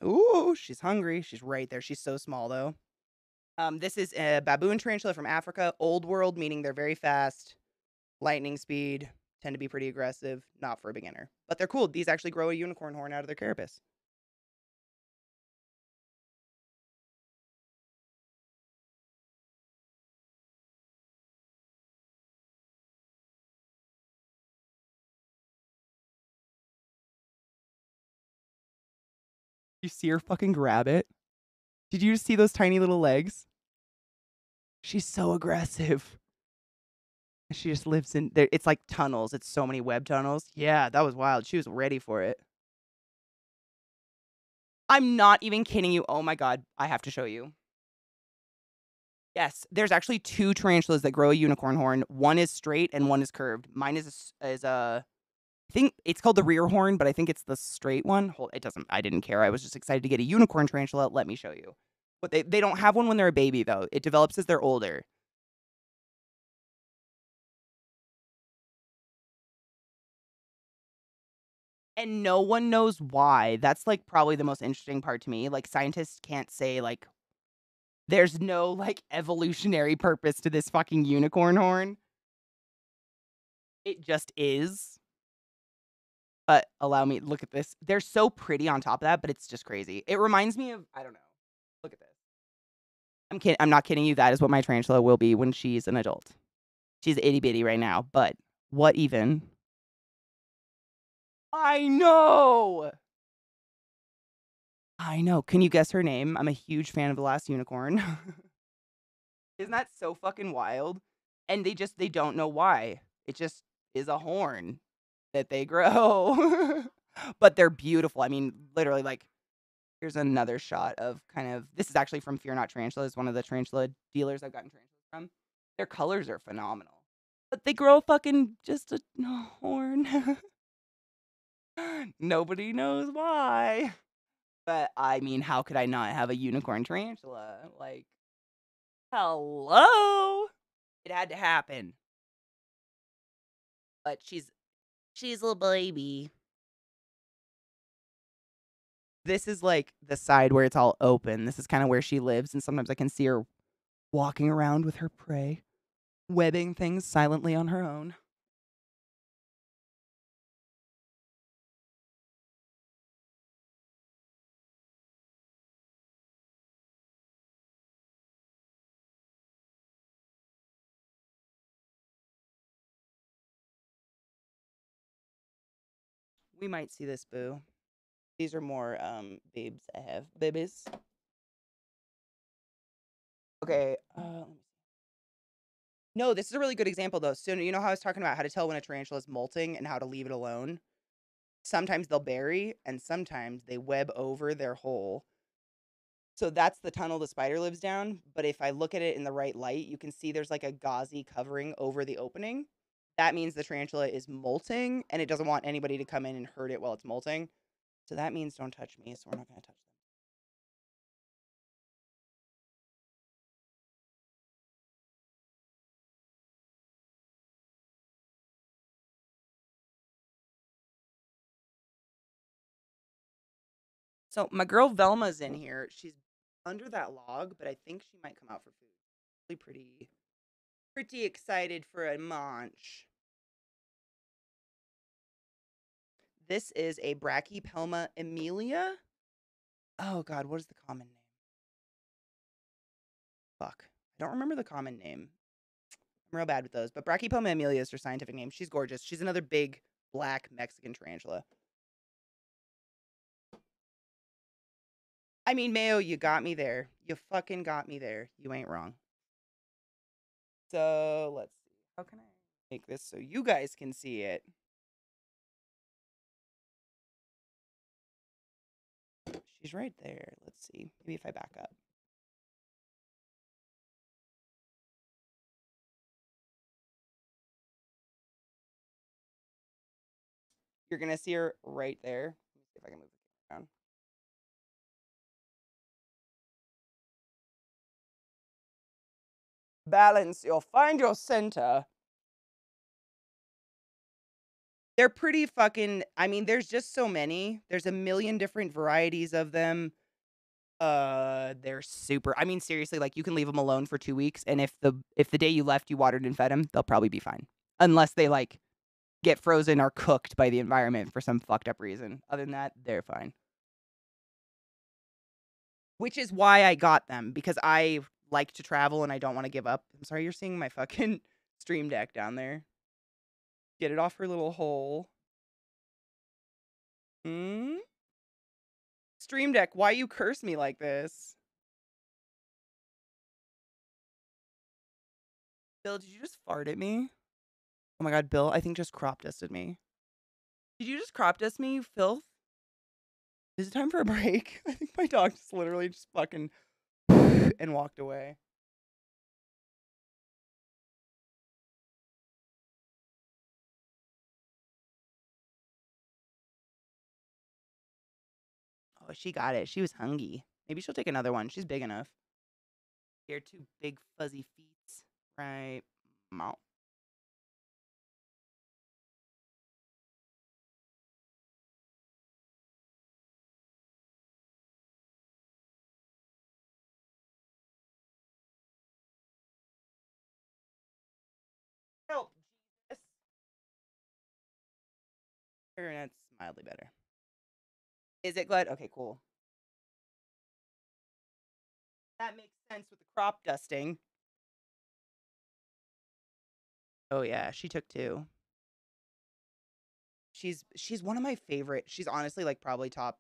Ooh, she's hungry. She's right there. She's so small though. This is a baboon tarantula from Africa. Old world, meaning they're very fast. Lightning speed. Tend to be pretty aggressive. Not for a beginner. But they're cool. These actually grow a unicorn horn out of their carapace. You see her fucking grab it? Did you see those tiny little legs? She's so aggressive. She just lives in there. It's like tunnels. It's so many web tunnels. Yeah, that was wild. She was ready for it. I'm not even kidding you. Oh my god, I have to show you. Yes, there's actually 2 tarantulas that grow a unicorn horn. One is straight and one is curved. Mine is I think it's called the rear horn, but I think it's the straight one. It doesn't. I didn't care. I was just excited to get a unicorn tarantula. Let me show you. But they don't have one when they're a baby though. It develops as they're older. And no one knows why. That's like probably the most interesting part to me. Like scientists can't say like there's no like evolutionary purpose to this fucking unicorn horn. It just is. But allow me look at this. They're so pretty on top of that, but it's just crazy. It reminds me of I don't know. Look at this. I'm not kidding you. That is what my tarantula will be when she's an adult. She's itty bitty right now, but what even? I know. I know. Can you guess her name? I'm a huge fan of The Last Unicorn. Isn't that so fucking wild? And they don't know why. It just is a horn that they grow. But they're beautiful. I mean, literally, like, here's another shot of kind of this is actually from Fear Not Tarantulas, one of the tarantula dealers I've gotten tarantulas from. Their colors are phenomenal. But they grow fucking just a horn. Nobody knows why. But I mean, how could I not have a unicorn tarantula? Like, hello? It had to happen. But she's a little baby. This is like the side where it's all open. This is kind of where she lives, and sometimes I can see her walking around with her prey, webbing things silently on her own. We might see this boo. These are more babes I have. Babies. Okay. No, this is a really good example, though. So, you know how I was talking about how to tell when a tarantula is molting and how to leave it alone? Sometimes they'll bury, and sometimes they web over their hole. So that's the tunnel the spider lives down, but if I look at it in the right light, you can see there's like a gauzy covering over the opening. That means the tarantula is molting, and it doesn't want anybody to come in and hurt it while it's molting. So that means don't touch me, so we're not going to touch them. So my girl Velma's in here. She's under that log, but I think she might come out for food. Really pretty excited for a munch. This is a Brachypelma emilia. Oh god, what is the common name? Fuck. I don't remember the common name. I'm real bad with those, but Brachypelma emilia is her scientific name. She's gorgeous. She's another big black Mexican tarantula. I mean, Mayo, you got me there. You fucking got me there. You ain't wrong. So, let's see. How can I make this so you guys can see it? She's right there. Let's see. Maybe if I back up. You're going to see her right there. Let me see if I can move the camera down. Balance. You'll find your center. They're pretty fucking, I mean, there's just so many. There's a million different varieties of them. They're super, I mean, seriously, like, you can leave them alone for 2 weeks, and if the day you left you watered and fed them, they'll probably be fine. Unless they, like, get frozen or cooked by the environment for some fucked up reason. Other than that, they're fine. Which is why I got them, because I like to travel and I don't want to give up. I'm sorry, you're seeing my fucking stream deck down there. Get it off her little hole. Stream Deck, why you curse me like this? Bill, did you just fart at me? Oh my god, Bill, I think just crop dusted me. Did you just crop dust me, you filth? Is it time for a break? I think my dog just literally just fucking and walked away. Oh, she got it. She was hungry. Maybe she'll take another one. She's big enough. Here, two big fuzzy feet. Right. Mouth. Help, Jesus. That's mildly better. Is it good? Okay, cool. That makes sense with the crop dusting. Oh yeah, she took 2. She's one of my favorite. She's honestly like probably top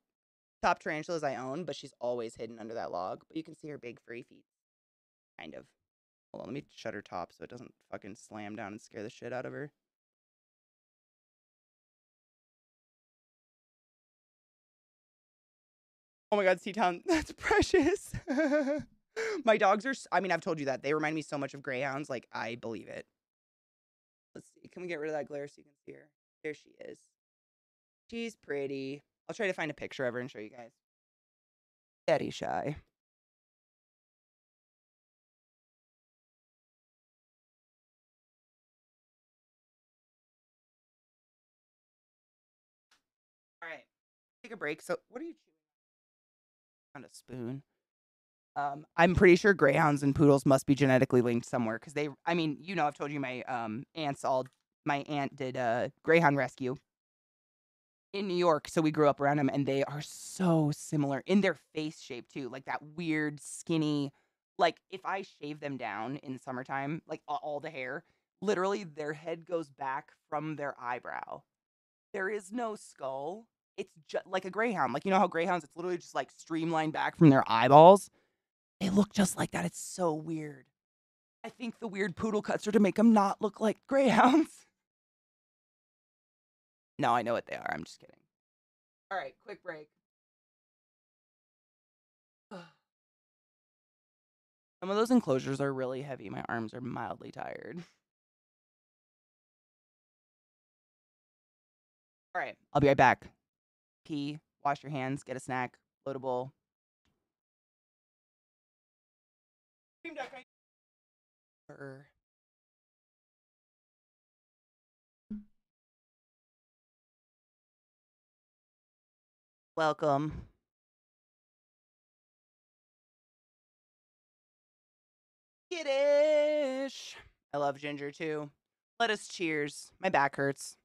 tarantulas I own, but she's always hidden under that log. But you can see her big furry feet. Kind of. Hold on, let me shut her top so it doesn't fucking slam down and scare the shit out of her. Oh my god, Seatown, that's precious. My dogs are, I mean, I've told you that. They remind me so much of greyhounds. Like, I believe it. Let's see. Can we get rid of that glare so you can see her? There she is. She's pretty. I'll try to find a picture of her and show you guys. Daddy shy. All right. Take a break. So, what are you chewing on? A spoon. I'm pretty sure greyhounds and poodles must be genetically linked somewhere because they, I mean, you know, I've told you my my aunt did a greyhound rescue in New York, so we grew up around them, and they are so similar in their face shape too, like that weird skinny. Like if I shave them down in summertime, like all the hair, literally their head goes back from their eyebrow. There is no skull. It's just like a greyhound. Like you know how greyhounds, it's literally just like streamlined back from their eyeballs. They look just like that. It's so weird. I think the weird poodle cuts are to make them not look like greyhounds. No, I know what they are. I'm just kidding. All right, quick break. Some of those enclosures are really heavy. My arms are mildly tired. All right, I'll be right back. Pee, wash your hands, get a snack, load a bowl. Welcome. Skittish. I love ginger too. Let us cheers. My back hurts.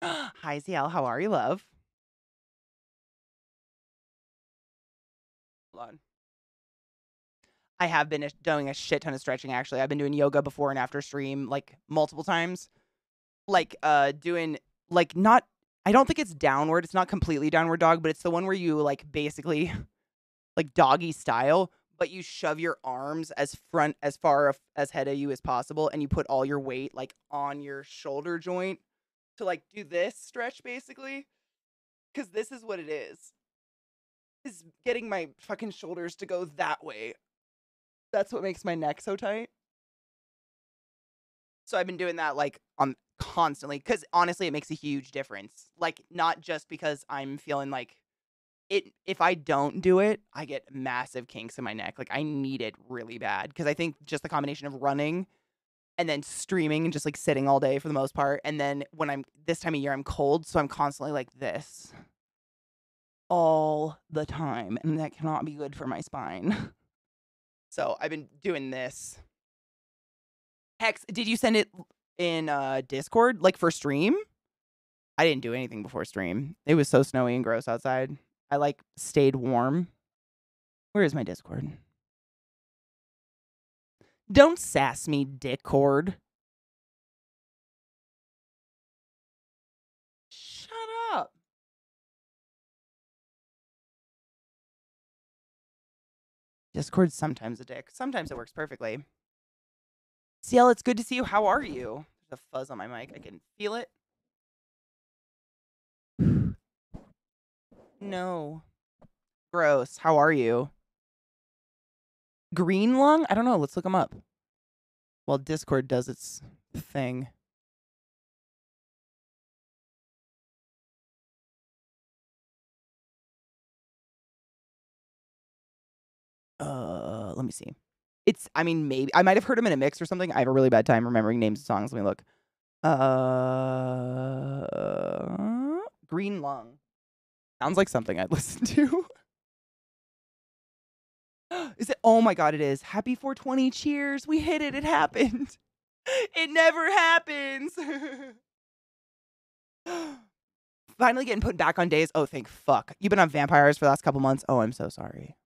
Hi, ZL. How are you, love? Hold on. I have been doing a shit ton of stretching, actually. I've been doing yoga before and after stream, like, multiple times. Like, doing, like, not, I don't think it's downward. It's not completely downward dog, but it's the one where you, like, basically, like, doggy style, but you shove your arms as far ahead of you as possible, and you put all your weight, like, on your shoulder joint to, like, do this stretch, basically. Because this is what it is getting my fucking shoulders to go that way. That's what makes my neck so tight. So I've been doing that, like, constantly, because honestly, it makes a huge difference. Like, not just because I'm feeling like it. If I don't do it, I get massive kinks in my neck. Like, I need it really bad, because I think just the combination of running and then streaming and just, like, sitting all day for the most part. And then when I'm this time of year, I'm cold, so I'm constantly like this all the time, and that cannot be good for my spine. So I've been doing this. Hex, did you send it in Discord, like, for stream? I didn't do anything before stream. It was so snowy and gross outside. I, like, stayed warm. Where is my Discord? Don't sass me, Dickcord. Shut up. Discord's sometimes a dick. Sometimes it works perfectly. CL, it's good to see you. How are you? There's a fuzz on my mic. I can feel it. No. Gross. How are you? Green lung? I don't know. Let's look them up. While Discord does its thing. Let me see. I mean, maybe I might have heard him in a mix or something. I have a really bad time remembering names of songs. Let me look. Green Lung. Sounds like something I'd listen to. Is it? Oh my god, it is. Happy 420. Cheers. We hit it. It happened. It never happens. Finally getting put back on days. Oh, thank fuck. You've been on vampires for the last couple months. Oh, I'm so sorry.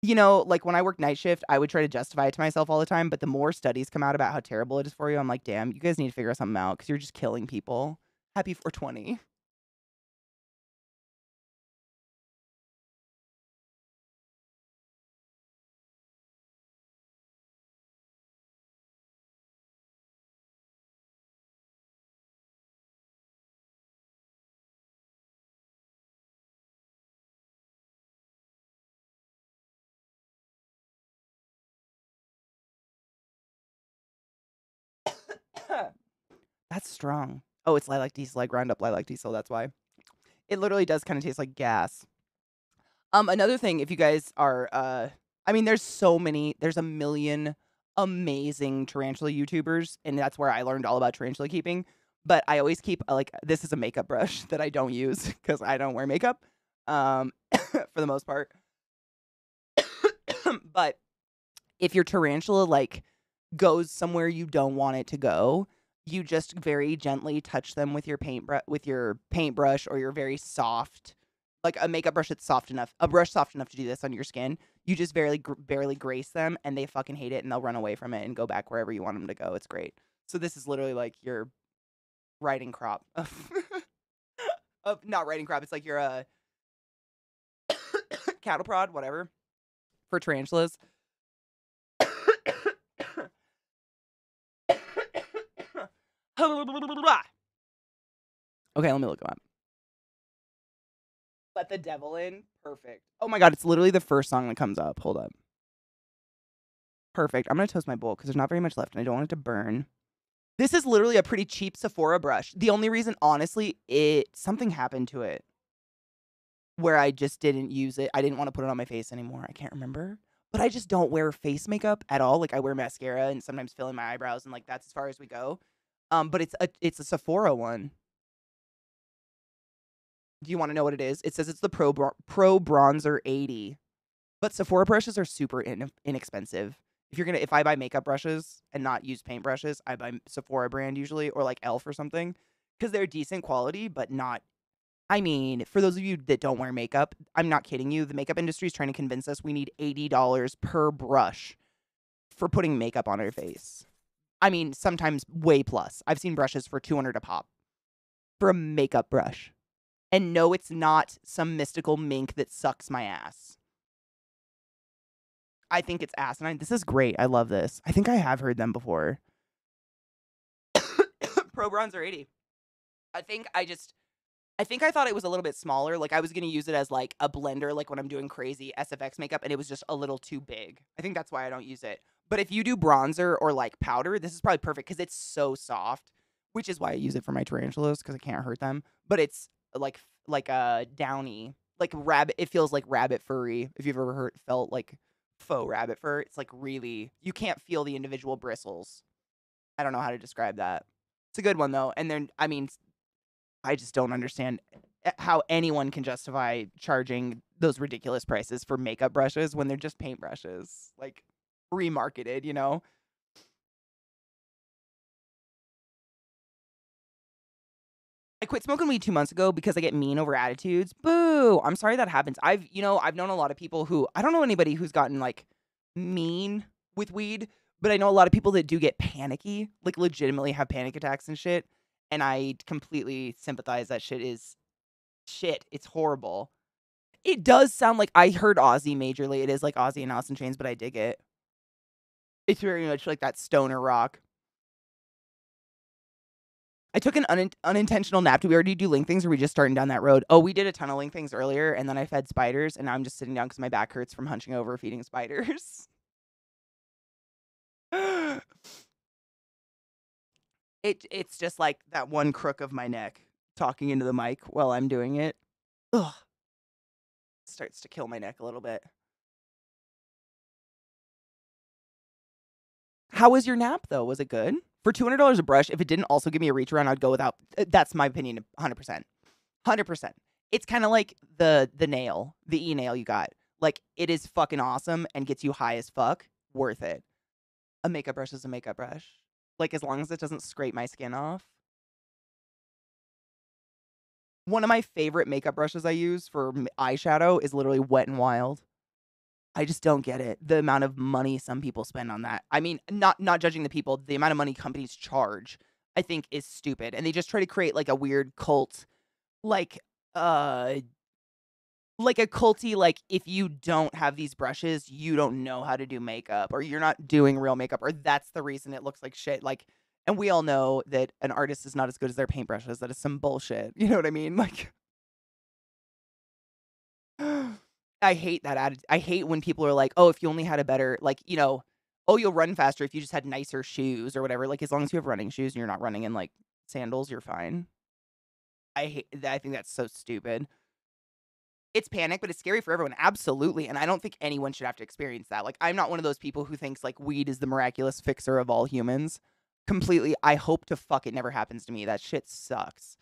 You know, like, when I work night shift, I would try to justify it to myself all the time, but the more studies come out about how terrible it is for you, I'm like, damn, you guys need to figure something out, because you're just killing people. Happy 420. That's strong. Oh, it's lilac diesel. I ground up lilac diesel. That's why. It literally does kind of taste like gas. Another thing, if you guys are, I mean, there's a million amazing tarantula YouTubers, and that's where I learned all about tarantula keeping. But I always keep, like, this is a makeup brush that I don't use because I don't wear makeup, for the most part. But if your tarantula, like, goes somewhere you don't want it to go, you just very gently touch them with your paintbrush or your very soft, Like a makeup brush that's soft enough, a brush soft enough to do this on your skin. You just barely grace them, and they fucking hate it, and they'll run away from it and go back wherever you want them to go. It's great. So this is literally like your riding crop of not riding crop. It's like your cattle prod, whatever, for tarantulas. Okay, let me look them up. Let the devil in. Perfect. Oh my god, it's literally the first song that comes up. Hold up. Perfect. I'm going to toast my bowl because there's not very much left and I don't want it to burn. This is literally a pretty cheap Sephora brush. The only reason, honestly, something happened to it where I just didn't use it. I didn't want to put it on my face anymore. I can't remember. But I just don't wear face makeup at all. Like I wear mascara and sometimes fill in my eyebrows and like that's as far as we go. But it's a Sephora one. Do you want to know what it is? It says it's the Pro Bronzer 80. But Sephora brushes are super inexpensive. If I buy makeup brushes and not use paint brushes, I buy Sephora brand usually or like Elf or something because they're decent quality, but not. I mean, for those of you that don't wear makeup, I'm not kidding you. The makeup industry is trying to convince us we need $80 per brush for putting makeup on our face. I mean, sometimes way plus. I've seen brushes for $200 a pop for a makeup brush. And no, it's not some mystical mink that sucks my ass. I think it's asinine. This is great. I love this. I think I have heard them before. Pro Bronzer 80. I think I thought it was a little bit smaller. Like I was going to use it as like a blender, like when I'm doing crazy SFX makeup, and it was just a little too big. I think that's why I don't use it. But if you do bronzer or like powder, this is probably perfect because it's so soft, which is why I use it for my tarantulas because I can't hurt them. But it's like a downy, like rabbit. It feels like rabbit furry. If you've ever felt like faux rabbit fur, it's like really, you can't feel the individual bristles. I don't know how to describe that. It's a good one though. And then, I mean, I just don't understand how anyone can justify charging those ridiculous prices for makeup brushes when they're just paint brushes, like remarketed, you know? I quit smoking weed 2 months ago because I get mean over attitudes. Boo! I'm sorry that happens. I've known a lot of people who, I don't know anybody who's gotten like mean with weed, but I know a lot of people that do get panicky, like legitimately have panic attacks and shit. And I completely sympathize. That shit is shit. It's horrible. It does sound like I heard Ozzy majorly. It is like Ozzy and Alice in Chains, but I dig it. It's very much like that stoner rock. I took an unintentional nap. Do we already do link things or are we just starting down that road? Oh, we did a ton of link things earlier and then I fed spiders and now I'm just sitting down because my back hurts from hunching over feeding spiders. It's just like that one crook of my neck talking into the mic while I'm doing it. Ugh. Starts to kill my neck a little bit. How was your nap though? Was it good? For $200 a brush, if it didn't also give me a reach around, I'd go without. That's my opinion, 100%. 100%. It's kind of like the nail, the e-nail you got. Like, it is fucking awesome and gets you high as fuck. Worth it. A makeup brush is a makeup brush. Like, as long as it doesn't scrape my skin off. One of my favorite makeup brushes I use for eyeshadow is literally Wet n Wild. I just don't get it. The amount of money some people spend on that. I mean, not judging the people, the amount of money companies charge, I think is stupid. And they just try to create like a weird cult, like a culty, like if you don't have these brushes, you don't know how to do makeup or you're not doing real makeup or that's the reason it looks like shit. Like, and we all know that an artist is not as good as their paintbrushes. That is some bullshit. You know what I mean? Like, I hate that attitude. I hate when people are like, oh, if you only had a better, like, oh, you'll run faster if you just had nicer shoes or whatever. Like, as long as you have running shoes and you're not running in, like, sandals, you're fine. I hate that. I think that's so stupid. It's panic, but it's scary for everyone. Absolutely. And I don't think anyone should have to experience that. Like, I'm not one of those people who thinks, like, weed is the miraculous fixer of all humans. Completely. I hope to fuck it never happens to me. That shit sucks.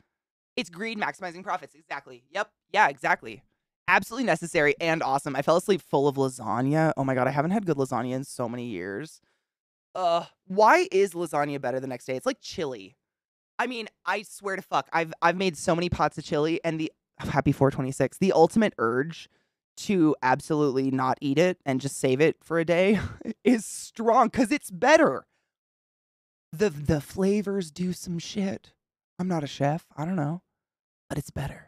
It's greed maximizing profits. Exactly. Yep. Yeah, exactly. Absolutely necessary and awesome. I fell asleep full of lasagna. Oh my god, I haven't had good lasagna in so many years. Why is lasagna better the next day? It's like chili. I mean, I swear to fuck, I've made so many pots of chili, and Happy 426. The ultimate urge to absolutely not eat it and just save it for a day is strong because it's better. The flavors do some shit. I'm not a chef. I don't know, but it's better.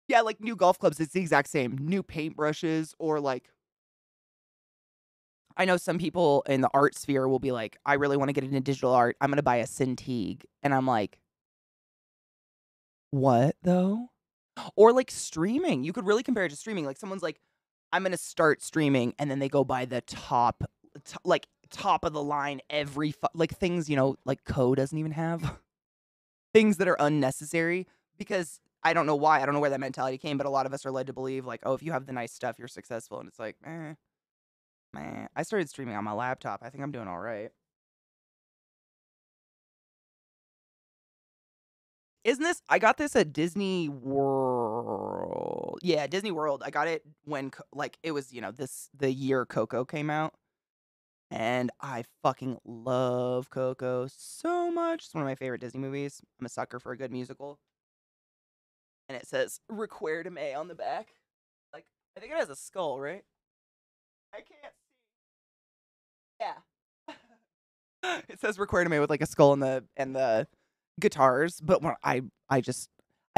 Yeah, like new golf clubs, it's the exact same. New paintbrushes or like I know some people in the art sphere will be like, I really want to get into digital art. I'm going to buy a Cintiq. And I'm like, what though? Or like streaming. You could really compare it to streaming. Like someone's like, I'm going to start streaming. And then they go buy the like top of the line, like things, like Co doesn't even have. Things that are unnecessary because I don't know why. I don't know where that mentality came, but a lot of us are led to believe like, oh, if you have the nice stuff, you're successful. And it's like, man. I started streaming on my laptop. I think I'm doing all right. Isn't this? I got this at Disney World. Yeah, Disney World. I got it when it was the year Coco came out, and I fucking love Coco so much. It's one of my favorite Disney movies. I'm a sucker for a good musical, and it says "Require May" on the back. Like I think it has a skull, right? I can't see. Yeah. It says "Require May" with like a skull and the guitars, but when I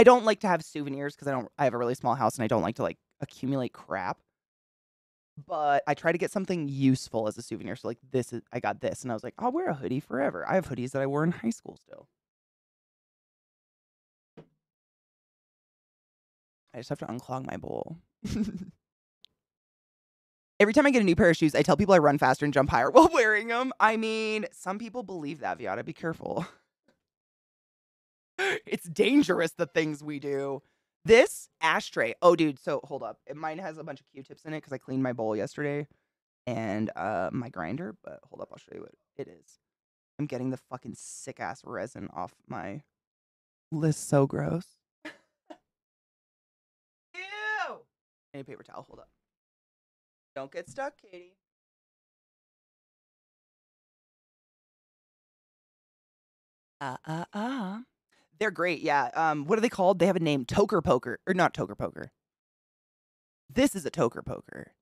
don't like to have souvenirs because I have a really small house and I don't like to like accumulate crap. But I try to get something useful as a souvenir. So like I got this and I was like, I'll wear a hoodie forever. I have hoodies that I wore in high school still. I just have to unclog my bowl. Every time I get a new pair of shoes, I tell people I run faster and jump higher while wearing them. I mean, some people believe that, Viata. Be careful. It's dangerous, the things we do. This ashtray. Oh, dude. So hold up. Mine has a bunch of Q-tips in it because I cleaned my bowl yesterday and my grinder. But hold up. I'll show you what it is. I'm getting the fucking sick ass resin off my list. So gross. Ew. I need a paper towel. Hold up. Don't get stuck, Katie. They're great, yeah. What are they called? They have a name. Toker poker. Or not toker poker. This is a toker poker.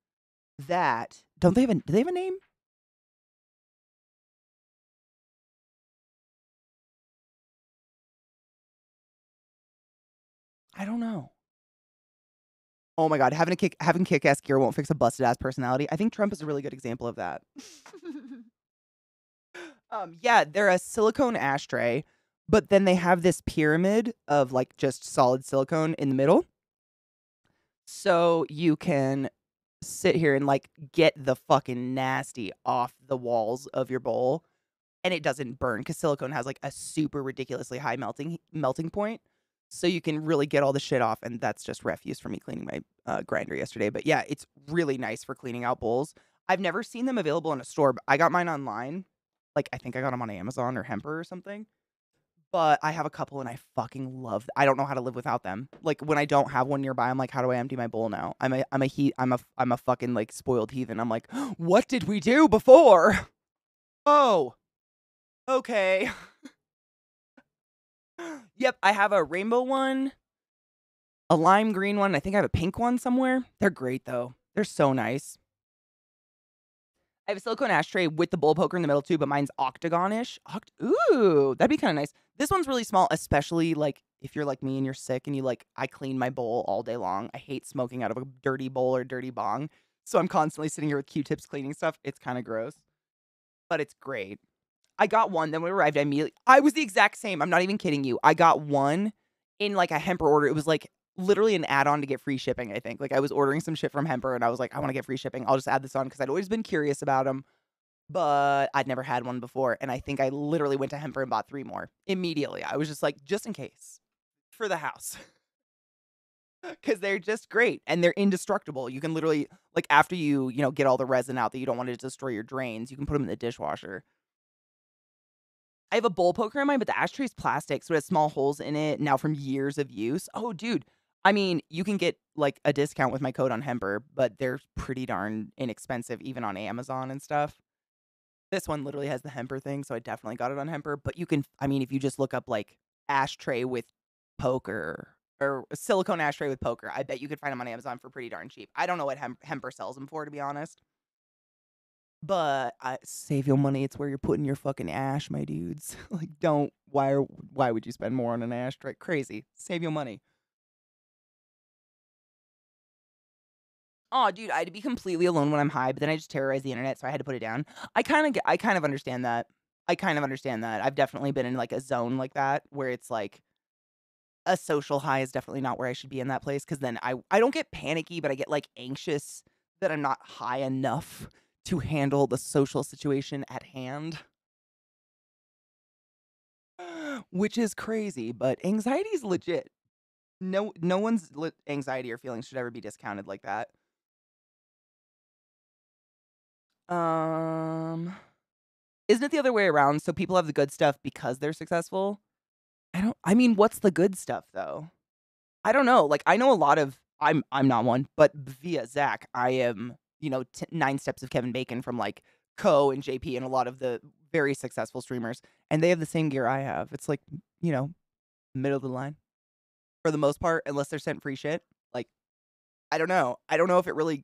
That do they have a name? I don't know. Oh my god, having kick-ass gear won't fix a busted-ass personality. I think Trump is a really good example of that. Yeah, they're a silicone ashtray, but then they have this pyramid of like just solid silicone in the middle. So you can sit here and like get the fucking nasty off the walls of your bowl and it doesn't burn because silicone has like a super ridiculously high melting point. So you can really get all the shit off, and that's just refuse for me cleaning my grinder yesterday. But yeah, it's really nice for cleaning out bowls. I've never seen them available in a store, but I got mine online. Like I think I got them on Amazon or Hemper or something. But I have a couple, and I fucking love them. I don't know how to live without them. Like when I don't have one nearby, I'm like, how do I empty my bowl now? I'm a fucking like spoiled heathen. I'm like, what did we do before? Oh, okay. Yep, I have a rainbow one, a lime green one. I think I have a pink one somewhere. They're great, though. They're so nice. I have a silicone ashtray with the bowl poker in the middle, too, but mine's octagon-ish. Ooh, that'd be kind of nice. This one's really small, especially, like, if you're like me and you're sick and you, like, I clean my bowl all day long. I hate smoking out of a dirty bowl or dirty bong, so I'm constantly sitting here with Q-tips cleaning stuff. It's kind of gross, but it's great. I got one, then when it arrived, I was the exact same. I'm not even kidding you. I got one in like a Hemper order. It was like literally an add-on to get free shipping, I think. Like I was ordering some shit from Hemper and I was like, I want to get free shipping. I'll just add this on because I'd always been curious about them, but I'd never had one before. And I think I literally went to Hemper and bought 3 more immediately. I was just like, just in case for the house. Because they're just great and they're indestructible. You can literally, like after you get all the resin out that you don't want to destroy your drains, you can put them in the dishwasher. I have a bowl poker in mine, but the ashtray's plastic, so it has small holes in it now from years of use. Oh, dude, I mean, you can get, like, a discount with my code on Hemper, but they're pretty darn inexpensive even on Amazon and stuff. This one literally has the Hemper thing, so I definitely got it on Hemper, but you can I mean, if you just look up, like, ashtray with poker or a silicone ashtray with poker, I bet you could find them on Amazon for pretty darn cheap. I don't know what Hemper sells them for, to be honest. But I save your money, it's where you're putting your fucking ash, my dudes. Like, don't why would you spend more on an ashtray? Crazy. Save your money. Oh, dude, I'd be completely alone when I'm high, but then I just terrorize the internet, so I had to put it down. I kind of understand that. I kind of understand that. I've definitely been in, like, a zone like that where it's, like, a social high is definitely not where I should be in that place, because then I don't get panicky, but I get, like, anxious that I'm not high enough to handle the social situation at hand. Which is crazy, but anxiety is legit. No one's anxiety or feelings should ever be discounted like that. Um, isn't it the other way around? So people have the good stuff because they're successful? I mean, what's the good stuff though? I don't know. Like, I know a lot of I'm not one, but via Zach, I am, 9 steps of Kevin Bacon from, like, Co and JP and a lot of the very successful streamers, and they have the same gear I have. It's like, you know, middle of the line for the most part, unless they're sent free shit. Like, I don't know. I don't know if it really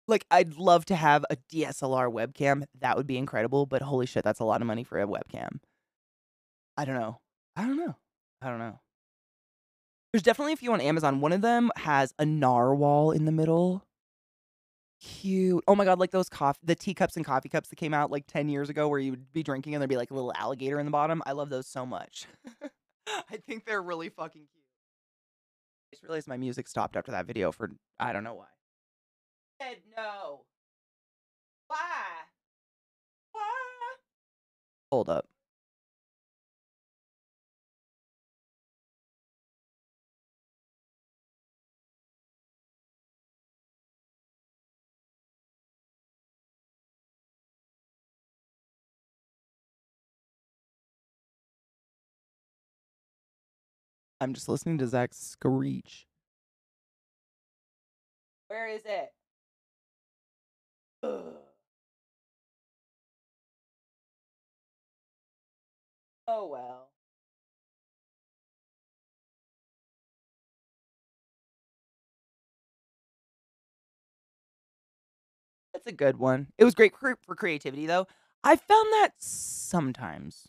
like, I'd love to have a DSLR webcam. That would be incredible, but holy shit, that's a lot of money for a webcam. I don't know. I don't know. I don't know. There's definitely a few on Amazon. One of them has a narwhal in the middle. Cute. Oh my god, like those the teacups and coffee cups that came out like 10 years ago where you would be drinking and there'd be like a little alligator in the bottom. I love those so much. I think they're really fucking cute. I just realized my music stopped after that video for I don't know why. Said no. Why? Why? Hold up. I'm just listening to Zach screech. Where is it? Ugh. Oh well. That's a good one. It was great for creativity though. I found that sometimes.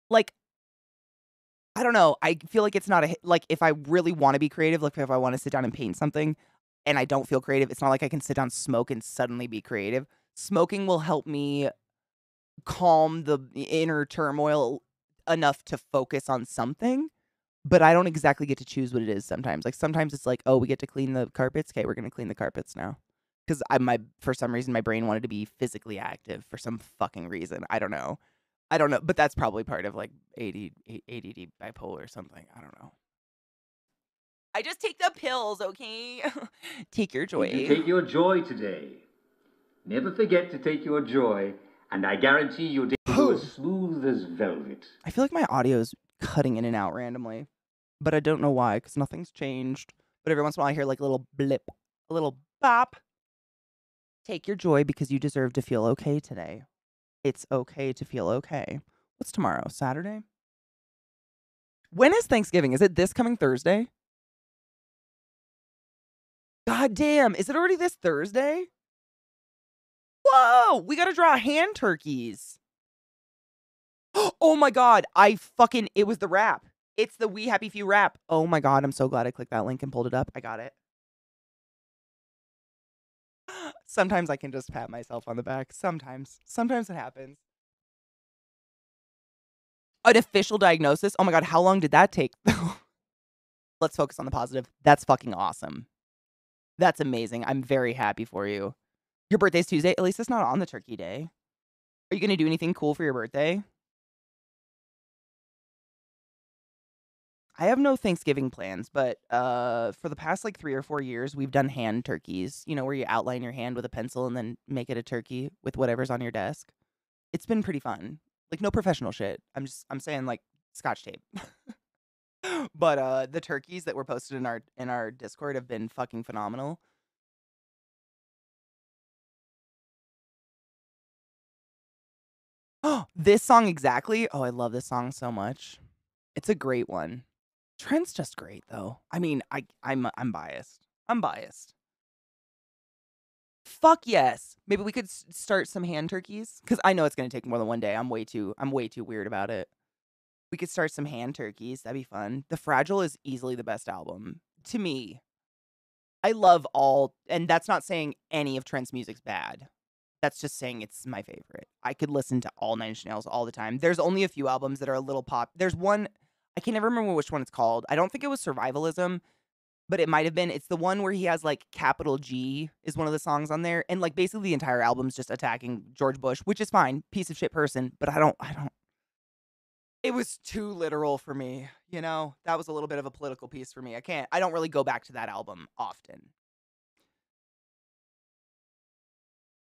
Like, I don't know. I feel like it's not like if I really want to be creative, like if I want to sit down and paint something and I don't feel creative, it's not like I can sit down, smoke, and suddenly be creative. Smoking will help me calm the inner turmoil enough to focus on something, but I don't exactly get to choose what it is sometimes. Like sometimes it's like, oh, we get to clean the carpets. Okay, we're gonna clean the carpets now. Because for some reason my brain wanted to be physically active for some fucking reason. I don't know. But that's probably part of like ADD bipolar or something. I don't know. I just take the pills, okay? Take your joy. Did you take your joy today? Never forget to take your joy, and I guarantee your day will go as smooth as velvet. I feel like my audio is cutting in and out randomly, but I don't know why, because nothing's changed. But every once in a while I hear like a little blip, a little bop. Take your joy because you deserve to feel okay today. It's okay to feel okay. What's tomorrow? Saturday? When is Thanksgiving? Is it this coming Thursday? God damn. Is it already this Thursday? Whoa. We got to draw hand turkeys. Oh my God. It was the wrap. It's the We Happy Few wrap. Oh my God. I'm so glad I clicked that link and pulled it up. I got it. Sometimes I can just pat myself on the back. Sometimes it happens. An official diagnosis? Oh my God, how long did that take? Let's focus on the positive. That's fucking awesome. That's amazing. I'm very happy for you. Your birthday's Tuesday. At least it's not on the turkey day. Are you going to do anything cool for your birthday? I have no Thanksgiving plans, but for the past like 3 or 4 years, we've done hand turkeys. You know, where you outline your hand with a pencil and then make it a turkey with whatever's on your desk. It's been pretty fun. Like no professional shit. I'm saying like Scotch tape. But the turkeys that were posted in our Discord have been fucking phenomenal. Oh, this song exactly. Oh, I love this song so much. It's a great one. Trent's just great though. I mean, I'm biased. I'm biased. Fuck yes. Maybe we could start some hand turkeys because I know it's gonna take more than one day. I'm way too weird about it. We could start some hand turkeys. That'd be fun. The Fragile is easily the best album to me. I love all, and that's not saying any of Trent's music's bad. That's just saying it's my favorite. I could listen to all Nine Inch Nails all the time. There's only a few albums that are a little pop. There's one, I can never remember which one it's called. I don't think it was Survivalism, but it might have been. It's the one where he has like capital G is one of the songs on there. And like basically the entire album's just attacking George Bush, which is fine. Piece of shit person. But I don't, it was too literal for me. You know, that was a little bit of a political piece for me. I don't really go back to that album often.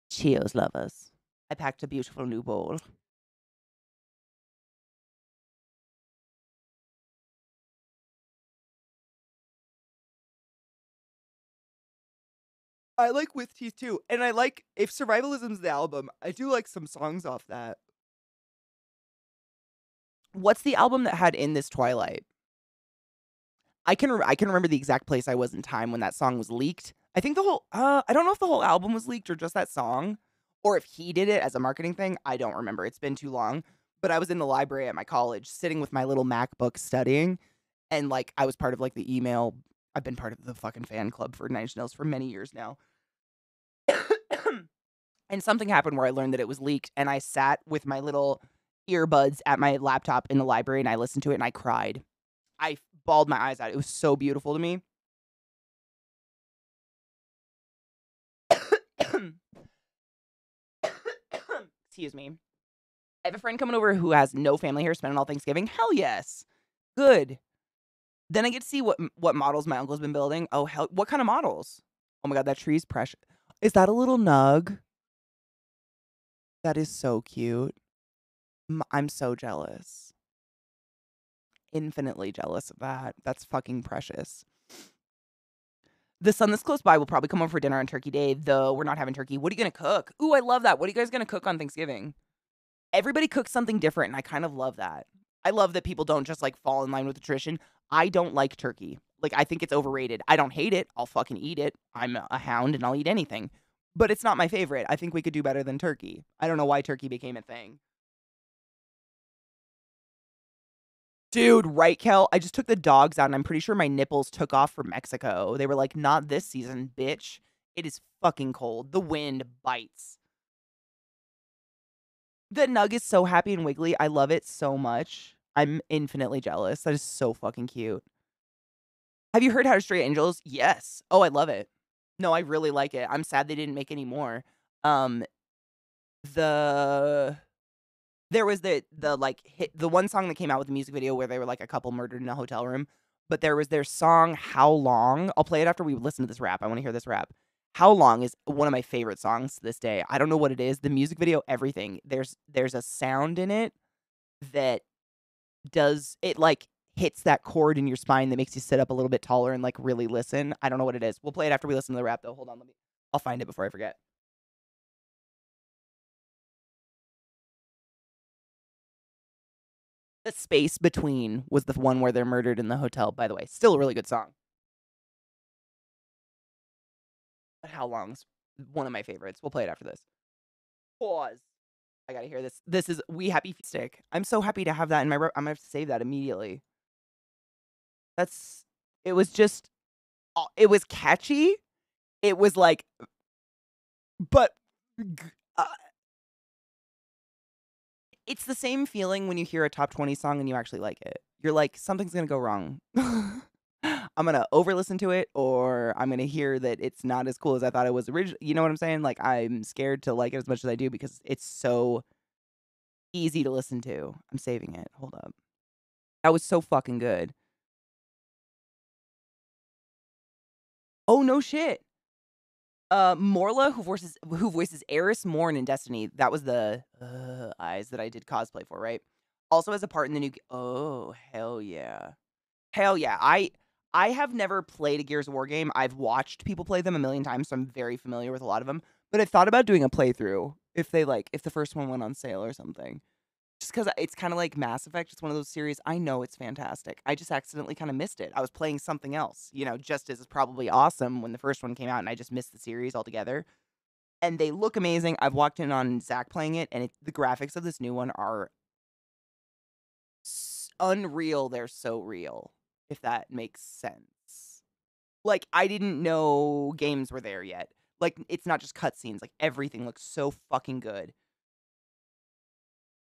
Cheers, lovers. I packed a beautiful new bowl. I like With Teeth too. And I like, if Survivalism's the album, I do like some songs off that. What's the album that had In This Twilight? I can remember the exact place I was in time when that song was leaked. I think the whole, I don't know if the whole album was leaked or just that song, or if he did it as a marketing thing. I don't remember. It's been too long. But I was in the library at my college sitting with my little MacBook studying. And like, I was part of like the email. I've been part of the fucking fan club for Nine Inch Nails for many years now. And something happened where I learned that it was leaked. And I sat with my little earbuds at my laptop in the library and I listened to it and I cried. I bawled my eyes out. It was so beautiful to me. Excuse me. I have a friend coming over who has no family here, spending all Thanksgiving. Hell yes. Good. Then I get to see what models my uncle's been building. Oh, hell. What kind of models? Oh my God, that tree's precious. Is that a little nug? That is so cute. I'm so jealous. Infinitely jealous of that. That's fucking precious. The son that's close by will probably come over for dinner on Turkey Day, though we're not having turkey. What are you going to cook? Ooh, I love that. What are you guys going to cook on Thanksgiving? Everybody cooks something different, and I kind of love that. I love that people don't just, like, fall in line with the tradition. I don't like turkey. Like, I think it's overrated. I don't hate it. I'll fucking eat it. I'm a hound, and I'll eat anything. But it's not my favorite. I think we could do better than turkey. I don't know why turkey became a thing. Dude, right, Kel? I just took the dogs out, and I'm pretty sure my nipples took off from Mexico. They were like, not this season, bitch. It is fucking cold. The wind bites. The nug is so happy and wiggly. I love it so much. I'm infinitely jealous. That is so fucking cute. Have you heard How to Stray Angels? Yes. Oh, I love it. No, I really like it. I'm sad they didn't make any more. There was the like the one song that came out with the music video where they were like a couple murdered in a hotel room, but there was their song How Long. I'll play it after we listen to this rap. I want to hear this rap. How Long is one of my favorite songs to this day. I don't know what it is. The music video, everything. There's a sound in it that does it like hits that chord in your spine that makes you sit up a little bit taller and like really listen. I don't know what it is. We'll play it after we listen to the rap though. Hold on, I'll find it before I forget. The Space Between was the one where they're murdered in the hotel, by the way. Still a really good song. But How Long's one of my favorites. We'll play it after this. Pause. I gotta hear this. This is We Happy Stick. I'm so happy to have that in my... I'm gonna have to save that immediately. It was just... It was catchy. It was like... But... it's the same feeling when you hear a top 20 song and you actually like it. You're like, something's gonna go wrong. I'm gonna over listen to it, or I'm gonna hear that it's not as cool as I thought it was originally. You know what I'm saying? Like, I'm scared to like it as much as I do because it's so easy to listen to. I'm saving it. Hold up. That was so fucking good. Oh, no shit. Morla, who voices Eris Morn in Destiny. That was the eyes that I did cosplay for, right? Also has a part in the new... Oh, hell yeah. Hell yeah. I have never played a Gears of War game. I've watched people play them a million times, so I'm very familiar with a lot of them. But I thought about doing a playthrough if if the first one went on sale or something. Just because it's kind of like Mass Effect. It's one of those series. I know it's fantastic. I just accidentally kind of missed it. I was playing something else, just as probably awesome when the first one came out, and I just missed the series altogether. And they look amazing. I've walked in on Zach playing it, and the graphics of this new one are unreal. They're so real, if that makes sense. Like, I didn't know games were there yet. Like, it's not just cutscenes. Like, everything looks so fucking good.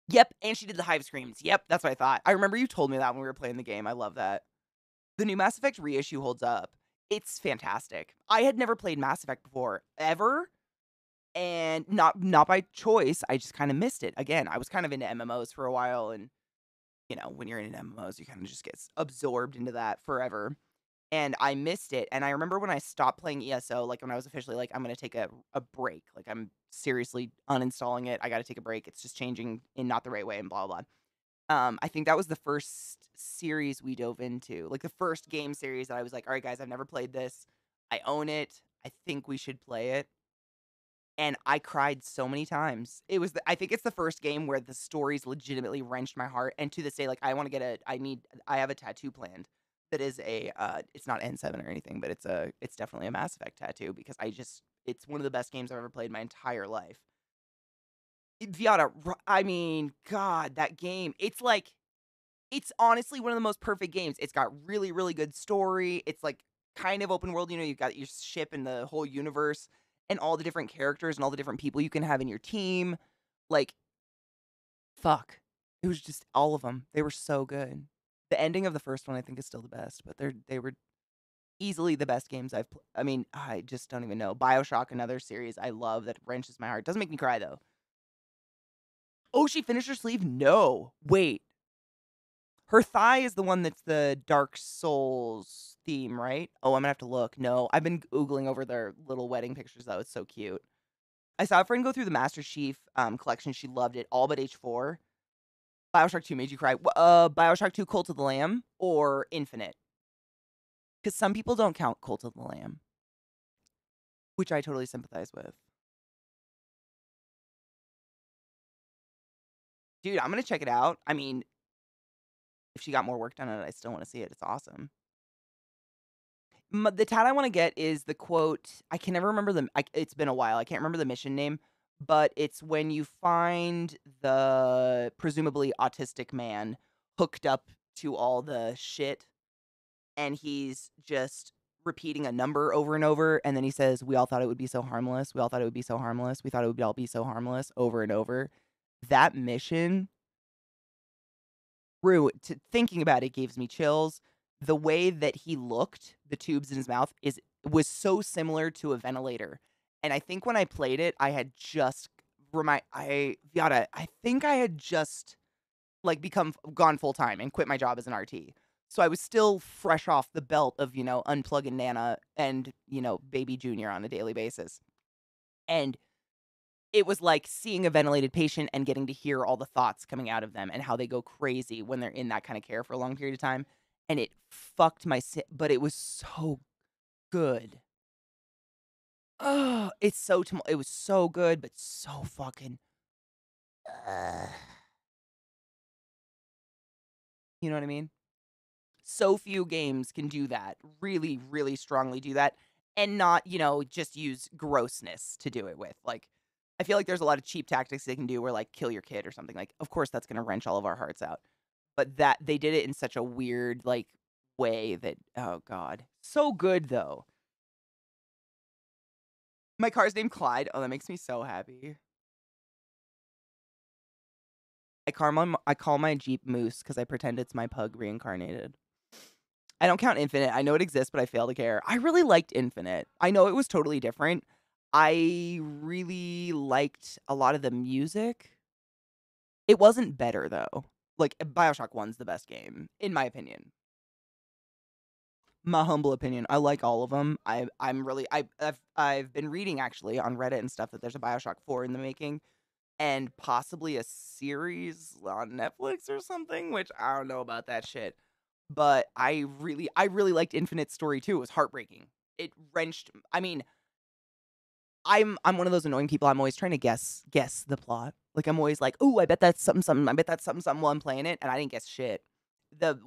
Yep, and she did the hive screams. Yep, that's what I thought. I remember you told me that when we were playing the game. I love that. The new Mass Effect reissue holds up. It's fantastic. I had never played Mass Effect before, ever, and not by choice. I just kind of missed it. Again, I was kind of into MMOs for a while, and when you're into MMOs, you kind of just get absorbed into that forever. And I missed it. And I remember when I stopped playing ESO, like when I was officially like, I'm going to take a break. Like, I'm seriously uninstalling it. I got to take a break. It's just changing in not the right way and blah, blah, blah. I think that was the first series we dove into. Like, the first game series that I was like, all right, guys, I've never played this. I own it. I think we should play it. And I cried so many times. I think it's the first game where the stories legitimately wrenched my heart. And to this day, like, I have a tattoo planned that is it's not N7 or anything, but it's definitely a Mass Effect tattoo because it's one of the best games I've ever played in my entire life. Viata, I mean, God, that game, it's honestly one of the most perfect games. It's got really, really good story. It's like kind of open world, you've got your ship and the whole universe and all the different characters and all the different people you can have in your team. Like, fuck. It was just all of them. They were so good. The ending of the first one I think is still the best, but they were easily the best games I mean, I just don't even know. BioShock, another series I love that wrenches my heart. Doesn't make me cry though. Oh, she finished her sleeve? No. Wait. Her thigh is the one that's the Dark Souls theme, right? Oh, I'm gonna have to look. No, I've been Googling over their little wedding pictures though. It's so cute. I saw a friend go through the Master Chief collection. She loved it, all but H4. BioShock 2 made you cry. BioShock 2 Cult of the Lamb or Infinite? Because some people don't count Cult of the Lamb, which I totally sympathize with. Dude, I'm going to check it out. I mean, if she got more work done on it, I still want to see it. It's awesome. The tat I want to get is the quote. I can never remember it's been a while. I can't remember the mission name, but it's when you find the presumably autistic man hooked up to all the shit, and he's just repeating a number over and over, and then he says, "We all thought it would be so harmless. We all thought it would be so harmless. We thought it would all be so harmless," over and over. That mission, thinking about it gives me chills. The way that he looked, the tubes in his mouth, was so similar to a ventilator. And I think when I played it, I had just I think I had just like gone full time and quit my job as an RT. So I was still fresh off the belt of, unplugging Nana and, baby Junior on a daily basis. And it was like seeing a ventilated patient and getting to hear all the thoughts coming out of them and how they go crazy when they're in that kind of care for a long period of time. And it fucked but it was so good. Oh, it was so good, but so fucking. You know what I mean? So few games can do that. Really, really strongly do that. And not, just use grossness to do it with. Like, I feel like there's a lot of cheap tactics they can do where, like, kill your kid or something. Like, of course, that's going to wrench all of our hearts out. But they did it in such a weird, like, way that, oh, God. So good, though. My car's named Clyde. Oh, that makes me so happy. I call my Jeep Moose because I pretend it's my pug reincarnated. I don't count Infinite. I know it exists, but I fail to care. I really liked Infinite. I know it was totally different. I really liked a lot of the music. It wasn't better, though. Like, BioShock 1's the best game, in my opinion. My humble opinion. I like all of them. I've been reading, actually, on Reddit and stuff that there's a BioShock 4 in the making. And possibly a series on Netflix or something, which I don't know about that shit. But I really liked Infinite's story too. It was heartbreaking. It wrenched. I mean, I'm one of those annoying people. I'm always trying to guess the plot. Like I'm always like, "Ooh, I bet that's something something. I bet that's something something," while I'm playing it, and I didn't guess shit.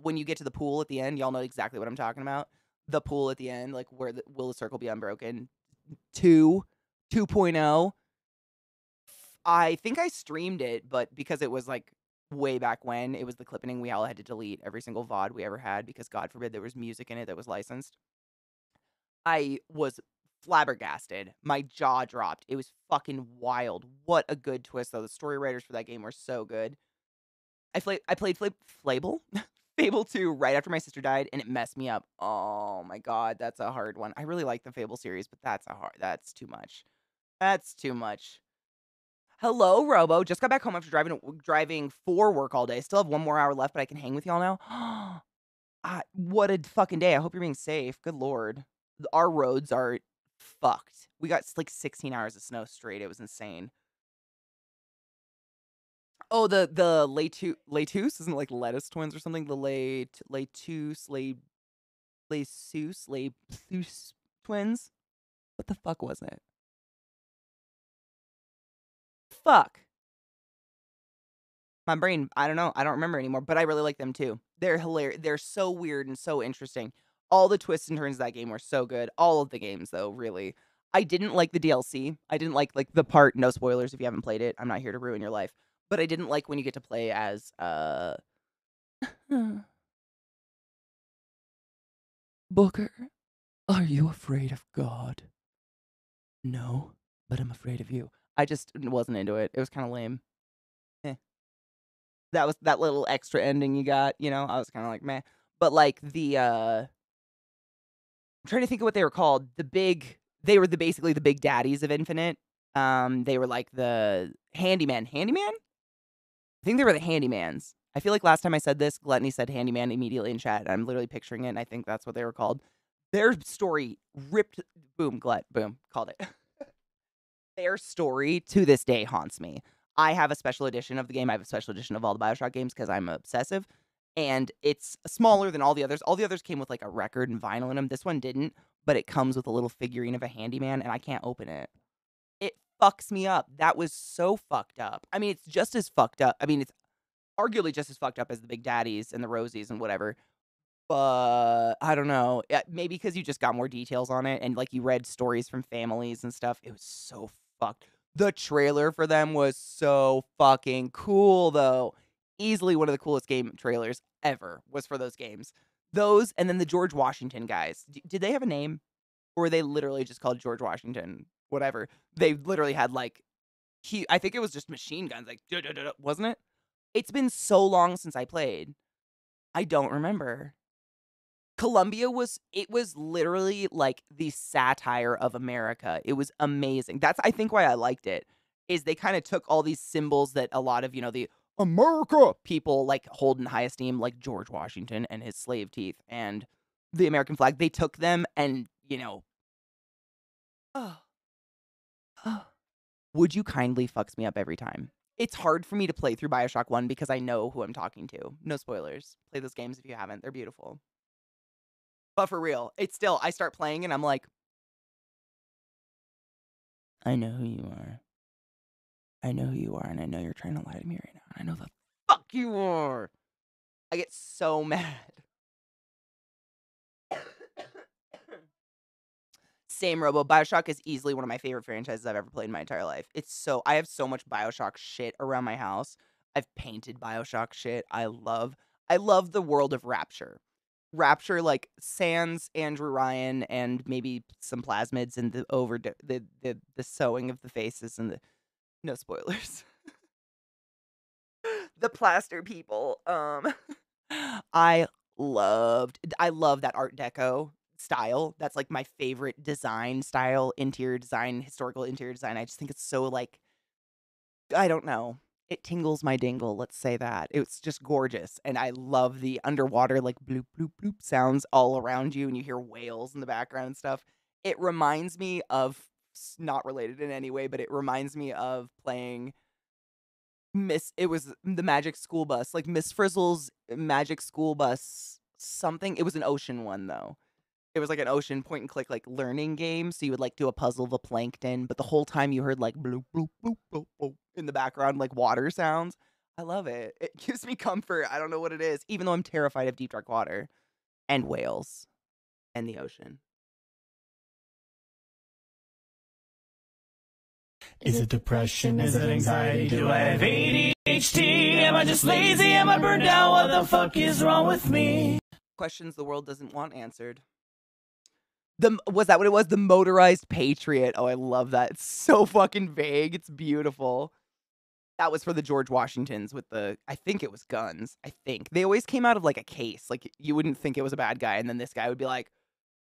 When you get to the pool at the end, y'all know exactly what I'm talking about. The pool at the end, like where will the circle be unbroken? 2 2.0. I think I streamed it, but because it was like way back when, it was the clipping we all had to delete every single VOD we ever had because God forbid there was music in it that was licensed. I was flabbergasted. My jaw dropped. It was fucking wild. What a good twist, though. The story writers for that game were so good. I played Fable, Fable 2 right after my sister died, and it messed me up. Oh my god, that's a hard one. I really like the Fable series, but that's too much. That's too much. Hello, Robo. Just got back home after driving for work all day. Still have 1 more hour left, but I can hang with y'all now. What a fucking day. I hope you're being safe. Good lord. Our roads are fucked. We got like 16 hours of snow straight. It was insane. Oh, the Letus isn't it like lettuce twins or something. The Letus twins. What the fuck was it? Fuck. My brain, I don't know. I don't remember anymore, but I really like them too. They're hilarious. They're so weird and so interesting. All the twists and turns of that game were so good. All of the games, though, really. I didn't like the DLC. I didn't like the part. No spoilers if you haven't played it. I'm not here to ruin your life. But I didn't like when you get to play as Booker. Are you afraid of God? No, but I'm afraid of you. I just wasn't into it. It was kind of lame. Eh. That was that little extra ending you got, you know? I was kind of like, meh. But like I'm trying to think of what they were called. They were basically the big daddies of Infinite. They were like the handyman. Handyman? I think they were the handymans. I feel like last time I said this, Gluttony said handyman immediately in chat. I'm literally picturing it, and I think that's what they were called. Their story ripped. Boom, Glut. Boom. Called it. Their story to this day haunts me. I have a special edition of the game. I have a special edition of all the Bioshock games because I'm obsessive. And it's smaller than all the others. All the others came with like a record and vinyl in them. This one didn't, but it comes with a little figurine of a handyman, and I can't open it. It fucks me up. That was so fucked up. I mean, it's just as fucked up. I mean, it's arguably just as fucked up as the Big Daddies and the Rosies and whatever. But I don't know. Maybe because you just got more details on it and like you read stories from families and stuff. It was so fucked. The trailer for them was so fucking cool, though. Easily one of the coolest game trailers ever was for those games. Those and then the George Washington guys. Did they have a name? Or were they literally just called George Washington? Whatever. They literally had like, I think it was just machine guns, like, wasn't it? It's been so long since I played. I don't remember. Columbia was literally like the satire of America. It was amazing. That's I think why I liked it. Is they kind of took all these symbols that a lot of, the America people like hold in high esteem, like George Washington and his slave teeth and the American flag. They took them and, oh, would you kindly fucks me up every time. It's hard for me to play through BioShock 1 because I know who I'm talking to. No spoilers. Play those games if you haven't. They're beautiful. But for real, it's still, I start playing and I'm like, I know who you are. I know who you are, and I know you're trying to lie to me right now. I know the fuck you are. I get so mad. Same, Robo. BioShock is easily one of my favorite franchises I've ever played in my entire life. I have so much BioShock shit around my house. I've painted BioShock shit. I love the world of Rapture. Rapture, like sans Andrew Ryan and maybe some plasmids and the sewing of the faces and the no spoilers. The plaster people. I love that Art Deco style. That's like my favorite design style, interior design, historical interior design. I just think it's so like, I don't know. It tingles my dingle, let's say that. It's just gorgeous. And I love the underwater, like bloop, bloop, bloop sounds all around you, and you hear whales in the background and stuff. It reminds me of, not related in any way, but it reminds me of playing it was the Magic School Bus, like Miss Frizzle's Magic School Bus something. It was an ocean one though. It was like an ocean point and click like learning game. So you would like do a puzzle of a plankton, but the whole time you heard like bloop bloop bloop bloop bloop in the background, like water sounds. I love it. It gives me comfort. I don't know what it is, even though I'm terrified of deep dark water and whales and the ocean. Is it depression? Is it anxiety? Do I have ADHD? Am I just lazy? Am I burned out? What the fuck is wrong with me? Questions the world doesn't want answered. Was that what it was? The motorized Patriot. Oh, I love that. It's so fucking vague. It's beautiful. That was for the George Washingtons with the, I think it was guns. I think. They always came out of like a case. Like you wouldn't think it was a bad guy. And then this guy would be like,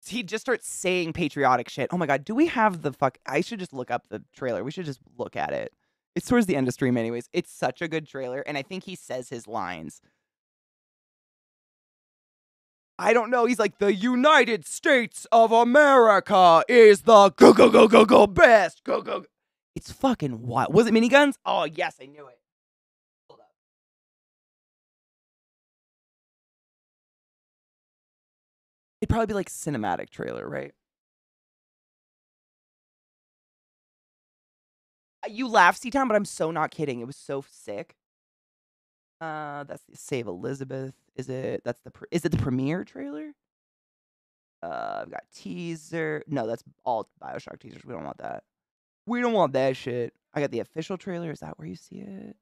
he'd just start saying patriotic shit. Oh my God. Do we have the fuck? I should just look up the trailer. We should just look at it. It's towards the end of stream anyways. It's such a good trailer. And I think he says his lines. I don't know. He's like, the United States of America is the go best. Go. It's fucking wild. Was it miniguns? Oh, yes, I knew it. Hold up. It'd probably be like cinematic trailer, right? You laugh, C-Town, but I'm so not kidding. It was so sick. That's the Save Elizabeth. Is it the premiere trailer? I've got teaser. No, that's all BioShock teasers. We don't want that. We don't want that shit. I got the official trailer. Is that where you see it?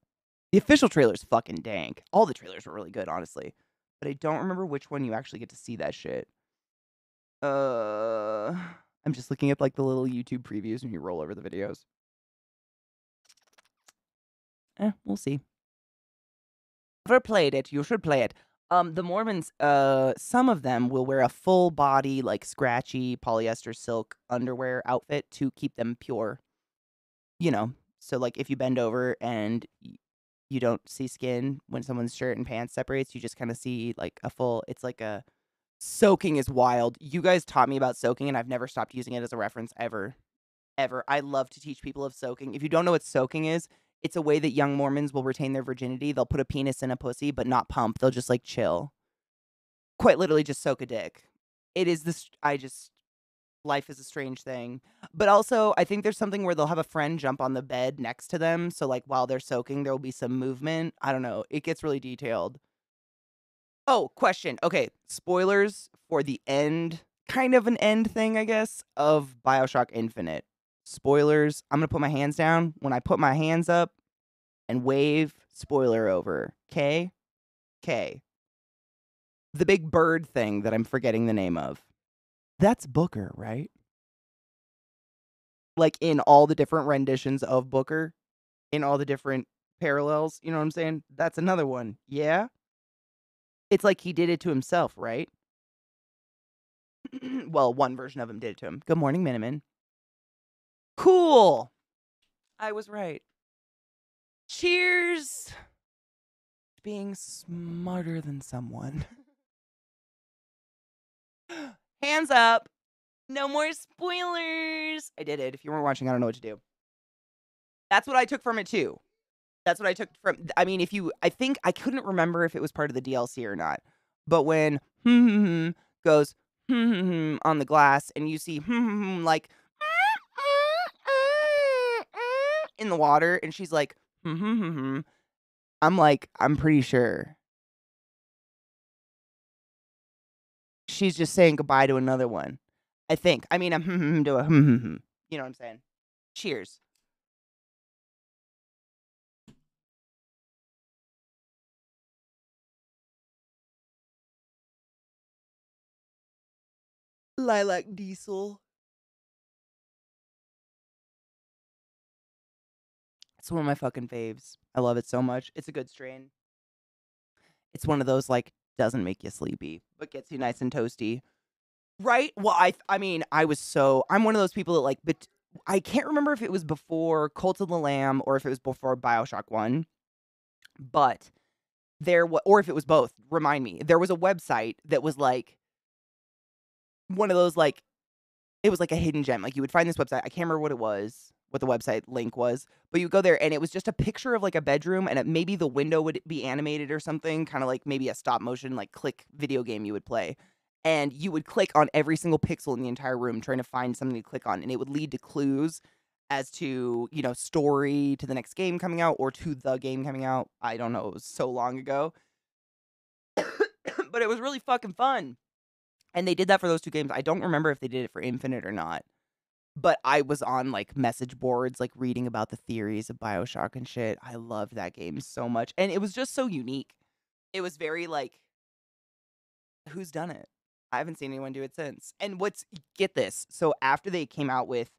The official trailer's fucking dank. All the trailers were really good, honestly. But I don't remember which one you actually get to see that shit. I'm just looking at like the little YouTube previews when you roll over the videos. We'll see. Never played it. You should play it. The Mormons, some of them will wear a full body, like scratchy polyester silk underwear outfit to keep them pure. You know, so like if you bend over and you don't see skin when someone's shirt and pants separates, you just kind of see like a full, it's like a, soaking is wild. You guys taught me about soaking and I've never stopped using it as a reference ever. I love to teach people of soaking. If you don't know what soaking is, it's a way that young Mormons will retain their virginity. They'll put a penis in a pussy, but not pump. They'll just like chill. Quite literally just soak a dick. It is this, life is a strange thing. But also, I think there's something where they'll have a friend jump on the bed next to them. So like while they're soaking, there will be some movement. I don't know. It gets really detailed. Oh, question. Okay, spoilers for the end, kind of an end thing, I guess, of BioShock Infinite. Spoilers. I'm going to put my hands down. When I put my hands up and wave, spoiler over. Okay? Okay. The big bird thing that I'm forgetting the name of. That's Booker, right? Like in all the different renditions of Booker, in all the different parallels, you know what I'm saying? That's another one. Yeah? It's like he did it to himself, right? Well, one version of him did it to him. Good morning, Miniman. Cool. I was right. Cheers. Being smarter than someone. Hands up. No more spoilers. I did it. If you weren't watching, I don't know what to do. That's what I took from it, too. That's what I took from, I mean, I think, I couldn't remember if it was part of the DLC or not. But when goes on the glass and you see like in the water and she's like I'm like, I'm pretty sure she's just saying goodbye to another one. I think. I mean, I'm to a you know what I'm saying? Cheers. Lilac Diesel. It's one of my fucking faves. I love it so much. It's a good strain. It's one of those, like, doesn't make you sleepy, but gets you nice and toasty. Right? Well, I mean, I'm one of those people that, like, but I can't remember if it was before Cult of the Lamb or if it was before BioShock 1, but or if it was both, remind me. There was a website that was, like, one of those, like, it was like a hidden gem. Like, you would find this website. I can't remember what it was. what the website link was, but you go there and it was just a picture of like a bedroom and maybe the window would be animated or something, kind of like maybe a stop motion like click video game you would play. And you would click on every single pixel in the entire room trying to find something to click on, and it would lead to clues as to, story to the next game coming out or to the game coming out. I don't know, it was so long ago. But it was really fucking fun. And they did that for those 2 games. I don't remember if they did it for Infinite or not. But I was on, like, message boards, like, reading about the theories of BioShock and shit. I loved that game so much. And it was just so unique. It was very, like, who's done it? I haven't seen anyone do it since. And get this. So after they came out with,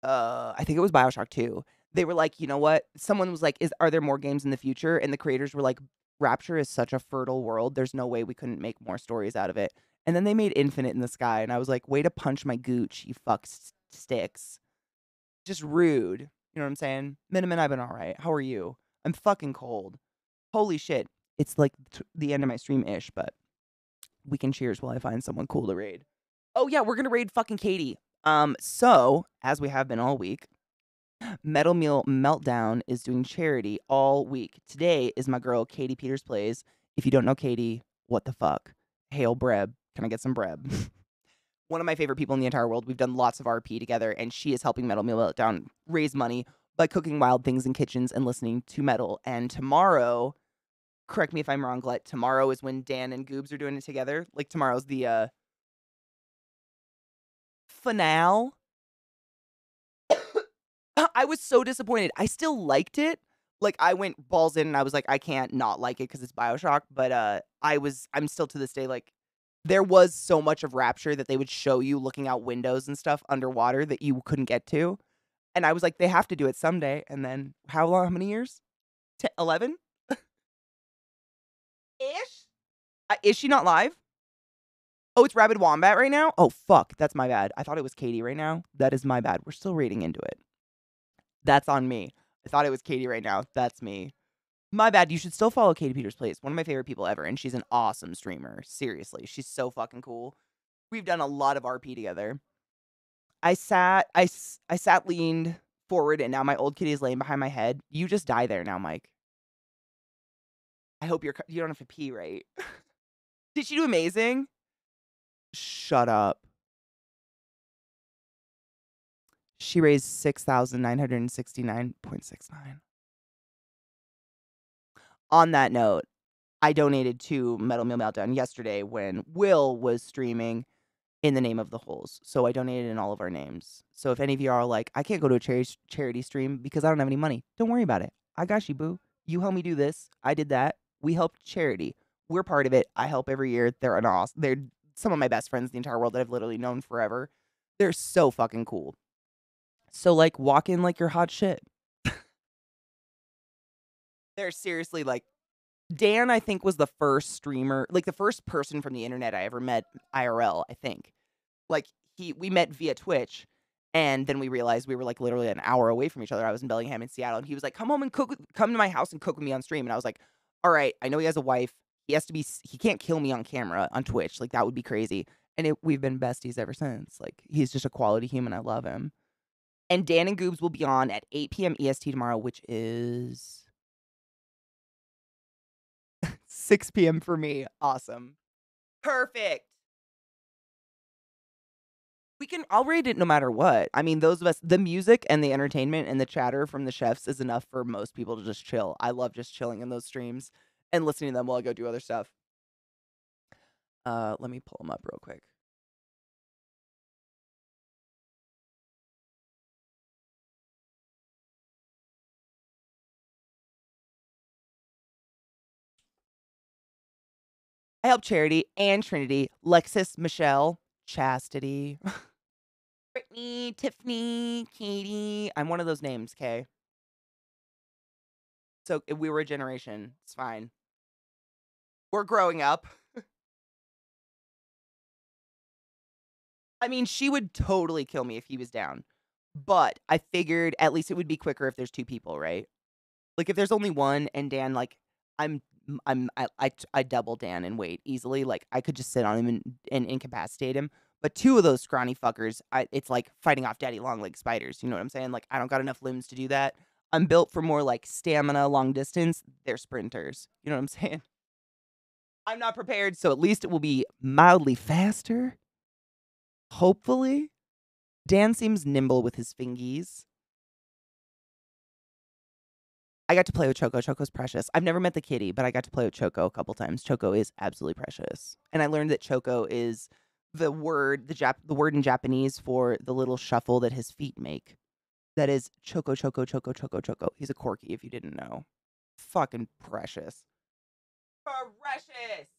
I think it was BioShock 2, they were like, you know what? Someone was like, are there more games in the future? And the creators were like, Rapture is such a fertile world. There's no way we couldn't make more stories out of it. And then they made Infinite in the Sky, and I was like, way to punch my gooch, you fuck sticks. Just rude. You know what I'm saying? Miniman, I've been all right. How are you? I'm fucking cold. Holy shit. It's like the end of my stream-ish, but we can cheers while I find someone cool to raid. Oh, yeah, we're going to raid fucking Katie. So, as we have been all week, Metal Meal Meltdown is doing charity all week. Today is my girl, Katie Peters Plays. If you don't know Katie, what the fuck? Hail Breb. Can I get some Breb? One of my favorite people in the entire world. We've done lots of RP together, and she is helping Metal Meal Meltdown raise money by cooking wild things in kitchens and listening to metal. And tomorrow, correct me if I'm wrong, Glut, tomorrow is when Dan and Goobs are doing it together. Like, tomorrow's the finale. I was so disappointed. I still liked it. Like, I went balls in and I was like, I can't not like it because it's BioShock. But I'm still to this day, like, there was so much of Rapture that they would show you looking out windows and stuff underwater that you couldn't get to. And I was like, they have to do it someday. And then how long? How many years? 11? Ish? Is she not live? Oh, it's Rabid Wombat right now? Oh, fuck. That's my bad. I thought it was Katie right now. That is my bad. We're still reading into it. That's on me. I thought it was Katie right now. That's me. My bad. You should still follow Katie Peters Plays. One of my favorite people ever, and she's an awesome streamer. Seriously. She's so fucking cool. We've done a lot of RP together. I sat leaned forward, and now my old kitty is laying behind my head. You just die there now, Mike. I hope you don't have to pee, right? Did she do amazing? Shut up. She raised 6,969.69. On that note, I donated to Metal Meal Meltdown yesterday when Will was streaming in the name of the holes. So I donated in all of our names. So if any of you are like, I can't go to a charity stream because I don't have any money, don't worry about it. I got you, boo. You helped me do this. I did that. We helped charity. We're part of it. I help every year. They're awesome. They're some of my best friends in the entire world that I've literally known forever. They're so fucking cool. So, like, walk in like you're hot shit. They're seriously, like, Dan, I think, was the first streamer, like, the first person from the internet I ever met IRL, I think. Like, we met via Twitch, and then we realized we were, like, literally an hour away from each other. I was in Bellingham in Seattle, and he was like, come to my house and cook with me on stream. And I was like, all right, I know he has a wife. He can't kill me on camera on Twitch. Like, that would be crazy. And we've been besties ever since. Like, he's just a quality human. I love him. And Dan and Goobs will be on at 8 p.m. EST tomorrow, which is 6 p.m. for me. Awesome. Perfect. I'll rate it no matter what. I mean, those of us, the music and the entertainment and the chatter from the chefs is enough for most people to just chill. I love just chilling in those streams and listening to them while I go do other stuff. Let me pull them up real quick. I help Charity and Trinity, Lexus, Michelle, Chastity, Brittany, Tiffany, Katie. I'm one of those names, okay? So if we were a generation, it's fine. We're growing up. I mean, she would totally kill me if he was down. But I figured at least it would be quicker if there's 2 people, right? Like, if there's only one and Dan, like, I double Dan in weight easily. Like, I could just sit on him and incapacitate him. But 2 of those scrawny fuckers, it's like fighting off daddy long leg spiders. You know what I'm saying? Like, I don't got enough limbs to do that. I'm built for more like stamina, long distance. They're sprinters. You know what I'm saying? I'm not prepared, so at least it will be mildly faster. Hopefully. Dan seems nimble with his fingies. I got to play with Choco. Choco's precious. I've never met the kitty, but I got to play with Choco a couple times. Choco is absolutely precious. And I learned that Choco is the word in Japanese for the little shuffle that his feet make. That is Choco, Choco, Choco, Choco, Choco. He's a corgi if you didn't know. Fucking precious. Precious.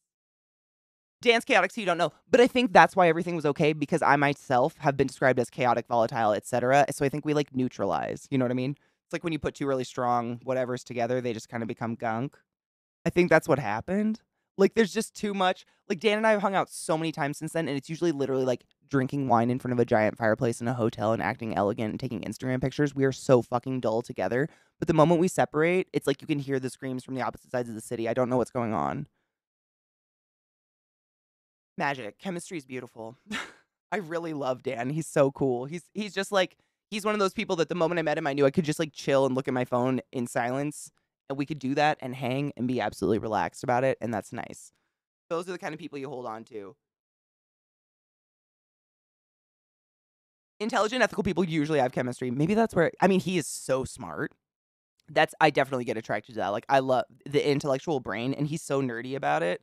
Dan's chaotic, so you don't know. But I think that's why everything was okay, because I myself have been described as chaotic, volatile, etc. So I think we like neutralize. You know what I mean? It's like when you put 2 really strong whatevers together, they just kind of become gunk. I think that's what happened. Like, there's just too much. Like, Dan and I have hung out so many times since then, and it's usually literally like drinking wine in front of a giant fireplace in a hotel and acting elegant and taking Instagram pictures. We are so fucking dull together. But the moment we separate, it's like you can hear the screams from the opposite sides of the city. I don't know what's going on. Magic. Chemistry is beautiful. I really love Dan. He's so cool. He's just like, he's one of those people that the moment I met him, I knew I could just like chill and look at my phone in silence. And we could do that and hang and be absolutely relaxed about it. And that's nice. Those are the kind of people you hold on to. Intelligent, ethical people usually have chemistry. Maybe that's where, I mean, he is so smart. I definitely get attracted to that. Like, I love the intellectual brain, and he's so nerdy about it.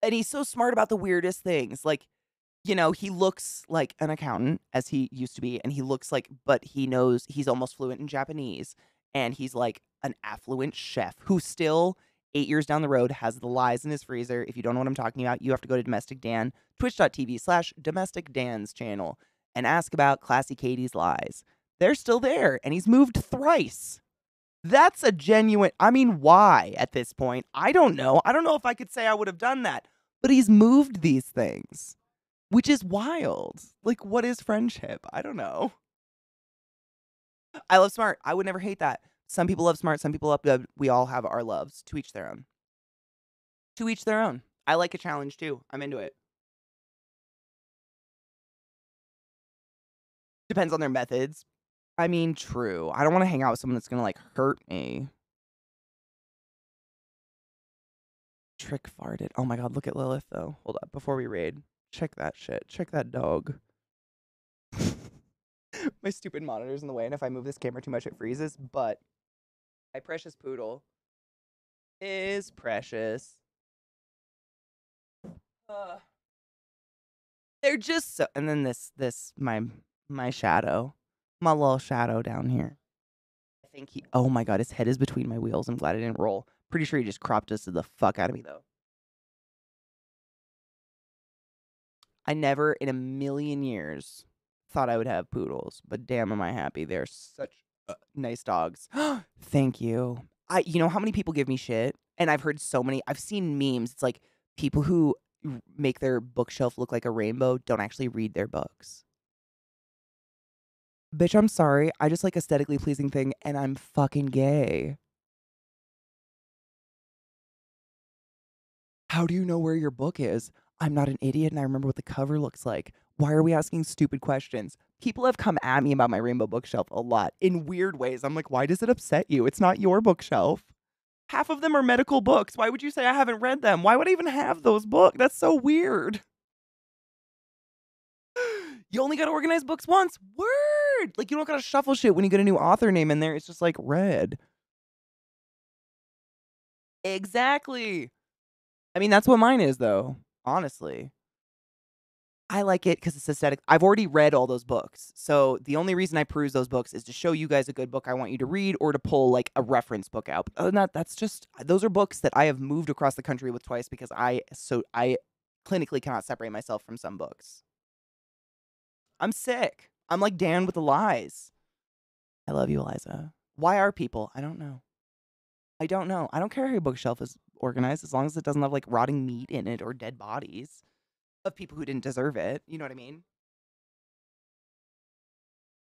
And he's so smart about the weirdest things. Like, you know, he looks like an accountant, as he used to be, and he looks like, but he knows he's almost fluent in Japanese. And he's like an affluent chef who still, 8 years down the road, has the lies in his freezer. If you don't know what I'm talking about, you have to go to Domestic Dan, twitch.tv/Domestic Dan's channel, and ask about ClassyKatie's lies. They're still there, and he's moved thrice. That's a genuine, I mean, why at this point? I don't know. I don't know if I could say I would have done that, but he's moved these things, which is wild. Like, what is friendship? I don't know. I love smart. I would never hate that. Some people love smart. Some people love good. We all have our loves. To each their own. To each their own. I like a challenge too. I'm into it. Depends on their methods. I mean, true. I don't want to hang out with someone that's going to, like, hurt me. Trick farted. Oh my god, look at Lilith, though. Hold up, before we raid. Check that shit. Check that dog. My stupid monitor's in the way, and if I move this camera too much, it freezes, but my precious poodle is precious. They're just so... And then my shadow. My little shadow down here. I think he... Oh my god, his head is between my wheels. I'm glad I didn't roll. Pretty sure he just cropped us the fuck out of me, though. I never in a million years thought I would have poodles, but damn am I happy. They're such nice dogs. Thank you. You know how many people give me shit? And I've heard so many... I've seen memes. It's like people who make their bookshelf look like a rainbow don't actually read their books. Bitch, I'm sorry. I just like aesthetically pleasing thing, and I'm fucking gay. How do you know where your book is? I'm not an idiot, and I remember what the cover looks like. Why are we asking stupid questions? People have come at me about my rainbow bookshelf a lot in weird ways. I'm like, why does it upset you? It's not your bookshelf. Half of them are medical books. Why would you say I haven't read them? Why would I even have those books? That's so weird. You only got to organize books once. Word! Like, you don't got to shuffle shit when you get a new author name in there. It's just like red. Exactly. I mean, that's what mine is, though. Honestly. I like it because it's aesthetic. I've already read all those books. So the only reason I peruse those books is to show you guys a good book I want you to read or to pull like a reference book out. But other than that, that's just, those are books that I have moved across the country with twice because I clinically cannot separate myself from some books. I'm sick. I'm like Dan with the lies. I love you, Eliza. Why are people? I don't know. I don't know. I don't care how your bookshelf is organized as long as it doesn't have like rotting meat in it or dead bodies of people who didn't deserve it. You know what I mean?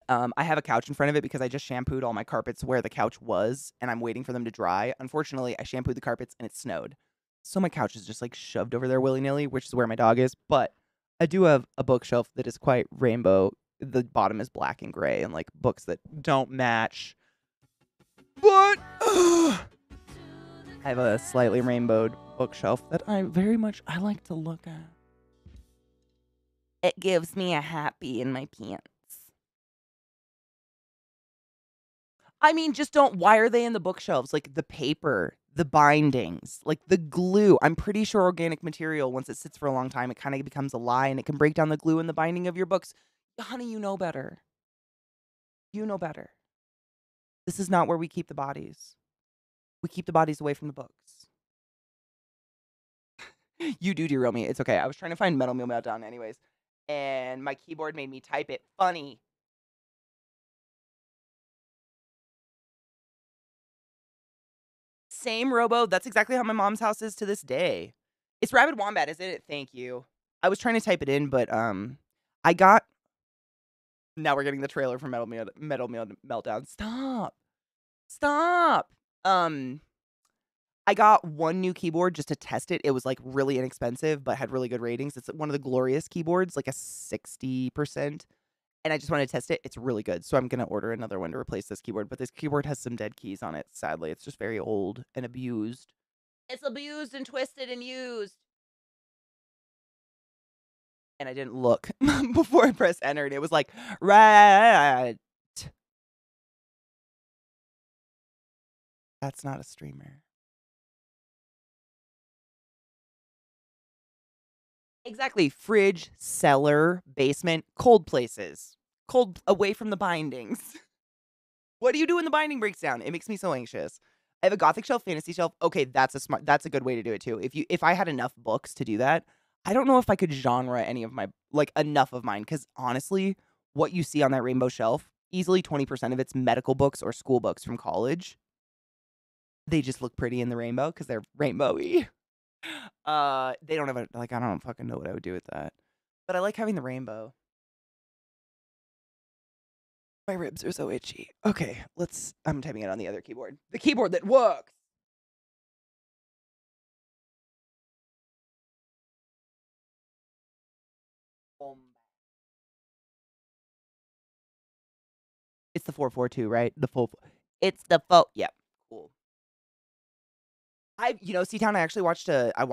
I have a couch in front of it because I just shampooed all my carpets where the couch was, and I'm waiting for them to dry. Unfortunately, I shampooed the carpets and it snowed. So my couch is just like shoved over there willy-nilly, which is where my dog is. But I do have a bookshelf that is quite rainbow. The bottom is black and gray and like books that don't match. But I have a slightly rainbowed bookshelf that I like to look at. It gives me a happy in my pants. I mean, just don't. Why are they in the bookshelves? Like the paper, the bindings, like the glue. I'm pretty sure organic material, once it sits for a long time, it kind of becomes a lie and it can break down the glue in the binding of your books. Honey, you know better. You know better. This is not where we keep the bodies. We keep the bodies away from the books. You do derail me. It's okay. I was trying to find Metal Meal Meltdown anyways. And my keyboard made me type it funny. Same Robo. That's exactly how my mom's house is to this day. It's Rabid Wombat, isn't it? Thank you. I was trying to type it in, but I got. Now we're getting the trailer for Metal Meal Meltdown. Stop. I got one new keyboard just to test it. It was like really inexpensive, but had really good ratings. It's one of the Glorious keyboards, like a 60%. And I just wanted to test it. It's really good. So I'm going to order another one to replace this keyboard. But this keyboard has some dead keys on it, sadly. It's just very old and abused. It's abused and twisted and used. And I didn't look before I pressed enter. And it was like, right. That's not a streamer. Exactly. Fridge, cellar, basement, cold places. Cold away from the bindings. What do you do when the binding breaks down? It makes me so anxious. I have a gothic shelf, fantasy shelf. Okay, that's a good way to do it too. If I had enough books to do that, I don't know if I could genre any of my enough of mine, cuz honestly, what you see on that rainbow shelf, easily 20% of it's medical books or school books from college. They just look pretty in the rainbow cuz they're rainbowy. They don't have I don't fucking know what I would do with that. But I like having the rainbow. My ribs are so itchy. Okay, I'm typing it on the other keyboard. The keyboard that works. It's the 442, right? It's the yep. Cool. C-Town, I actually watched I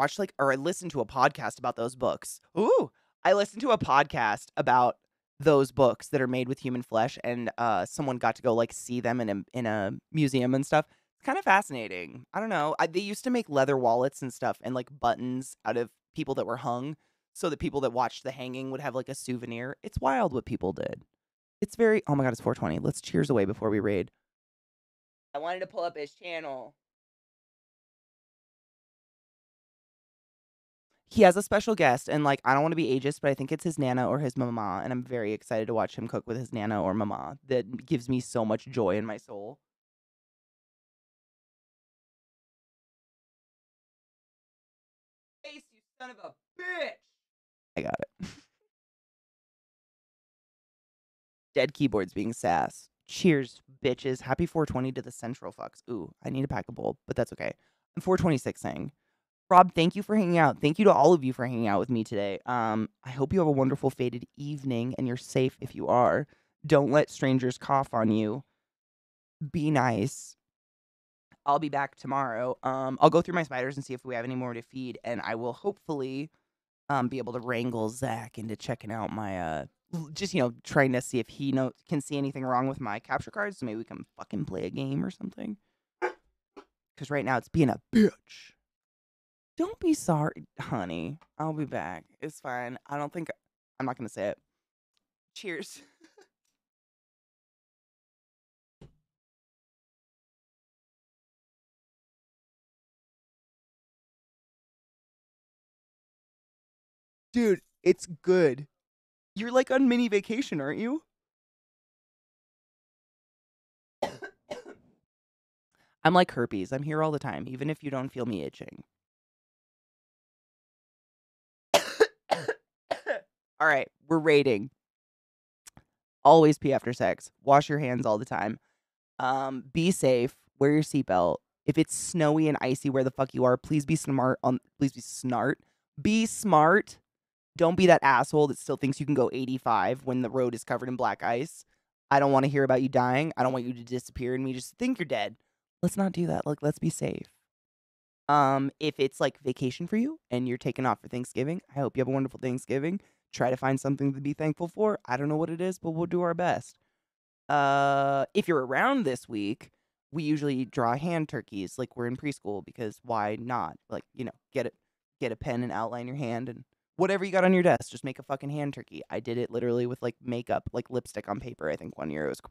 listened to a podcast about those books. Ooh, I listened to a podcast about those books that are made with human flesh, and someone got to go see them in a museum and stuff. It's kind of fascinating. I don't know. They used to make leather wallets and stuff and buttons out of people that were hung, so that people that watched the hanging would have a souvenir. It's wild what people did. It's very. Oh my god, it's 420. Let's cheers away before we raid. I wanted to pull up his channel. He has a special guest, and I don't want to be ageist, but I think it's his nana or his mama, and I'm very excited to watch him cook with his nana or mama. That gives me so much joy in my soul. Face, you son of a bitch! I got it. Dead keyboards being sass. Cheers, bitches. Happy 420 to the Central Fucks. Ooh, I need to pack a bowl, but that's okay. I'm 426 saying. Rob, thank you for hanging out. Thank you to all of you for hanging out with me today. I hope you have a wonderful faded evening and you're safe if you are. Don't let strangers cough on you. Be nice. I'll be back tomorrow. I'll go through my spiders and see if we have any more to feed, and I will hopefully be able to wrangle Zach into checking out my just trying to see if he can see anything wrong with my capture cards, so maybe we can fucking play a game or something. Because right now it's being a bitch. Don't be sorry, honey. I'll be back. It's fine. I'm not going to say it. Cheers. Dude, it's good. You're on mini vacation, aren't you? I'm like herpes. I'm here all the time, even if you don't feel me itching. All right, we're raiding. Always pee after sex. Wash your hands all the time. Be safe. Wear your seatbelt. If it's snowy and icy where the fuck you are, please be smart. Be smart. Don't be that asshole that still thinks you can go 85 when the road is covered in black ice. I don't want to hear about you dying. I don't want you to disappear and me just think you're dead. Let's not do that. Like, let's be safe. If it's like vacation for you and you're taking off for Thanksgiving, I hope you have a wonderful Thanksgiving. Try to find something to be thankful for. I don't know what it is, but we'll do our best. If you're around this week, we usually draw hand turkeys like we're in preschool because why not? Like, get a pen and outline your hand and whatever you got on your desk, just make a fucking hand turkey. I did it literally with like makeup, like lipstick on paper. I think one year it was